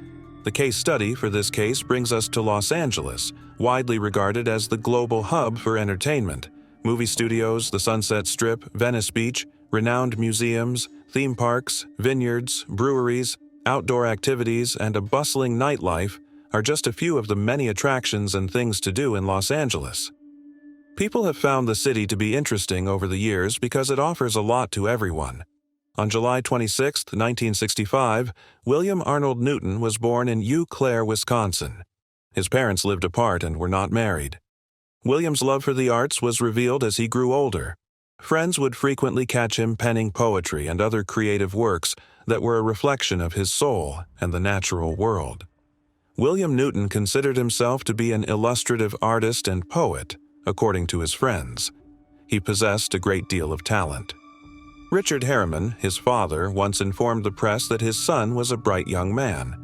A: The case study for this case brings us to Los Angeles, widely regarded as the global hub for entertainment. Movie studios, the Sunset Strip, Venice Beach, renowned museums, theme parks, vineyards, breweries, outdoor activities, and a bustling nightlife are just a few of the many attractions and things to do in Los Angeles. People have found the city to be interesting over the years because it offers a lot to everyone. On July 26, 1965, William Arnold Newton was born in Eau Claire, Wisconsin. His parents lived apart and were not married. William's love for the arts was revealed as he grew older. Friends would frequently catch him penning poetry and other creative works that were a reflection of his soul and the natural world. William Newton considered himself to be an illustrative artist and poet, according to his friends. He possessed a great deal of talent. Richard Harriman, his father, once informed the press that his son was a bright young man.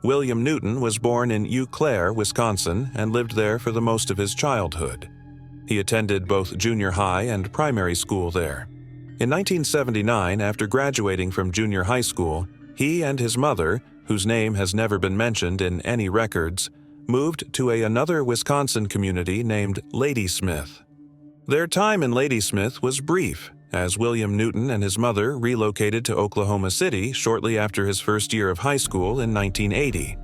A: William Newton was born in Eau Claire, Wisconsin, and lived there for the most of his childhood. He attended both junior high and primary school there. In 1979, after graduating from junior high school, he and his mother, whose name has never been mentioned in any records, moved to another Wisconsin community named Ladysmith. Their time in Ladysmith was brief, as William Newton and his mother relocated to Oklahoma City shortly after his first year of high school in 1980.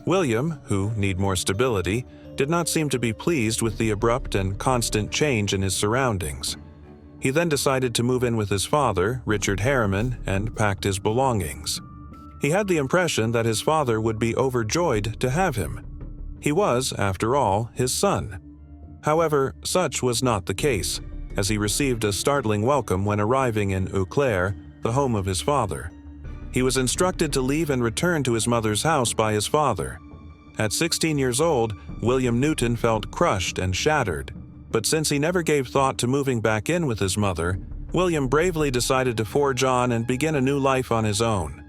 A: William, who needed more stability, did not seem to be pleased with the abrupt and constant change in his surroundings. He then decided to move in with his father, Richard Harriman, and packed his belongings. He had the impression that his father would be overjoyed to have him. He was, after all, his son. However, such was not the case, as he received a startling welcome when arriving in Eau Claire, the home of his father. He was instructed to leave and return to his mother's house by his father. At 16 years old, William Newton felt crushed and shattered, but since he never gave thought to moving back in with his mother, William bravely decided to forge on and begin a new life on his own.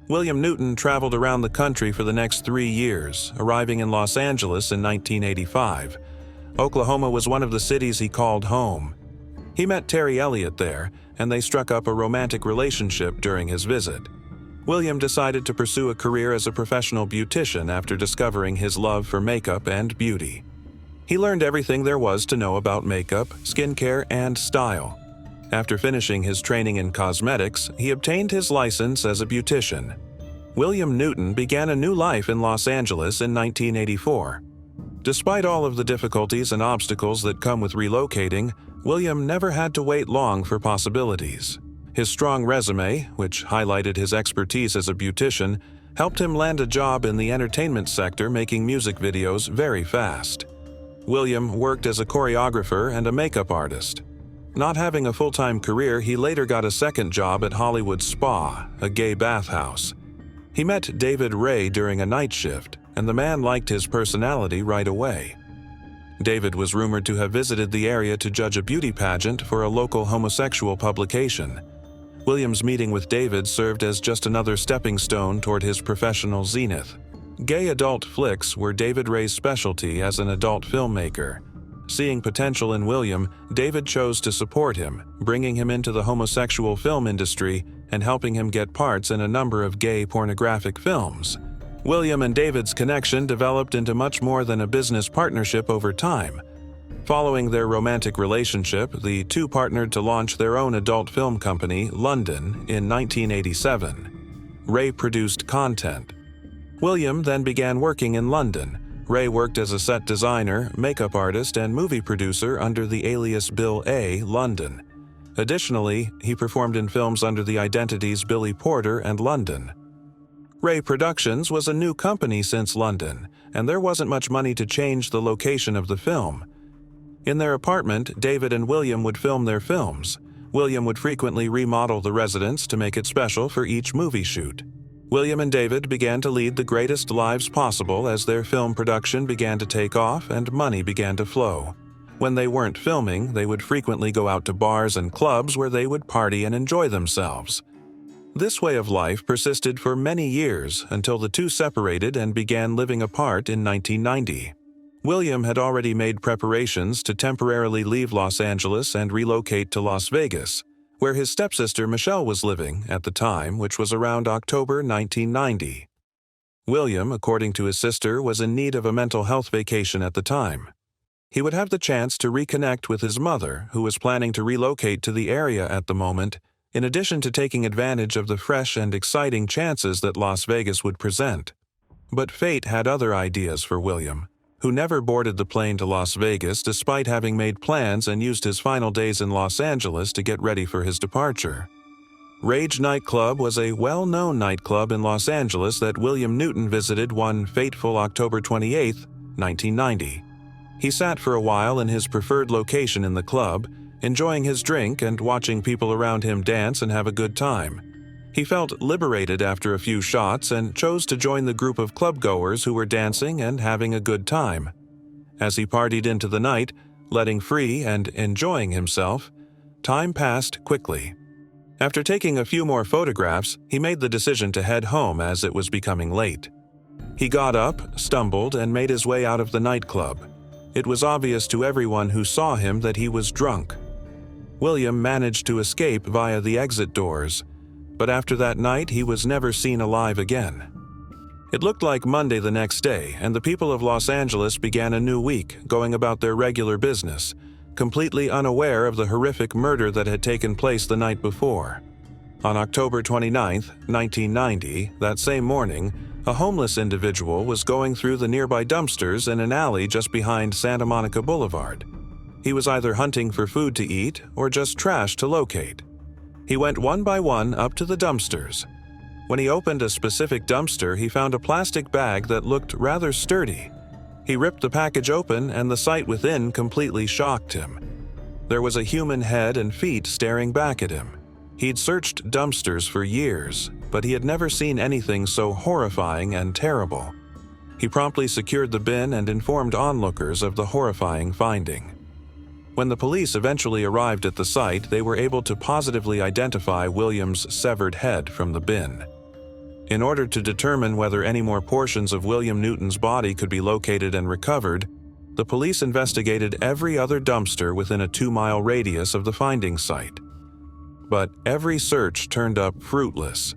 A: William Newton traveled around the country for the next 3 years, arriving in Los Angeles in 1985. Oklahoma was one of the cities he called home. He met Terry Elliott there, and they struck up a romantic relationship during his visit. William decided to pursue a career as a professional beautician after discovering his love for makeup and beauty. He learned everything there was to know about makeup, skincare, and style. After finishing his training in cosmetics, he obtained his license as a beautician. William Newton began a new life in Los Angeles in 1984. Despite all of the difficulties and obstacles that come with relocating, William never had to wait long for possibilities. His strong resume, which highlighted his expertise as a beautician, helped him land a job in the entertainment sector making music videos very fast. William worked as a choreographer and a makeup artist. Not having a full-time career, he later got a second job at Hollywood Spa, a gay bathhouse. He met David Ray during a night shift, and the man liked his personality right away. David was rumored to have visited the area to judge a beauty pageant for a local homosexual publication. William's meeting with David served as just another stepping stone toward his professional zenith. Gay adult flicks were David Ray's specialty as an adult filmmaker. Seeing potential in William, David chose to support him, bringing him into the homosexual film industry and helping him get parts in a number of gay pornographic films. William and David's connection developed into much more than a business partnership over time. Following their romantic relationship, the two partnered to launch their own adult film company, London, in 1987. Ray produced content. William then began working in London. Ray worked as a set designer, makeup artist, and movie producer under the alias Bill A. London. Additionally, he performed in films under the identities Billy Porter and London. Ray Productions was a new company since London, and there wasn't much money to change the location of the film. In their apartment, David and William would film their films. William would frequently remodel the residence to make it special for each movie shoot. William and David began to lead the greatest lives possible as their film production began to take off and money began to flow. When they weren't filming, they would frequently go out to bars and clubs where they would party and enjoy themselves. This way of life persisted for many years until the two separated and began living apart in 1990. William had already made preparations to temporarily leave Los Angeles and relocate to Las Vegas, where his stepsister Michelle was living at the time, which was around October 1990. William, according to his sister, was in need of a mental health vacation at the time. He would have the chance to reconnect with his mother, who was planning to relocate to the area at the moment, in addition to taking advantage of the fresh and exciting chances that Las Vegas would present. But fate had other ideas for William, who never boarded the plane to Las Vegas despite having made plans and used his final days in Los Angeles to get ready for his departure. Rage Nightclub was a well-known nightclub in Los Angeles that William Newton visited one fateful October 28, 1990. He sat for a while in his preferred location in the club, enjoying his drink and watching people around him dance and have a good time. He felt liberated after a few shots and chose to join the group of clubgoers who were dancing and having a good time. As he partied into the night, letting free and enjoying himself, time passed quickly. After taking a few more photographs, he made the decision to head home as it was becoming late. He got up, stumbled, and made his way out of the nightclub. It was obvious to everyone who saw him that he was drunk. William managed to escape via the exit doors, but after that night he was never seen alive again. It looked like Monday the next day, and the people of Los Angeles began a new week, going about their regular business, completely unaware of the horrific murder that had taken place the night before. On October 29, 1990, that same morning, a homeless individual was going through the nearby dumpsters in an alley just behind Santa Monica Boulevard. He was either hunting for food to eat or just trash to locate. He went one by one up to the dumpsters. When he opened a specific dumpster, he found a plastic bag that looked rather sturdy. He ripped the package open, and the sight within completely shocked him. There was a human head and feet staring back at him. He'd searched dumpsters for years, but he had never seen anything so horrifying and terrible. He promptly secured the bin and informed onlookers of the horrifying finding. When the police eventually arrived at the site, they were able to positively identify William's severed head from the bin. In order to determine whether any more portions of William Newton's body could be located and recovered, the police investigated every other dumpster within a 2-mile radius of the finding site. But every search turned up fruitless.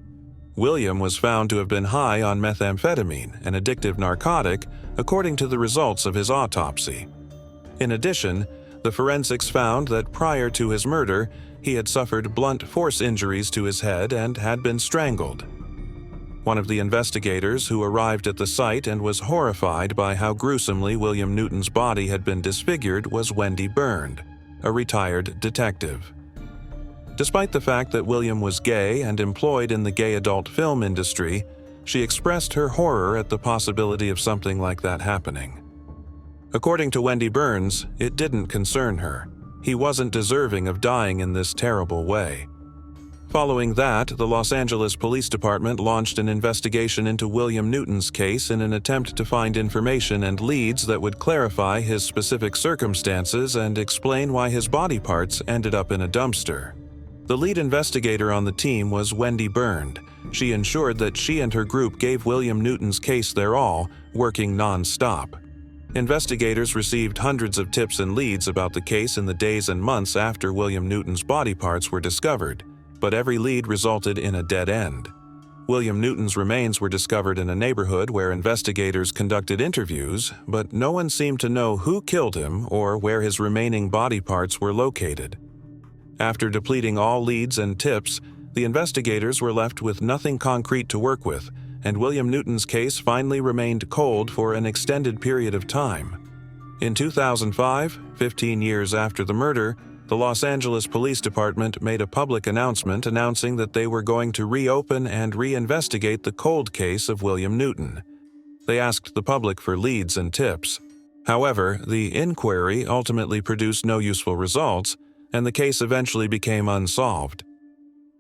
A: William was found to have been high on methamphetamine, an addictive narcotic, according to the results of his autopsy. In addition, the forensics found that prior to his murder, he had suffered blunt force injuries to his head and had been strangled. One of the investigators who arrived at the site and was horrified by how gruesomely William Newton's body had been disfigured was Wendy Byrne, a retired detective. Despite the fact that William was gay and employed in the gay adult film industry, she expressed her horror at the possibility of something like that happening. According to Wendy Burns, it didn't concern her. He wasn't deserving of dying in this terrible way. Following that, the Los Angeles Police Department launched an investigation into William Newton's case in an attempt to find information and leads that would clarify his specific circumstances and explain why his body parts ended up in a dumpster. The lead investigator on the team was Wendy Byrne. She ensured that she and her group gave William Newton's case their all, working non-stop. Investigators received hundreds of tips and leads about the case in the days and months after William Newton's body parts were discovered, but every lead resulted in a dead end. William Newton's remains were discovered in a neighborhood where investigators conducted interviews, but no one seemed to know who killed him or where his remaining body parts were located. After depleting all leads and tips, the investigators were left with nothing concrete to work with, and William Newton's case finally remained cold for an extended period of time. In 2005, 15 years after the murder, the Los Angeles Police Department made a public announcement announcing that they were going to reopen and reinvestigate the cold case of William Newton. They asked the public for leads and tips. However, the inquiry ultimately produced no useful results, and the case eventually became unsolved.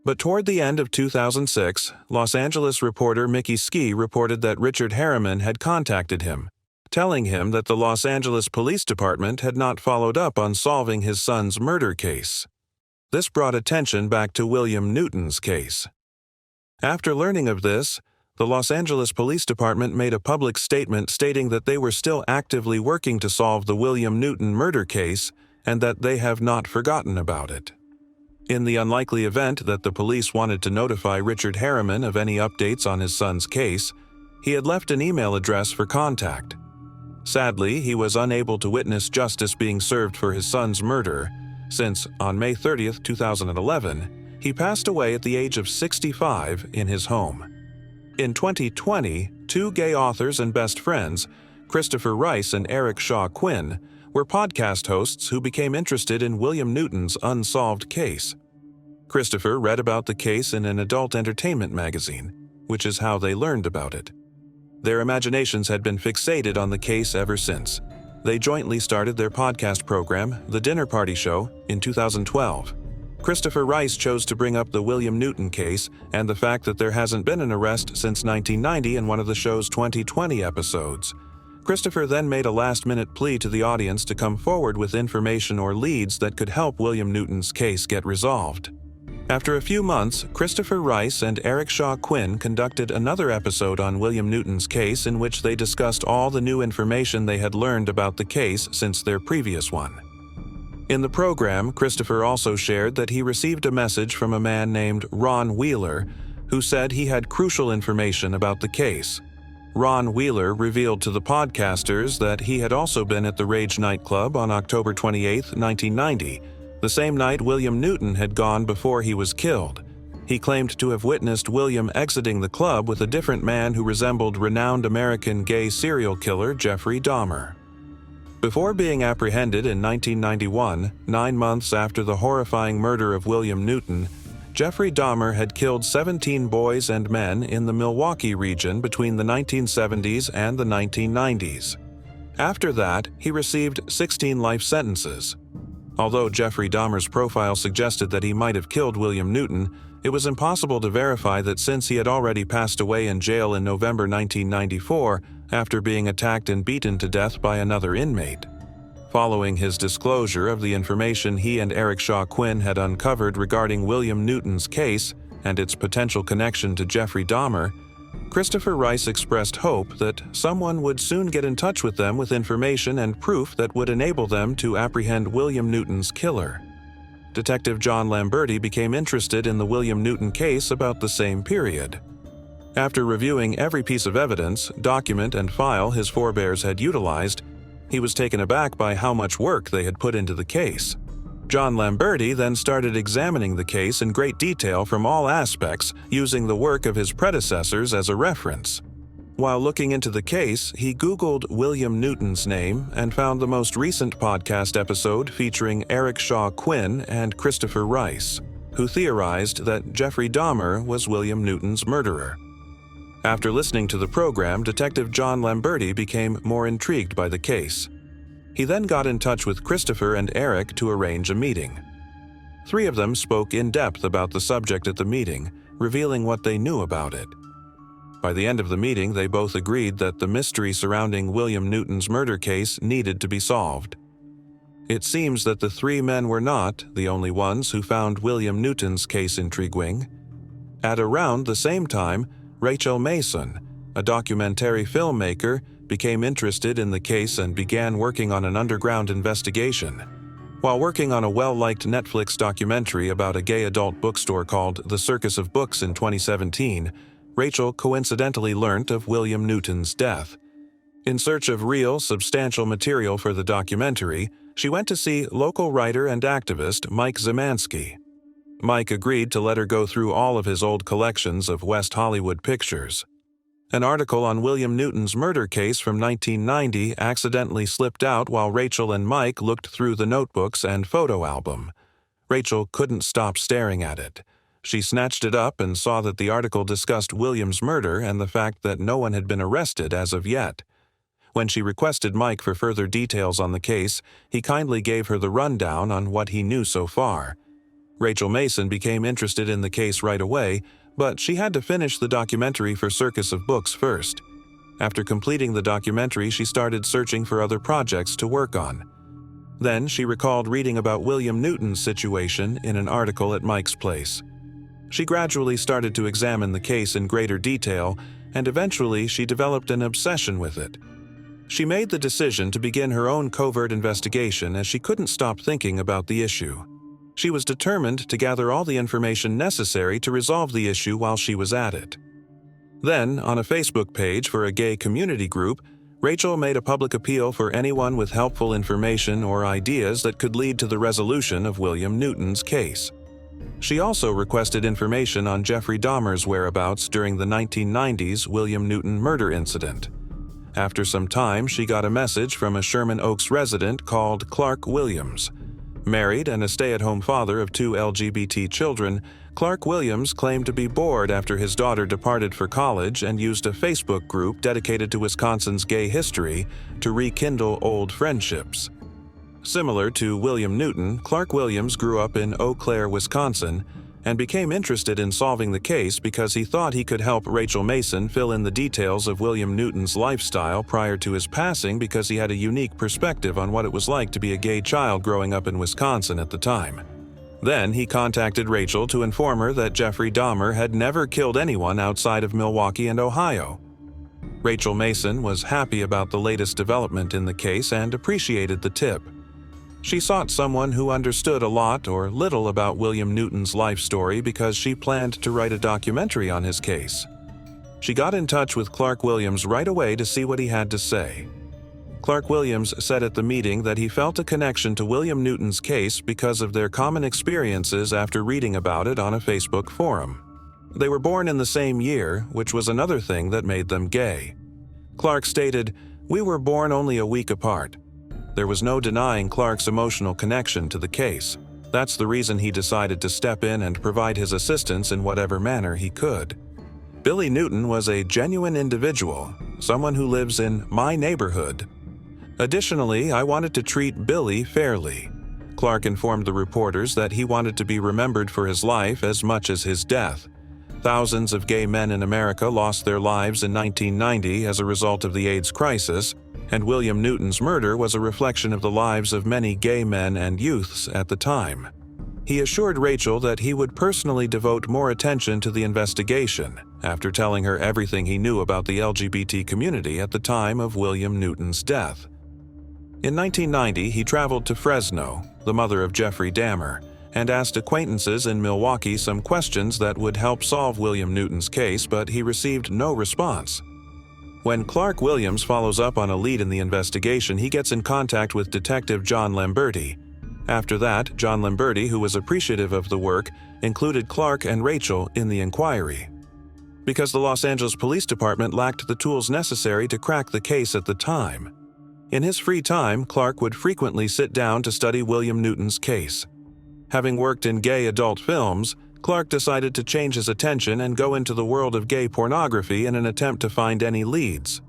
A: But toward the end of 2006, Los Angeles reporter Mickey Ski reported that Richard Harriman had contacted him, telling him that the Los Angeles Police Department had not followed up on solving his son's murder case. This brought attention back to William Newton's case. After learning of this, the Los Angeles Police Department made a public statement stating that they were still actively working to solve the William Newton murder case and that they have not forgotten about it. In the unlikely event that the police wanted to notify Richard Harriman of any updates on his son's case, he had left an email address for contact. Sadly, he was unable to witness justice being served for his son's murder, since on May 30, 2011, he passed away at the age of 65 in his home. In 2020, two gay authors and best friends, Christopher Rice and Eric Shaw Quinn, were podcast hosts who became interested in William Newton's unsolved case. Christopher read about the case in an adult entertainment magazine, which is how they learned about it. Their imaginations had been fixated on the case ever since. They jointly started their podcast program, The Dinner Party Show, in 2012. Christopher Rice chose to bring up the William Newton case and the fact that there hasn't been an arrest since 1990 in one of the show's 2020 episodes. Christopher then made a last-minute plea to the audience to come forward with information or leads that could help William Newton's case get resolved. After a few months, Christopher Rice and Eric Shaw Quinn conducted another episode on William Newton's case in which they discussed all the new information they had learned about the case since their previous one. In the program, Christopher also shared that he received a message from a man named Ron Wheeler, who said he had crucial information about the case. Ron Wheeler revealed to the podcasters that he had also been at the Rage nightclub on October 28, 1990, the same night William Newton had gone before he was killed. He claimed to have witnessed William exiting the club with a different man who resembled renowned American gay serial killer Jeffrey Dahmer. Before being apprehended in 1991, 9 months after the horrifying murder of William Newton, Jeffrey Dahmer had killed 17 boys and men in the Milwaukee region between the 1970s and the 1990s. After that, he received 16 life sentences. Although Jeffrey Dahmer's profile suggested that he might have killed William Newton, it was impossible to verify that since he had already passed away in jail in November 1994 after being attacked and beaten to death by another inmate. Following his disclosure of the information he and Eric Shaw Quinn had uncovered regarding William Newton's case and its potential connection to Jeffrey Dahmer, Christopher Rice expressed hope that someone would soon get in touch with them with information and proof that would enable them to apprehend William Newton's killer. Detective John Lamberti became interested in the William Newton case about the same period. After reviewing every piece of evidence, document, and file his forebears had utilized, he was taken aback by how much work they had put into the case. John Lamberti then started examining the case in great detail from all aspects, using the work of his predecessors as a reference. While looking into the case, he Googled William Newton's name and found the most recent podcast episode featuring Eric Shaw Quinn and Christopher Rice, who theorized that Jeffrey Dahmer was William Newton's murderer. After listening to the program, Detective John Lamberti became more intrigued by the case. He then got in touch with Christopher and Eric to arrange a meeting. 3 of them spoke in depth about the subject at the meeting, revealing what they knew about it. By the end of the meeting, they both agreed that the mystery surrounding William Newton's murder case needed to be solved. It seems that the 3 men were not the only ones who found William Newton's case intriguing. At around the same time, Rachel Mason, a documentary filmmaker, became interested in the case and began working on an underground investigation. While working on a well-liked Netflix documentary about a gay adult bookstore called The Circus of Books in 2017, Rachel coincidentally learnt of William Newton's death. In search of real, substantial material for the documentary, she went to see local writer and activist Mike Zemansky. Mike agreed to let her go through all of his old collections of West Hollywood pictures. An article on William Newton's murder case from 1990 accidentally slipped out while Rachel and Mike looked through the notebooks and photo album. Rachel couldn't stop staring at it. She snatched it up and saw that the article discussed William's murder and the fact that no one had been arrested as of yet. When she requested Mike for further details on the case, he kindly gave her the rundown on what he knew so far. Rachel Mason became interested in the case right away, but she had to finish the documentary for Circus of Books first. After completing the documentary, she started searching for other projects to work on. Then she recalled reading about William Newton's situation in an article at Mike's place. She gradually started to examine the case in greater detail, and eventually she developed an obsession with it. She made the decision to begin her own covert investigation as she couldn't stop thinking about the issue. She was determined to gather all the information necessary to resolve the issue while she was at it. Then, on a Facebook page for a gay community group, Rachel made a public appeal for anyone with helpful information or ideas that could lead to the resolution of William Newton's case. She also requested information on Jeffrey Dahmer's whereabouts during the 1990s William Newton murder incident. After some time, she got a message from a Sherman Oaks resident called Clark Williams. Married and a stay-at-home father of 2 LGBT children, Clark Williams claimed to be bored after his daughter departed for college and used a Facebook group dedicated to Wisconsin's gay history to rekindle old friendships. Similar to William Newton, Clark Williams grew up in Eau Claire, Wisconsin, and became interested in solving the case because he thought he could help Rachel Mason fill in the details of William Newton's lifestyle prior to his passing because he had a unique perspective on what it was like to be a gay child growing up in Wisconsin at the time. Then he contacted Rachel to inform her that Jeffrey Dahmer had never killed anyone outside of Milwaukee and Ohio. Rachel Mason was happy about the latest development in the case and appreciated the tip. She sought someone who understood a lot or little about William Newton's life story because she planned to write a documentary on his case. She got in touch with Clark Williams right away to see what he had to say. Clark Williams said at the meeting that he felt a connection to William Newton's case because of their common experiences after reading about it on a Facebook forum. They were born in the same year, which was another thing that made them gay. Clark stated, "We were born only a week apart." There was no denying Clark's emotional connection to the case. That's the reason he decided to step in and provide his assistance in whatever manner he could. Billy Newton was a genuine individual, someone who lives in my neighborhood. Additionally, I wanted to treat Billy fairly. Clark informed the reporters that he wanted to be remembered for his life as much as his death. Thousands of gay men in America lost their lives in 1990 as a result of the AIDS crisis, and William Newton's murder was a reflection of the lives of many gay men and youths at the time. He assured Rachel that he would personally devote more attention to the investigation after telling her everything he knew about the LGBT community at the time of William Newton's death. In 1990, he traveled to Fresno, the mother of Jeffrey Dahmer, and asked acquaintances in Milwaukee some questions that would help solve William Newton's case, but he received no response. When Clark Williams follows up on a lead in the investigation, he gets in contact with Detective John Lamberti. After that, John Lamberti, who was appreciative of the work, included Clark and Rachel in the inquiry. Because the Los Angeles Police Department lacked the tools necessary to crack the case at the time. In his free time, Clark would frequently sit down to study William Newton's case. Having worked in gay adult films, Clark decided to change his attention and go into the world of gay pornography in an attempt to find any leads.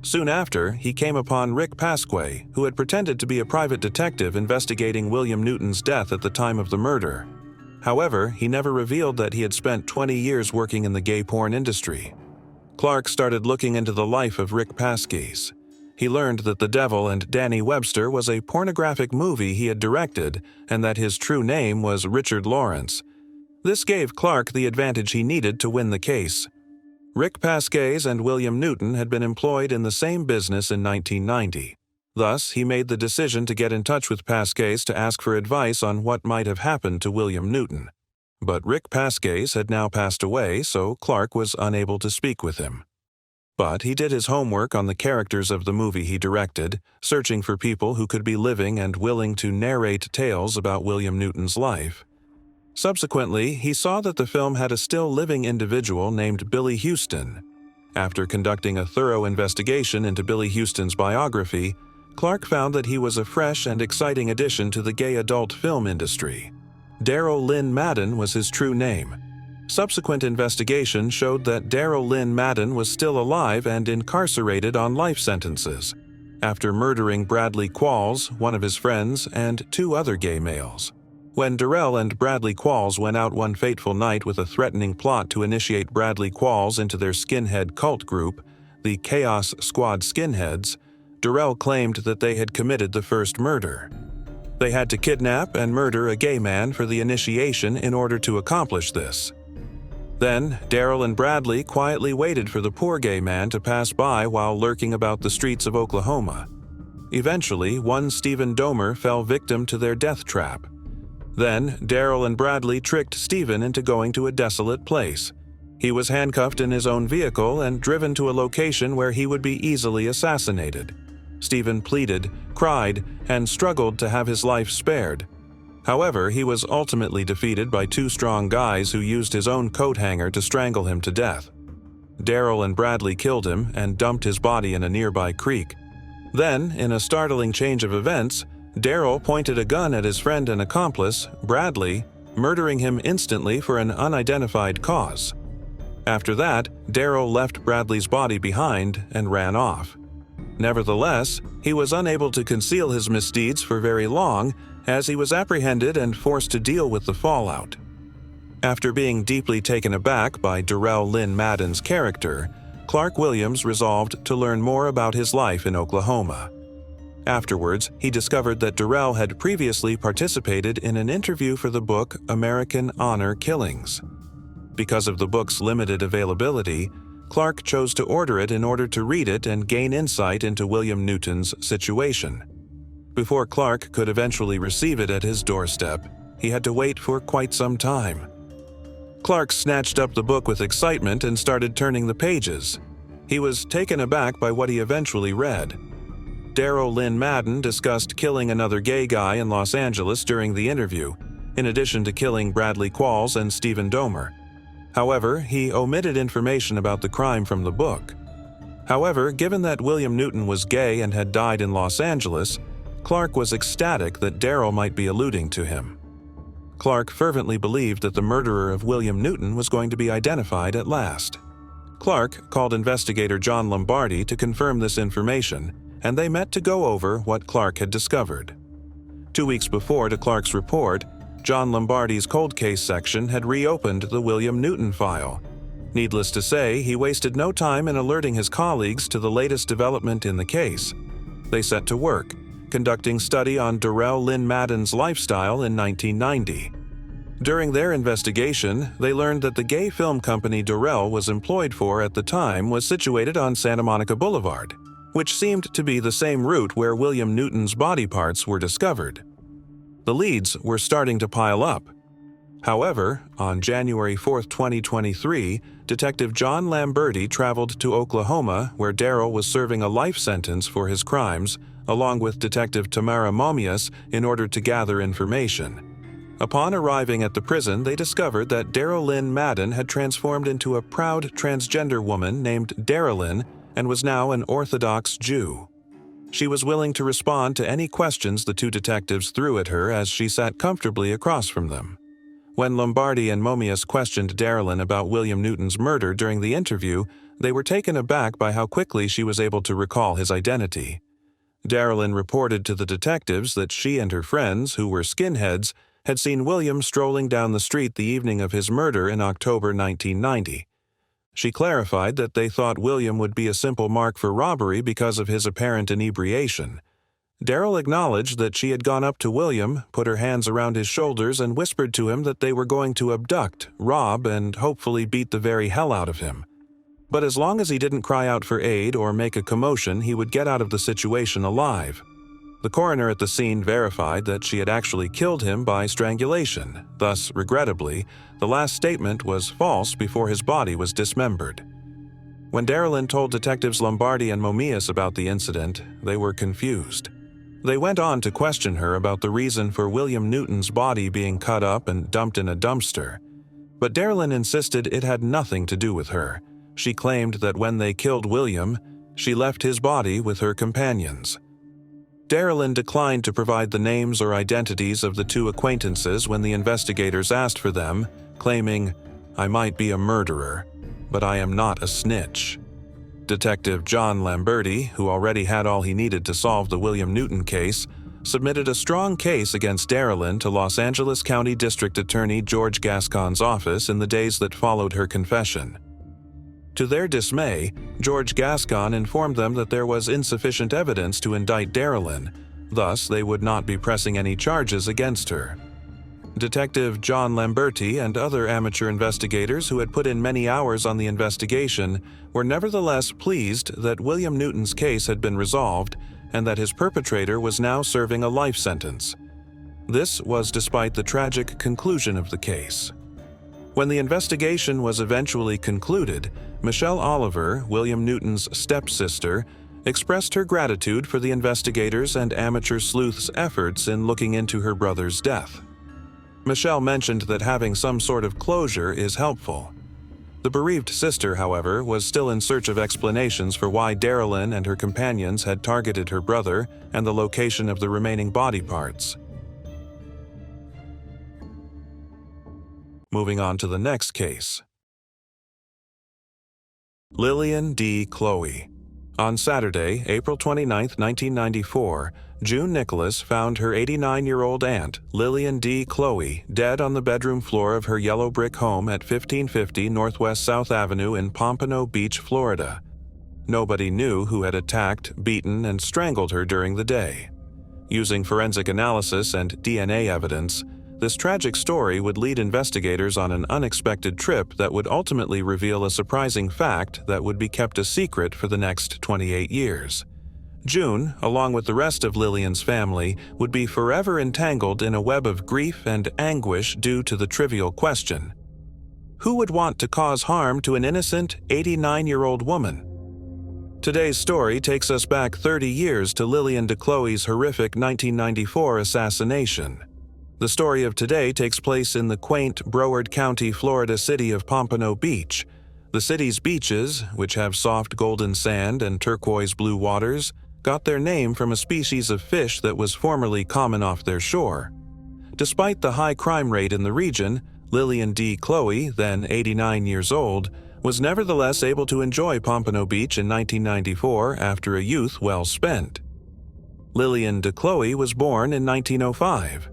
A: Soon after, he came upon Rick Pasquay, who had pretended to be a private detective investigating William Newton's death at the time of the murder. However, he never revealed that he had spent 20 years working in the gay porn industry. Clark started looking into the life of Rick Pasquay. He learned that The Devil and Danny Webster was a pornographic movie he had directed and that his true name was Richard Lawrence. This gave Clark the advantage he needed to win the case. Rick Pasquay and William Newton had been employed in the same business in 1990. Thus, he made the decision to get in touch with Pasquay to ask for advice on what might have happened to William Newton. But Rick Pasquay had now passed away, so Clark was unable to speak with him. But he did his homework on the characters of the movie he directed, searching for people who could be living and willing to narrate tales about William Newton's life. Subsequently, he saw that the film had a still living individual named Billy Houston. After conducting a thorough investigation into Billy Houston's biography, Clark found that he was a fresh and exciting addition to the gay adult film industry. Daryl Lynn Madden was his true name. Subsequent investigation showed that Daryl Lynn Madden was still alive and incarcerated on life sentences, after murdering Bradley Qualls, one of his friends, and 2 other gay males. When Darrell and Bradley Qualls went out one fateful night with a threatening plot to initiate Bradley Qualls into their skinhead cult group, the Chaos Squad Skinheads, Darrell claimed that they had committed the first murder. They had to kidnap and murder a gay man for the initiation in order to accomplish this. Then, Daryl and Bradley quietly waited for the poor gay man to pass by while lurking about the streets of Oklahoma. Eventually, one Stephen Domer fell victim to their death trap. Then, Daryl and Bradley tricked Stephen into going to a desolate place. He was handcuffed in his own vehicle and driven to a location where he would be easily assassinated. Stephen pleaded, cried, and struggled to have his life spared. However, he was ultimately defeated by 2 strong guys who used his own coat hanger to strangle him to death. Daryl and Bradley killed him and dumped his body in a nearby creek. Then, in a startling change of events, Daryl pointed a gun at his friend and accomplice, Bradley, murdering him instantly for an unidentified cause. After that, Daryl left Bradley's body behind and ran off. Nevertheless, he was unable to conceal his misdeeds for very long, as he was apprehended and forced to deal with the fallout. After being deeply taken aback by Darrell Lynn Madden's character, Clark Williams resolved to learn more about his life in Oklahoma. Afterwards, he discovered that Darrell had previously participated in an interview for the book American Honor Killings. Because of the book's limited availability, Clark chose to order it in order to read it and gain insight into William Newton's situation. Before Clark could eventually receive it at his doorstep, he had to wait for quite some time. Clark snatched up the book with excitement and started turning the pages. He was taken aback by what he eventually read. Daryl Lynn Madden discussed killing another gay guy in Los Angeles during the interview, in addition to killing Bradley Qualls and Stephen Domer. However, he omitted information about the crime from the book. However, given that William Newton was gay and had died in Los Angeles, Clark was ecstatic that Daryl might be alluding to him. Clark fervently believed that the murderer of William Newton was going to be identified at last. Clark called investigator John Lombardi to confirm this information, and they met to go over what Clark had discovered. 2 weeks before to Clark's report, John Lombardi's cold case section had reopened the William Newton file. Needless to say, he wasted no time in alerting his colleagues to the latest development in the case. They set to work, conducting study on Darrell Lynn Madden's lifestyle in 1990. During their investigation, they learned that the gay film company Darrell was employed for at the time was situated on Santa Monica Boulevard, which seemed to be the same route where William Newton's body parts were discovered. The leads were starting to pile up. However, on January 4, 2023, Detective John Lamberti traveled to Oklahoma, where Daryl was serving a life sentence for his crimes, along with Detective Tamara Momias, in order to gather information. Upon arriving at the prison, they discovered that Daryl Lynn Madden had transformed into a proud transgender woman named Darylyn and was now an Orthodox Jew. She was willing to respond to any questions the 2 detectives threw at her as she sat comfortably across from them. When Lombardi and Momias questioned Darylyn about William Newton's murder during the interview, they were taken aback by how quickly she was able to recall his identity. Darylyn reported to the detectives that she and her friends, who were skinheads, had seen William strolling down the street the evening of his murder in October 1990. She clarified that they thought William would be a simple mark for robbery because of his apparent inebriation. Daryl acknowledged that she had gone up to William, put her hands around his shoulders, and whispered to him that they were going to abduct, rob, and hopefully beat the very hell out of him. But as long as he didn't cry out for aid or make a commotion, he would get out of the situation alive. The coroner at the scene verified that she had actually killed him by strangulation. Thus, regrettably, the last statement was false before his body was dismembered. When Darylyn told detectives Lombardi and Momias about the incident, they were confused. They went on to question her about the reason for William Newton's body being cut up and dumped in a dumpster. But Darylyn insisted it had nothing to do with her. She claimed that when they killed William, she left his body with her companions. Darylyn declined to provide the names or identities of the 2 acquaintances when the investigators asked for them, claiming, I might be a murderer, but I am not a snitch." Detective John Lamberti, who already had all he needed to solve the William Newton case, submitted a strong case against Darylyn to Los Angeles County District Attorney George Gascon's office in the days that followed her confession. To their dismay, George Gascon informed them that there was insufficient evidence to indict Darylyn, thus they would not be pressing any charges against her. Detective John Lamberti and other amateur investigators who had put in many hours on the investigation were nevertheless pleased that William Newton's case had been resolved and that his perpetrator was now serving a life sentence. This was despite the tragic conclusion of the case. When the investigation was eventually concluded, Michelle Oliver, William Newton's stepsister, expressed her gratitude for the investigators' and amateur sleuths' efforts in looking into her brother's death. Michelle mentioned that having some sort of closure is helpful. The bereaved sister, however, was still in search of explanations for why Darylyn and her companions had targeted her brother and the location of the remaining body parts. Moving on to the next case. Lillian D. Chloe. On Saturday, April 29, 1994, June Nicholas found her 89-year-old aunt, Lillian D. Chloe, dead on the bedroom floor of her yellow brick home at 1550 Northwest South Avenue in Pompano Beach, Florida. Nobody knew who had attacked, beaten, and strangled her during the day. Using forensic analysis and DNA evidence, this tragic story would lead investigators on an unexpected trip that would ultimately reveal a surprising fact that would be kept a secret for the next 28 years. June, along with the rest of Lillian's family, would be forever entangled in a web of grief and anguish due to the trivial question: who would want to cause harm to an innocent 89-year-old woman? Today's story takes us back 30 years to Lillian de Chloe's horrific 1994 assassination. The story of today takes place in the quaint Broward County, Florida city of Pompano Beach. The city's beaches, which have soft golden sand and turquoise blue waters, got their name from a species of fish that was formerly common off their shore. Despite the high crime rate in the region, Lillian D. Chloe, then 89 years old, was nevertheless able to enjoy Pompano Beach in 1994 after a youth well spent. Lillian de Chloe was born in 1905.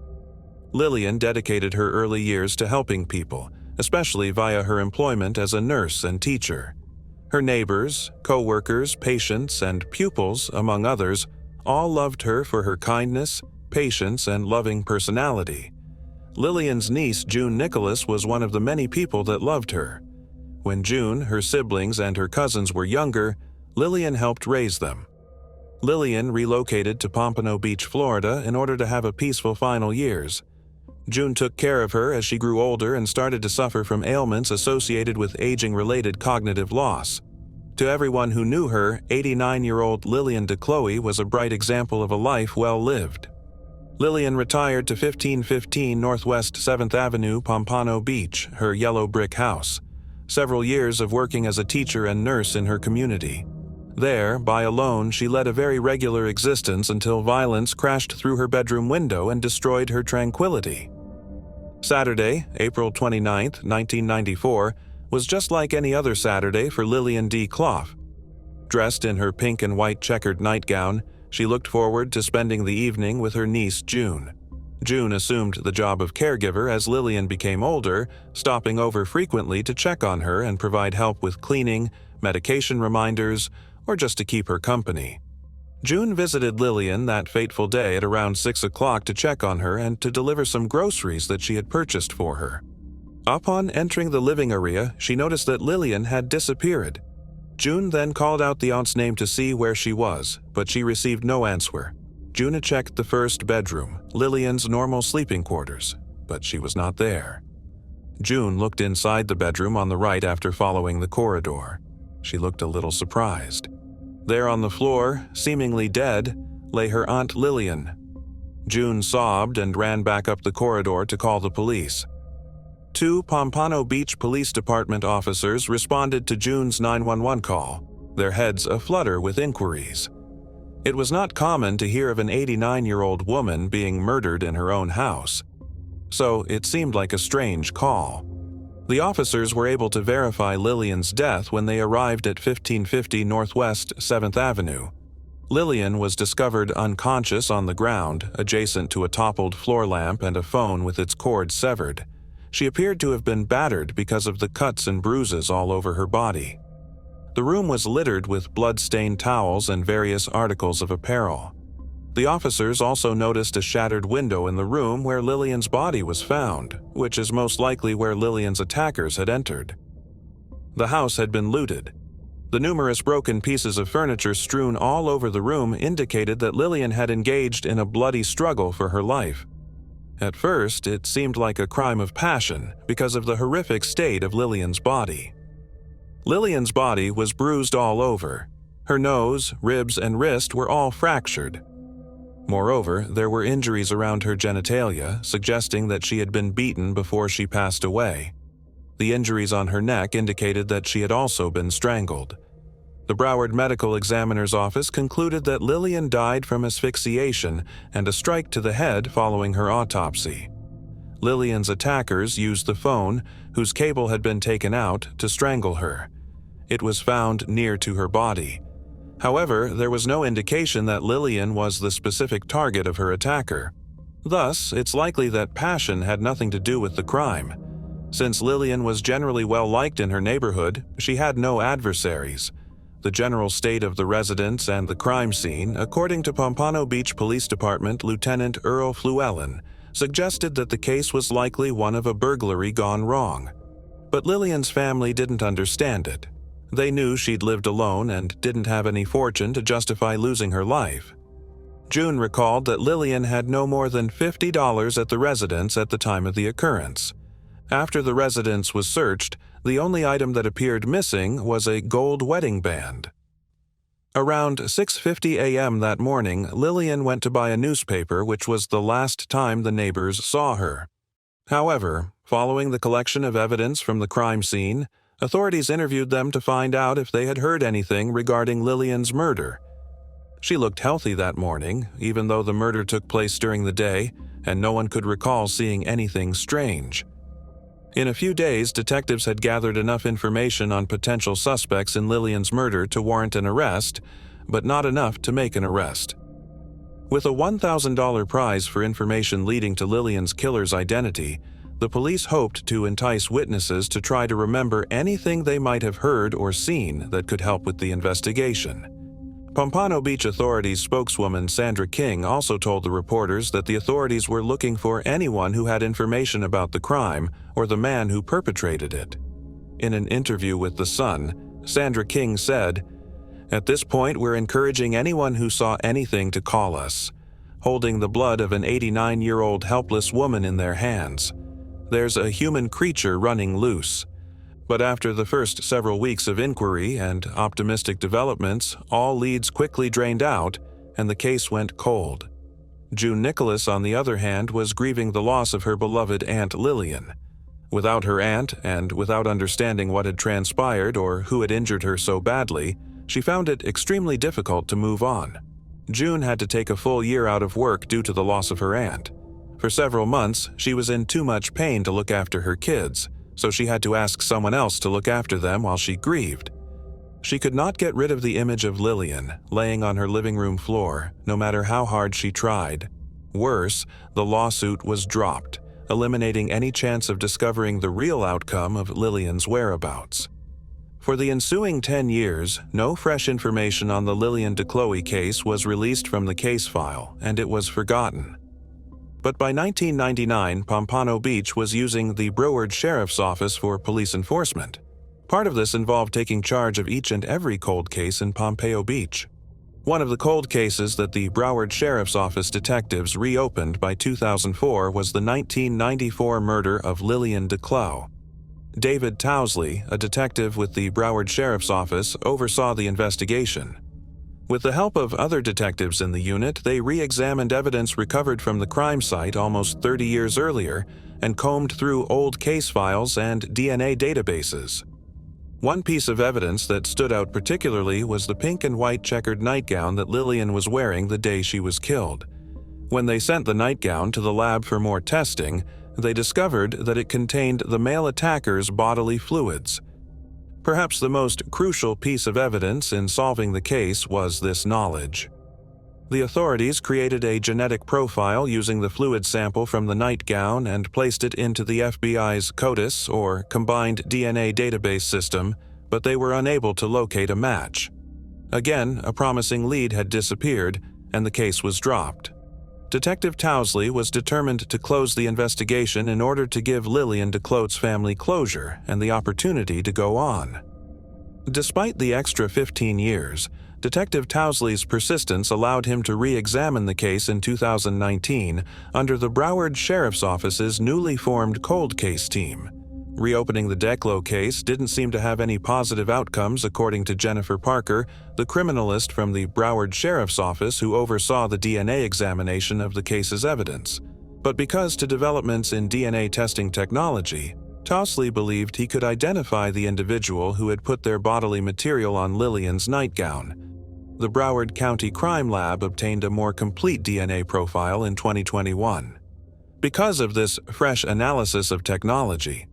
A: Lillian dedicated her early years to helping people, especially via her employment as a nurse and teacher. Her neighbors, co-workers, patients, and pupils, among others, all loved her for her kindness, patience, and loving personality. Lillian's niece, June Nicholas, was one of the many people that loved her. When June, her siblings, and her cousins were younger, Lillian helped raise them. Lillian relocated to Pompano Beach, Florida, in order to have a peaceful final years. June took care of her as she grew older and started to suffer from ailments associated with aging-related cognitive loss. To everyone who knew her, 89-year-old Lillian de Chloe was a bright example of a life well lived. Lillian retired to 1515 Northwest 7th Avenue, Pompano Beach, her yellow brick house. Several years of working as a teacher and nurse in her community. There, by alone, she led a very regular existence until violence crashed through her bedroom window and destroyed her tranquility. Saturday, April 29, 1994, was just like any other Saturday for Lillian D. Chloe. Dressed in her pink and white checkered nightgown, she looked forward to spending the evening with her niece June. June assumed the job of caregiver as Lillian became older, stopping over frequently to check on her and provide help with cleaning, medication reminders, or just to keep her company. June visited Lillian that fateful day at around 6 o'clock to check on her and to deliver some groceries that she had purchased for her. Upon entering the living area, she noticed that Lillian had disappeared. June then called out the aunt's name to see where she was, but she received no answer. June had checked the first bedroom, Lillian's normal sleeping quarters, but she was not there. June looked inside the bedroom on the right after following the corridor. She looked a little surprised. There on the floor, seemingly dead, lay her Aunt Lillian. June sobbed and ran back up the corridor to call the police. 2 Pompano Beach Police Department officers responded to June's 911 call, their heads aflutter with inquiries. It was not common to hear of an 89-year-old woman being murdered in her own house, so it seemed like a strange call. The officers were able to verify Lillian's death when they arrived at 1550 Northwest 7th Avenue. Lillian was discovered unconscious on the ground, adjacent to a toppled floor lamp and a phone with its cord severed. She appeared to have been battered because of the cuts and bruises all over her body. The room was littered with blood-stained towels and various articles of apparel. The officers also noticed a shattered window in the room where Lillian's body was found, which is most likely where Lillian's attackers had entered. The house had been looted. The numerous broken pieces of furniture strewn all over the room indicated that Lillian had engaged in a bloody struggle for her life. At first, it seemed like a crime of passion because of the horrific state of Lillian's body. Lillian's body was bruised all over. Her nose, ribs, and wrist were all fractured. Moreover, there were injuries around her genitalia, suggesting that she had been beaten before she passed away. The injuries on her neck indicated that she had also been strangled. The Broward Medical Examiner's Office concluded that Lillian died from asphyxiation and a strike to the head following her autopsy. Lillian's attackers used the phone, whose cable had been taken out, to strangle her. It was found near to her body. However, there was no indication that Lillian was the specific target of her attacker. Thus, it's likely that passion had nothing to do with the crime. Since Lillian was generally well-liked in her neighborhood, she had no adversaries. The general state of the residents and the crime scene, according to Pompano Beach Police Department Lieutenant Earl Fluellen, suggested that the case was likely one of a burglary gone wrong. But Lillian's family didn't understand it. They knew she'd lived alone and didn't have any fortune to justify losing her life. June recalled that Lillian had no more than $50 at the residence at the time of the occurrence. After the residence was searched, the only item that appeared missing was a gold wedding band. Around 6:50 a.m. that morning, Lillian went to buy a newspaper, which was the last time the neighbors saw her. However, following the collection of evidence from the crime scene, authorities interviewed them to find out if they had heard anything regarding Lillian's murder. She looked healthy that morning, even though the murder took place during the day, and no one could recall seeing anything strange. In a few days, detectives had gathered enough information on potential suspects in Lillian's murder to warrant an arrest, but not enough to make an arrest. With a $1,000 prize for information leading to Lillian's killer's identity, the police hoped to entice witnesses to try to remember anything they might have heard or seen that could help with the investigation. Pompano Beach Authorities spokeswoman Sandra King also told the reporters that the authorities were looking for anyone who had information about the crime or the man who perpetrated it. In an interview with The Sun, Sandra King said, "At this point, we're encouraging anyone who saw anything to call us, holding the blood of an 89-year-old helpless woman in their hands. There's a human creature running loose." But after the first several weeks of inquiry and optimistic developments, all leads quickly drained out, and the case went cold. June Nicholas, on the other hand, was grieving the loss of her beloved Aunt Lillian. Without her aunt, and without understanding what had transpired or who had injured her so badly, she found it extremely difficult to move on. June had to take a full year out of work due to the loss of her aunt. For several months, she was in too much pain to look after her kids, so she had to ask someone else to look after them while she grieved. She could not get rid of the image of Lillian laying on her living room floor, no matter how hard she tried. Worse, the lawsuit was dropped, eliminating any chance of discovering the real outcome of Lillian's whereabouts. For the ensuing 10 years, no fresh information on the Lillian DeCloe case was released from the case file, and it was forgotten. But by 1999, Pompano Beach was using the Broward Sheriff's Office for police enforcement. Part of this involved taking charge of each and every cold case in Pompano Beach. One of the cold cases that the Broward Sheriff's Office detectives reopened by 2004 was the 1994 murder of Lillian DeCloe. David Towsley, a detective with the Broward Sheriff's Office, oversaw the investigation. With the help of other detectives in the unit, they re-examined evidence recovered from the crime site almost 30 years earlier and combed through old case files and DNA databases. One piece of evidence that stood out particularly was the pink and white checkered nightgown that Lillian was wearing the day she was killed. When they sent the nightgown to the lab for more testing, they discovered that it contained the male attacker's bodily fluids. Perhaps the most crucial piece of evidence in solving the case was this knowledge. The authorities created a genetic profile using the fluid sample from the nightgown and placed it into the FBI's CODIS, or Combined DNA Database System, but they were unable to locate a match. Again, a promising lead had disappeared, and the case was dropped. Detective Towsley was determined to close the investigation in order to give Lillian DeClote's family closure and the opportunity to go on. Despite the extra 15 years, Detective Towsley's persistence allowed him to re-examine the case in 2019 under the Broward Sheriff's Office's newly formed cold case team. Reopening the Declo case didn't seem to have any positive outcomes, according to Jennifer Parker, the criminalist from the Broward Sheriff's Office who oversaw the DNA examination of the case's evidence. But because to developments in DNA testing technology, Towsley believed he could identify the individual who had put their bodily material on Lillian's nightgown. The Broward County Crime Lab obtained a more complete DNA profile in 2021. Because of this fresh analysis of technology,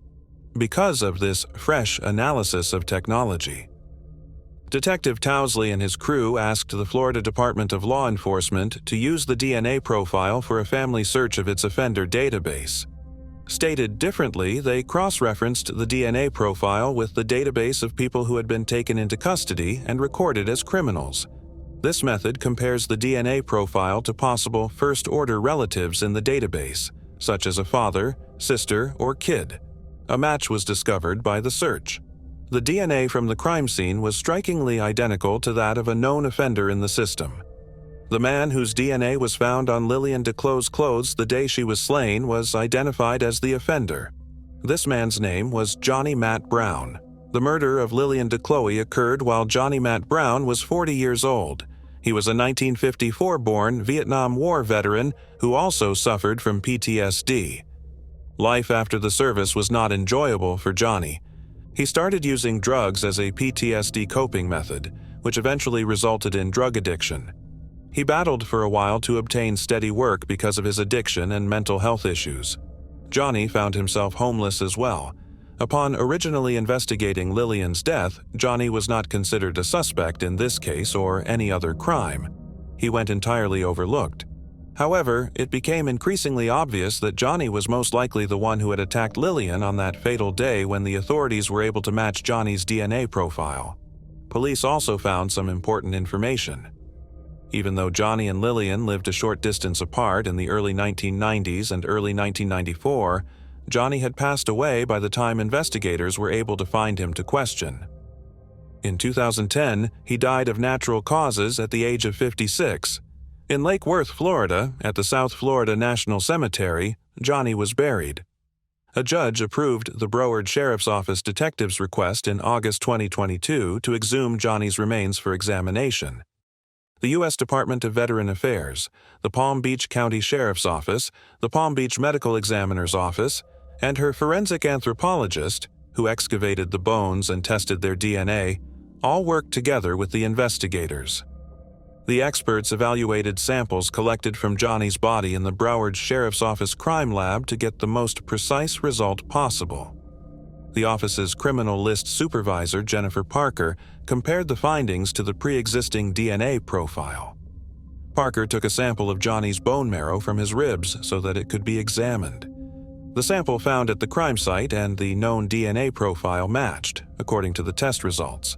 A: Detective Towsley and his crew asked the Florida Department of Law Enforcement to use the DNA profile for a family search of its offender database. Stated differently, they cross-referenced the DNA profile with the database of people who had been taken into custody and recorded as criminals. This method compares the DNA profile to possible first-order relatives in the database, such as a father, sister, or kid. A match was discovered by the search. The DNA from the crime scene was strikingly identical to that of a known offender in the system. The man whose DNA was found on Lillian DeClote's clothes the day she was slain was identified as the offender. This man's name was Johnny Matt Brown. The murder of Lillian DeClote occurred while Johnny Matt Brown was 40 years old. He was a 1954-born Vietnam War veteran who also suffered from PTSD. Life after the service was not enjoyable for Johnny. He started using drugs as a PTSD coping method, which eventually resulted in drug addiction. He battled for a while to obtain steady work because of his addiction and mental health issues. Johnny found himself homeless as well. Upon originally investigating Lillian's death, Johnny was not considered a suspect in this case or any other crime. He went entirely overlooked. However, it became increasingly obvious that Johnny was most likely the one who had attacked Lillian on that fatal day when the authorities were able to match Johnny's DNA profile. Police also found some important information. Even though Johnny and Lillian lived a short distance apart in the early 1990s and early 1994, Johnny had passed away by the time investigators were able to find him to question. In 2010, he died of natural causes at the age of 56. In Lake Worth, Florida, at the South Florida National Cemetery, Johnny was buried. A judge approved the Broward Sheriff's Office detective's request in August 2022 to exhume Johnny's remains for examination. The U.S. Department of Veteran Affairs, the Palm Beach County Sheriff's Office, the Palm Beach Medical Examiner's Office, and her forensic anthropologist, who excavated the bones and tested their DNA, all worked together with the investigators. The experts evaluated samples collected from Johnny's body in the Broward Sheriff's Office Crime Lab to get the most precise result possible. The office's criminal list supervisor, Jennifer Parker, compared the findings to the pre-existing DNA profile. Parker took a sample of Johnny's bone marrow from his ribs so that it could be examined. The sample found at the crime site and the known DNA profile matched, according to the test results.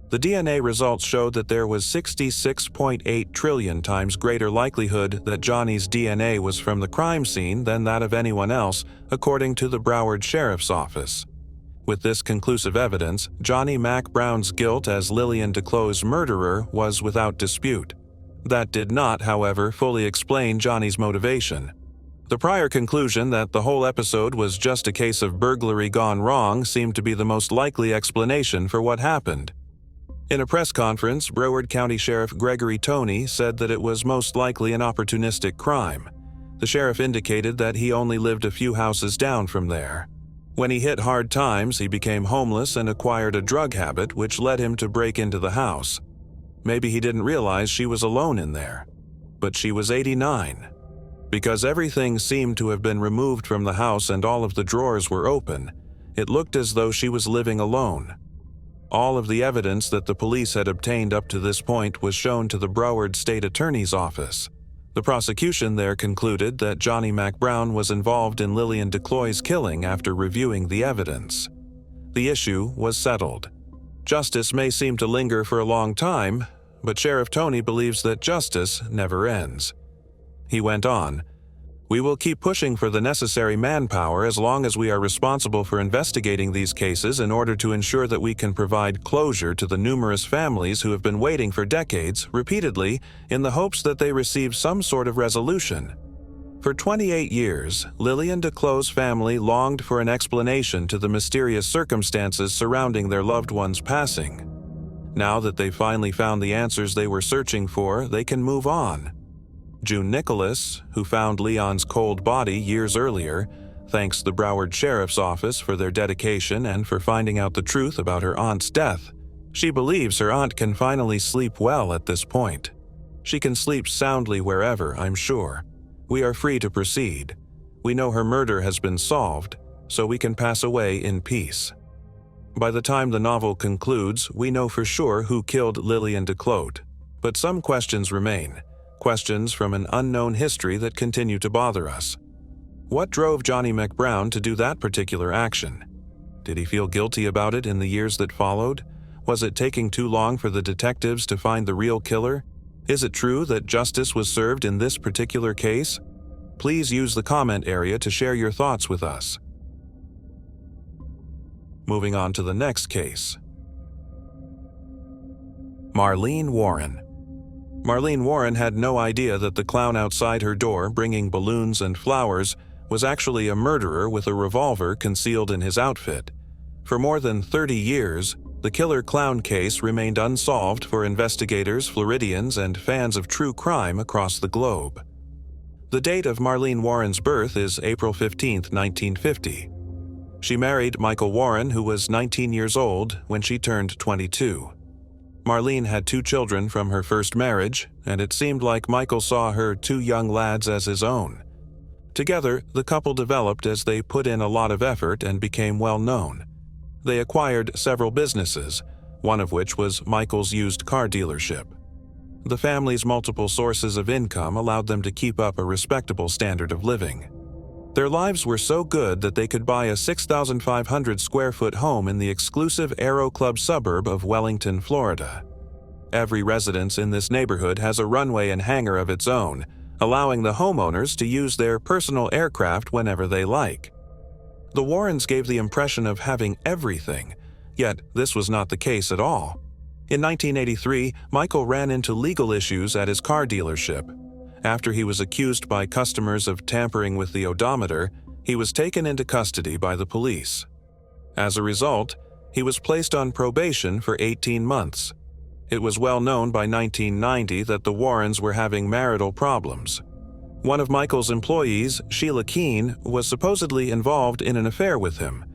A: The DNA results showed that there was 66.8 trillion times greater likelihood that Johnny's DNA was from the crime scene than that of anyone else, according to the Broward Sheriff's Office. With this conclusive evidence, Johnny Mack Brown's guilt as Lillian DeClote's murderer was without dispute. That did not, however, fully explain Johnny's motivation. The prior conclusion that the whole episode was just a case of burglary gone wrong seemed to be the most likely explanation for what happened. In a press conference, Broward County Sheriff Gregory Toney said that it was most likely an opportunistic crime. The sheriff indicated that he only lived a few houses down from there. When he hit hard times, he became homeless and acquired a drug habit which led him to break into the house. Maybe he didn't realize she was alone in there. But she was 89. Because everything seemed to have been removed from the house and all of the drawers were open, it looked as though she was living alone. All of the evidence that the police had obtained up to this point was shown to the Broward State Attorney's Office. The prosecution there concluded that Johnny Mac Brown was involved in Lillian DeCloy's killing after reviewing the evidence. The issue was settled. Justice may seem to linger for a long time, but Sheriff Tony believes that justice never ends. He went on, "We will keep pushing for the necessary manpower as long as we are responsible for investigating these cases in order to ensure that we can provide closure to the numerous families who have been waiting for decades, repeatedly, in the hopes that they receive some sort of resolution." For 28 years, Lillian DeCloy's family longed for an explanation to the mysterious circumstances surrounding their loved one's passing. Now that they finally found the answers they were searching for, they can move on. June Nicholas, who found Leon's cold body years earlier, thanks the Broward Sheriff's Office for their dedication and for finding out the truth about her aunt's death. She believes her aunt can finally sleep well at this point. She can sleep soundly wherever, I'm sure. We are free to proceed. We know her murder has been solved, so we can pass away in peace. By the time the novel concludes, we know for sure who killed Lillian DeCloy, but some questions remain. Questions from an unknown history that continue to bother us. What drove Johnny Mac Brown to do that particular action? Did he feel guilty about it in the years that followed? Was it taking too long for the detectives to find the real killer? Is it true that justice was served in this particular case? Please use the comment area to share your thoughts with us. Moving on to the next case. Marlene Warren. Marlene Warren had no idea that the clown outside her door bringing balloons and flowers was actually a murderer with a revolver concealed in his outfit. For more than 30 years, the killer clown case remained unsolved for investigators, Floridians, and fans of true crime across the globe. The date of Marlene Warren's birth is April 15, 1950. She married Michael Warren, who was 19 years old when she turned 22. Marlene had 2 children from her first marriage, and it seemed like Michael saw her 2 young lads as his own. Together, the couple developed as they put in a lot of effort and became well known. They acquired several businesses, one of which was Michael's used car dealership. The family's multiple sources of income allowed them to keep up a respectable standard of living. Their lives were so good that they could buy a 6,500 square foot home in the exclusive Aero Club suburb of Wellington, Florida. Every residence in this neighborhood has a runway and hangar of its own, allowing the homeowners to use their personal aircraft whenever they like. The Warrens gave the impression of having everything, yet this was not the case at all. In 1983, Michael ran into legal issues at his car dealership. After he was accused by customers of tampering with the odometer, he was taken into custody by the police. As a result, he was placed on probation for 18 months. It was well known by 1990 that the Warrens were having marital problems. One of Michael's employees, Sheila Keene, was supposedly involved in an affair with him.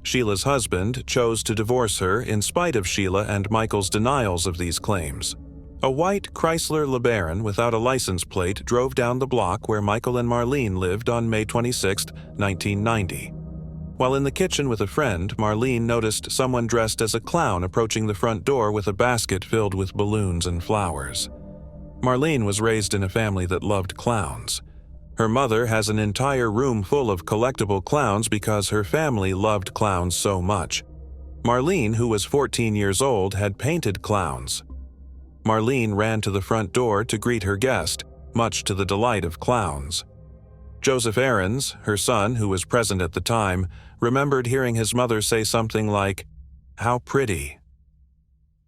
A: Sheila's husband chose to divorce her in spite of Sheila and Michael's denials of these claims. A white Chrysler LeBaron without a license plate drove down the block where Michael and Marlene lived on May 26, 1990. While in the kitchen with a friend, Marlene noticed someone dressed as a clown approaching the front door with a basket filled with balloons and flowers. Marlene was raised in a family that loved clowns. Her mother has an entire room full of collectible clowns because her family loved clowns so much. Marlene, who was 14 years old, had painted clowns. Marlene ran to the front door to greet her guest, much to the delight of clowns. Joseph Aarons, her son, who was present at the time, remembered hearing his mother say something like, "How pretty."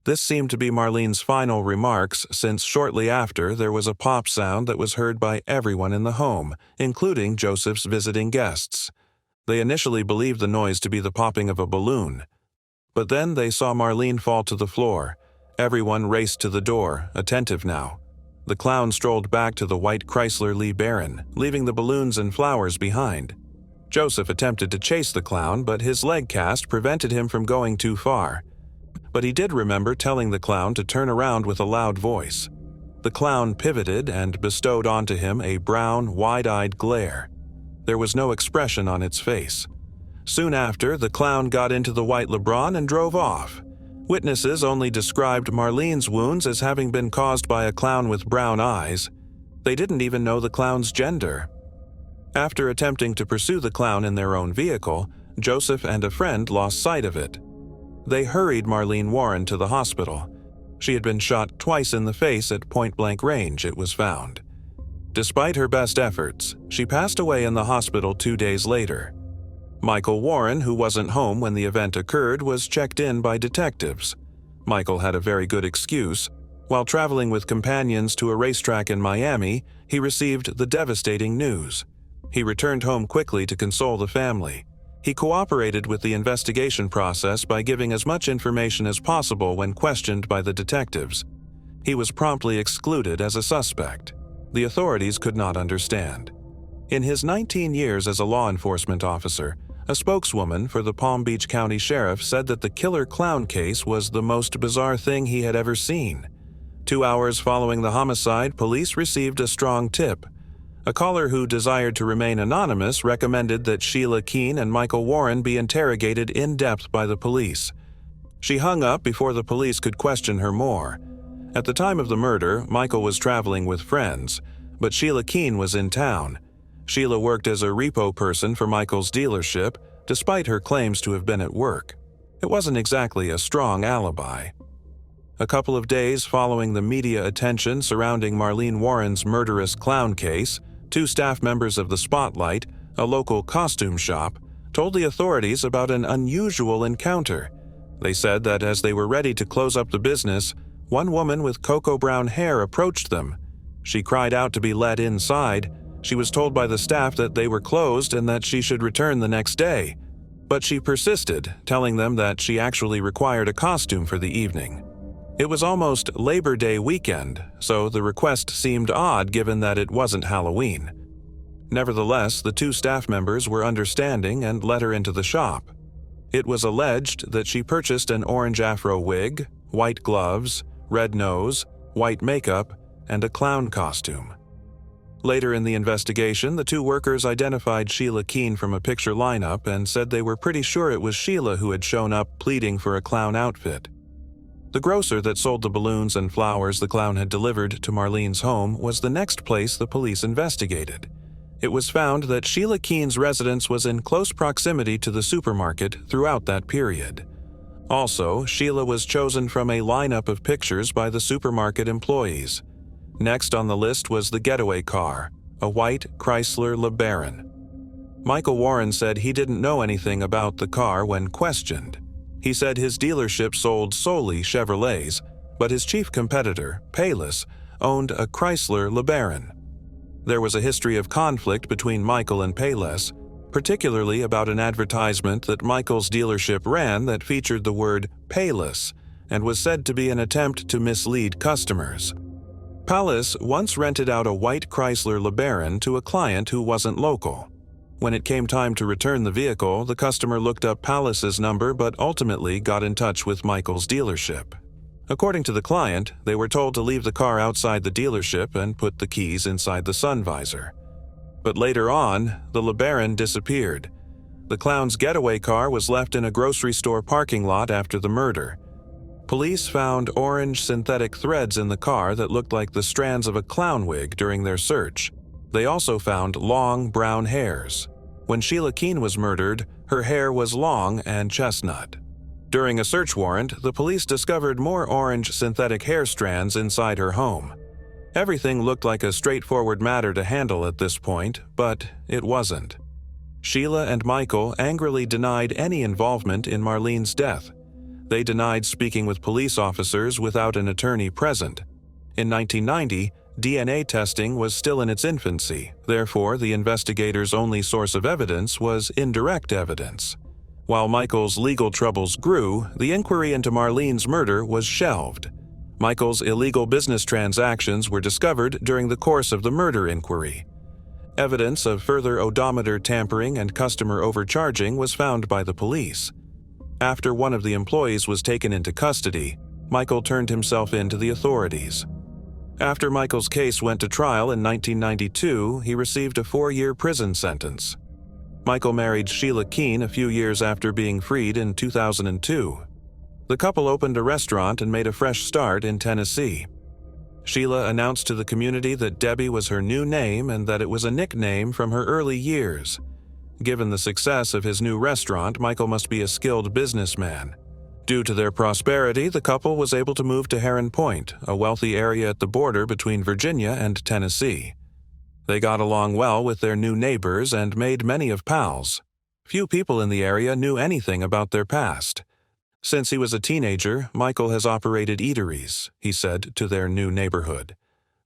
A: This seemed to be Marlene's final remarks, since shortly after there was a pop sound that was heard by everyone in the home, including Joseph's visiting guests. They initially believed the noise to be the popping of a balloon. But then they saw Marlene fall to the floor. Everyone raced to the door, attentive now. The clown strolled back to the white Chrysler LeBaron, leaving the balloons and flowers behind. Joseph attempted to chase the clown, but his leg cast prevented him from going too far. But he did remember telling the clown to turn around with a loud voice. The clown pivoted and bestowed onto him a brown, wide-eyed glare. There was no expression on its face. Soon after, the clown got into the white LeBron and drove off. Witnesses only described Marlene's wounds as having been caused by a clown with brown eyes. They didn't even know the clown's gender. After attempting to pursue the clown in their own vehicle, Joseph and a friend lost sight of it. They hurried Marlene Warren to the hospital. She had been shot twice in the face at point-blank range, it was found. Despite her best efforts, she passed away in the hospital 2 days later. Michael Warren, who wasn't home when the event occurred, was checked in by detectives. Michael had a very good excuse. While traveling with companions to a racetrack in Miami, he received the devastating news. He returned home quickly to console the family. He cooperated with the investigation process by giving as much information as possible when questioned by the detectives. He was promptly excluded as a suspect. The authorities could not understand. In his 19 years as a law enforcement officer, a spokeswoman for the Palm Beach County Sheriff said that the killer clown case was the most bizarre thing he had ever seen. 2 hours following the homicide, police received a strong tip. A caller who desired to remain anonymous recommended that Sheila Keene and Michael Warren be interrogated in depth by the police. She hung up before the police could question her more. At the time of the murder, Michael was traveling with friends, but Sheila Keene was in town. Sheila worked as a repo person for Michael's dealership, despite her claims to have been at work. It wasn't exactly a strong alibi. A couple of days following the media attention surrounding Marlene Warren's murderous clown case, 2 staff members of the Spotlight, a local costume shop, told the authorities about an unusual encounter. They said that as they were ready to close up the business, one woman with cocoa brown hair approached them. She cried out to be let inside. She was told by the staff that they were closed and that she should return the next day. But she persisted, telling them that she actually required a costume for the evening. It was almost Labor Day weekend, so the request seemed odd given that it wasn't Halloween. Nevertheless, the 2 staff members were understanding and let her into the shop. It was alleged that she purchased an orange afro wig, white gloves, red nose, white makeup, and a clown costume. Later in the investigation, the 2 workers identified Sheila Keene from a picture lineup and said they were pretty sure it was Sheila who had shown up pleading for a clown outfit. The grocer that sold the balloons and flowers the clown had delivered to Marlene's home was the next place the police investigated. It was found that Sheila Keene's residence was in close proximity to the supermarket throughout that period. Also, Sheila was chosen from a lineup of pictures by the supermarket employees. Next on the list was the getaway car, a white Chrysler LeBaron. Michael Warren said he didn't know anything about the car when questioned. He said his dealership sold solely Chevrolets, but his chief competitor, Payless, owned a Chrysler LeBaron. There was a history of conflict between Michael and Payless, particularly about an advertisement that Michael's dealership ran that featured the word Payless and was said to be an attempt to mislead customers. Payless once rented out a white Chrysler LeBaron to a client who wasn't local. When it came time to return the vehicle, the customer looked up Payless's number but ultimately got in touch with Michael's dealership. According to the client, they were told to leave the car outside the dealership and put the keys inside the sun visor. But later on, the LeBaron disappeared. The clown's getaway car was left in a grocery store parking lot after the murder. Police found orange synthetic threads in the car that looked like the strands of a clown wig during their search. They also found long brown hairs. When Sheila Keene was murdered, her hair was long and chestnut. During a search warrant, the police discovered more orange synthetic hair strands inside her home. Everything looked like a straightforward matter to handle at this point, but it wasn't. Sheila and Michael angrily denied any involvement in Marlene's death. They denied speaking with police officers without an attorney present. In 1990, DNA testing was still in its infancy, therefore the investigators' only source of evidence was indirect evidence. While Michael's legal troubles grew, the inquiry into Marlene's murder was shelved. Michael's illegal business transactions were discovered during the course of the murder inquiry. Evidence of further odometer tampering and customer overcharging was found by the police. After one of the employees was taken into custody, Michael turned himself in to the authorities. After Michael's case went to trial in 1992, he received a 4-year prison sentence. Michael married Sheila Keene a few years after being freed in 2002. The couple opened a restaurant and made a fresh start in Tennessee. Sheila announced to the community that Debbie was her new name and that it was a nickname from her early years. Given the success of his new restaurant, Michael must be a skilled businessman. Due to their prosperity, the couple was able to move to Heron Point, a wealthy area at the border between Virginia and Tennessee. They got along well with their new neighbors and made many of pals. Few people in the area knew anything about their past. Since he was a teenager, Michael has operated eateries, he said to their new neighborhood.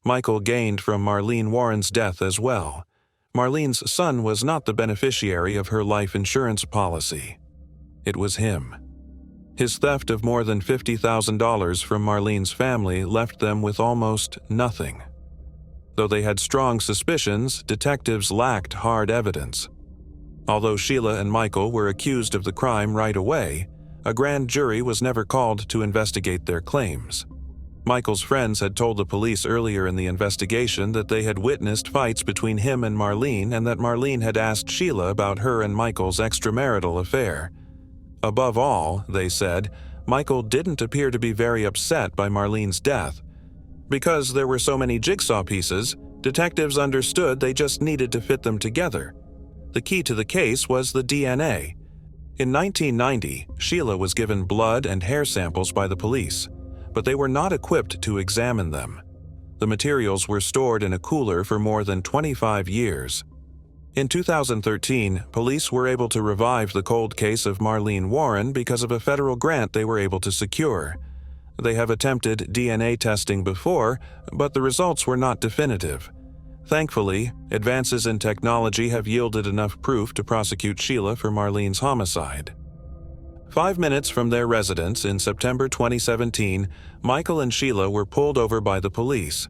A: Michael gained from Marlene Warren's death as well. Marlene's son was not the beneficiary of her life insurance policy. It was him. His theft of more than $50,000 from Marlene's family left them with almost nothing. Though they had strong suspicions, detectives lacked hard evidence. Although Sheila and Michael were accused of the crime right away, a grand jury was never called to investigate their claims. Michael's friends had told the police earlier in the investigation that they had witnessed fights between him and Marlene and that Marlene had asked Sheila about her and Michael's extramarital affair. Above all, they said, Michael didn't appear to be very upset by Marlene's death. Because there were so many jigsaw pieces, detectives understood they just needed to fit them together. The key to the case was the DNA. In 1990, Sheila was given blood and hair samples by the police, but they were not equipped to examine them. The materials were stored in a cooler for more than 25 years. In 2013, police were able to revive the cold case of Marlene Warren because of a federal grant they were able to secure. They have attempted DNA testing before, but the results were not definitive. Thankfully, advances in technology have yielded enough proof to prosecute Sheila for Marlene's homicide. 5 minutes from their residence in September 2017, Michael and Sheila were pulled over by the police.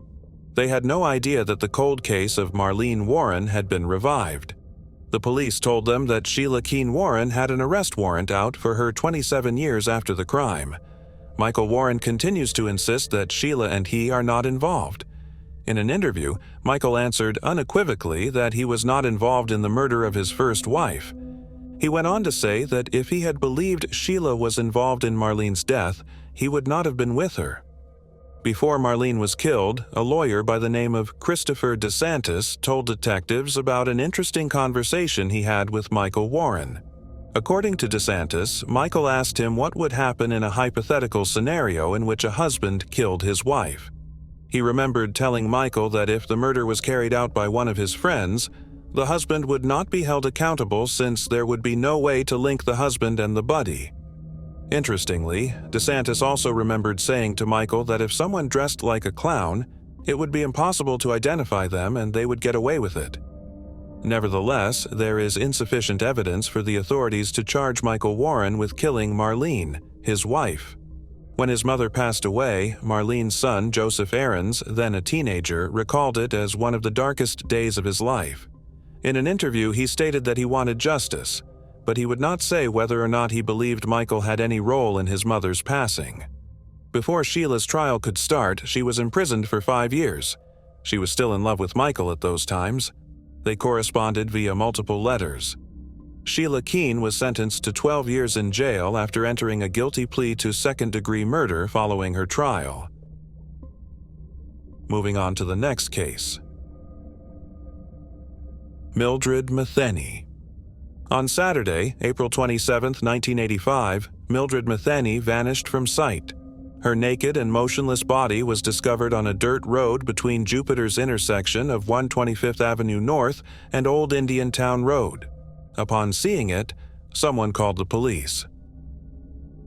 A: They had no idea that the cold case of Marlene Warren had been revived. The police told them that Sheila Keene Warren had an arrest warrant out for her 27 years after the crime. Michael Warren continues to insist that Sheila and he are not involved. In an interview, Michael answered unequivocally that he was not involved in the murder of his first wife. He went on to say that if he had believed Sheila was involved in Marlene's death, he would not have been with her. Before Marlene was killed, a lawyer by the name of Christopher DeSantis told detectives about an interesting conversation he had with Michael Warren. According to DeSantis, Michael asked him what would happen in a hypothetical scenario in which a husband killed his wife. He remembered telling Michael that if the murder was carried out by one of his friends, the husband would not be held accountable since there would be no way to link the husband and the buddy. Interestingly, DeSantis also remembered saying to Michael that if someone dressed like a clown, it would be impossible to identify them and they would get away with it. Nevertheless, there is insufficient evidence for the authorities to charge Michael Warren with killing Marlene, his wife. When his mother passed away, Marlene's son, Joseph Aarons, then a teenager, recalled it as one of the darkest days of his life. In an interview, he stated that he wanted justice, but he would not say whether or not he believed Michael had any role in his mother's passing. Before Sheila's trial could start, she was imprisoned for 5 years. She was still in love with Michael at those times. They corresponded via multiple letters. Sheila Keene was sentenced to 12 years in jail after entering a guilty plea to second-degree murder following her trial. Moving on to the next case. Mildred Matheny. On Saturday, April 27, 1985, Mildred Matheny vanished from sight. Her naked and motionless body was discovered on a dirt road between Jupiter's intersection of 125th Avenue North and Old Indian Town Road. Upon seeing it, someone called the police.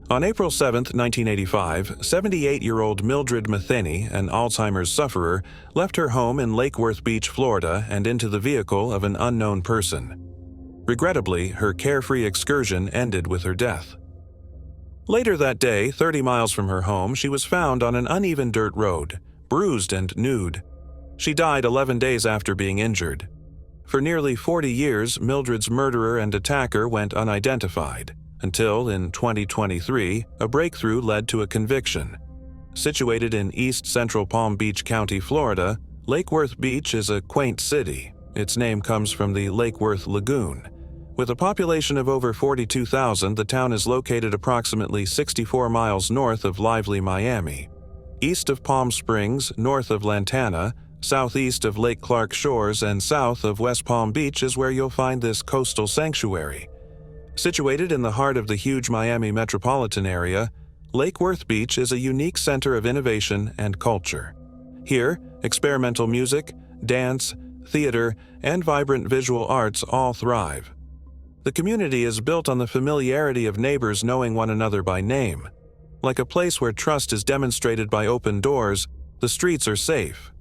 A: On April 7, 1985, 78-year-old Mildred Matheny, an Alzheimer's sufferer, left her home in Lake Worth Beach, Florida, and into the vehicle of an unknown person. Regrettably, her carefree excursion ended with her death. Later that day, 30 miles from her home, she was found on an uneven dirt road, bruised and nude. She died 11 days after being injured. For nearly 40 years, Mildred's murderer and attacker went unidentified, until in 2023, a breakthrough led to a conviction. Situated in east-central Palm Beach County, Florida, Lake Worth Beach is a quaint city. Its name comes from the Lake Worth Lagoon. With a population of over 42,000, the town is located approximately 64 miles north of lively Miami. East of Palm Springs, north of Lantana, southeast of Lake Clark Shores, and south of West Palm Beach is where you'll find this coastal sanctuary. Situated in the heart of the huge Miami metropolitan area, Lake Worth Beach is a unique center of innovation and culture. Here, experimental music, dance, theater, and vibrant visual arts all thrive. The community is built on the familiarity of neighbors knowing one another by name. Like a place where trust is demonstrated by open doors, the streets are safe.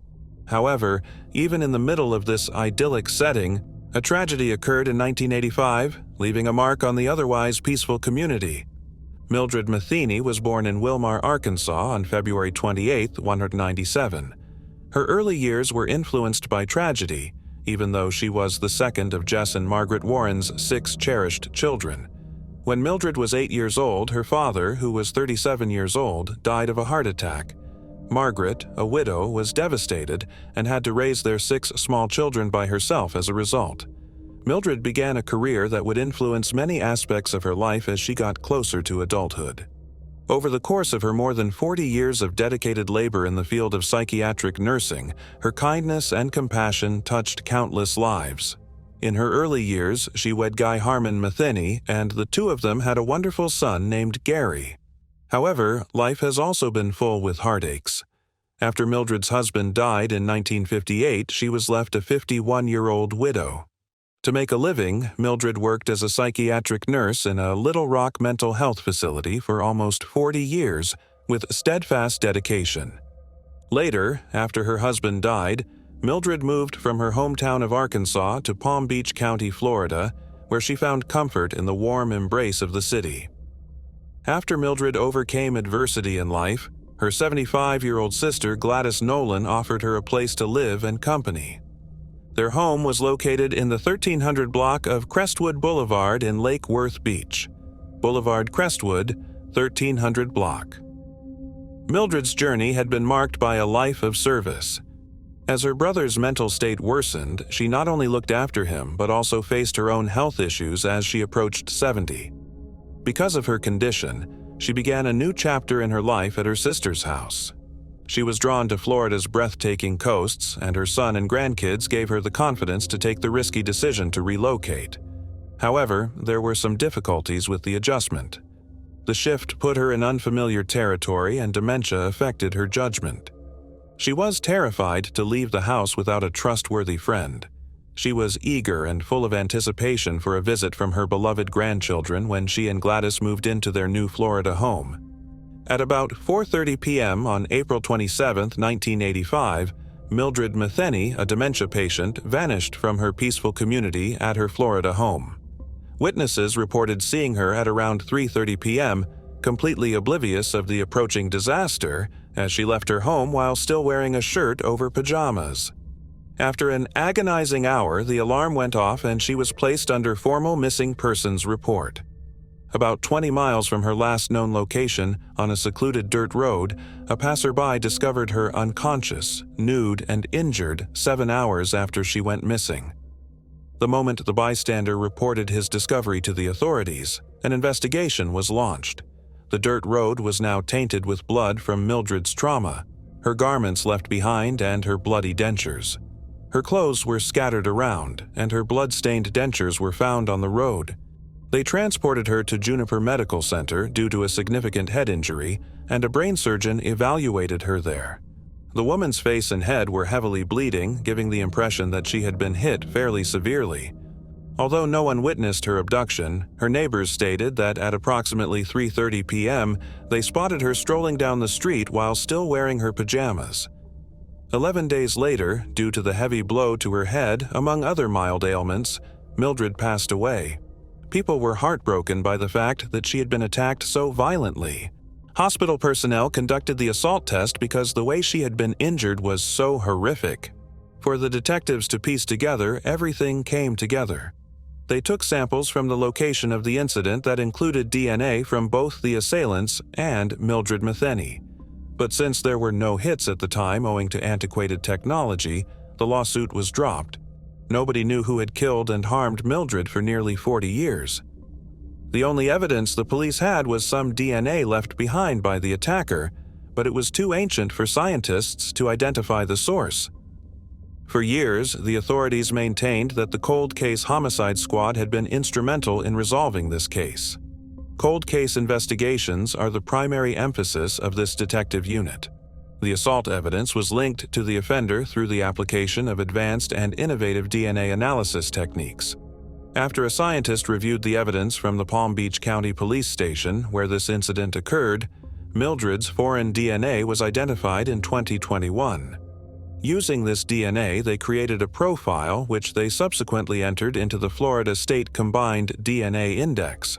A: However, even in the middle of this idyllic setting, a tragedy occurred in 1985, leaving a mark on the otherwise peaceful community. Mildred Matheny was born in Wilmar, Arkansas on February 28, 1997. Her early years were influenced by tragedy, even though she was the second of Jess and Margaret Warren's 6 cherished children. When Mildred was 8 years old, her father, who was 37 years old, died of a heart attack. Margaret, a widow, was devastated and had to raise their 6 small children by herself as a result. Mildred began a career that would influence many aspects of her life as she got closer to adulthood. Over the course of her more than 40 years of dedicated labor in the field of psychiatric nursing, her kindness and compassion touched countless lives. In her early years, she wed Guy Harmon Matheny, and the two of them had a wonderful son named Gary. However, life has also been full with heartaches. After Mildred's husband died in 1958, she was left a 51-year-old widow. To make a living, Mildred worked as a psychiatric nurse in a Little Rock mental health facility for almost 40 years with steadfast dedication. Later, after her husband died, Mildred moved from her hometown of Arkansas to Palm Beach County, Florida, where she found comfort in the warm embrace of the city. After Mildred overcame adversity in life, her 75-year-old sister Gladys Nolan offered her a place to live and company. Their home was located in the 1300 block of Crestwood Boulevard in Lake Worth Beach. Boulevard Crestwood, 1300 block. Mildred's journey had been marked by a life of service. As her brother's mental state worsened, she not only looked after him but also faced her own health issues as she approached 70. Because of her condition, she began a new chapter in her life at her sister's house. She was drawn to Florida's breathtaking coasts, and her son and grandkids gave her the confidence to take the risky decision to relocate. However, there were some difficulties with the adjustment. The shift put her in unfamiliar territory, and dementia affected her judgment. She was terrified to leave the house without a trustworthy friend. She was eager and full of anticipation for a visit from her beloved grandchildren when she and Gladys moved into their new Florida home. At about 4:30 p.m. on April 27, 1985, Mildred Matheny, a dementia patient, vanished from her peaceful community at her Florida home. Witnesses reported seeing her at around 3:30 p.m., completely oblivious of the approaching disaster, as she left her home while still wearing a shirt over pajamas. After an agonizing hour, the alarm went off and she was placed under formal missing persons report. About 20 miles from her last known location, on a secluded dirt road, a passerby discovered her unconscious, nude, and injured 7 hours after she went missing. The moment the bystander reported his discovery to the authorities, an investigation was launched. The dirt road was now tainted with blood from Mildred's trauma, her garments left behind, and her bloody dentures. Her clothes were scattered around, and her blood-stained dentures were found on the road. They transported her to Juniper Medical Center due to a significant head injury, and a brain surgeon evaluated her there. The woman's face and head were heavily bleeding, giving the impression that she had been hit fairly severely. Although no one witnessed her abduction, her neighbors stated that at approximately 3:30 p.m., they spotted her strolling down the street while still wearing her pajamas. 11 days later, due to the heavy blow to her head, among other mild ailments, Mildred passed away. People were heartbroken by the fact that she had been attacked so violently. Hospital personnel conducted the assault test because the way she had been injured was so horrific. For the detectives to piece together, everything came together. They took samples from the location of the incident that included DNA from both the assailants and Mildred Matheny. But since there were no hits at the time owing to antiquated technology, the lawsuit was dropped. Nobody knew who had killed and harmed Mildred for nearly 40 years. The only evidence the police had was some DNA left behind by the attacker, but it was too ancient for scientists to identify the source. For years, the authorities maintained that the Cold Case Homicide Squad had been instrumental in resolving this case. Cold case investigations are the primary emphasis of this detective unit. The assault evidence was linked to the offender through the application of advanced and innovative DNA analysis techniques. After a scientist reviewed the evidence from the Palm Beach County Police Station where this incident occurred, Mildred's foreign DNA was identified in 2021. Using this DNA, they created a profile which they subsequently entered into the Florida State Combined DNA Index.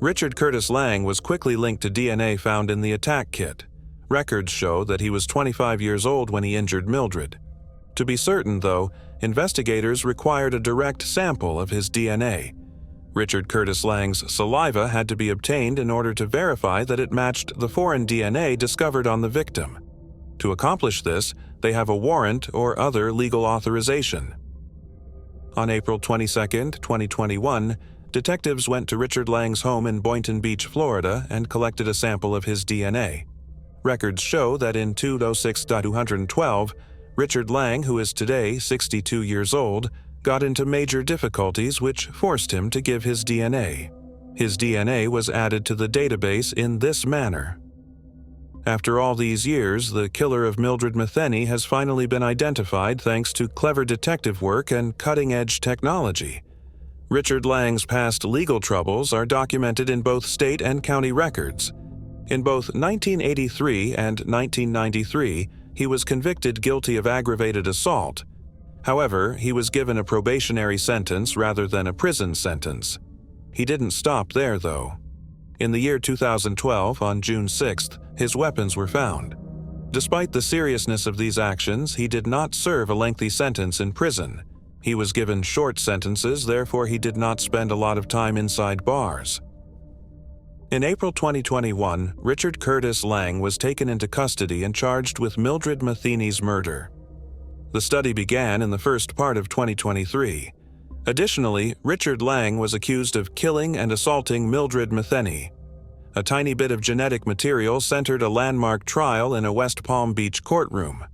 A: Richard Curtis Lang was quickly linked to DNA found in the attack kit. Records show that he was 25 years old when he injured Mildred. To be certain, though, investigators required a direct sample of his DNA. Richard Curtis Lang's saliva had to be obtained in order to verify that it matched the foreign DNA discovered on the victim. To accomplish this, they have a warrant or other legal authorization. On April 22, 2021, detectives went to Richard Lang's home in Boynton Beach, Florida, and collected a sample of his DNA. Records show that in 2006-212, Richard Lang, who is today 62 years old, got into major difficulties which forced him to give his DNA. His DNA was added to the database in this manner. After all these years, the killer of Mildred Metheny has finally been identified thanks to clever detective work and cutting-edge technology. Richard Lang's past legal troubles are documented in both state and county records. In both 1983 and 1993, he was convicted guilty of aggravated assault. However, he was given a probationary sentence rather than a prison sentence. He didn't stop there, though. In the year 2012, on June 6th, his weapons were found. Despite the seriousness of these actions, he did not serve a lengthy sentence in prison. He was given short sentences, therefore he did not spend a lot of time inside bars. In April 2021, Richard Curtis Lang was taken into custody and charged with Mildred Metheny's murder. The study began in the first part of 2023. Additionally, Richard Lang was accused of killing and assaulting Mildred Metheny. A tiny bit of genetic material centered a landmark trial in a West Palm Beach courtroom.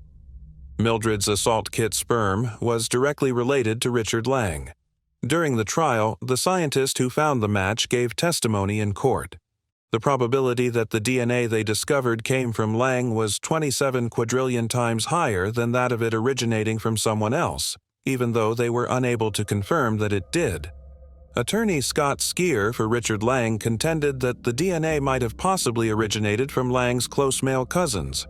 A: Mildred's assault kit sperm was directly related to Richard Lang. During the trial, the scientist who found the match gave testimony in court. The probability that the DNA they discovered came from Lang was 27 quadrillion times higher than that of it originating from someone else, even though they were unable to confirm that it did. Attorney Scott Skier for Richard Lang contended that the DNA might have possibly originated from Lang's close male cousins.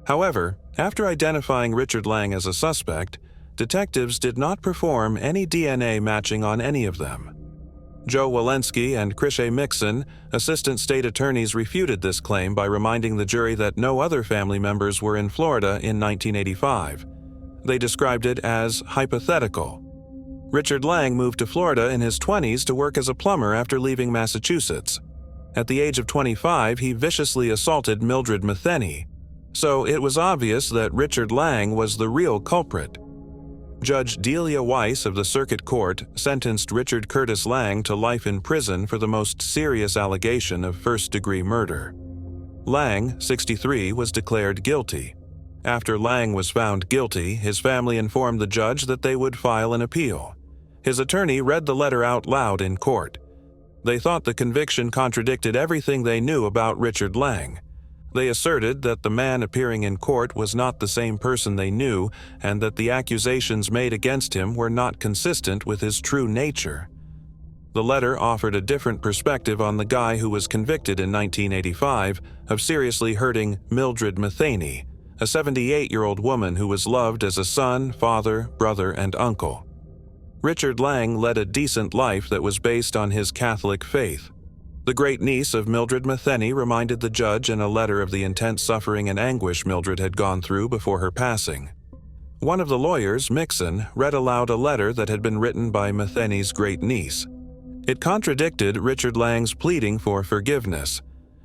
A: However, after identifying Richard Lang as a suspect, detectives did not perform any DNA matching on any of them. Joe Walensky and Krishay Mixon, assistant state attorneys, refuted this claim by reminding the jury that no other family members were in Florida in 1985. They described it as hypothetical. Richard Lang moved to Florida in his 20s to work as a plumber after leaving Massachusetts. At the age of 25, he viciously assaulted Mildred Metheny. So it was obvious that Richard Lang was the real culprit. Judge Delia Weiss of the Circuit Court sentenced Richard Curtis Lang to life in prison for the most serious allegation of first-degree murder. Lang, 63, was declared guilty. After Lang was found guilty, his family informed the judge that they would file an appeal. His attorney read the letter out loud in court. They thought the conviction contradicted everything they knew about Richard Lang. They asserted that the man appearing in court was not the same person they knew and that the accusations made against him were not consistent with his true nature. The letter offered a different perspective on the guy who was convicted in 1985 of seriously hurting Mildred Metheny, a 78-year-old woman who was loved as a son, father, brother, and uncle. Richard Lang led a decent life that was based on his Catholic faith. The great-niece of Mildred Metheny reminded the judge in a letter of the intense suffering and anguish Mildred had gone through before her passing. One of the lawyers, Mixon, read aloud a letter that had been written by Metheny's great-niece. It contradicted Richard Lang's pleading for forgiveness.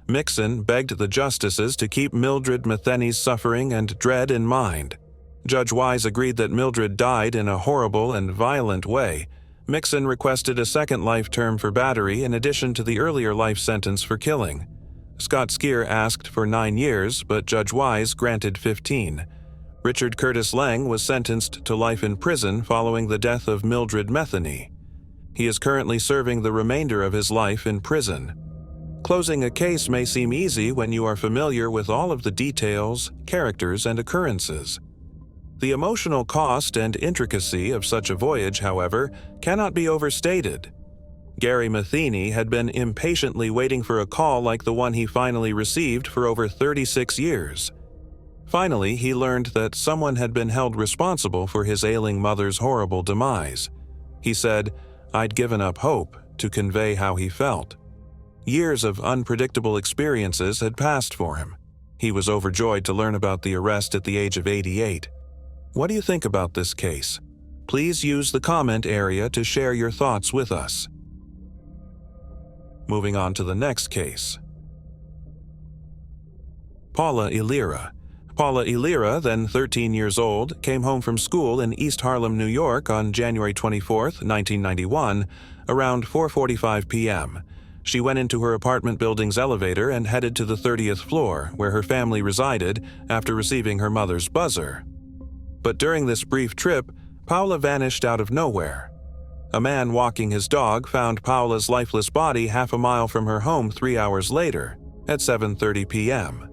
A: Mixon begged the justices to keep Mildred Metheny's suffering and dread in mind. Judge Wise agreed that Mildred died in a horrible and violent way. Mixon requested a second life term for battery in addition to the earlier life sentence for killing. Scott Skier asked for 9 years, but Judge Wise granted 15. Richard Curtis Lang was sentenced to life in prison following the death of Mildred Metheny. He is currently serving the remainder of his life in prison. Closing a case may seem easy when you are familiar with all of the details, characters, and occurrences. The emotional cost and intricacy of such a voyage, however, cannot be overstated. Gary Metheny had been impatiently waiting for a call like the one he finally received for over 36 years. Finally, he learned that someone had been held responsible for his ailing mother's horrible demise. He said, "I'd given up hope," to convey how he felt. Years of unpredictable experiences had passed for him. He was overjoyed to learn about the arrest at the age of 88. What do you think about this case? Please use the comment area to share your thoughts with us. Moving on to the next case. Paula Illyra. Paula Illyra, then 13 years old, came home from school in East Harlem, New York on January 24, 1991, around 4:45 p.m. She went into her apartment building's elevator and headed to the 30th floor, where her family resided, after receiving her mother's buzzer. But during this brief trip, Paula vanished out of nowhere. A man walking his dog found Paula's lifeless body half a mile from her home 3 hours later, at 7:30 p.m.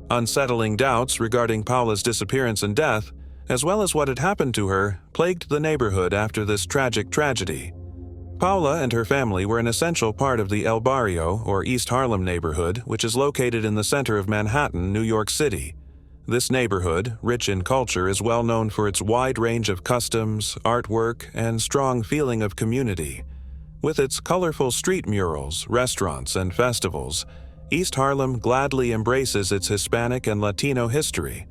A: Unsettling doubts regarding Paula's disappearance and death, as well as what had happened to her, plagued the neighborhood after this tragic tragedy. Paula and her family were an essential part of the El Barrio, or East Harlem neighborhood, which is located in the center of Manhattan, New York City. This neighborhood, rich in culture, is well known for its wide range of customs, artwork, and strong feeling of community. With its colorful street murals, restaurants, and festivals, East Harlem gladly embraces its Hispanic and Latino history.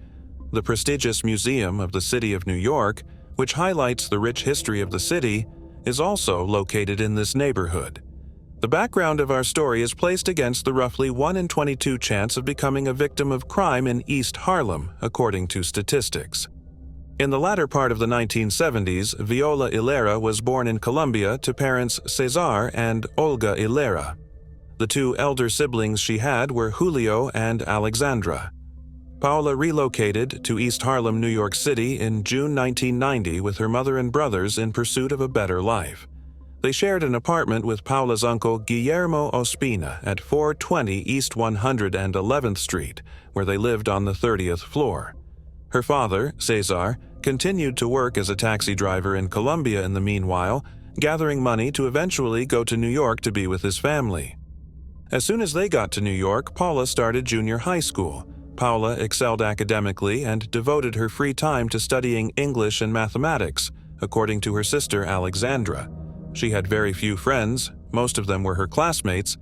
A: The prestigious Museum of the City of New York, which highlights the rich history of the city, is also located in this neighborhood. The background of our story is placed against the roughly 1 in 22 chance of becoming a victim of crime in East Harlem, according to statistics. In the latter part of the 1970s, Viola Illyra was born in Colombia to parents Cesar and Olga Illyra. The two elder siblings she had were Julio and Alexandra. Paula relocated to East Harlem, New York City in June 1990 with her mother and brothers in pursuit of a better life. They shared an apartment with Paula's uncle Guillermo Ospina at 420 East 111th Street, where they lived on the 30th floor. Her father, Cesar, continued to work as a taxi driver in Colombia in the meanwhile, gathering money to eventually go to New York to be with his family. As soon as they got to New York, Paula started junior high school. Paula excelled academically and devoted her free time to studying English and mathematics, according to her sister Alexandra. She had very few friends, most of them were her classmates,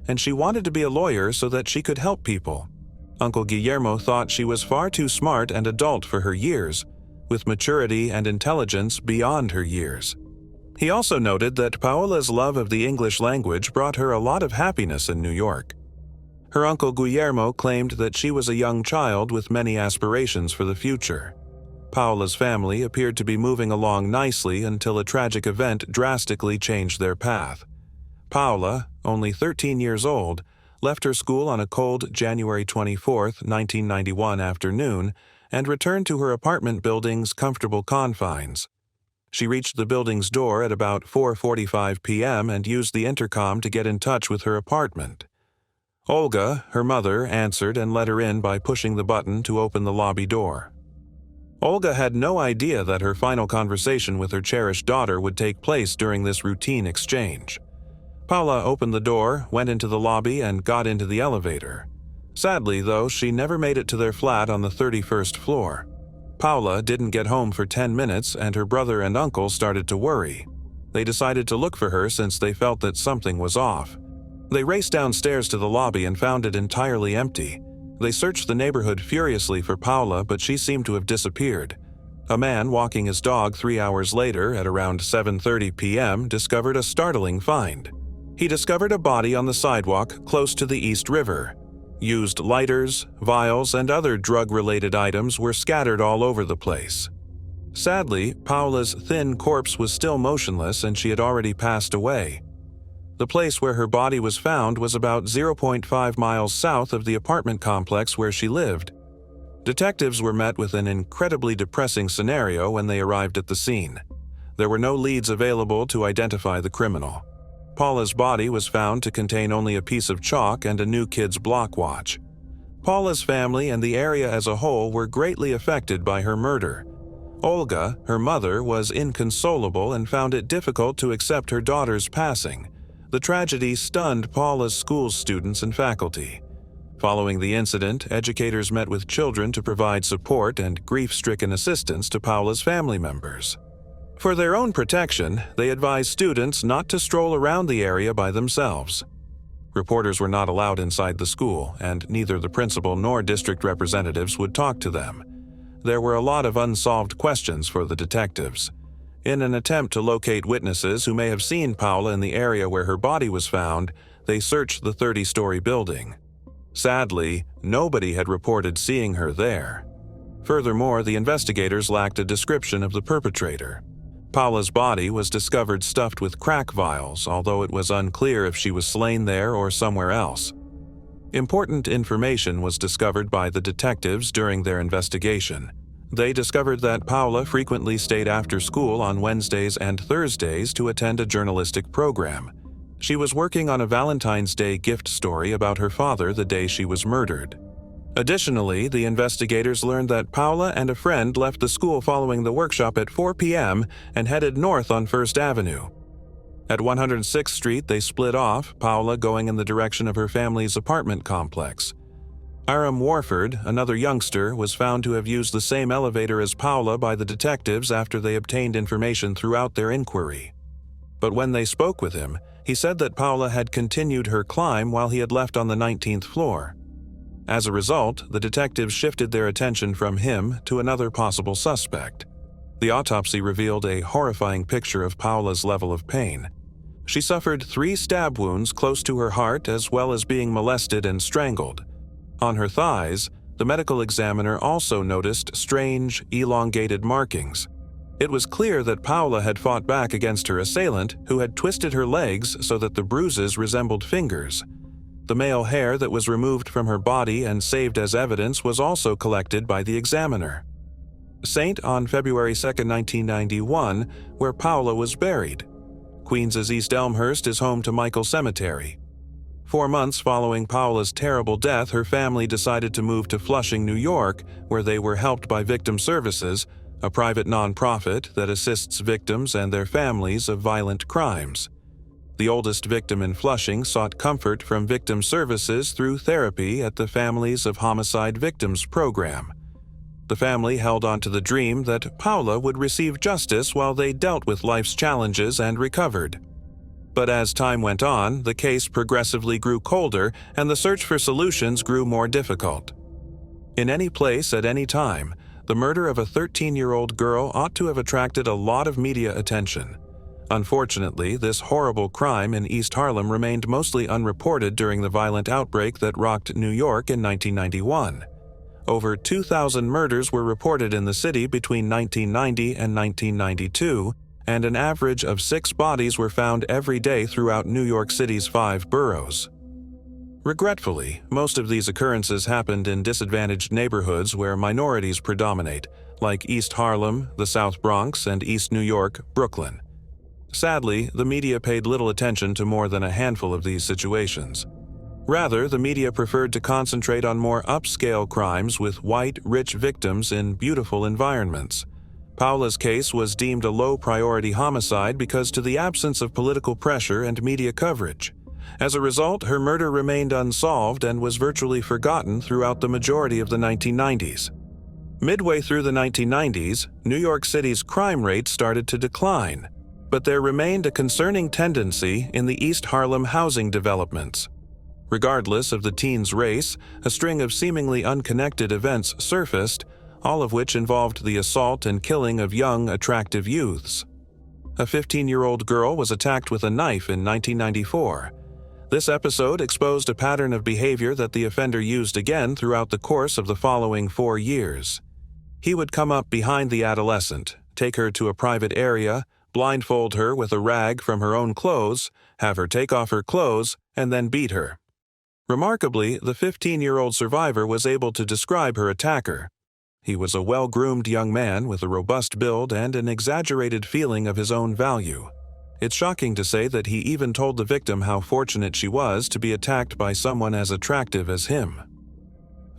A: and she wanted to be a lawyer so that she could help people. Uncle Guillermo thought she was far too smart and adult for her years, with maturity and intelligence beyond her years. He also noted that Paola's love of the English language brought her a lot of happiness in New York. Her uncle Guillermo claimed that she was a young child with many aspirations for the future. Paola's family appeared to be moving along nicely until a tragic event drastically changed their path. Paula, only 13 years old, left her school on a cold January 24, 1991 afternoon and returned to her apartment building's comfortable confines. She reached the building's door at about 4:45 p.m. and used the intercom to get in touch with her apartment. Olga, her mother, answered and let her in by pushing the button to open the lobby door. Olga had no idea that her final conversation with her cherished daughter would take place during this routine exchange. Paula opened the door, went into the lobby, and got into the elevator. Sadly, though, she never made it to their flat on the 31st floor. Paula didn't get home for 10 minutes, and her brother and uncle started to worry. They decided to look for her since they felt that something was off. They raced downstairs to the lobby and found it entirely empty. They searched the neighborhood furiously for Paula, but she seemed to have disappeared. A man walking his dog 3 hours later at around 7:30 p.m. discovered a startling find. He discovered a body on the sidewalk close to the East River. Used lighters, vials, and other drug-related items were scattered all over the place. Sadly, Paula's thin corpse was still motionless and she had already passed away. The place where her body was found was about 0.5 miles south of the apartment complex where she lived. Detectives were met with an incredibly depressing scenario when they arrived at the scene. There were no leads available to identify the criminal. Paula's body was found to contain only a piece of chalk and a new kid's block watch. Paula's family and the area as a whole were greatly affected by her murder. Olga, her mother, was inconsolable and found it difficult to accept her daughter's passing. The tragedy stunned Paula's school's students and faculty. Following the incident, educators met with children to provide support and grief-stricken assistance to Paula's family members. For their own protection, they advised students not to stroll around the area by themselves. Reporters were not allowed inside the school, and neither the principal nor district representatives would talk to them. There were a lot of unsolved questions for the detectives. In an attempt to locate witnesses who may have seen Paula in the area where her body was found, they searched the 30-story building. Sadly, nobody had reported seeing her there. Furthermore, the investigators lacked a description of the perpetrator. Paula's body was discovered stuffed with crack vials, although it was unclear if she was slain there or somewhere else. Important information was discovered by the detectives during their investigation. They discovered that Paula frequently stayed after school on Wednesdays and Thursdays to attend a journalistic program. She was working on a Valentine's Day gift story about her father the day she was murdered. Additionally, the investigators learned that Paula and a friend left the school following the workshop at 4 p.m. and headed north on 1st Avenue. At 106th Street, they split off, Paula going in the direction of her family's apartment complex. Aram Warford, another youngster, was found to have used the same elevator as Paula by the detectives after they obtained information throughout their inquiry. But when they spoke with him, he said that Paula had continued her climb while he had left on the 19th floor. As a result, the detectives shifted their attention from him to another possible suspect. The autopsy revealed a horrifying picture of Paula's level of pain. She suffered 3 stab wounds close to her heart as well as being molested and strangled. On her thighs, the medical examiner also noticed strange, elongated markings. It was clear that Paula had fought back against her assailant, who had twisted her legs so that the bruises resembled fingers. The male hair that was removed from her body and saved as evidence was also collected by the examiner. St. on February 2, 1991, where Paula was buried. Queens's East Elmhurst is home to Michael Cemetery. 4 months following Paula's terrible death, her family decided to move to Flushing, New York, where they were helped by Victim Services, a private nonprofit that assists victims and their families of violent crimes. The oldest victim in Flushing sought comfort from Victim Services through therapy at the Families of Homicide Victims program. The family held on to the dream that Paula would receive justice while they dealt with life's challenges and recovered. But as time went on, the case progressively grew colder and the search for solutions grew more difficult. In any place at any time, the murder of a 13-year-old girl ought to have attracted a lot of media attention. Unfortunately, this horrible crime in East Harlem remained mostly unreported during the violent outbreak that rocked New York in 1991. Over 2,000 murders were reported in the city between 1990 and 1992, and an average of 6 bodies were found every day throughout New York City's 5 boroughs. Regretfully, most of these occurrences happened in disadvantaged neighborhoods where minorities predominate, like East Harlem, the South Bronx, and East New York, Brooklyn. Sadly, the media paid little attention to more than a handful of these situations. Rather, the media preferred to concentrate on more upscale crimes with white, rich victims in beautiful environments. Paula's case was deemed a low-priority homicide because of the absence of political pressure and media coverage. As a result, her murder remained unsolved and was virtually forgotten throughout the majority of the 1990s. Midway through the 1990s, New York City's crime rate started to decline, but there remained a concerning tendency in the East Harlem housing developments. Regardless of the teen's race, a string of seemingly unconnected events surfaced, all of which involved the assault and killing of young, attractive youths. A 15-year-old girl was attacked with a knife in 1994. This episode exposed a pattern of behavior that the offender used again throughout the course of the following 4 years. He would come up behind the adolescent, take her to a private area, blindfold her with a rag from her own clothes, have her take off her clothes, and then beat her. Remarkably, the 15-year-old survivor was able to describe her attacker. He was a well-groomed young man with a robust build and an exaggerated feeling of his own value. It's shocking to say that he even told the victim how fortunate she was to be attacked by someone as attractive as him.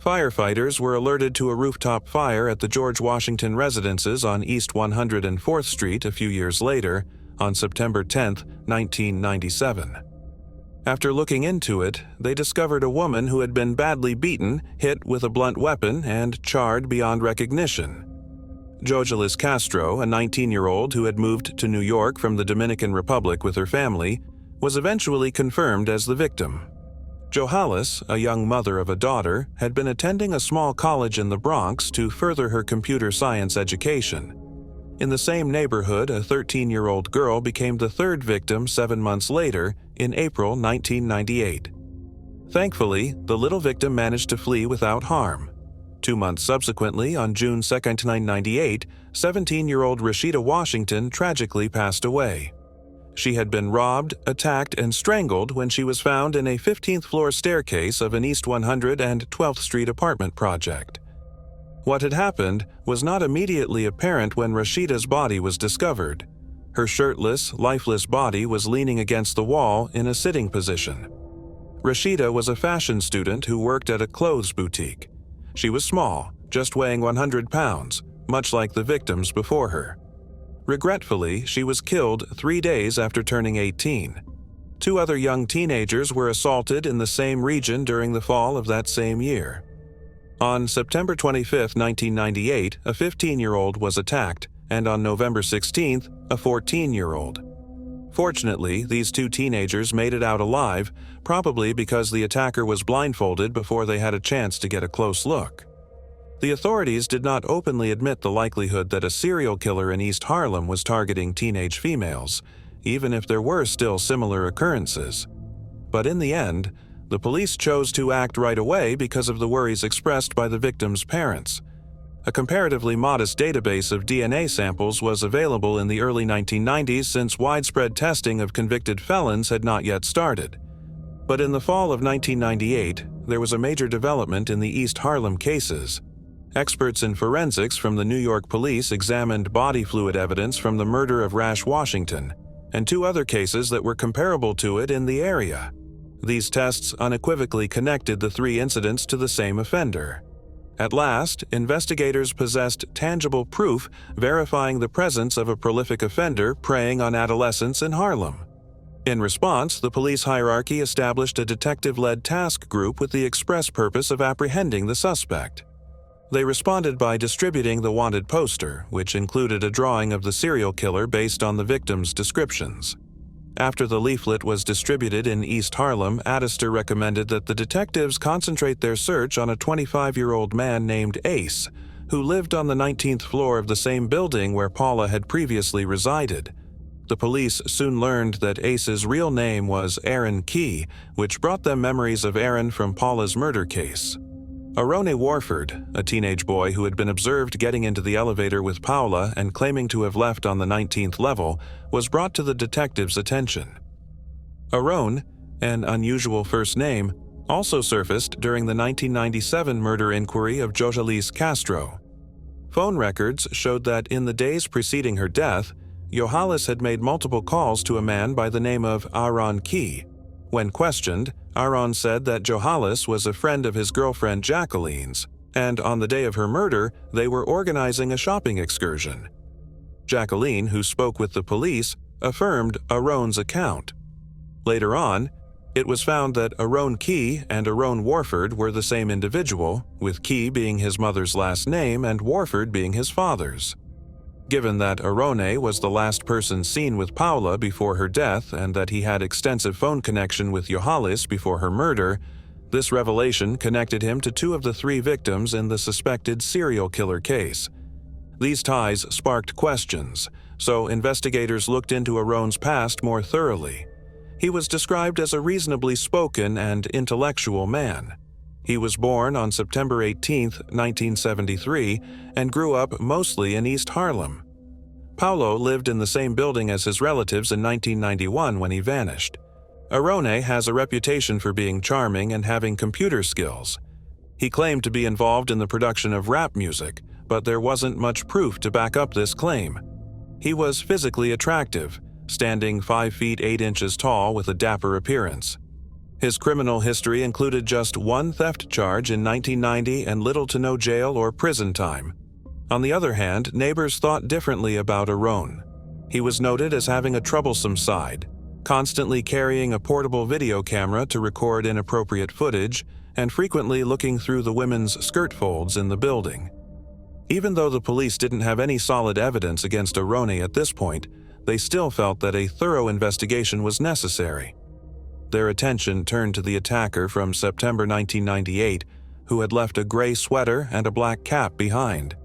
A: Firefighters were alerted to a rooftop fire at the George Washington residences on East 104th Street a few years later, on September 10, 1997. After looking into it, they discovered a woman who had been badly beaten, hit with a blunt weapon, and charred beyond recognition. Jojelis Castro, a 19-year-old who had moved to New York from the Dominican Republic with her family, was eventually confirmed as the victim. Jojelis, a young mother of a daughter, had been attending a small college in the Bronx to further her computer science education. In the same neighborhood, a 13-year-old girl became the third victim 7 months later, in April 1998. Thankfully, the little victim managed to flee without harm. 2 months subsequently, on June 2, 1998, 17-year-old Rashida Washington tragically passed away. She had been robbed, attacked, and strangled when she was found in a 15th-floor staircase of an East 112th Street apartment project. What had happened was not immediately apparent when Rashida's body was discovered. Her shirtless, lifeless body was leaning against the wall in a sitting position. Rashida was a fashion student who worked at a clothes boutique. She was small, just weighing 100 pounds, much like the victims before her. Regretfully, she was killed 3 days after turning 18. 2 other young teenagers were assaulted in the same region during the fall of that same year. On September 25, 1998, a 15-year-old was attacked, and on November 16th, a 14-year-old. Fortunately, these 2 teenagers made it out alive, probably because the attacker was blindfolded before they had a chance to get a close look. The authorities did not openly admit the likelihood that a serial killer in East Harlem was targeting teenage females, even if there were still similar occurrences. But in the end, the police chose to act right away because of the worries expressed by the victims' parents. A comparatively modest database of DNA samples was available in the early 1990s since widespread testing of convicted felons had not yet started. But in the fall of 1998, there was a major development in the East Harlem cases. Experts in forensics from the New York police examined body fluid evidence from the murder of Rash Washington, and 2 other cases that were comparable to it in the area. These tests unequivocally connected the 3 incidents to the same offender. At last, investigators possessed tangible proof verifying the presence of a prolific offender preying on adolescents in Harlem. In response, the police hierarchy established a detective-led task group with the express purpose of apprehending the suspect. They responded by distributing the wanted poster, which included a drawing of the serial killer based on the victims' descriptions. After the leaflet was distributed in East Harlem, Addister recommended that the detectives concentrate their search on a 25-year-old man named Ace, who lived on the 19th floor of the same building where Paula had previously resided. The police soon learned that Ace's real name was Aaron Key, which brought them memories of Aaron from Paula's murder case. Arone Warford, a teenage boy who had been observed getting into the elevator with Paula and claiming to have left on the 19th level, was brought to the detectives' attention. Arone, an unusual first name, also surfaced during the 1997 murder inquiry of Jojelis Castro. Phone records showed that in the days preceding her death, Jojelis had made multiple calls to a man by the name of Aaron Key. When questioned, Aaron said that Jojelis was a friend of his girlfriend Jacqueline's, and on the day of her murder, they were organizing a shopping excursion. Jacqueline, who spoke with the police, affirmed Aaron's account. Later on, it was found that Aaron Key and Aaron Warford were the same individual, with Key being his mother's last name and Warford being his father's. Given that Arone was the last person seen with Paula before her death and that he had extensive phone connection with Jojelis before her murder, this revelation connected him to 2 of the 3 victims in the suspected serial killer case. These ties sparked questions, so investigators looked into Arone's past more thoroughly. He was described as a reasonably spoken and intellectual man. He was born on September 18, 1973, and grew up mostly in East Harlem. Paulo lived in the same building as his relatives in 1991 when he vanished. Arone has a reputation for being charming and having computer skills. He claimed to be involved in the production of rap music, but there wasn't much proof to back up this claim. He was physically attractive, standing 5 feet 8 inches tall with a dapper appearance. His criminal history included just one theft charge in 1990 and little to no jail or prison time. On the other hand, neighbors thought differently about Arone. He was noted as having a troublesome side, constantly carrying a portable video camera to record inappropriate footage, and frequently looking through the women's skirt folds in the building. Even though the police didn't have any solid evidence against Arone at this point, they still felt that a thorough investigation was necessary. Their attention turned to the attacker from September 1998, who had left a gray sweater and a black cap behind.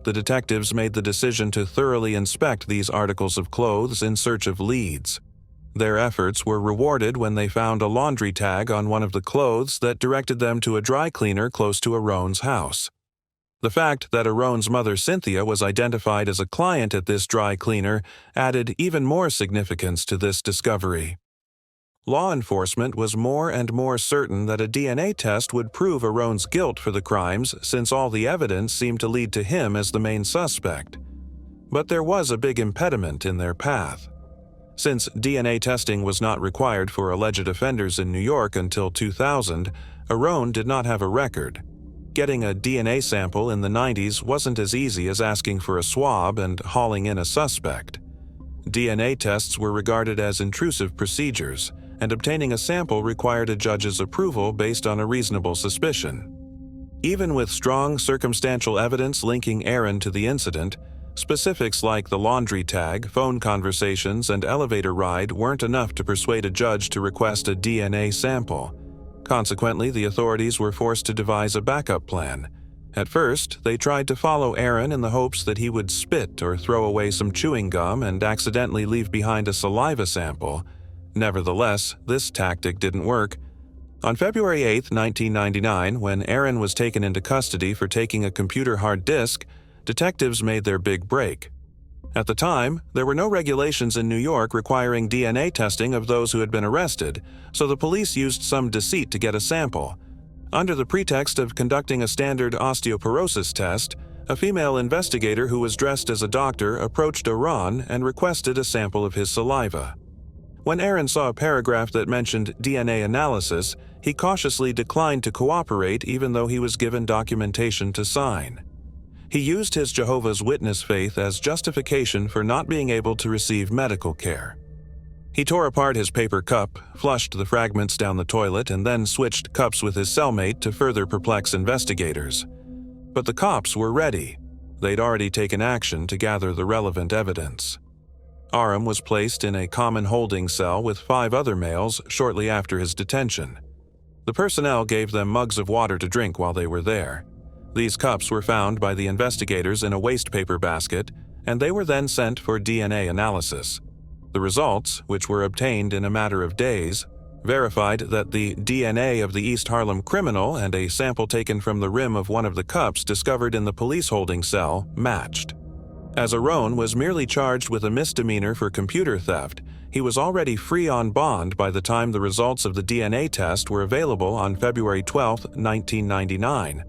A: The detectives made the decision to thoroughly inspect these articles of clothes in search of leads. Their efforts were rewarded when they found a laundry tag on one of the clothes that directed them to a dry cleaner close to Arone's house. The fact that Arone's mother Cynthia was identified as a client at this dry cleaner added even more significance to this discovery. Law enforcement was more and more certain that a DNA test would prove Arone's guilt for the crimes, since all the evidence seemed to lead to him as the main suspect. But there was a big impediment in their path. Since DNA testing was not required for alleged offenders in New York until 2000, Arone did not have a record. Getting a DNA sample in the 90s wasn't as easy as asking for a swab and hauling in a suspect. DNA tests were regarded as intrusive procedures, and obtaining a sample required a judge's approval based on a reasonable suspicion. Even with strong circumstantial evidence linking Aaron to the incident, specifics like the laundry tag, phone conversations, and elevator ride weren't enough to persuade a judge to request a DNA sample. Consequently, the authorities were forced to devise a backup plan. At first, they tried to follow Aaron in the hopes that he would spit or throw away some chewing gum and accidentally leave behind a saliva sample. Nevertheless, this tactic didn't work. On February 8, 1999, when Aaron was taken into custody for taking a computer hard disk, detectives made their big break. At the time, there were no regulations in New York requiring DNA testing of those who had been arrested, so the police used some deceit to get a sample. Under the pretext of conducting a standard osteoporosis test, a female investigator who was dressed as a doctor approached Arone and requested a sample of his saliva. When Aaron saw a paragraph that mentioned DNA analysis, he cautiously declined to cooperate even though he was given documentation to sign. He used his Jehovah's Witness faith as justification for not being able to receive medical care. He tore apart his paper cup, flushed the fragments down the toilet, and then switched cups with his cellmate to further perplex investigators. But the cops were ready. They'd already taken action to gather the relevant evidence. Aram was placed in a common holding cell with 5 other males shortly after his detention. The personnel gave them mugs of water to drink while they were there. These cups were found by the investigators in a waste paper basket, and they were then sent for DNA analysis. The results, which were obtained in a matter of days, verified that the DNA of the East Harlem criminal and a sample taken from the rim of one of the cups discovered in the police holding cell matched. As Arone was merely charged with a misdemeanor for computer theft, he was already free on bond by the time the results of the DNA test were available on February 12, 1999.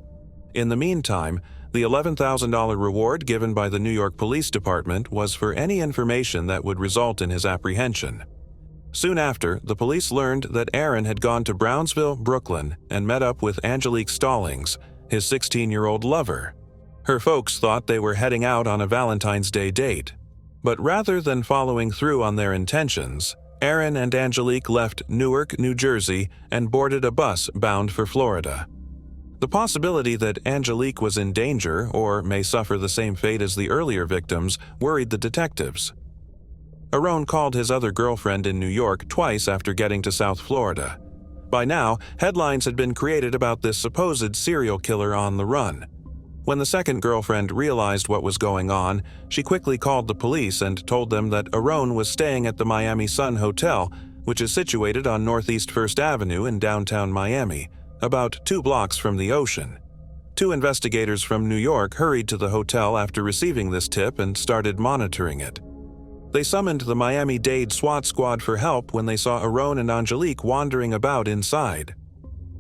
A: In the meantime, the $11,000 reward given by the New York Police Department was for any information that would result in his apprehension. Soon after, the police learned that Aaron had gone to Brownsville, Brooklyn, and met up with Angelique Stallings, his 16-year-old lover. Her folks thought they were heading out on a Valentine's Day date. But rather than following through on their intentions, Aaron and Angelique left Newark, New Jersey, and boarded a bus bound for Florida. The possibility that Angelique was in danger or may suffer the same fate as the earlier victims worried the detectives. Arone called his other girlfriend in New York twice after getting to South Florida. By now, headlines had been created about this supposed serial killer on the run. When the second girlfriend realized what was going on, she quickly called the police and told them that Arone was staying at the Miami Sun Hotel, which is situated on Northeast First Avenue in downtown Miami, about 2 blocks from the ocean. 2 investigators from New York hurried to the hotel after receiving this tip and started monitoring it. They summoned the Miami-Dade SWAT squad for help when they saw Aaron and Angelique wandering about inside.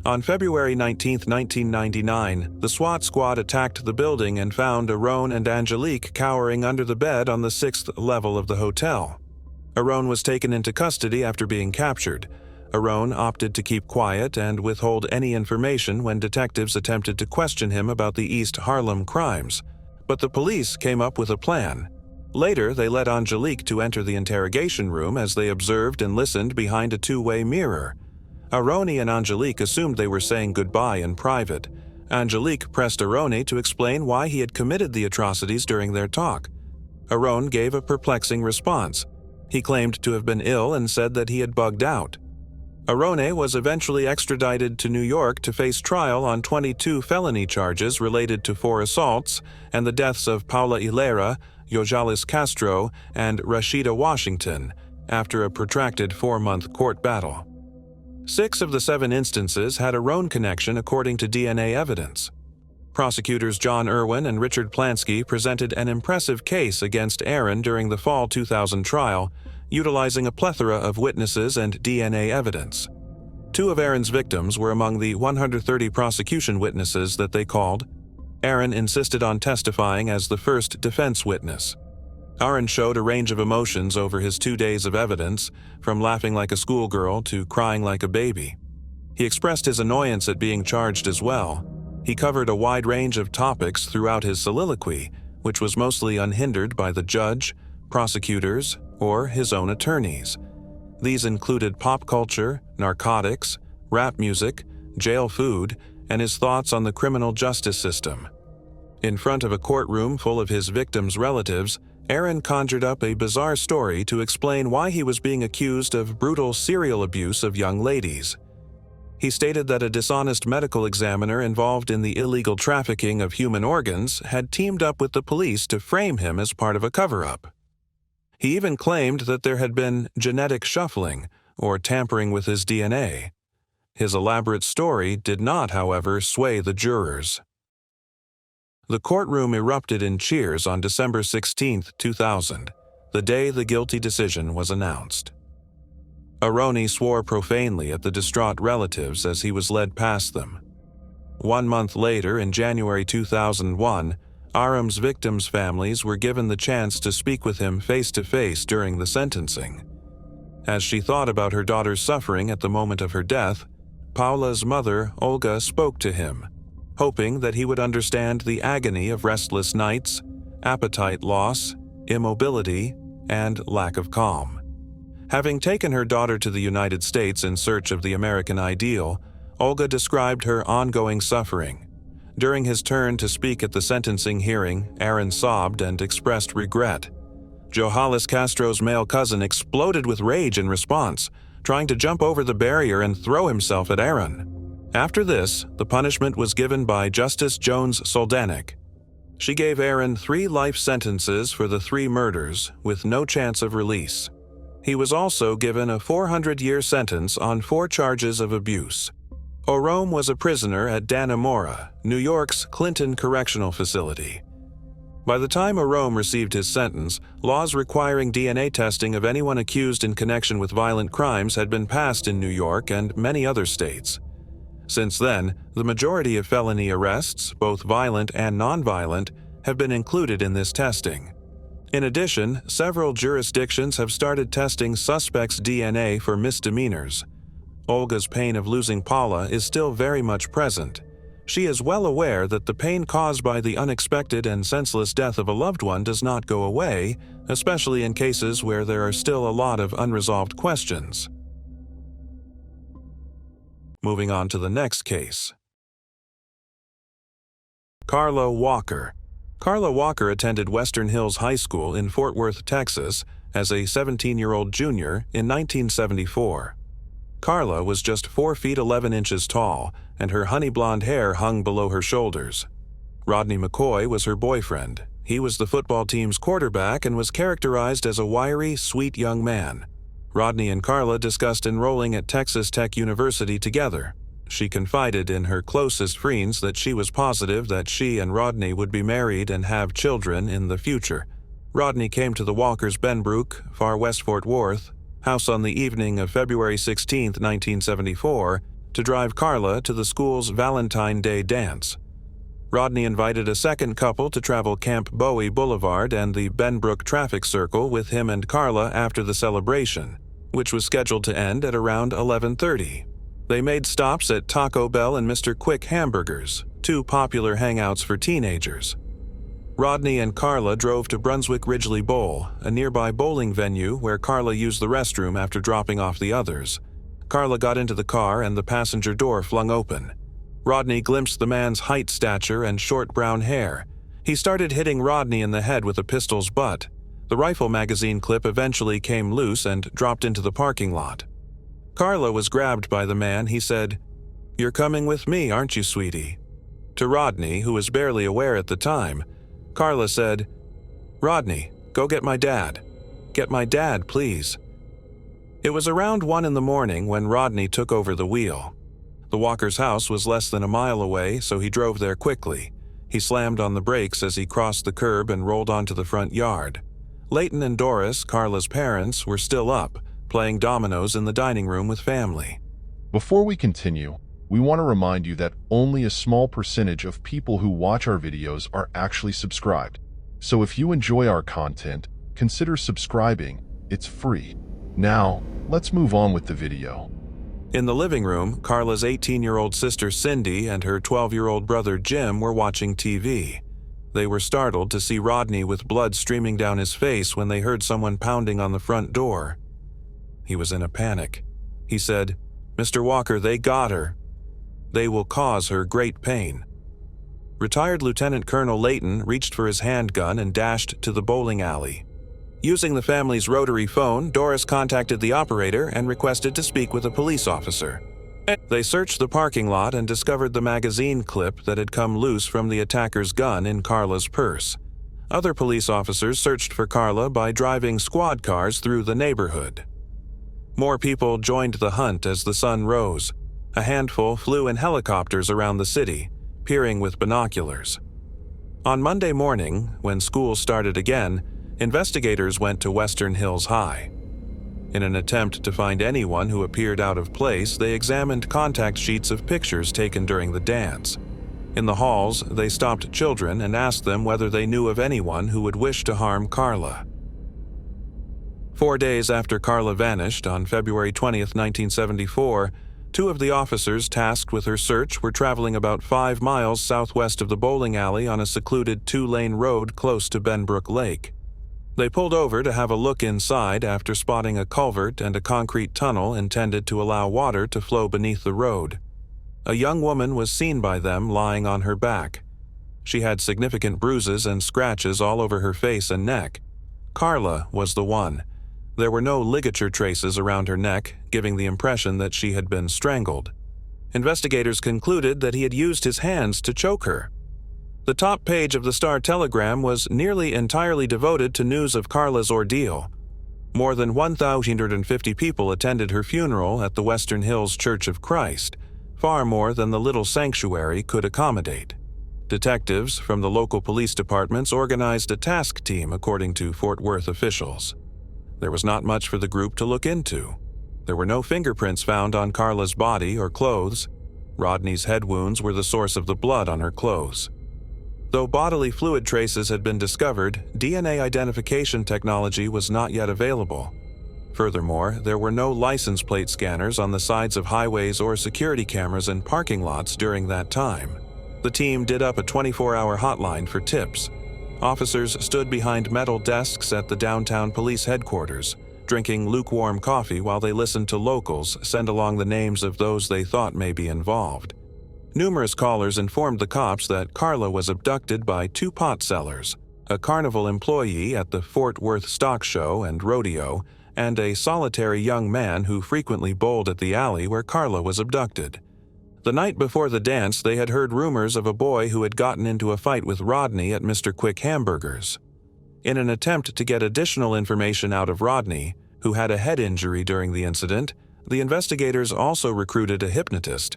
A: On February 19, 1999, the SWAT squad attacked the building and found Aaron and Angelique cowering under the bed on the 6th level of the hotel. Aaron was taken into custody after being captured. Aaron opted to keep quiet and withhold any information when detectives attempted to question him about the East Harlem crimes, but the police came up with a plan. Later, they led Angelique to enter the interrogation room as they observed and listened behind a 2-way mirror. Aroni and Angelique assumed they were saying goodbye in private. Angelique pressed Aroni to explain why he had committed the atrocities during their talk. Aaron gave a perplexing response. He claimed to have been ill and said that he had bugged out. Arone was eventually extradited to New York to face trial on 22 felony charges related to 4 assaults and the deaths of Paula Hilera, Yojalis Castro, and Rashida Washington after a protracted 4-month court battle. 6 of the 7 instances had a Roan connection according to DNA evidence. Prosecutors John Irwin and Richard Plansky presented an impressive case against Aaron during the fall 2000 trial, utilizing a plethora of witnesses and DNA evidence. 2 of Aaron's victims were among the 130 prosecution witnesses that they called. Aaron insisted on testifying as the first defense witness. Aaron showed a range of emotions over his 2 days of evidence, from laughing like a schoolgirl to crying like a baby. He expressed his annoyance at being charged as well. He covered a wide range of topics throughout his soliloquy, which was mostly unhindered by the judge, prosecutors, or his own attorneys. These included pop culture, narcotics, rap music, jail food, and his thoughts on the criminal justice system. In front of a courtroom full of his victims' relatives, Aaron conjured up a bizarre story to explain why he was being accused of brutal serial abuse of young ladies. He stated that a dishonest medical examiner involved in the illegal trafficking of human organs had teamed up with the police to frame him as part of a cover-up. He even claimed that there had been genetic shuffling, or tampering with his DNA. His elaborate story did not, however, sway the jurors. The courtroom erupted in cheers on December 16, 2000, the day the guilty decision was announced. Aroni swore profanely at the distraught relatives as he was led past them. 1 month later, in January 2001, Aram's victims' families were given the chance to speak with him face-to-face during the sentencing. As she thought about her daughter's suffering at the moment of her death, Paula's mother, Olga, spoke to him, hoping that he would understand the agony of restless nights, appetite loss, immobility, and lack of calm. Having taken her daughter to the United States in search of the American ideal, Olga described her ongoing suffering. During his turn to speak at the sentencing hearing, Aaron sobbed and expressed regret. Yojalis Castro's male cousin exploded with rage in response, trying to jump over the barrier and throw himself at Aaron. After this, the punishment was given by Justice Jones Soldanik. She gave Aaron 3 life sentences for the 3 murders, with no chance of release. He was also given a 400-year sentence on 4 charges of abuse. Orome was a prisoner at Dannemora, New York's Clinton Correctional Facility. By the time Orome received his sentence, laws requiring DNA testing of anyone accused in connection with violent crimes had been passed in New York and many other states. Since then, the majority of felony arrests, both violent and nonviolent, have been included in this testing. In addition, several jurisdictions have started testing suspects' DNA for misdemeanors. Olga's pain of losing Paula is still very much present. She is well aware that the pain caused by the unexpected and senseless death of a loved one does not go away, especially in cases where there are still a lot of unresolved questions. Moving on to the next case. Carla Walker. Carla Walker attended Western Hills High School in Fort Worth, Texas, as a 17-year-old junior in 1974. Carla was just 4 feet 11 inches tall, and her honey blonde hair hung below her shoulders. Rodney McCoy was her boyfriend. He was the football team's quarterback and was characterized as a wiry, sweet young man. Rodney and Carla discussed enrolling at Texas Tech University together. She confided in her closest friends that she was positive that she and Rodney would be married and have children in the future. Rodney came to the Walkers' Benbrook, far west Fort Worth, house on the evening of February 16, 1974, to drive Carla to the school's Valentine Day dance. Rodney invited a second couple to travel Camp Bowie Boulevard and the Benbrook traffic circle with him and Carla after the celebration, which was scheduled to end at around 11:30. They made stops at Taco Bell and Mr. Quick Hamburgers, two popular hangouts for teenagers. Rodney and Carla drove to Brunswick Ridgely Bowl, a nearby bowling venue where Carla used the restroom after dropping off the others. Carla got into the car and the passenger door flung open. Rodney glimpsed the man's height, stature, and short brown hair. He started hitting Rodney in the head with a pistol's butt. The rifle magazine clip eventually came loose and dropped into the parking lot. Carla was grabbed by the man. He said, "You're coming with me, aren't you, sweetie?" To Rodney, who was barely aware at the time, Carla said, "Rodney, go get my dad. Get my dad, please." It was around 1 in the morning when Rodney took over the wheel. The Walkers' house was less than a mile away, so he drove there quickly. He slammed on the brakes as he crossed the curb and rolled onto the front yard. Leighton and Doris, Carla's parents, were still up, playing dominoes in the dining room with family.
B: Before we continue, we want to remind you that only a small percentage of people who watch our videos are actually subscribed. So if you enjoy our content, consider subscribing. It's free. Now, let's move on with the video.
A: In the living room, Carla's 18-year-old sister Cindy and her 12-year-old brother Jim were watching TV. They were startled to see Rodney with blood streaming down his face when they heard someone pounding on the front door. He was in a panic. He said, "Mr. Walker, they got her. They will cause her great pain." Retired Lieutenant Colonel Leighton reached for his handgun and dashed to the bowling alley. Using the family's rotary phone, Doris contacted the operator and requested to speak with a police officer. They searched the parking lot and discovered the magazine clip that had come loose from the attacker's gun in Carla's purse. Other police officers searched for Carla by driving squad cars through the neighborhood. More people joined the hunt as the sun rose. A handful flew in helicopters around the city, peering with binoculars. On Monday morning, when school started again, investigators went to Western Hills High. In an attempt to find anyone who appeared out of place, they examined contact sheets of pictures taken during the dance. In the halls, they stopped children and asked them whether they knew of anyone who would wish to harm Carla. 4 days after Carla vanished, on February 20, 1974, two of the officers tasked with her search were traveling about 5 miles southwest of the bowling alley on a secluded 2-lane road close to Benbrook Lake. They pulled over to have a look inside after spotting a culvert and a concrete tunnel intended to allow water to flow beneath the road. A young woman was seen by them lying on her back. She had significant bruises and scratches all over her face and neck. Carla was the one. There were no ligature traces around her neck, giving the impression that she had been strangled. Investigators concluded that he had used his hands to choke her. The top page of the Star-Telegram was nearly entirely devoted to news of Carla's ordeal. More than 1,050 people attended her funeral at the Western Hills Church of Christ, far more than the little sanctuary could accommodate. Detectives from the local police departments organized a task team, according to Fort Worth officials. There was not much for the group to look into. There were no fingerprints found on Carla's body or clothes. Rodney's head wounds were the source of the blood on her clothes. Though bodily fluid traces had been discovered, DNA identification technology was not yet available. Furthermore, there were no license plate scanners on the sides of highways or security cameras in parking lots during that time. The team did up a 24-hour hotline for tips. Officers stood behind metal desks at the downtown police headquarters, drinking lukewarm coffee while they listened to locals send along the names of those they thought may be involved. Numerous callers informed the cops that Carla was abducted by two pot sellers, a carnival employee at the Fort Worth Stock Show and Rodeo, and a solitary young man who frequently bowled at the alley where Carla was abducted. The night before the dance, they had heard rumors of a boy who had gotten into a fight with Rodney at Mr. Quick Hamburgers. In an attempt to get additional information out of Rodney, who had a head injury during the incident, the investigators also recruited a hypnotist.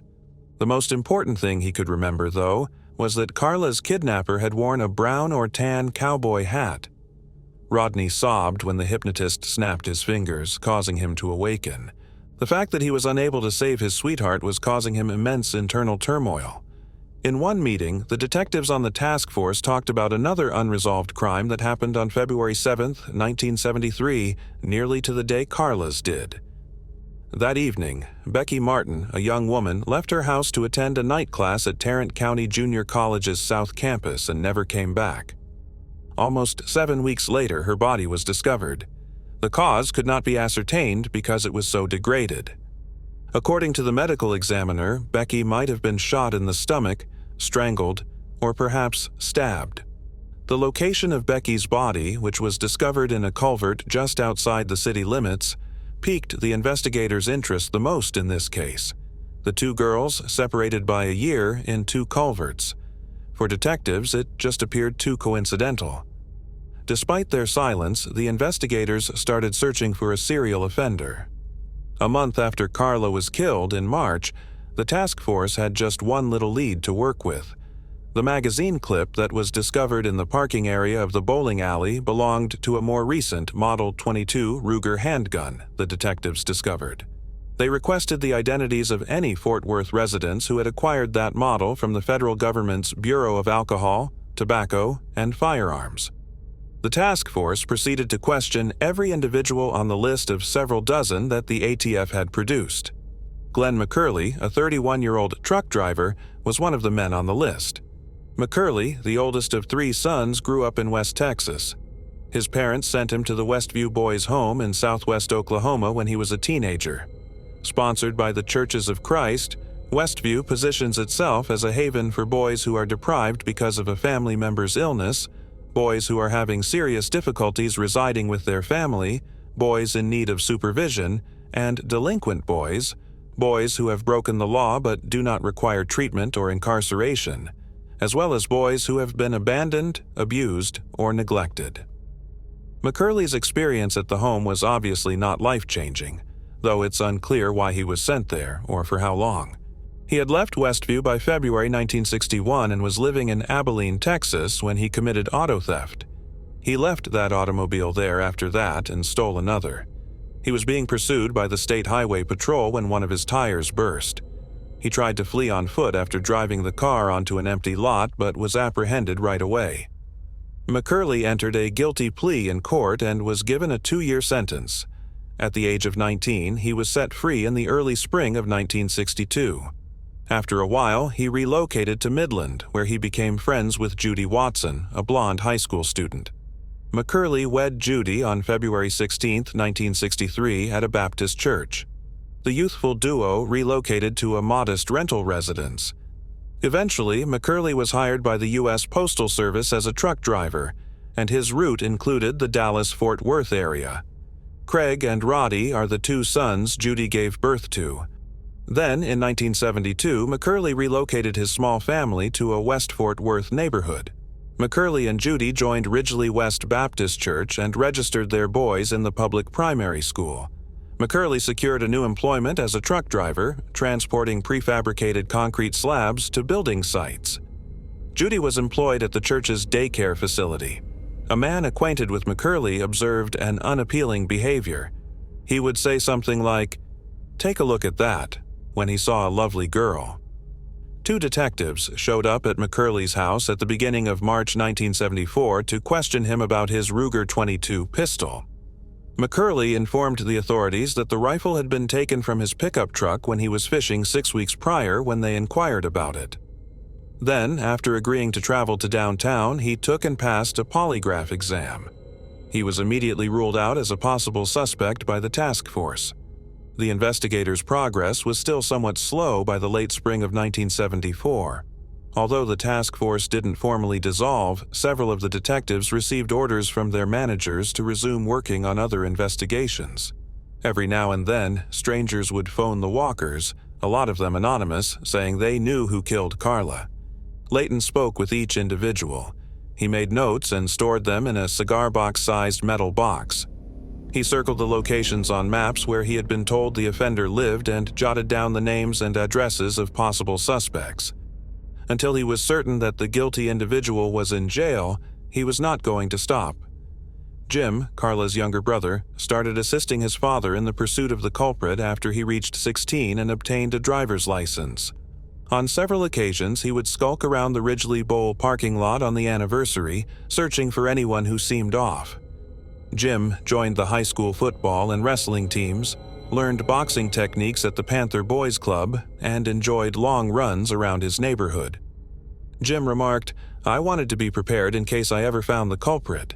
A: The most important thing he could remember, though, was that Carla's kidnapper had worn a brown or tan cowboy hat. Rodney sobbed when the hypnotist snapped his fingers, causing him to awaken. The fact that he was unable to save his sweetheart was causing him immense internal turmoil. In one meeting, the detectives on the task force talked about another unresolved crime that happened on February 7, 1973, nearly to the day Carla's did. That evening, Becky Martin, a young woman, left her house to attend a night class at Tarrant County Junior College's South Campus and never came back. Almost 7 weeks later, her body was discovered. The cause could not be ascertained because it was so degraded. According to the medical examiner, Becky might have been shot in the stomach, strangled, or perhaps stabbed. The location of Becky's body, which was discovered in a culvert just outside the city limits, piqued the investigators' interest the most in this case. The two girls separated by a year in two culverts. For detectives, it just appeared too coincidental. Despite their silence, the investigators started searching for a serial offender. A month after Carla was killed in March, the task force had just one little lead to work with. The magazine clip that was discovered in the parking area of the bowling alley belonged to a more recent Model 22 Ruger handgun, the detectives discovered. They requested the identities of any Fort Worth residents who had acquired that model from the federal government's Bureau of Alcohol, Tobacco, and Firearms. The task force proceeded to question every individual on the list of several dozen that the ATF had produced. Glenn McCurley, a 31-year-old truck driver, was one of the men on the list. McCurley, the oldest of 3 sons, grew up in West Texas. His parents sent him to the Westview Boys' Home in southwest Oklahoma when he was a teenager. Sponsored by the Churches of Christ, Westview positions itself as a haven for boys who are deprived because of a family member's illness, boys who are having serious difficulties residing with their family, boys in need of supervision, and delinquent boys, boys who have broken the law but do not require treatment or incarceration, as well as boys who have been abandoned, abused, or neglected. McCurley's experience at the home was obviously not life-changing, though it's unclear why he was sent there or for how long. He had left Westview by February 1961 and was living in Abilene, Texas, when he committed auto theft. He left that automobile there after that and stole another. He was being pursued by the State Highway Patrol when one of his tires burst. He tried to flee on foot after driving the car onto an empty lot but was apprehended right away. McCurley entered a guilty plea in court and was given a 2-year sentence. At the age of 19, he was set free in the early spring of 1962. After a while, he relocated to Midland, where he became friends with Judy Watson, a blonde high school student. McCurley wed Judy on February 16, 1963, at a Baptist church. The youthful duo relocated to a modest rental residence. Eventually, McCurley was hired by the U.S. Postal Service as a truck driver, and his route included the Dallas-Fort Worth area. Craig and Roddy are the 2 sons Judy gave birth to. Then, in 1972, McCurley relocated his small family to a West Fort Worth neighborhood. McCurley and Judy joined Ridgely West Baptist Church and registered their boys in the public primary school. McCurley secured a new employment as a truck driver, transporting prefabricated concrete slabs to building sites. Judy was employed at the church's daycare facility. A man acquainted with McCurley observed an unappealing behavior. He would say something like, "Take a look at that," when he saw a lovely girl. 2 detectives showed up at McCurley's house at the beginning of March 1974 to question him about his Ruger .22 pistol. McCurley informed the authorities that the rifle had been taken from his pickup truck when he was fishing 6 weeks prior when they inquired about it. Then, after agreeing to travel to downtown, he took and passed a polygraph exam. He was immediately ruled out as a possible suspect by the task force. The investigators' progress was still somewhat slow by the late spring of 1974. Although the task force didn't formally dissolve, several of the detectives received orders from their managers to resume working on other investigations. Every now and then, strangers would phone the Walkers, a lot of them anonymous, saying they knew who killed Carla. Layton spoke with each individual. He made notes and stored them in a cigar box-sized metal box. He circled the locations on maps where he had been told the offender lived and jotted down the names and addresses of possible suspects. Until he was certain that the guilty individual was in jail, he was not going to stop. Jim, Carla's younger brother, started assisting his father in the pursuit of the culprit after he reached 16 and obtained a driver's license. On several occasions, he would skulk around the Ridgely Bowl parking lot on the anniversary, searching for anyone who seemed off. Jim joined the high school football and wrestling teams, learned boxing techniques at the Panther Boys Club, and enjoyed long runs around his neighborhood. Jim remarked, "I wanted to be prepared in case I ever found the culprit.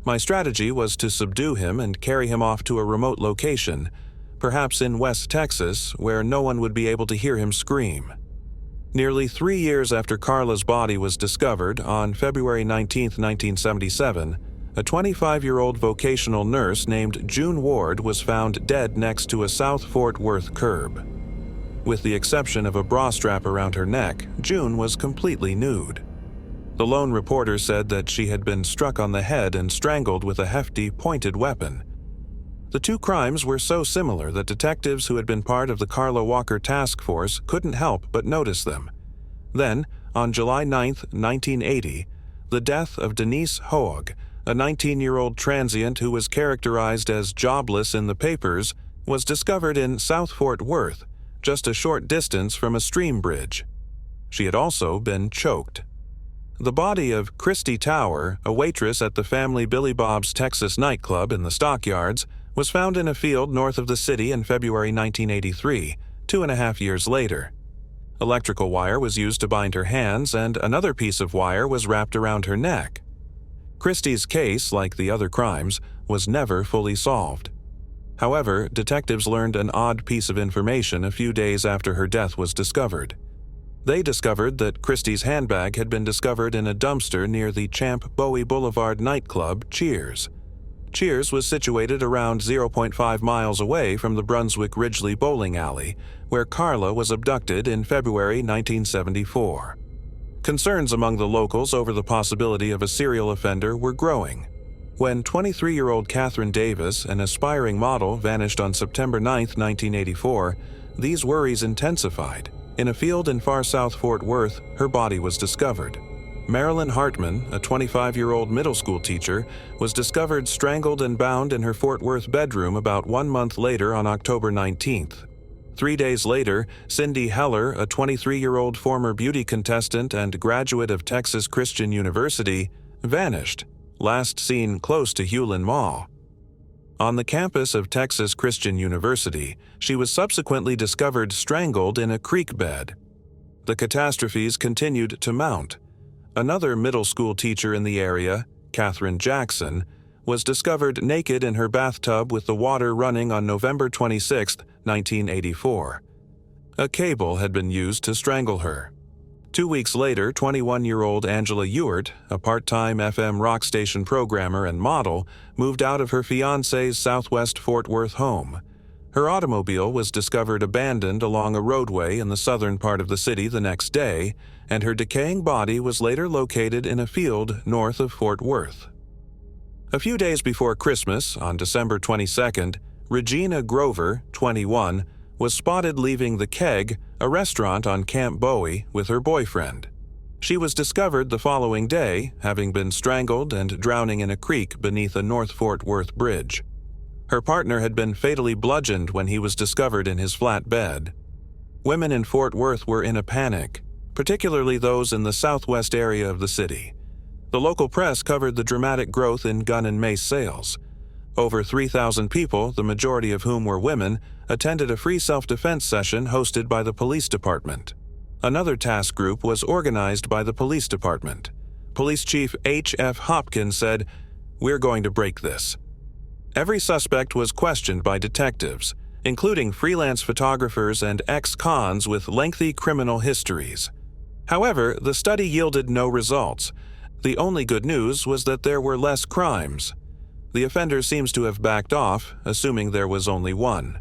A: My strategy was to subdue him and carry him off to a remote location, perhaps in West Texas, where no one would be able to hear him scream." Nearly 3 years after Carla's body was discovered, on February 19, 1977, a 25-year-old vocational nurse named June Ward was found dead next to a South Fort Worth curb. With the exception of a bra strap around her neck, June was completely nude. The lone reporter said that she had been struck on the head and strangled with a hefty, pointed weapon. The two crimes were so similar that detectives who had been part of the Carla Walker task force couldn't help but notice them. Then, on July 9, 1980, the death of Denise Hoag, a 19-year-old transient who was characterized as jobless in the papers, was discovered in South Fort Worth, just a short distance from a stream bridge. She had also been choked. The body of Christy Tower, a waitress at the family Billy Bob's Texas nightclub in the Stockyards, was found in a field north of the city in February 1983, 2.5 years later. Electrical wire was used to bind her hands, and another piece of wire was wrapped around her neck. Christie's case, like the other crimes, was never fully solved. However, detectives learned an odd piece of information a few days after her death was discovered. They discovered that Christie's handbag had been discovered in a dumpster near the Champ Bowie Boulevard nightclub Cheers. Cheers was situated around 0.5 miles away from the Brunswick Ridgely bowling alley, where Carla was abducted in February 1974. Concerns among the locals over the possibility of a serial offender were growing. When 23-year-old Catherine Davis, an aspiring model, vanished on September 9, 1984, these worries intensified. In a field in far South Fort Worth, her body was discovered. Marilyn Hartman, a 25-year-old middle school teacher, was discovered strangled and bound in her Fort Worth bedroom about 1 month later on October 19th. 3 days later, Cindy Heller, a 23-year-old former beauty contestant and graduate of Texas Christian University, vanished, last seen close to Hewlin Mall. On the campus of Texas Christian University, she was subsequently discovered strangled in a creek bed. The catastrophes continued to mount. Another middle school teacher in the area, Catherine Jackson, was discovered naked in her bathtub with the water running on November 26, 1984. A cable had been used to strangle her. 2 weeks later, 21-year-old Angela Ewart, a part-time FM rock station programmer and model, moved out of her fiancé's Southwest Fort Worth home. Her automobile was discovered abandoned along a roadway in the southern part of the city the next day, and her decaying body was later located in a field north of Fort Worth. A few days before Christmas, on December 22nd, Regina Grover, 21, was spotted leaving The Keg, a restaurant on Camp Bowie, with her boyfriend. She was discovered the following day, having been strangled and drowning in a creek beneath a North Fort Worth bridge. Her partner had been fatally bludgeoned when he was discovered in his flat bed. Women in Fort Worth were in a panic, particularly those in the southwest area of the city. The local press covered the dramatic growth in gun and mace sales. Over 3,000 people, the majority of whom were women, attended a free self-defense session hosted by the police department. Another task group was organized by the police department. Police Chief H.F. Hopkins said, "We're going to break this." Every suspect was questioned by detectives, including freelance photographers and ex-cons with lengthy criminal histories. However, the study yielded no results. The only good news was that there were less crimes. The offender seems to have backed off, assuming there was only one.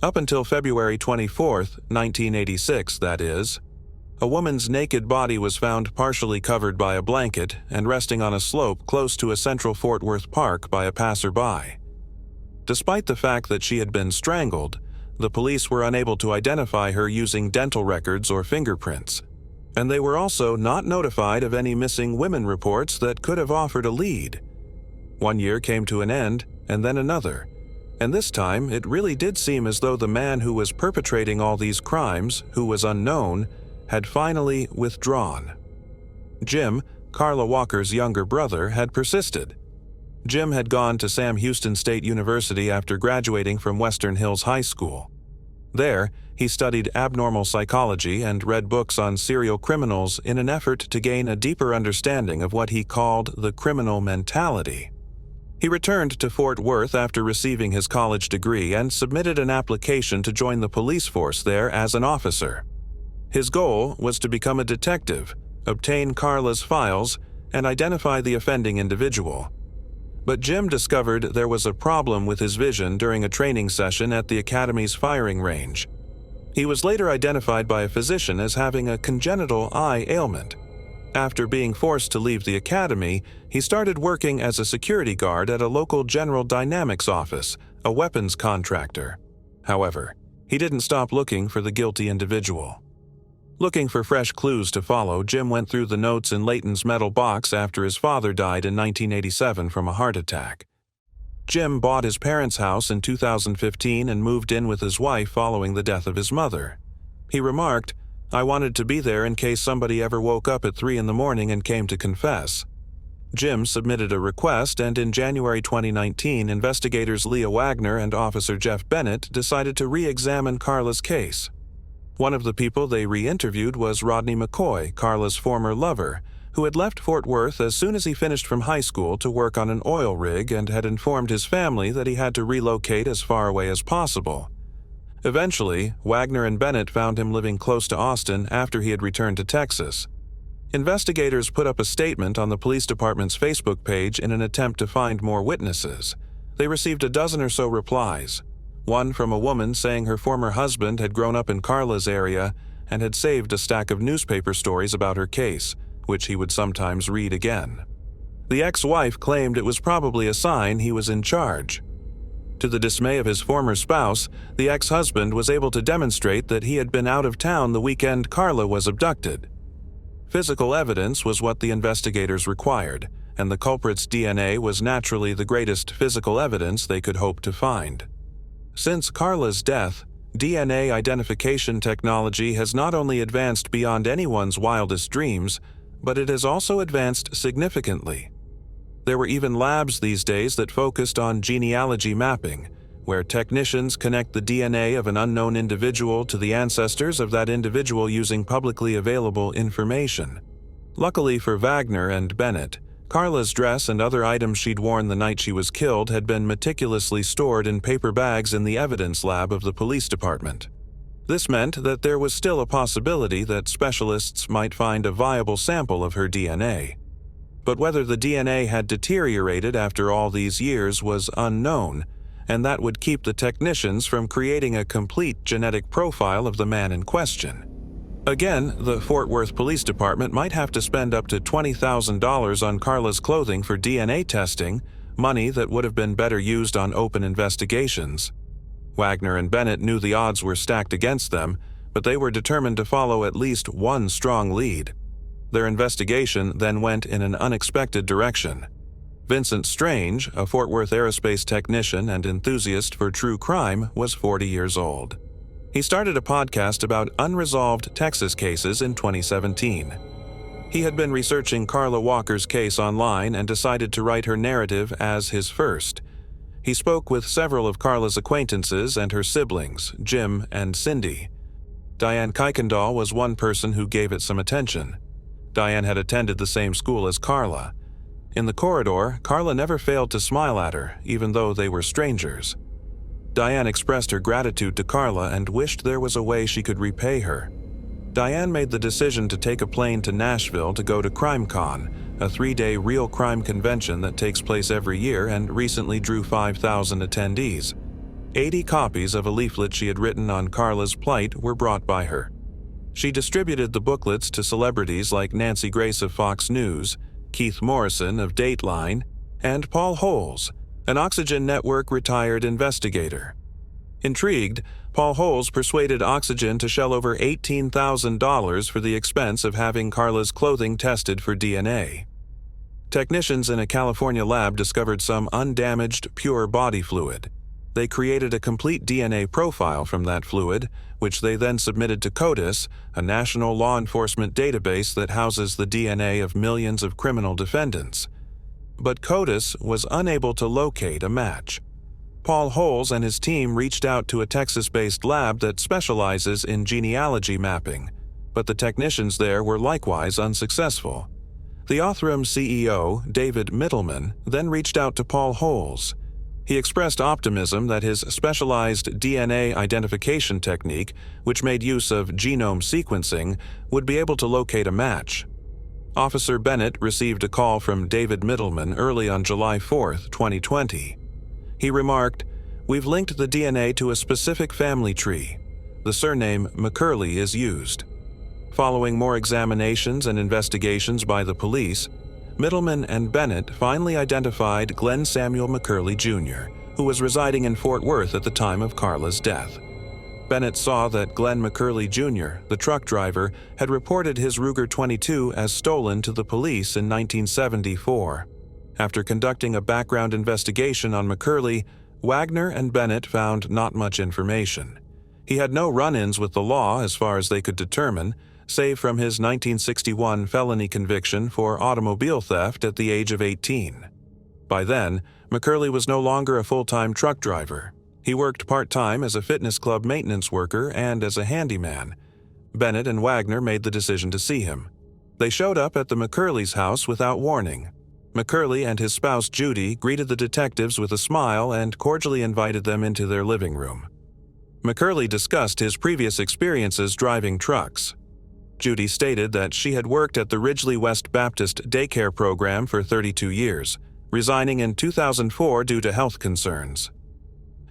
A: Up until February 24, 1986, that is, a woman's naked body was found partially covered by a blanket and resting on a slope close to a central Fort Worth park by a passerby. Despite the fact that she had been strangled, the police were unable to identify her using dental records or fingerprints. And they were also not notified of any missing women reports that could have offered a lead. 1 year came to an end, and then another. And this time, it really did seem as though the man who was perpetrating all these crimes, who was unknown, had finally withdrawn. Jim, Carla Walker's younger brother, had persisted. Jim had gone to Sam Houston State University after graduating from Western Hills High School. There, he studied abnormal psychology and read books on serial criminals in an effort to gain a deeper understanding of what he called the criminal mentality. He returned to Fort Worth after receiving his college degree and submitted an application to join the police force there as an officer. His goal was to become a detective, obtain Carla's files, and identify the offending individual. But Jim discovered there was a problem with his vision during a training session at the Academy's firing range. He was later identified by a physician as having a congenital eye ailment. After being forced to leave the academy, he started working as a security guard at a local General Dynamics office, a weapons contractor. However, he didn't stop looking for the guilty individual. Looking for fresh clues to follow, Jim went through the notes in Layton's metal box after his father died in 1987 from a heart attack. Jim bought his parents' house in 2015 and moved in with his wife following the death of his mother. He remarked, "I wanted to be there in case somebody ever woke up at 3 in the morning and came to confess." Jim submitted a request, and in January 2019, investigators Leah Wagner and Officer Jeff Bennett decided to re-examine Carla's case. One of the people they re-interviewed was Rodney McCoy, Carla's former lover, who had left Fort Worth as soon as he finished from high school to work on an oil rig and had informed his family that he had to relocate as far away as possible. Eventually, Wagner and Bennett found him living close to Austin after he had returned to Texas. Investigators put up a statement on the police department's Facebook page in an attempt to find more witnesses. They received a dozen or so replies. One from a woman saying her former husband had grown up in Carla's area and had saved a stack of newspaper stories about her case, which he would sometimes read again. The ex-wife claimed it was probably a sign he was in charge. To the dismay of his former spouse, the ex-husband was able to demonstrate that he had been out of town the weekend Carla was abducted. Physical evidence was what the investigators required, and the culprit's DNA was naturally the greatest physical evidence they could hope to find. Since Carla's death, DNA identification technology has not only advanced beyond anyone's wildest dreams, but it has also advanced significantly. There were even labs these days that focused on genealogy mapping, where technicians connect the DNA of an unknown individual to the ancestors of that individual using publicly available information. Luckily for Wagner and Bennett, Carla's dress and other items she'd worn the night she was killed had been meticulously stored in paper bags in the evidence lab of the police department. This meant that there was still a possibility that specialists might find a viable sample of her DNA. But whether the DNA had deteriorated after all these years was unknown, and that would keep the technicians from creating a complete genetic profile of the man in question. Again, the Fort Worth Police Department might have to spend up to $20,000 on Carla's clothing for DNA testing, money that would have been better used on open investigations. Wagner and Bennett knew the odds were stacked against them, but they were determined to follow at least one strong lead. Their investigation then went in an unexpected direction. Vincent Strange, a Fort Worth aerospace technician and enthusiast for true crime, was 40 years old. He started a podcast about unresolved Texas cases in 2017. He had been researching Carla Walker's case online and decided to write her narrative as his first. He spoke with several of Carla's acquaintances and her siblings, Jim and Cindy. Diane Kuykendall was one person who gave it some attention. Diane had attended the same school as Carla. In the corridor, Carla never failed to smile at her, even though they were strangers. Diane expressed her gratitude to Carla and wished there was a way she could repay her. Diane made the decision to take a plane to Nashville to go to CrimeCon, a 3-day real crime convention that takes place every year and recently drew 5,000 attendees. 80 copies of a leaflet she had written on Carla's plight were brought by her. She distributed the booklets to celebrities like Nancy Grace of Fox News, Keith Morrison of Dateline, and Paul Holes, an Oxygen Network retired investigator. Intrigued, Paul Holes persuaded Oxygen to shell over $18,000 for the expense of having Carla's clothing tested for DNA. Technicians in a California lab discovered some undamaged, pure body fluid. They created a complete DNA profile from that fluid, which they then submitted to CODIS, a national law enforcement database that houses the DNA of millions of criminal defendants. But CODIS was unable to locate a match. Paul Holes and his team reached out to a Texas-based lab that specializes in genealogy mapping, but the technicians there were likewise unsuccessful. The Othram CEO, David Mittelman, then reached out to Paul Holes. He expressed optimism that his specialized DNA identification technique, which made use of genome sequencing, would be able to locate a match. Officer Bennett received a call from David Mittelman early on July 4, 2020. He remarked, "We've linked the DNA to a specific family tree. The surname McCurley is used." Following more examinations and investigations by the police, Mittelman and Bennett finally identified Glenn Samuel McCurley Jr., who was residing in Fort Worth at the time of Carla's death. Bennett saw that Glenn McCurley Jr., the truck driver, had reported his Ruger 22 as stolen to the police in 1974. After conducting a background investigation on McCurley, Wagner and Bennett found not much information. He had no run-ins with the law as far as they could determine, save from his 1961 felony conviction for automobile theft at the age of 18. By then, McCurley was no longer a full-time truck driver. He worked part-time as a fitness club maintenance worker and as a handyman. Bennett and Wagner made the decision to see him. They showed up at the McCurley's house without warning. McCurley and his spouse Judy greeted the detectives with a smile and cordially invited them into their living room. McCurley discussed his previous experiences driving trucks. Judy stated that she had worked at the Ridgely West Baptist daycare program for 32 years, resigning in 2004 due to health concerns.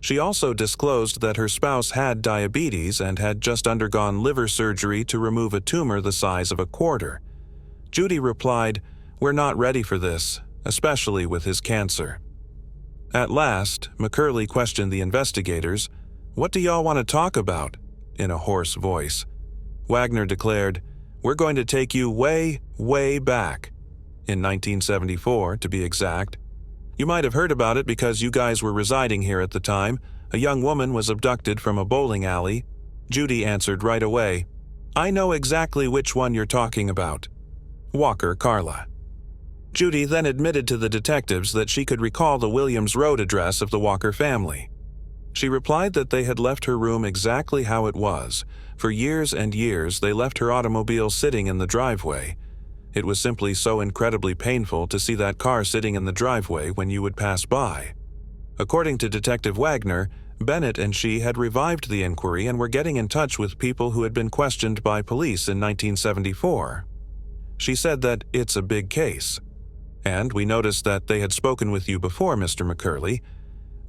A: She also disclosed that her spouse had diabetes and had just undergone liver surgery to remove a tumor the size of a quarter. Judy replied, "We're not ready for this, especially with his cancer." At last, McCurley questioned the investigators, "What do y'all want to talk about?" in a hoarse voice. Wagner declared, "We're going to take you way, way back," in 1974 to be exact. "You might have heard about it because you guys were residing here at the time. A young woman was abducted from a bowling alley." Judy answered right away, "I know exactly which one you're talking about. Walker Carla." Judy then admitted to the detectives that she could recall the Williams Road address of the Walker family. She replied that they had left her room exactly how it was. For years and years, they left her automobile sitting in the driveway. It was simply so incredibly painful to see that car sitting in the driveway when you would pass by. According to Detective Wagner, Bennett and she had revived the inquiry and were getting in touch with people who had been questioned by police in 1974. She said that it's a big case. "And we noticed that they had spoken with you before, Mr. McCurley."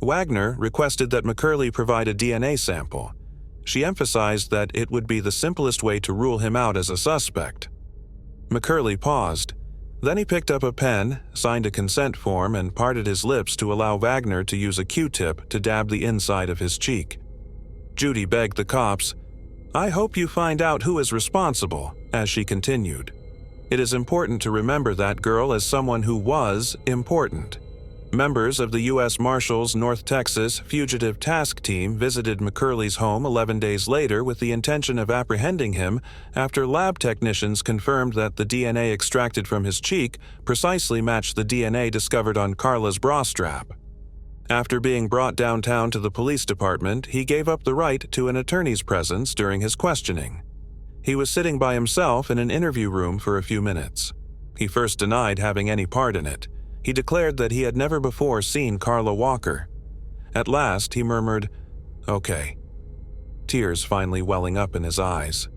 A: Wagner requested that McCurley provide a DNA sample. She emphasized that it would be the simplest way to rule him out as a suspect. McCurley paused. Then he picked up a pen, signed a consent form, and parted his lips to allow Wagner to use a Q-tip to dab the inside of his cheek. Judy begged the cops, "I hope you find out who is responsible," as she continued. "It is important to remember that girl as someone who was important." Members of the U.S. Marshals North Texas Fugitive Task Team visited McCurley's home 11 days later with the intention of apprehending him after lab technicians confirmed that the DNA extracted from his cheek precisely matched the DNA discovered on Carla's bra strap. After being brought downtown to the police department, he gave up the right to an attorney's presence during his questioning. He was sitting by himself in an interview room for a few minutes. He first denied having any part in it. He declared that he had never before seen Carla Walker. At last, he murmured, "Okay," tears finally welling up in his eyes.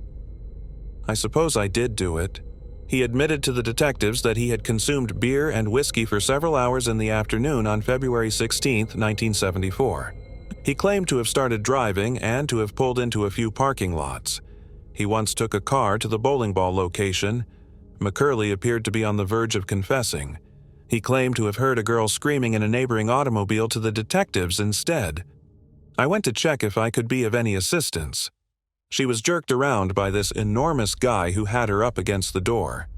A: "I suppose I did do it." He admitted to the detectives that he had consumed beer and whiskey for several hours in the afternoon on February 16, 1974. He claimed to have started driving and to have pulled into a few parking lots. He once took a car to the bowling ball location. McCurley appeared to be on the verge of confessing. He claimed to have heard a girl screaming in a neighboring automobile to the detectives instead. I went to check if I could be of any assistance. She was jerked around by this enormous guy who had her up against the door.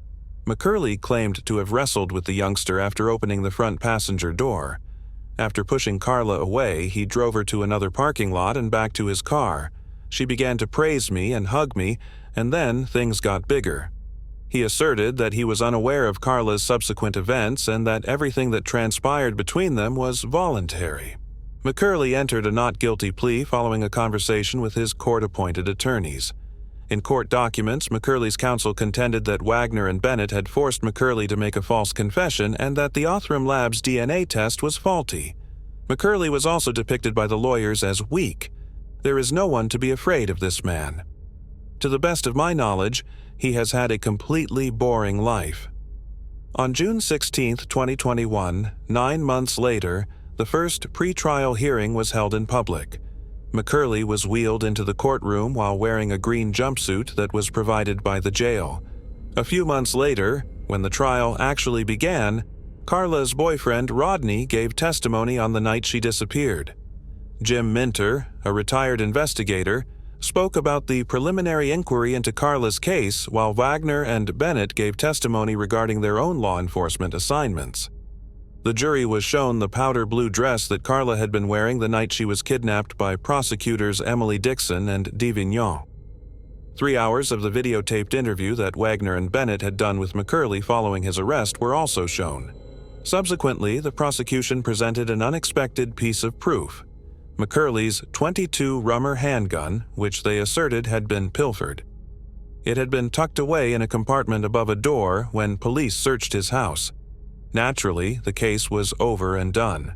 A: McCurley claimed to have wrestled with the youngster after opening the front passenger door. After pushing Carla away, he drove her to another parking lot and back to his car. She began to praise me and hug me, and then things got bigger. He asserted that he was unaware of Carla's subsequent events and that everything that transpired between them was voluntary. McCurley entered a not guilty plea following a conversation with his court-appointed attorneys. In court documents, McCurley's counsel contended that Wagner and Bennett had forced McCurley to make a false confession and that the Othram Labs DNA test was faulty. McCurley was also depicted by the lawyers as weak. There is no one to be afraid of this man. To the best of my knowledge, he has had a completely boring life. On June 16, 2021, 9 months later, the first pre-trial hearing was held in public. McCurley was wheeled into the courtroom while wearing a green jumpsuit that was provided by the jail. A few months later, when the trial actually began, Carla's boyfriend Rodney gave testimony on the night she disappeared. Jim Minter, a retired investigator, spoke about the preliminary inquiry into Carla's case while Wagner and Bennett gave testimony regarding their own law enforcement assignments. The jury was shown the powder blue dress that Carla had been wearing the night she was kidnapped by prosecutors Emily Dixon and Divignon. 3 hours of the videotaped interview that Wagner and Bennett had done with McCurley following his arrest were also shown. Subsequently, the prosecution presented an unexpected piece of proof: McCurley's .22 Rummer handgun, which they asserted had been pilfered. It had been tucked away in a compartment above a door when police searched his house. Naturally, the case was over and done.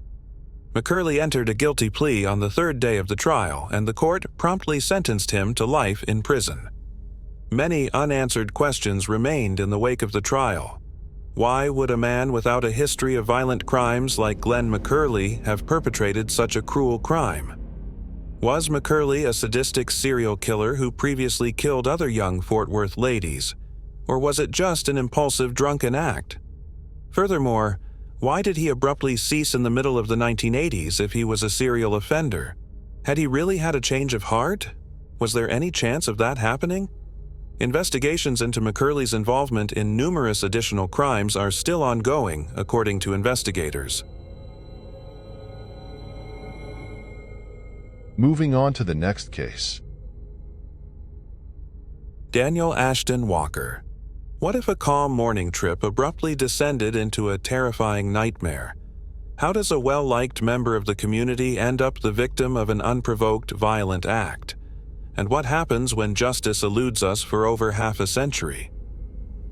A: McCurley entered a guilty plea on the third day of the trial, and the court promptly sentenced him to life in prison. Many unanswered questions remained in the wake of the trial. Why would a man without a history of violent crimes like Glenn McCurley have perpetrated such a cruel crime? Was McCurley a sadistic serial killer who previously killed other young Fort Worth ladies? Or was it just an impulsive drunken act? Furthermore, why did he abruptly cease in the middle of the 1980s if he was a serial offender? Had he really had a change of heart? Was there any chance of that happening? Investigations into McCurley's involvement in numerous additional crimes are still ongoing, according to investigators.
B: Moving on to the next case.
A: Daniel Ashton Walker. What if a calm morning trip abruptly descended into a terrifying nightmare? How does a well-liked member of the community end up the victim of an unprovoked violent act? And what happens when justice eludes us for over half a century?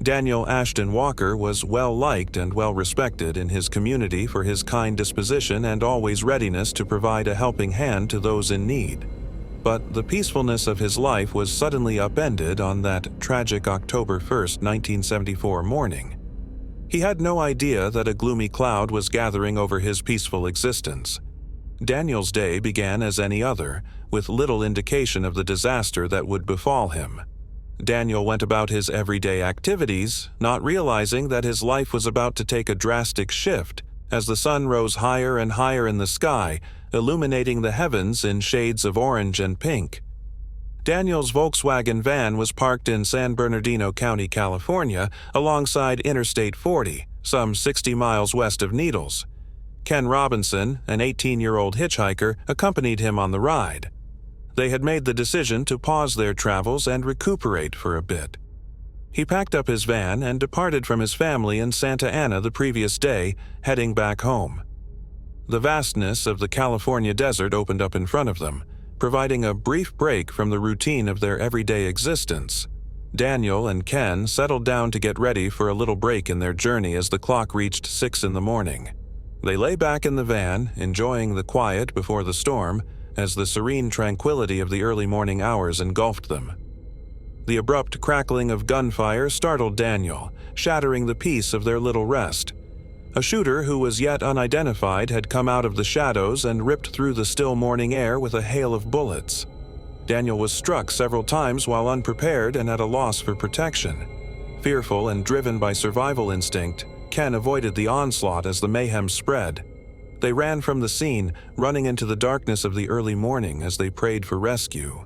A: Daniel Ashton Walker was well-liked and well-respected in his community for his kind disposition and always readiness to provide a helping hand to those in need. But the peacefulness of his life was suddenly upended on that tragic October 1, 1974 morning. He had no idea that a gloomy cloud was gathering over his peaceful existence. Daniel's day began as any other, with little indication of the disaster that would befall him. Daniel went about his everyday activities, not realizing that his life was about to take a drastic shift as the sun rose higher and higher in the sky, illuminating the heavens in shades of orange and pink. Daniel's Volkswagen van was parked in San Bernardino County, California, alongside Interstate 40, some 60 miles west of Needles. Ken Robinson, an 18-year-old hitchhiker, accompanied him on the ride. They had made the decision to pause their travels and recuperate for a bit. He packed up his van and departed from his family in Santa Ana the previous day, heading back home. The vastness of the California desert opened up in front of them, providing a brief break from the routine of their everyday existence. Daniel and Ken settled down to get ready for a little break in their journey as the clock reached 6 in the morning. They lay back in the van, enjoying the quiet before the storm, as the serene tranquility of the early morning hours engulfed them. The abrupt crackling of gunfire startled Daniel, shattering the peace of their little rest. A shooter who was yet unidentified had come out of the shadows and ripped through the still morning air with a hail of bullets. Daniel was struck several times while unprepared and at a loss for protection. Fearful and driven by survival instinct, Ken avoided the onslaught as the mayhem spread. They ran from the scene, running into the darkness of the early morning as they prayed for rescue.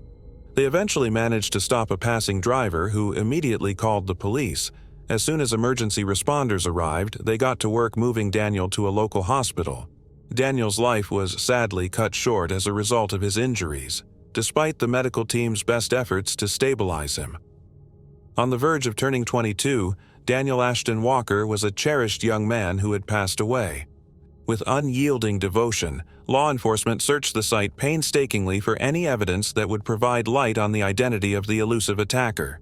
A: They eventually managed to stop a passing driver who immediately called the police. As soon as emergency responders arrived, they got to work moving Daniel to a local hospital. Daniel's life was sadly cut short as a result of his injuries, despite the medical team's best efforts to stabilize him. On the verge of turning 22, Daniel Ashton Walker was a cherished young man who had passed away. With unyielding devotion, law enforcement searched the site painstakingly for any evidence that would provide light on the identity of the elusive attacker.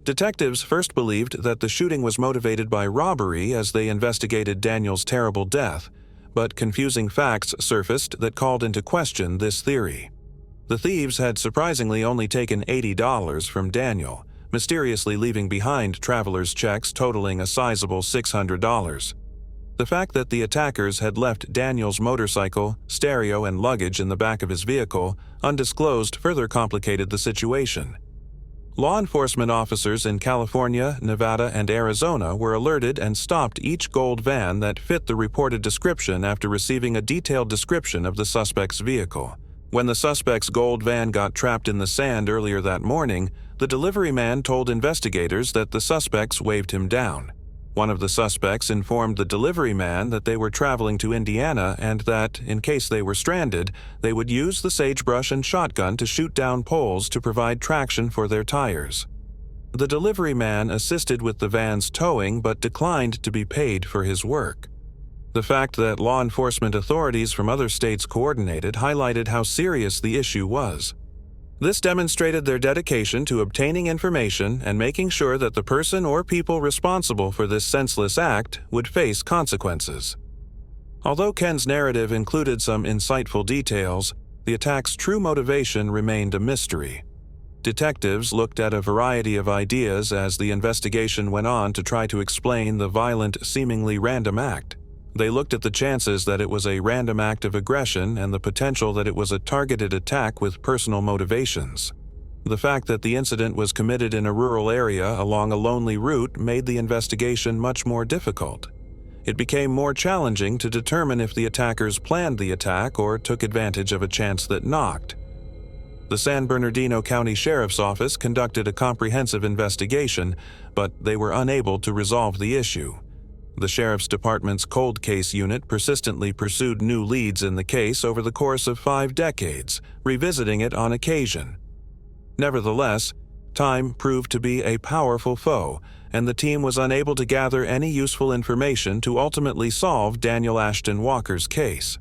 A: Detectives first believed that the shooting was motivated by robbery as they investigated Daniel's terrible death, but confusing facts surfaced that called into question this theory. The thieves had surprisingly only taken $80 from Daniel, mysteriously leaving behind travelers' checks totaling a sizable $600. The fact that the attackers had left Daniel's motorcycle, stereo, and luggage in the back of his vehicle undisclosed further complicated the situation. Law enforcement officers in California, Nevada, and Arizona were alerted and stopped each gold van that fit the reported description after receiving a detailed description of the suspect's vehicle. When the suspect's gold van got trapped in the sand earlier that morning, the delivery man told investigators that the suspects waved him down. One of the suspects informed the delivery man that they were traveling to Indiana and that, in case they were stranded, they would use the sagebrush and shotgun to shoot down poles to provide traction for their tires. The delivery man assisted with the van's towing but declined to be paid for his work. The fact that law enforcement authorities from other states coordinated highlighted how serious the issue was. This demonstrated their dedication to obtaining information and making sure that the person or people responsible for this senseless act would face consequences. Although Ken's narrative included some insightful details, the attack's true motivation remained a mystery. Detectives looked at a variety of ideas as the investigation went on to try to explain the violent, seemingly random act. They looked at the chances that it was a random act of aggression and the potential that it was a targeted attack with personal motivations. The fact that the incident was committed in a rural area along a lonely route made the investigation much more difficult. It became more challenging to determine if the attackers planned the attack or took advantage of a chance that knocked. The San Bernardino County Sheriff's Office conducted a comprehensive investigation, but they were unable to resolve the issue. The Sheriff's Department's cold case unit persistently pursued new leads in the case over the course of 5 decades, revisiting it on occasion. Nevertheless, time proved to be a powerful foe, and the team was unable to gather any useful information to ultimately solve Daniel Ashton Walker's case.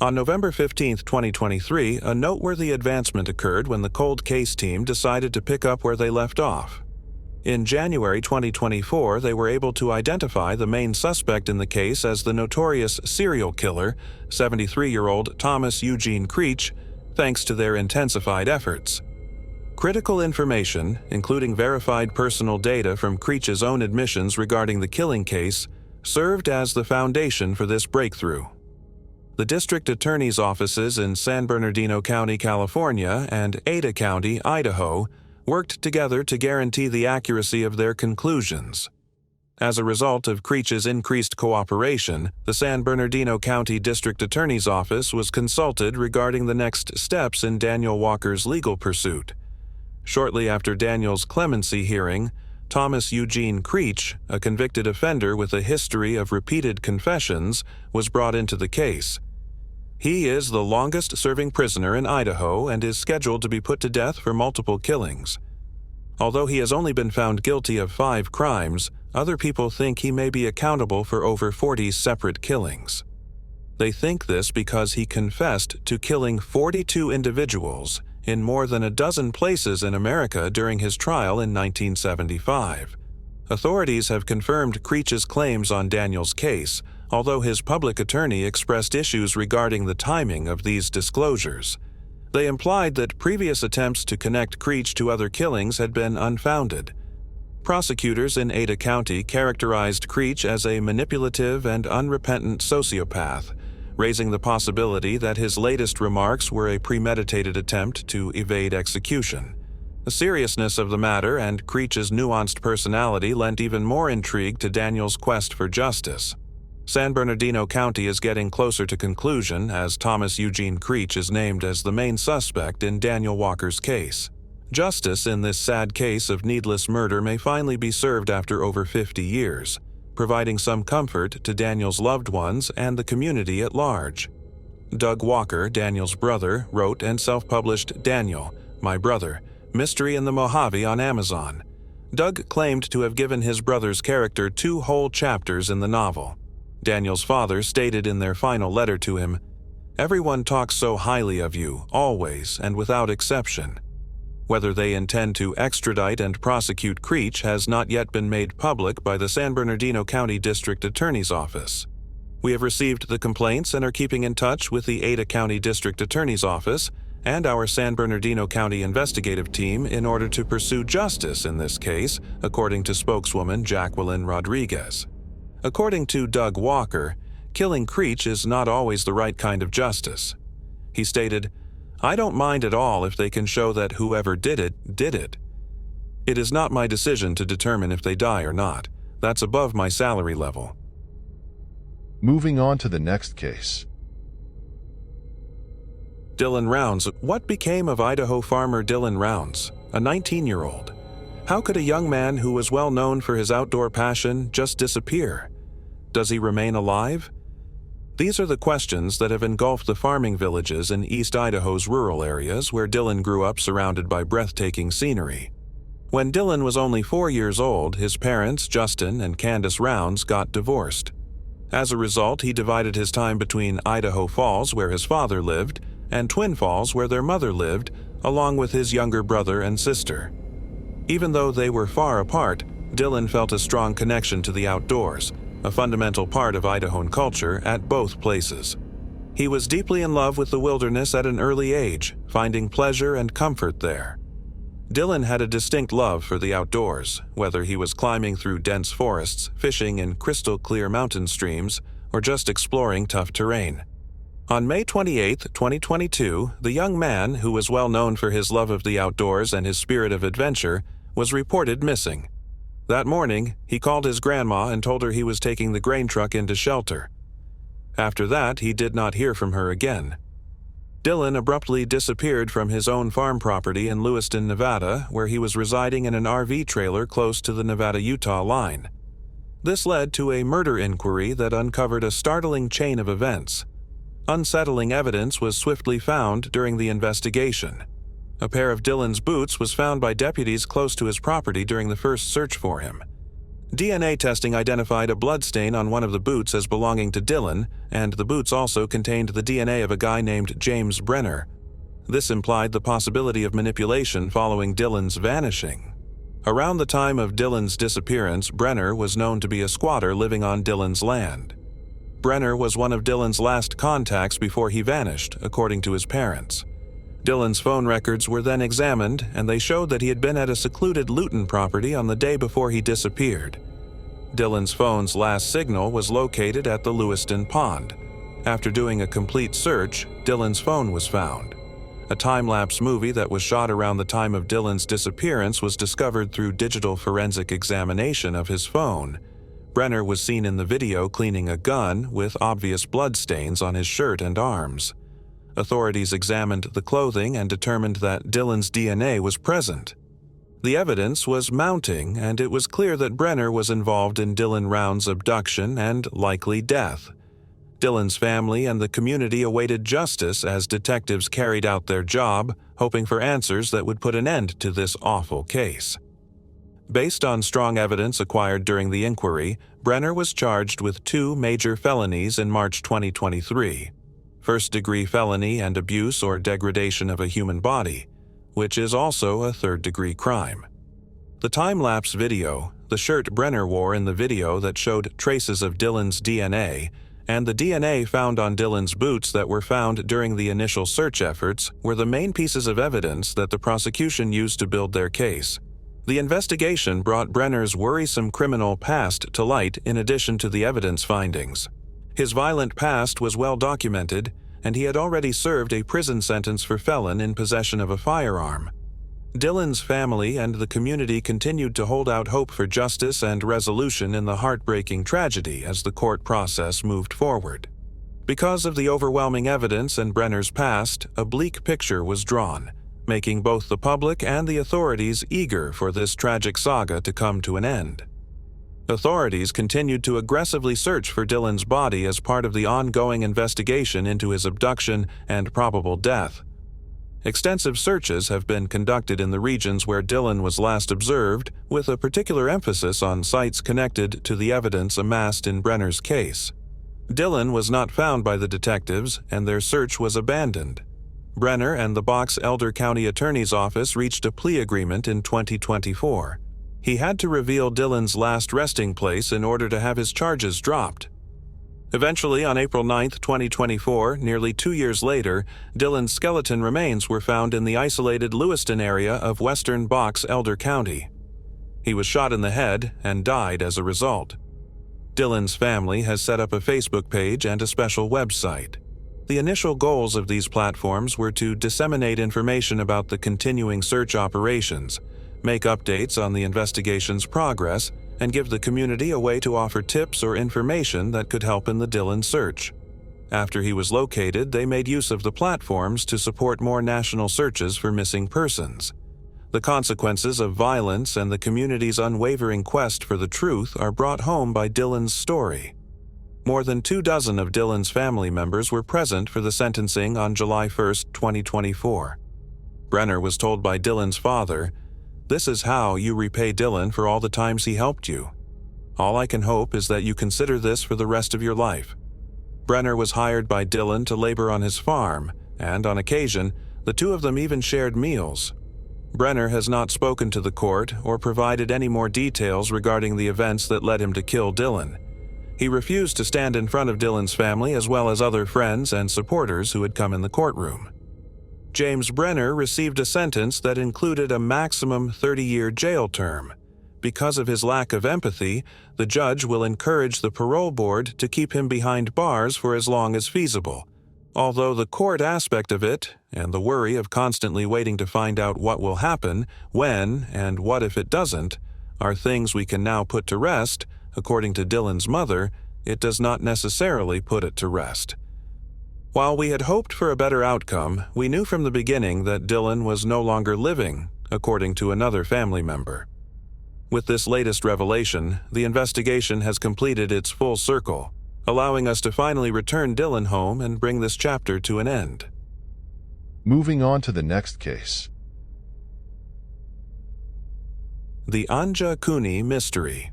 A: On November 15, 2023, a noteworthy advancement occurred when the cold case team decided to pick up where they left off. In January 2024, they were able to identify the main suspect in the case as the notorious serial killer, 73-year-old Thomas Eugene Creech, thanks to their intensified efforts. Critical information, including verified personal data from Creech's own admissions regarding the killing case, served as the foundation for this breakthrough. The district attorney's offices in San Bernardino County, California, and Ada County, Idaho, worked together to guarantee the accuracy of their conclusions. As a result of Creech's increased cooperation, the San Bernardino County District Attorney's Office was consulted regarding the next steps in Daniel Walker's legal pursuit. Shortly after Daniel's clemency hearing, Thomas Eugene Creech, a convicted offender with a history of repeated confessions, was brought into the case. He is the longest-serving prisoner in Idaho and is scheduled to be put to death for multiple killings. Although he has only been found guilty of 5 crimes, other people think he may be accountable for over 40 separate killings. They think this because he confessed to killing 42 individuals in more than a dozen places in America during his trial in 1975. Authorities have confirmed Creech's claims on Daniel's case, although his public attorney expressed issues regarding the timing of these disclosures. They implied that previous attempts to connect Creech to other killings had been unfounded. Prosecutors in Ada County characterized Creech as a manipulative and unrepentant sociopath, raising the possibility that his latest remarks were a premeditated attempt to evade execution. The seriousness of the matter and Creech's nuanced personality lent even more intrigue to Daniel's quest for justice. San Bernardino County is getting closer to conclusion as Thomas Eugene Creech is named as the main suspect in Daniel Walker's case. Justice in this sad case of needless murder may finally be served after over 50 years, providing some comfort to Daniel's loved ones and the community at large. Doug Walker, Daniel's brother, wrote and self-published Daniel, My Brother, Mystery in the Mojave on Amazon. Doug claimed to have given his brother's character 2 whole chapters in the novel. Daniel's father stated in their final letter to him, "Everyone talks so highly of you, always and without exception. Whether they intend to extradite and prosecute Creech has not yet been made public by the San Bernardino County District Attorney's Office. We have received the complaints and are keeping in touch with the Ada County District Attorney's Office and our San Bernardino County investigative team in order to pursue justice in this case," according to spokeswoman Jacqueline Rodriguez. According to Doug Walker, killing Creech is not always the right kind of justice. He stated, "I don't mind at all if they can show that whoever did it, did it. It is not my decision to determine if they die or not. That's above my salary level."
B: Moving on to the next case.
A: Dylan Rounds. What became of Idaho farmer Dylan Rounds, a 19-year-old? How could a young man who was well known for his outdoor passion just disappear? Does he remain alive? These are the questions that have engulfed the farming villages in East Idaho's rural areas where Dylan grew up surrounded by breathtaking scenery. When Dylan was only 4 years old, his parents, Justin and Candace Rounds, got divorced. As a result, he divided his time between Idaho Falls, where his father lived, and Twin Falls, where their mother lived, along with his younger brother and sister. Even though they were far apart, Dylan felt a strong connection to the outdoors, a fundamental part of Idahoan culture at both places. He was deeply in love with the wilderness at an early age, finding pleasure and comfort there. Dylan had a distinct love for the outdoors, whether he was climbing through dense forests, fishing in crystal-clear mountain streams, or just exploring tough terrain. On May 28, 2022, the young man, who was well known for his love of the outdoors and his spirit of adventure, was reported missing. That morning, he called his grandma and told her he was taking the grain truck into shelter. After that, he did not hear from her again. Dylan abruptly disappeared from his own farm property in Lewiston, Nevada, where he was residing in an RV trailer close to the Nevada-Utah line. This led to a murder inquiry that uncovered a startling chain of events. Unsettling evidence was swiftly found during the investigation. A pair of Dylan's boots was found by deputies close to his property during the first search for him. DNA testing identified a bloodstain on one of the boots as belonging to Dylan, and the boots also contained the DNA of a guy named James Brenner. This implied the possibility of manipulation following Dylan's vanishing. Around the time of Dylan's disappearance, Brenner was known to be a squatter living on Dylan's land. Brenner was one of Dylan's last contacts before he vanished, according to his parents. Dylan's phone records were then examined, and they showed that he had been at a secluded Luton property on the day before he disappeared. Dylan's phone's last signal was located at the Lewiston Pond. After doing a complete search, Dylan's phone was found. A time-lapse movie that was shot around the time of Dylan's disappearance was discovered through digital forensic examination of his phone. Brenner was seen in the video cleaning a gun with obvious bloodstains on his shirt and arms. Authorities examined the clothing and determined that Dylan's DNA was present. The evidence was mounting, and it was clear that Brenner was involved in Dylan Rounds' abduction and likely death. Dylan's family and the community awaited justice as detectives carried out their job, hoping for answers that would put an end to this awful case. Based on strong evidence acquired during the inquiry, Brenner was charged with 2 major felonies in March 2023. First-degree felony and abuse or degradation of a human body, which is also a third-degree crime. The time-lapse video, the shirt Brenner wore in the video that showed traces of Dylan's DNA, and the DNA found on Dylan's boots that were found during the initial search efforts were the main pieces of evidence that the prosecution used to build their case. The investigation brought Brenner's worrisome criminal past to light in addition to the evidence findings. His violent past was well documented, and he had already served a prison sentence for felon in possession of a firearm. Dylan's family and the community continued to hold out hope for justice and resolution in the heartbreaking tragedy as the court process moved forward. Because of the overwhelming evidence in Brenner's past, a bleak picture was drawn, making both the public and the authorities eager for this tragic saga to come to an end. Authorities continued to aggressively search for Dylan's body as part of the ongoing investigation into his abduction and probable death. Extensive searches have been conducted in the regions where Dylan was last observed, with a particular emphasis on sites connected to the evidence amassed in Brenner's case. Dylan was not found by the detectives, and their search was abandoned. Brenner and the Box Elder County Attorney's Office reached a plea agreement in 2024. He had to reveal Dylan's last resting place in order to have his charges dropped. Eventually, on April 9, 2024, nearly 2 years later, Dylan's skeleton remains were found in the isolated Lewiston area of western Box Elder County. He was shot in the head and died as a result. Dylan's family has set up a Facebook page and a special website. The initial goals of these platforms were to disseminate information about the continuing search operations, make updates on the investigation's progress, and give the community a way to offer tips or information that could help in the Dylan search. After he was located, they made use of the platforms to support more national searches for missing persons. The consequences of violence and the community's unwavering quest for the truth are brought home by Dylan's story. More than 24 of Dylan's family members were present for the sentencing on July 1, 2024. Brenner was told by Dylan's father, "This is how you repay Dylan for all the times he helped you. All I can hope is that you consider this for the rest of your life." Brenner was hired by Dylan to labor on his farm, and on occasion, the two of them even shared meals. Brenner has not spoken to the court or provided any more details regarding the events that led him to kill Dylan. He refused to stand in front of Dylan's family as well as other friends and supporters who had come in the courtroom. James Brenner received a sentence that included a maximum 30-year jail term. Because of his lack of empathy, the judge will encourage the parole board to keep him behind bars for as long as feasible. Although the court aspect of it, and the worry of constantly waiting to find out what will happen, when, and what if it doesn't, are things we can now put to rest, according to Dylan's mother, it does not necessarily put it to rest. While we had hoped for a better outcome, we knew from the beginning that Dylan was no longer living, according to another family member. With this latest revelation, the investigation has completed its full circle, allowing us to finally return Dylan home and bring this chapter to an end.
B: Moving on to the next case.
A: The Anja Cooney Mystery.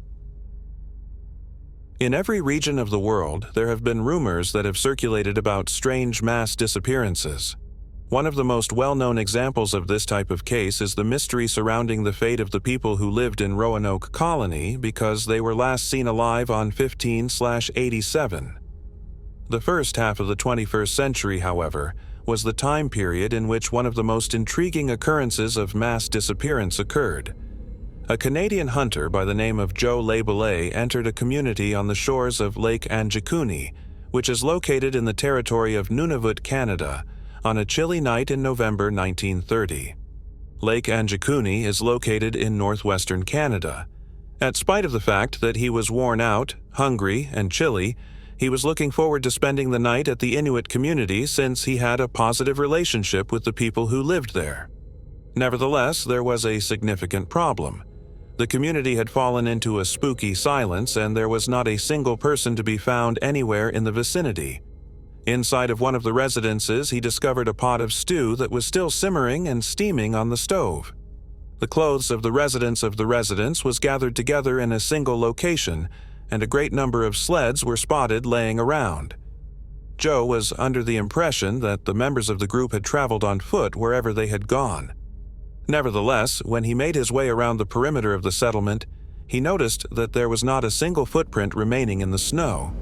A: In every region of the world, there have been rumors that have circulated about strange mass disappearances. One of the most well-known examples of this type of case is the mystery surrounding the fate of the people who lived in Roanoke Colony because they were last seen alive on 15/87. The first half of the 21st century, however, was the time period in which one of the most intriguing occurrences of mass disappearance occurred. A Canadian hunter by the name of Joe Labellet entered a community on the shores of Lake Anjikuni, which is located in the territory of Nunavut, Canada, on a chilly night in November 1930. Lake Anjikuni is located in northwestern Canada. In spite of the fact that he was worn out, hungry, and chilly, he was looking forward to spending the night at the Inuit community since he had a positive relationship with the people who lived there. Nevertheless, there was a significant problem. The community had fallen into a spooky silence, and there was not a single person to be found anywhere in the vicinity. Inside of one of the residences, he discovered a pot of stew that was still simmering and steaming on the stove. The clothes of the residence was gathered together in a single location, and a great number of sleds were spotted laying around. Joe was under the impression that the members of the group had traveled on foot wherever they had gone. Nevertheless, when he made his way around the perimeter of the settlement, he noticed that there was not a single footprint remaining in the snow.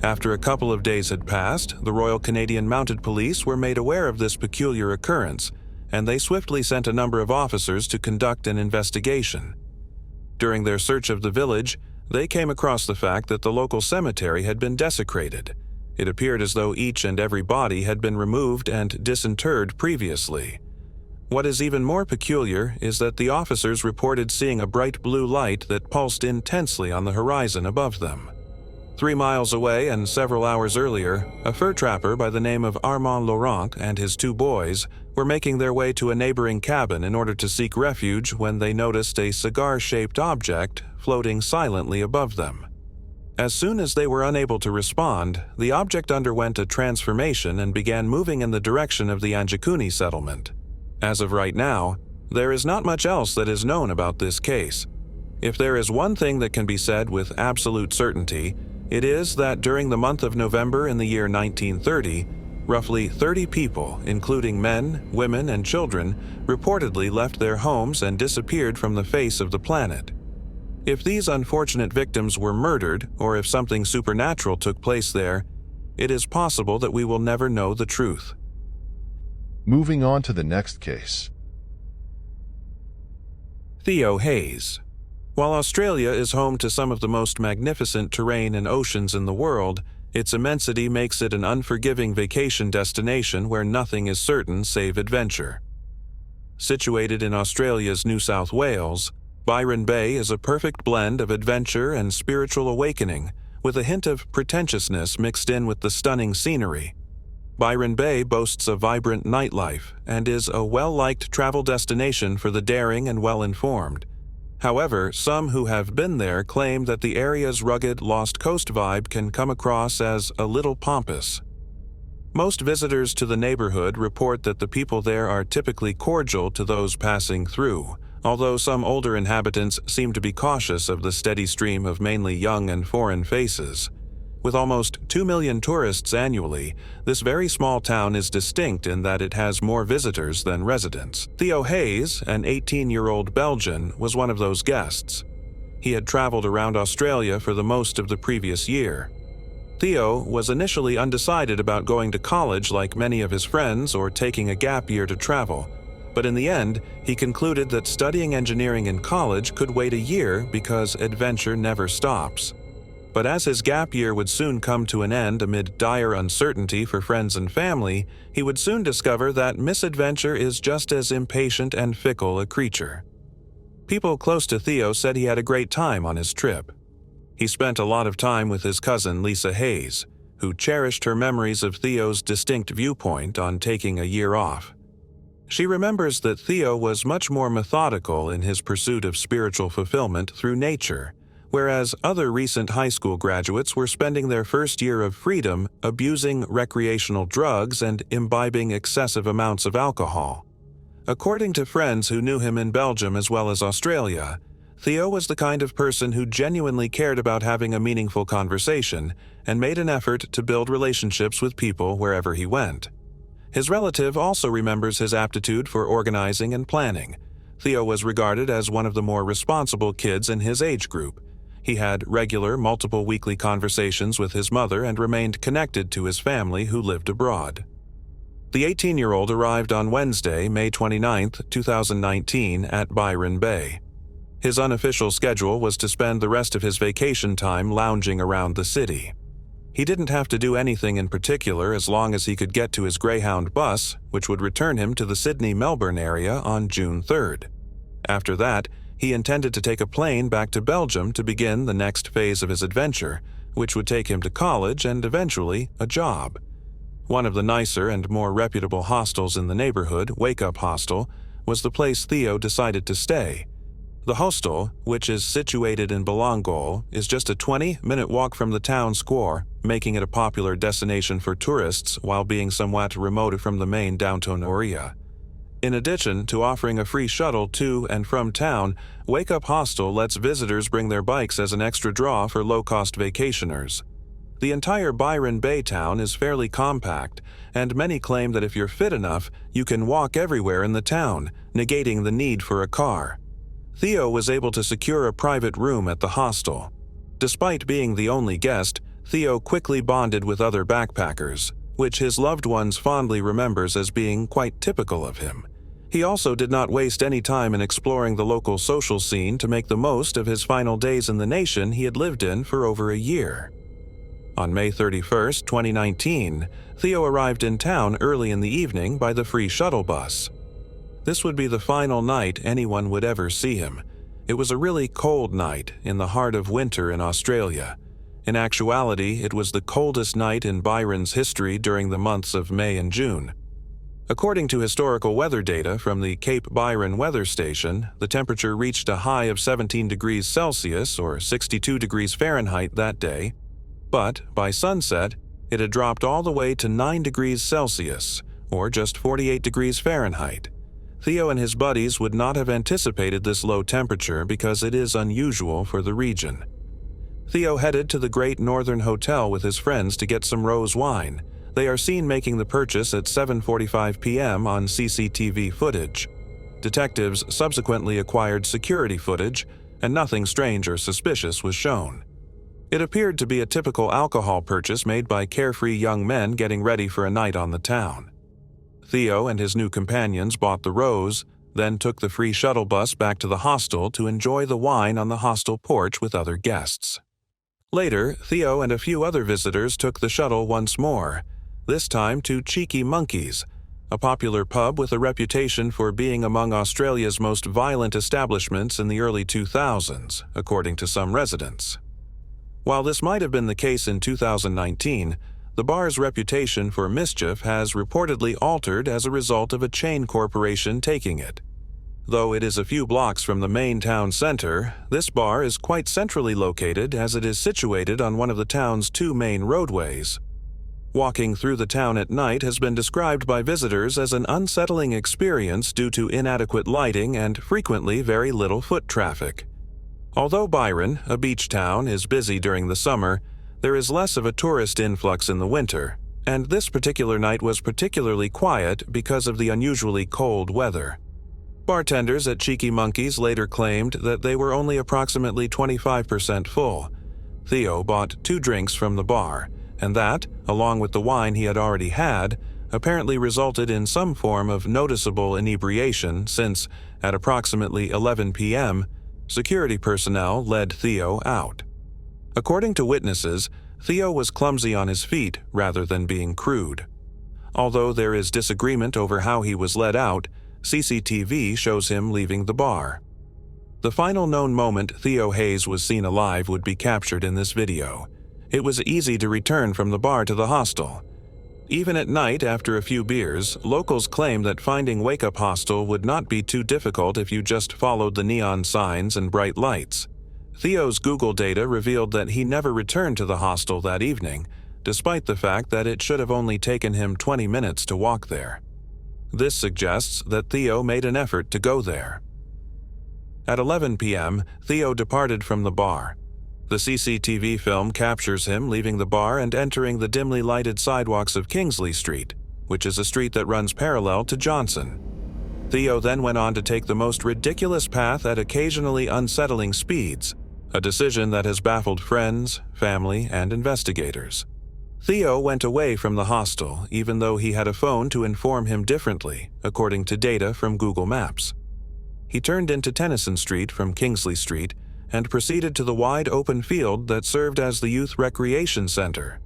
A: After a couple of days had passed, the Royal Canadian Mounted Police were made aware of this peculiar occurrence, and they swiftly sent a number of officers to conduct an investigation. During their search of the village, they came across the fact that the local cemetery had been desecrated. It appeared as though each and every body had been removed and disinterred previously. What is even more peculiar is that the officers reported seeing a bright blue light that pulsed intensely on the horizon above them. 3 miles away and several hours earlier, a fur trapper by the name of Armand Laurent and his 2 boys were making their way to a neighboring cabin in order to seek refuge when they noticed a cigar-shaped object floating silently above them. As soon as they were unable to respond, the object underwent a transformation and began moving in the direction of the Anjikuni settlement. As of right now, there is not much else that is known about this case. If there is one thing that can be said with absolute certainty, it is that during the month of November in the year 1930, roughly 30 people, including men, women, and children, reportedly left their homes and disappeared from the face of the planet. If these unfortunate victims were murdered, or if something supernatural took place there, it is possible that we will never know the truth.
B: Moving on to the next case.
A: Theo Hayes. While Australia is home to some of the most magnificent terrain and oceans in the world, its immensity makes it an unforgiving vacation destination where nothing is certain save adventure. Situated in Australia's New South Wales, Byron Bay is a perfect blend of adventure and spiritual awakening, with a hint of pretentiousness mixed in with the stunning scenery. Byron Bay boasts a vibrant nightlife and is a well-liked travel destination for the daring and well-informed. However, some who have been there claim that the area's rugged Lost Coast vibe can come across as a little pompous. Most visitors to the neighborhood report that the people there are typically cordial to those passing through, although some older inhabitants seem to be cautious of the steady stream of mainly young and foreign faces. With almost 2 million tourists annually, this very small town is distinct in that it has more visitors than residents. Theo Hayes, an 18-year-old Belgian, was one of those guests. He had traveled around Australia for the most of the previous year. Theo was initially undecided about going to college like many of his friends or taking a gap year to travel, but in the end, he concluded that studying engineering in college could wait a year because adventure never stops. But as his gap year would soon come to an end amid dire uncertainty for friends and family, he would soon discover that misadventure is just as impatient and fickle a creature. People close to Theo said he had a great time on his trip. He spent a lot of time with his cousin Lisa Hayes, who cherished her memories of Theo's distinct viewpoint on taking a year off. She remembers that Theo was much more methodical in his pursuit of spiritual fulfillment through nature, whereas other recent high school graduates were spending their first year of freedom abusing recreational drugs and imbibing excessive amounts of alcohol. According to friends who knew him in Belgium as well as Australia, Theo was the kind of person who genuinely cared about having a meaningful conversation and made an effort to build relationships with people wherever he went. His relative also remembers his aptitude for organizing and planning. Theo was regarded as one of the more responsible kids in his age group. He had regular, multiple weekly conversations with his mother and remained connected to his family who lived abroad. The 18-year-old arrived on Wednesday, May 29, 2019, at Byron Bay. His unofficial schedule was to spend the rest of his vacation time lounging around the city. He didn't have to do anything in particular as long as he could get to his Greyhound bus, which would return him to the Sydney-Melbourne area on June 3rd. After that, he intended to take a plane back to Belgium to begin the next phase of his adventure, which would take him to college and eventually a job. One of the nicer and more reputable hostels in the neighborhood, Wake Up Hostel, was the place Theo decided to stay. The hostel, which is situated in Belangol, is just a 20-minute walk from the town square, making it a popular destination for tourists while being somewhat remote from the main downtown area. In addition to offering a free shuttle to and from town, Wake Up Hostel lets visitors bring their bikes as an extra draw for low-cost vacationers. The entire Byron Bay town is fairly compact, and many claim that if you're fit enough, you can walk everywhere in the town, negating the need for a car. Theo was able to secure a private room at the hostel. Despite being the only guest, Theo quickly bonded with other backpackers, which his loved ones fondly remembers as being quite typical of him. He also did not waste any time in exploring the local social scene to make the most of his final days in the nation he had lived in for over a year. On May 31, 2019, Theo arrived in town early in the evening by the free shuttle bus. This would be the final night anyone would ever see him. It was a really cold night in the heart of winter in Australia. In actuality, it was the coldest night in Byron's history during the months of May and June. According to historical weather data from the Cape Byron Weather Station, the temperature reached a high of 17 degrees Celsius or 62 degrees Fahrenheit that day, but by sunset, it had dropped all the way to 9 degrees Celsius or just 48 degrees Fahrenheit. Theo and his buddies would not have anticipated this low temperature because it is unusual for the region. Theo headed to the Great Northern Hotel with his friends to get some rose wine. They are seen making the purchase at 7:45 p.m. on CCTV footage. Detectives subsequently acquired security footage, and nothing strange or suspicious was shown. It appeared to be a typical alcohol purchase made by carefree young men getting ready for a night on the town. Theo and his new companions bought the rose, then took the free shuttle bus back to the hostel to enjoy the wine on the hostel porch with other guests. Later, Theo and a few other visitors took the shuttle once more, this time to Cheeky Monkey's, a popular pub with a reputation for being among Australia's most violent establishments in the early 2000s, according to some residents. While this might have been the case in 2019, the bar's reputation for mischief has reportedly altered as a result of a chain corporation taking it. Though it is a few blocks from the main town center, this bar is quite centrally located as it is situated on one of the town's two main roadways. Walking through the town at night has been described by visitors as an unsettling experience due to inadequate lighting and frequently very little foot traffic. Although Byron, a beach town, is busy during the summer, there is less of a tourist influx in the winter, and this particular night was particularly quiet because of the unusually cold weather. Bartenders at Cheeky Monkey's later claimed that they were only approximately 25% full. Theo bought 2 drinks from the bar, and that, along with the wine he had already had, apparently resulted in some form of noticeable inebriation since, at approximately 11 p.m., security personnel led Theo out. According to witnesses, Theo was clumsy on his feet rather than being crude. Although there is disagreement over how he was led out, CCTV shows him leaving the bar. The final known moment Theo Hayes was seen alive would be captured in this video. It was easy to return from the bar to the hostel. Even at night after a few beers, locals claim that finding Wake Up Hostel would not be too difficult if you just followed the neon signs and bright lights. Theo's Google data revealed that he never returned to the hostel that evening, despite the fact that it should have only taken him 20 minutes to walk there. This suggests that Theo made an effort to go there. At 11 p.m., Theo departed from the bar. The CCTV film captures him leaving the bar and entering the dimly lighted sidewalks of Kingsley Street, which is a street that runs parallel to Johnson. Theo then went on to take the most ridiculous path at occasionally unsettling speeds, a decision that has baffled friends, family, and investigators. Theo went away from the hostel even though he had a phone to inform him differently, according to data from Google Maps. He turned into Tennyson Street from Kingsley Street and proceeded to the wide open field that served as the Youth Recreation Center.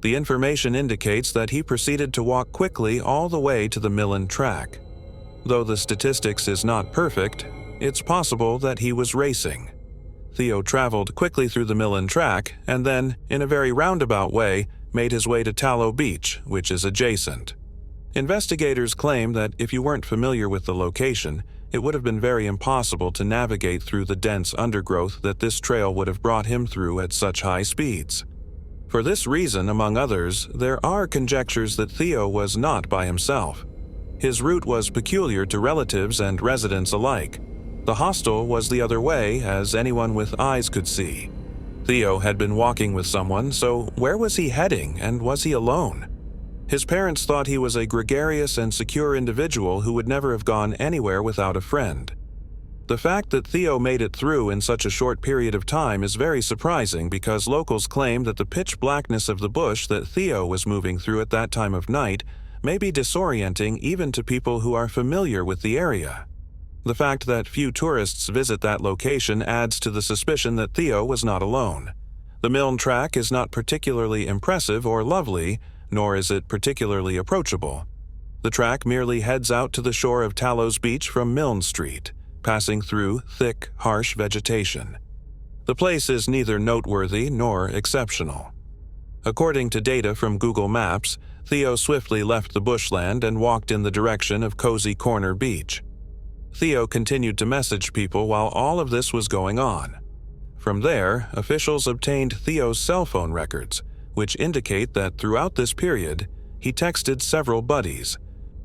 A: The information indicates that he proceeded to walk quickly all the way to the Millen track. Though the statistics is not perfect, it's possible that he was racing. Theo traveled quickly through the Millen track and then, in a very roundabout way, made his way to Tallow Beach, which is adjacent. Investigators claim that if you weren't familiar with the location, it would have been very impossible to navigate through the dense undergrowth that this trail would have brought him through at such high speeds. For this reason, among others, there are conjectures that Theo was not by himself. His route was peculiar to relatives and residents alike. The hostel was the other way, as anyone with eyes could see. Theo had been walking with someone, so where was he heading, and was he alone? His parents thought he was a gregarious and secure individual who would never have gone anywhere without a friend. The fact that Theo made it through in such a short period of time is very surprising because locals claim that the pitch blackness of the bush that Theo was moving through at that time of night may be disorienting even to people who are familiar with the area. The fact that few tourists visit that location adds to the suspicion that Theo was not alone. The Milne track is not particularly impressive or lovely, nor is it particularly approachable. The track merely heads out to the shore of Talos Beach from Milne Street, passing through thick, harsh vegetation. The place is neither noteworthy nor exceptional. According to data from Google Maps, Theo swiftly left the bushland and walked in the direction of Cozy Corner Beach. Theo continued to message people while all of this was going on. From there, officials obtained Theo's cell phone records, which indicate that throughout this period, he texted several buddies.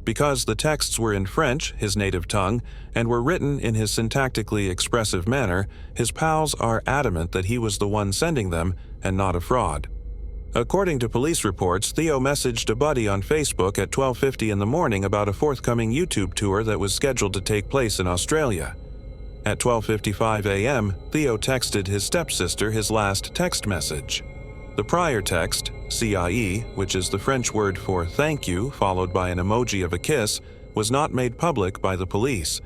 A: Because the texts were in French, his native tongue, and were written in his syntactically expressive manner, his pals are adamant that he was the one sending them and not a fraud. According to police reports, Theo messaged a buddy on Facebook at 12:50 in the morning about a forthcoming YouTube tour that was scheduled to take place in Australia. At 12:55 a.m., Theo texted his stepsister his last text message. The prior text, CIE, which is the French word for thank you followed by an emoji of a kiss, was not made public by the police.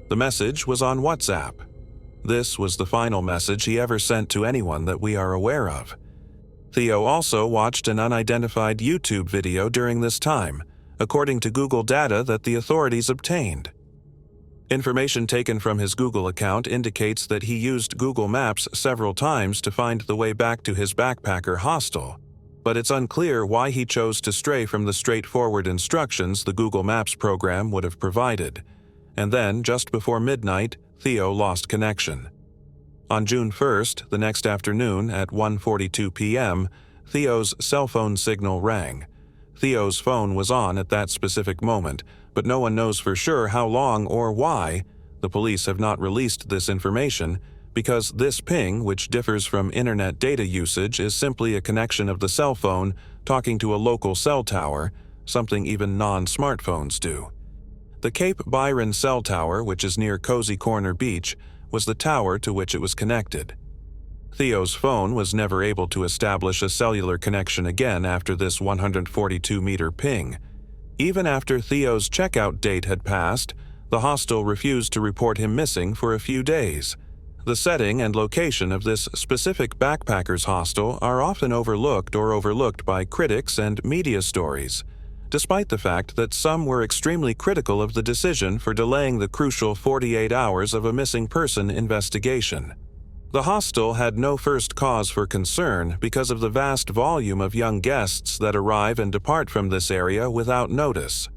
A: The message was on WhatsApp. This was the final message he ever sent to anyone that we are aware of. Theo also watched an unidentified YouTube video during this time, according to Google data that the authorities obtained. Information taken from his Google account indicates that he used Google Maps several times to find the way back to his backpacker hostel, but it's unclear why he chose to stray from the straightforward instructions the Google Maps program would have provided. And then, just before midnight, Theo lost connection. On June 1st, the next afternoon at 1:42 p.m., Theo's cell phone signal rang. Theo's phone was on at that specific moment, but no one knows for sure how long or why. The police have not released this information because this ping, which differs from internet data usage, is simply a connection of the cell phone talking to a local cell tower, something even non-smartphones do. The Cape Byron cell tower, which is near Cozy Corner Beach, was the tower to which it was connected. Theo's phone was never able to establish a cellular connection again after this 142-meter ping. Even after Theo's checkout date had passed, the hostel refused to report him missing for a few days. The setting and location of this specific backpackers hostel are often overlooked by critics and media stories, despite the fact that some were extremely critical of the decision for delaying the crucial 48 hours of a missing person investigation. The hostel had no first cause for concern because of the vast volume of young guests that arrive and depart from this area without notice.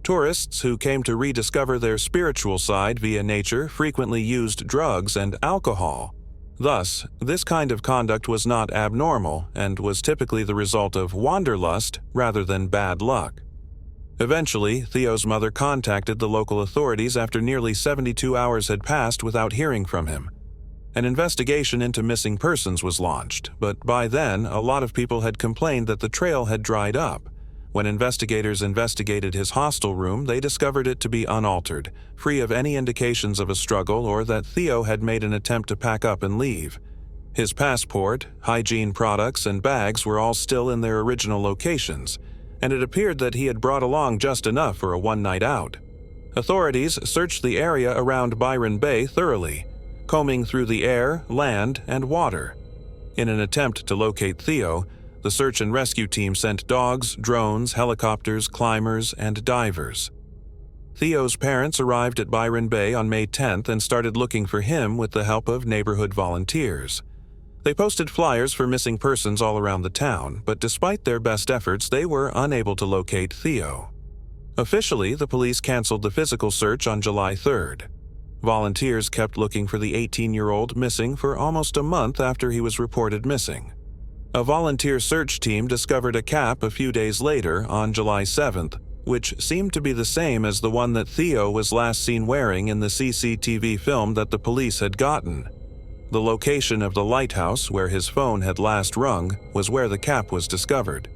A: Tourists who came to rediscover their spiritual side via nature frequently used drugs and alcohol. Thus, this kind of conduct was not abnormal and was typically the result of wanderlust rather than bad luck. Eventually, Theo's mother contacted the local authorities after nearly 72 hours had passed without hearing from him. An investigation into missing persons was launched, but by then, a lot of people had complained that the trail had dried up. When investigators investigated his hostel room, they discovered it to be unaltered, free of any indications of a struggle or that Theo had made an attempt to pack up and leave. His passport, hygiene products, and bags were all still in their original locations, and it appeared that he had brought along just enough for a one-night out. Authorities searched the area around Byron Bay thoroughly, combing through the air, land, and water. In an attempt to locate Theo, the search and rescue team sent dogs, drones, helicopters, climbers, and divers. Theo's parents arrived at Byron Bay on May 10th and started looking for him with the help of neighborhood volunteers. They posted flyers for missing persons all around the town, but despite their best efforts, they were unable to locate Theo. Officially, the police canceled the physical search on July 3rd. Volunteers kept looking for the 18-year-old missing for almost a month after he was reported missing. A volunteer search team discovered a cap a few days later, on July 7th, which seemed to be the same as the one that Theo was last seen wearing in the CCTV film that the police had gotten. The location of the lighthouse where his phone had last rung was where the cap was discovered.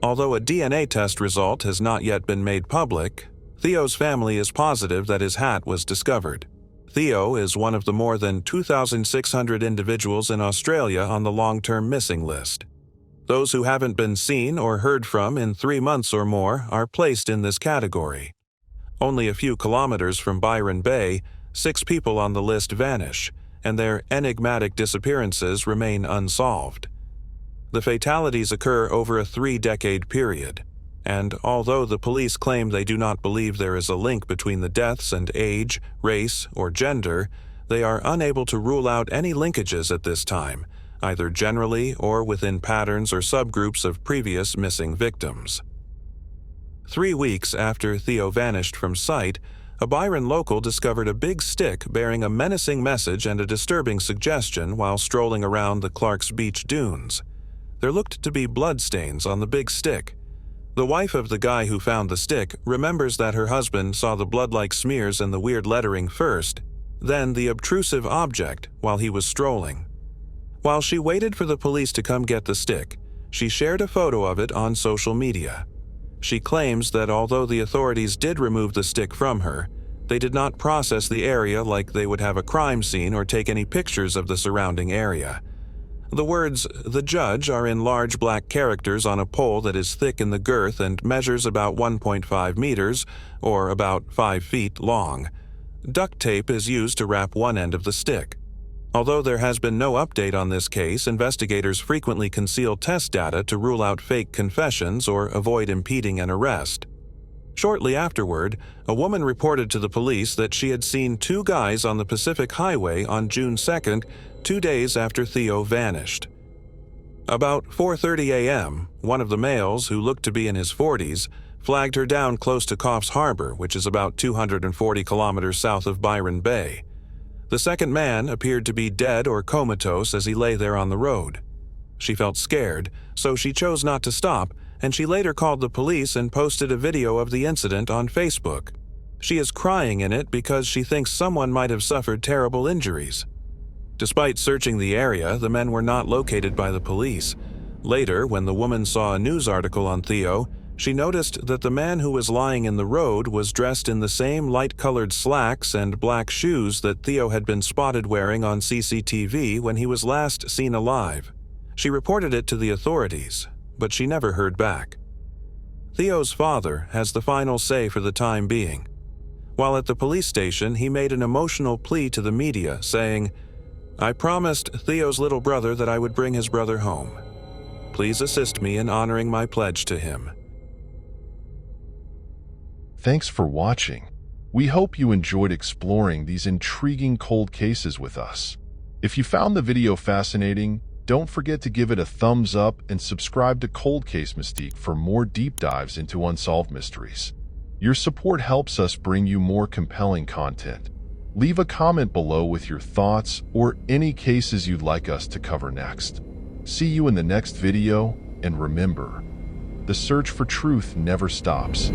A: Although a DNA test result has not yet been made public, Theo's family is positive that his hat was discovered. Theo is one of the more than 2,600 individuals in Australia on the long-term missing list. Those who haven't been seen or heard from in 3 months or more are placed in this category. Only a few kilometers from Byron Bay, 6 people on the list vanish, and their enigmatic disappearances remain unsolved. The fatalities occur over a 3-decade period, and although the police claim they do not believe there is a link between the deaths and age, race, or gender, they are unable to rule out any linkages at this time, either generally or within patterns or subgroups of previous missing victims. 3 weeks after Theo vanished from sight, a Byron local discovered a big stick bearing a menacing message and a disturbing suggestion while strolling around the Clark's Beach dunes. There looked to be bloodstains on the big stick. The wife of the guy who found the stick remembers that her husband saw the blood-like smears and the weird lettering first, then the obtrusive object while he was strolling. While she waited for the police to come get the stick, she shared a photo of it on social media. She claims that although the authorities did remove the stick from her, they did not process the area like they would have a crime scene or take any pictures of the surrounding area. The words, "The Judge," are in large black characters on a pole that is thick in the girth and measures about 1.5 meters, or about 5 feet, long. Duct tape is used to wrap one end of the stick. Although there has been no update on this case, investigators frequently conceal test data to rule out fake confessions or avoid impeding an arrest. Shortly afterward, a woman reported to the police that she had seen 2 guys on the Pacific Highway on June 2nd, 2 days after Theo vanished. About 4:30 a.m., one of the males, who looked to be in his 40s, flagged her down close to Coffs Harbor, which is about 240 kilometers south of Byron Bay. The second man appeared to be dead or comatose as he lay there on the road. She felt scared, so she chose not to stop, and she later called the police and posted a video of the incident on Facebook. She is crying in it because she thinks someone might have suffered terrible injuries. Despite searching the area, the men were not located by the police. Later, when the woman saw a news article on Theo, she noticed that the man who was lying in the road was dressed in the same light-colored slacks and black shoes that Theo had been spotted wearing on CCTV when he was last seen alive. She reported it to the authorities, but she never heard back. Theo's father has the final say for the time being. While at the police station, he made an emotional plea to the media, saying, "I promised Theo's little brother that I would bring his brother home. Please assist me in honoring my pledge to him."
B: Thanks for watching. We hope you enjoyed exploring these intriguing cold cases with us. If you found the video fascinating, don't forget to give it a thumbs up and subscribe to Cold Case Mystique for more deep dives into unsolved mysteries. Your support helps us bring you more compelling content. Leave a comment below with your thoughts or any cases you'd like us to cover next. See you in the next video, and remember, the search for truth never stops.